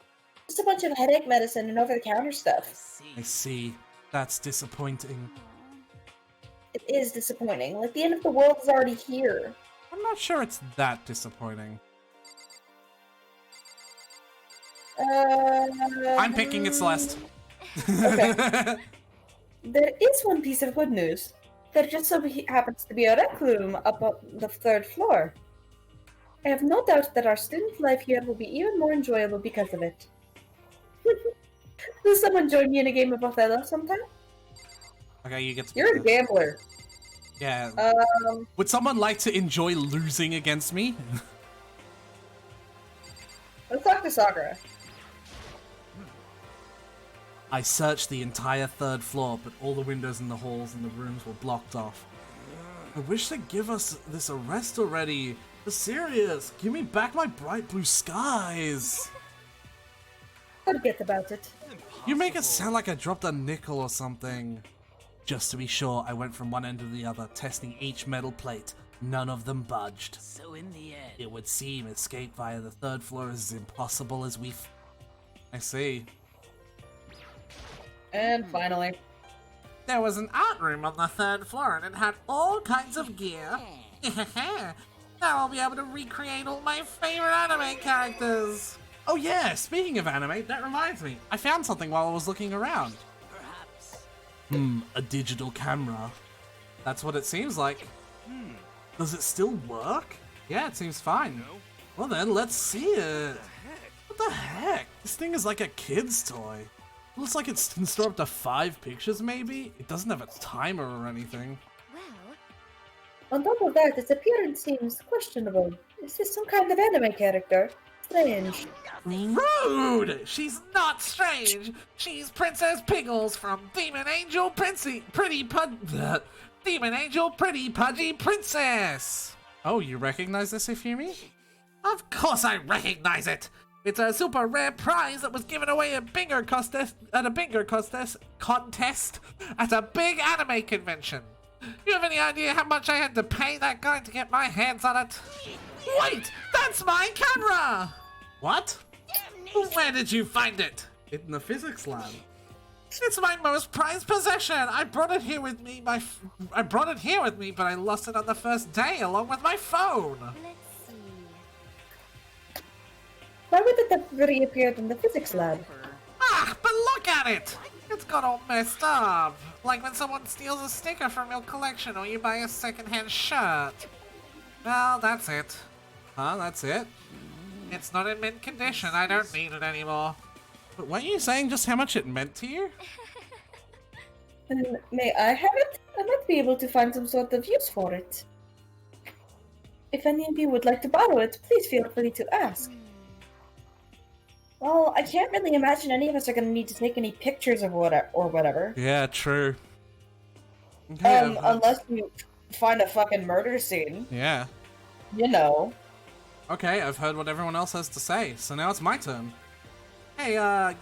Just a bunch of headache medicine and over-the-counter stuff. I see. That's disappointing. It is disappointing. Like, the end of the world is already here. I'm not sure it's that disappointing. I'm picking it, Celeste. Okay. There is one piece of good news. There just so happens to be a rec room up on the third floor. I have no doubt that our student life here will be even more enjoyable because of it. Will someone join me in a game of Othello sometime? Okay, you get to You're a gambler. Yeah. Would someone like to enjoy losing against me? Let's talk to Sakura. I searched the entire third floor, but all the windows in the halls and the rooms were blocked off. I wish they'd give us this arrest already. For serious, give me back my bright blue skies. Forget about it. You make it sound like I dropped a nickel or something. Just to be sure, I went from one end to the other, testing each metal plate. None of them budged. So in the end, it would seem escape via the third floor is as impossible as I see. And finally. There was an art room on the third floor and it had all kinds of gear. Now I'll be able to recreate all my favorite anime characters. Oh yeah, speaking of anime, that reminds me. I found something while I was looking around. A digital camera. That's what it seems like. Does it still work? Yeah, it seems fine. Well then, let's see it. What the heck? This thing is like a kid's toy. It looks like it can store up to 5 pictures maybe? It doesn't have a timer or anything. On top of that, its appearance seems questionable. Is this some kind of anime character? Strange. Rude! She's not strange! She's Princess Piggles from Demon Angel Pretty Pudgy Princess! Oh, you recognize this, Ifumi? Of course I recognize it! It's a super rare prize that was given away at a bingo contest at a big anime convention. You have any idea how much I had to pay that guy to get my hands on it? Wait! That's my camera! What? Where did you find it? In the physics lab. It's my most prized possession! I brought it here with me, but I lost it on the first day along with my phone! Why would it have reappeared in the physics lab? Ah, but look at it! It's got all messed up. Like when someone steals a sticker from your collection or you buy a secondhand shirt. Well, that's it. Huh, that's it? It's not in mint condition. I don't need it anymore. But weren't you saying just how much it meant to you? May I have it? I might be able to find some sort of use for it. If any of you would like to borrow it, please feel free to ask. Well, I can't really imagine any of us are going to need to take any pictures of whatever. Yeah, true. Okay, Unless you find a fucking murder scene. Yeah. You know. Okay, I've heard what everyone else has to say, so now it's my turn. Hey,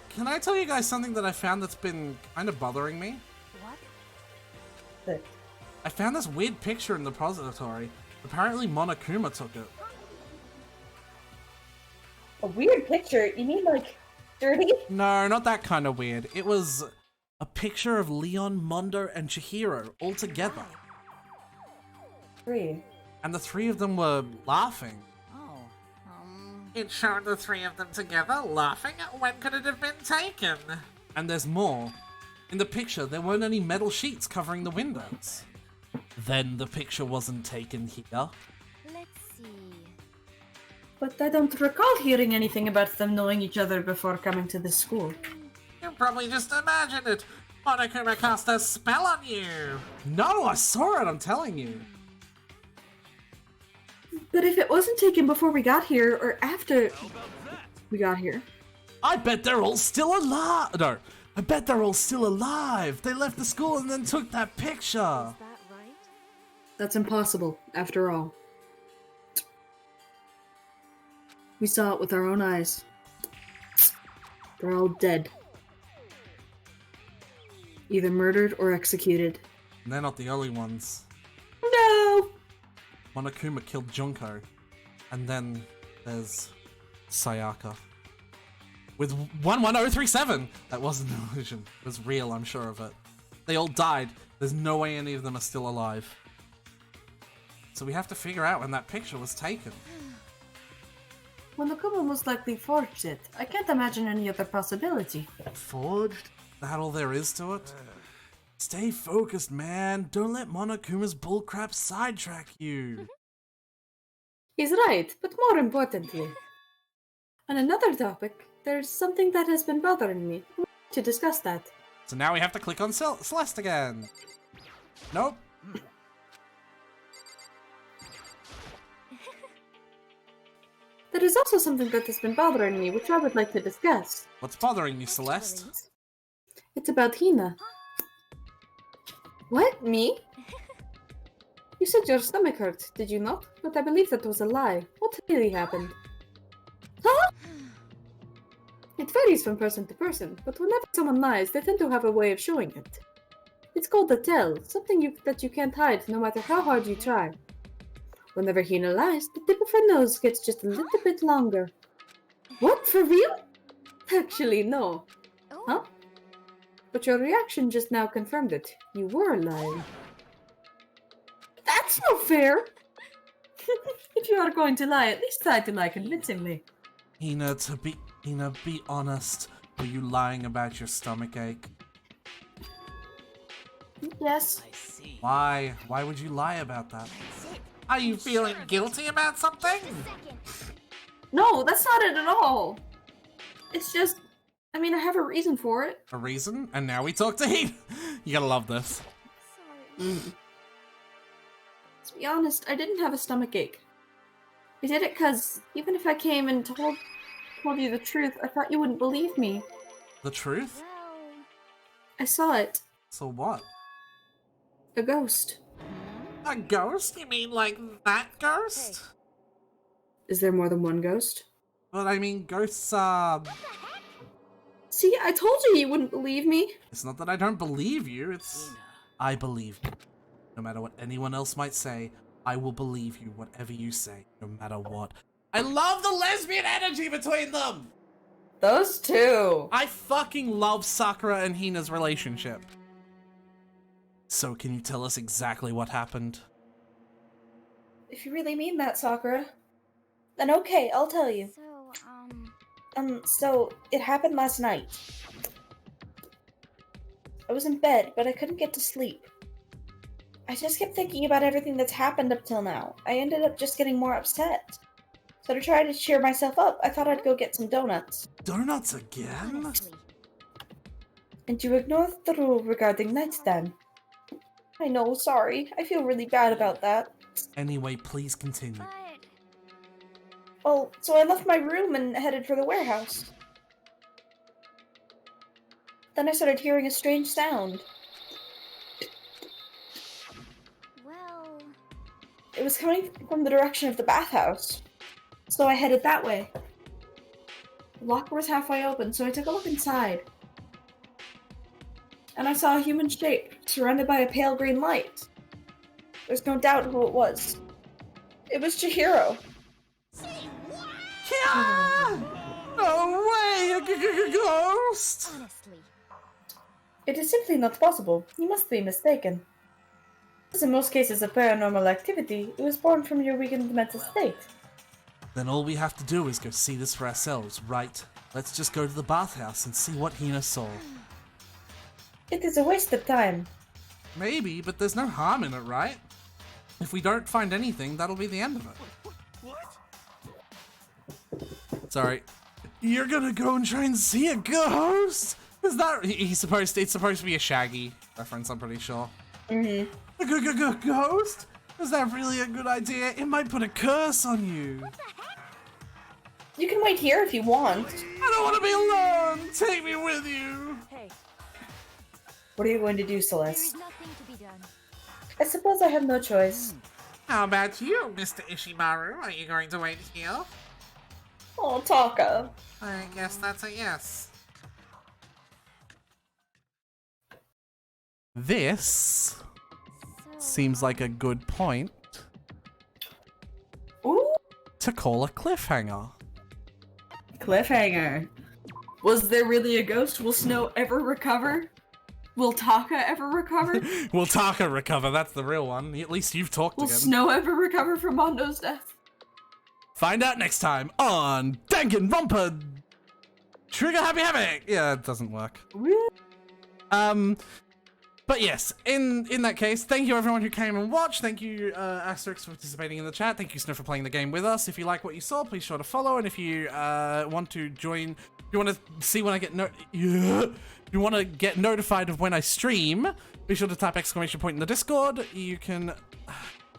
can I tell you guys something that I found that's been kind of bothering me? What? I found this weird picture in the repository. Apparently Monokuma took it. A weird picture? You mean like dirty? No, not that kind of weird. It was a picture of Leon, Mondo, and Chihiro all together. Three. And the three of them were laughing. It showed the three of them together, laughing. When could it have been taken? And there's more. In the picture, there weren't any metal sheets covering the windows. Then the picture wasn't taken here. Let's see. But I don't recall hearing anything about them knowing each other before coming to this school. You probably just imagined it. Monokuma cast a spell on you. No, I saw it, I'm telling you. But if it wasn't taken before we got here, or after we got here... I bet they're all still alive! No, I bet they're all still alive! They left the school and then took that picture! Is that right? That's impossible, after all. We saw it with our own eyes. They're all dead. Either murdered or executed. And they're not the only ones. No! Monokuma killed Junko. And then there's Sayaka. With 11037! That wasn't an illusion. It was real, I'm sure of it. They all died. There's no way any of them are still alive. So we have to figure out when that picture was taken. Monokuma most likely forged it. I can't imagine any other possibility. Forged? That all there is to it? Stay focused, man. Don't let Monokuma's bullcrap sidetrack you. He's right, but more importantly, on another topic, there's something that has been bothering me. To discuss that. So now we have to click on Celeste again. Nope. There is also something that has been bothering me, which I would like to discuss. What's bothering you, Celeste? It's about Hina. What? Me? You said your stomach hurt, did you not? But I believe that was a lie. What really happened? Huh? It varies from person to person, but whenever someone lies, they tend to have a way of showing it. It's called a tell, something that you can't hide no matter how hard you try. Whenever Hina lies, the tip of her nose gets just a little bit longer. What, for real? Actually, no. Huh? But your reaction just now confirmed it. You were lying. That's not fair! If you are going to lie, at least try to lie convincingly. Hina, be honest. Were you lying about your stomach ache? Yes. Why? Why would you lie about that? Are you feeling guilty about something? No, that's not it at all. It's just, I mean, I have a reason for it. A reason? And now we talk to Hina. You gotta love this. To be honest, I didn't have a stomach ache. I did it because even if I came and told you the truth, I thought you wouldn't believe me. The truth? I saw it. So what? A ghost. A ghost? You mean like that ghost? Is there more than one ghost? But I mean, ghosts are... See, I told you wouldn't believe me. It's not that I don't believe you, it's... I believe you. No matter what anyone else might say, I will believe you whatever you say, no matter what. I love the lesbian energy between them! Those two! I fucking love Sakura and Hina's relationship. So can you tell us exactly what happened? If you really mean that, Sakura, then okay, I'll tell you. So it happened last night. I was in bed, but I couldn't get to sleep. I just kept thinking about everything that's happened up till now. I ended up just getting more upset. So to try to cheer myself up, I thought I'd go get some donuts. Donuts again? And you ignored the rule regarding nighttime. I know, sorry. I feel really bad about that. Anyway, please continue. Well, so I left my room and headed for the warehouse. Then I started hearing a strange sound. Well... It was coming from the direction of the bathhouse. So I headed that way. The locker was halfway open, so I took a look inside. And I saw a human shape, surrounded by a pale green light. There's no doubt who it was. It was Chihiro. No way! A ghost! Honestly. It is simply not possible. You must be mistaken. As in most cases of paranormal activity, it was born from your weakened mental state. Then all we have to do is go see this for ourselves, right? Let's just go to the bathhouse and see what Hina saw. It is a waste of time. Maybe, but there's no harm in it, right? If we don't find anything, that'll be the end of it. Sorry. You're gonna go and try and see a ghost? Is that... It's supposed to be a Shaggy reference, I'm pretty sure. Mm-hmm. A ghost? Is that really a good idea? It might put a curse on you. You can wait here if you want. I don't want to be alone! Take me with you! Hey. What are you going to do, Celeste? There is nothing to be done. I suppose I have no choice. How about you, Mr. Ishimaru? Are you going to wait here? Oh, Taka. I guess that's a yes. This seems like a good point to call a cliffhanger. Cliffhanger. Was there really a ghost? Will Snow ever recover? Will Taka ever recover? Will Taka recover? That's the real one. At least you've talked Will again. Snow ever recover from Mondo's death? Find out next time on Danganronpa Trigger Happy Havoc. Yeah, it doesn't work. But yes, in that case, thank you everyone who came and watched. Thank you, Asterix, for participating in the chat. Thank you, Snow, for playing the game with us. If you like what you saw, please sure to follow. And if you want to join, if you want to see when I get if you want to get notified of when I stream, be sure to type exclamation point in the Discord. You can...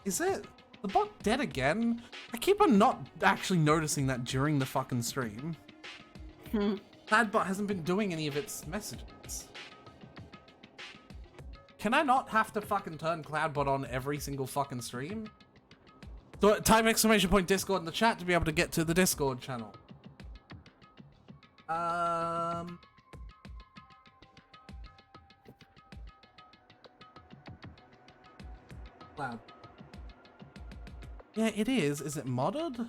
Is it the bot dead again? I keep on not actually noticing that during the fucking stream. That bot hasn't been doing any of its messages. Can I not have to fucking turn Cloudbot on every single fucking stream? So type exclamation point Discord in the chat to be able to get to the Discord channel. Cloud. Yeah, it is. Is it modded?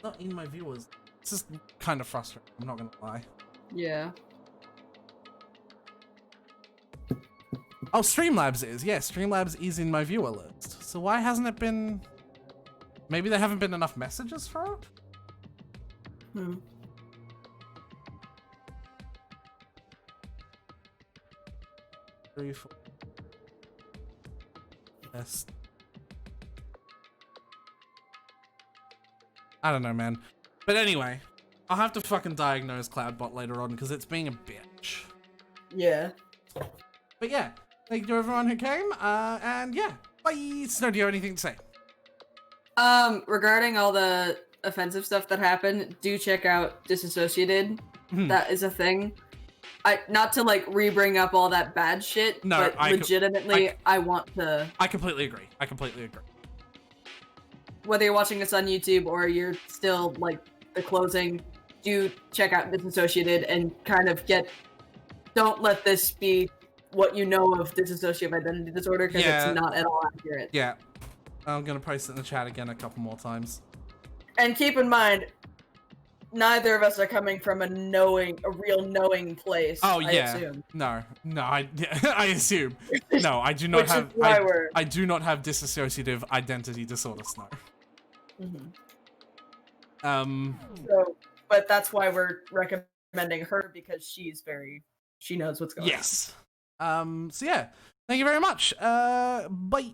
Not in my viewers. This is kind of frustrating, I'm not gonna lie. Yeah. Oh, Streamlabs is. Yeah, Streamlabs is in my viewer list. So why hasn't it been... Maybe there haven't been enough messages for it? 3, 4. Yes. I don't know, man. But anyway, I'll have to fucking diagnose Cloudbot later on because it's being a bitch. Yeah. But yeah, thank you to everyone who came. And yeah, bye. Snow, do you have anything to say? Regarding all the offensive stuff that happened, do check out Disassociated. That is a thing. Not to like re-bring up all that bad shit, No, but legitimately, I want to. I completely agree. I completely agree. Whether you're watching this on YouTube or you're still like the closing, do check out Disassociated and kind of don't let this be what you know of dissociative identity disorder because it's not at all accurate. Yeah. I'm gonna post it in the chat again a couple more times. And keep in mind, neither of us are coming from a real knowing place. Oh I yeah. assume. No, I assume. No, I do not Which have. is why I do not have dissociative identity disorder, Snow. But that's why we're recommending her because she knows what's going on. Yes. So yeah, thank you very much. Bye.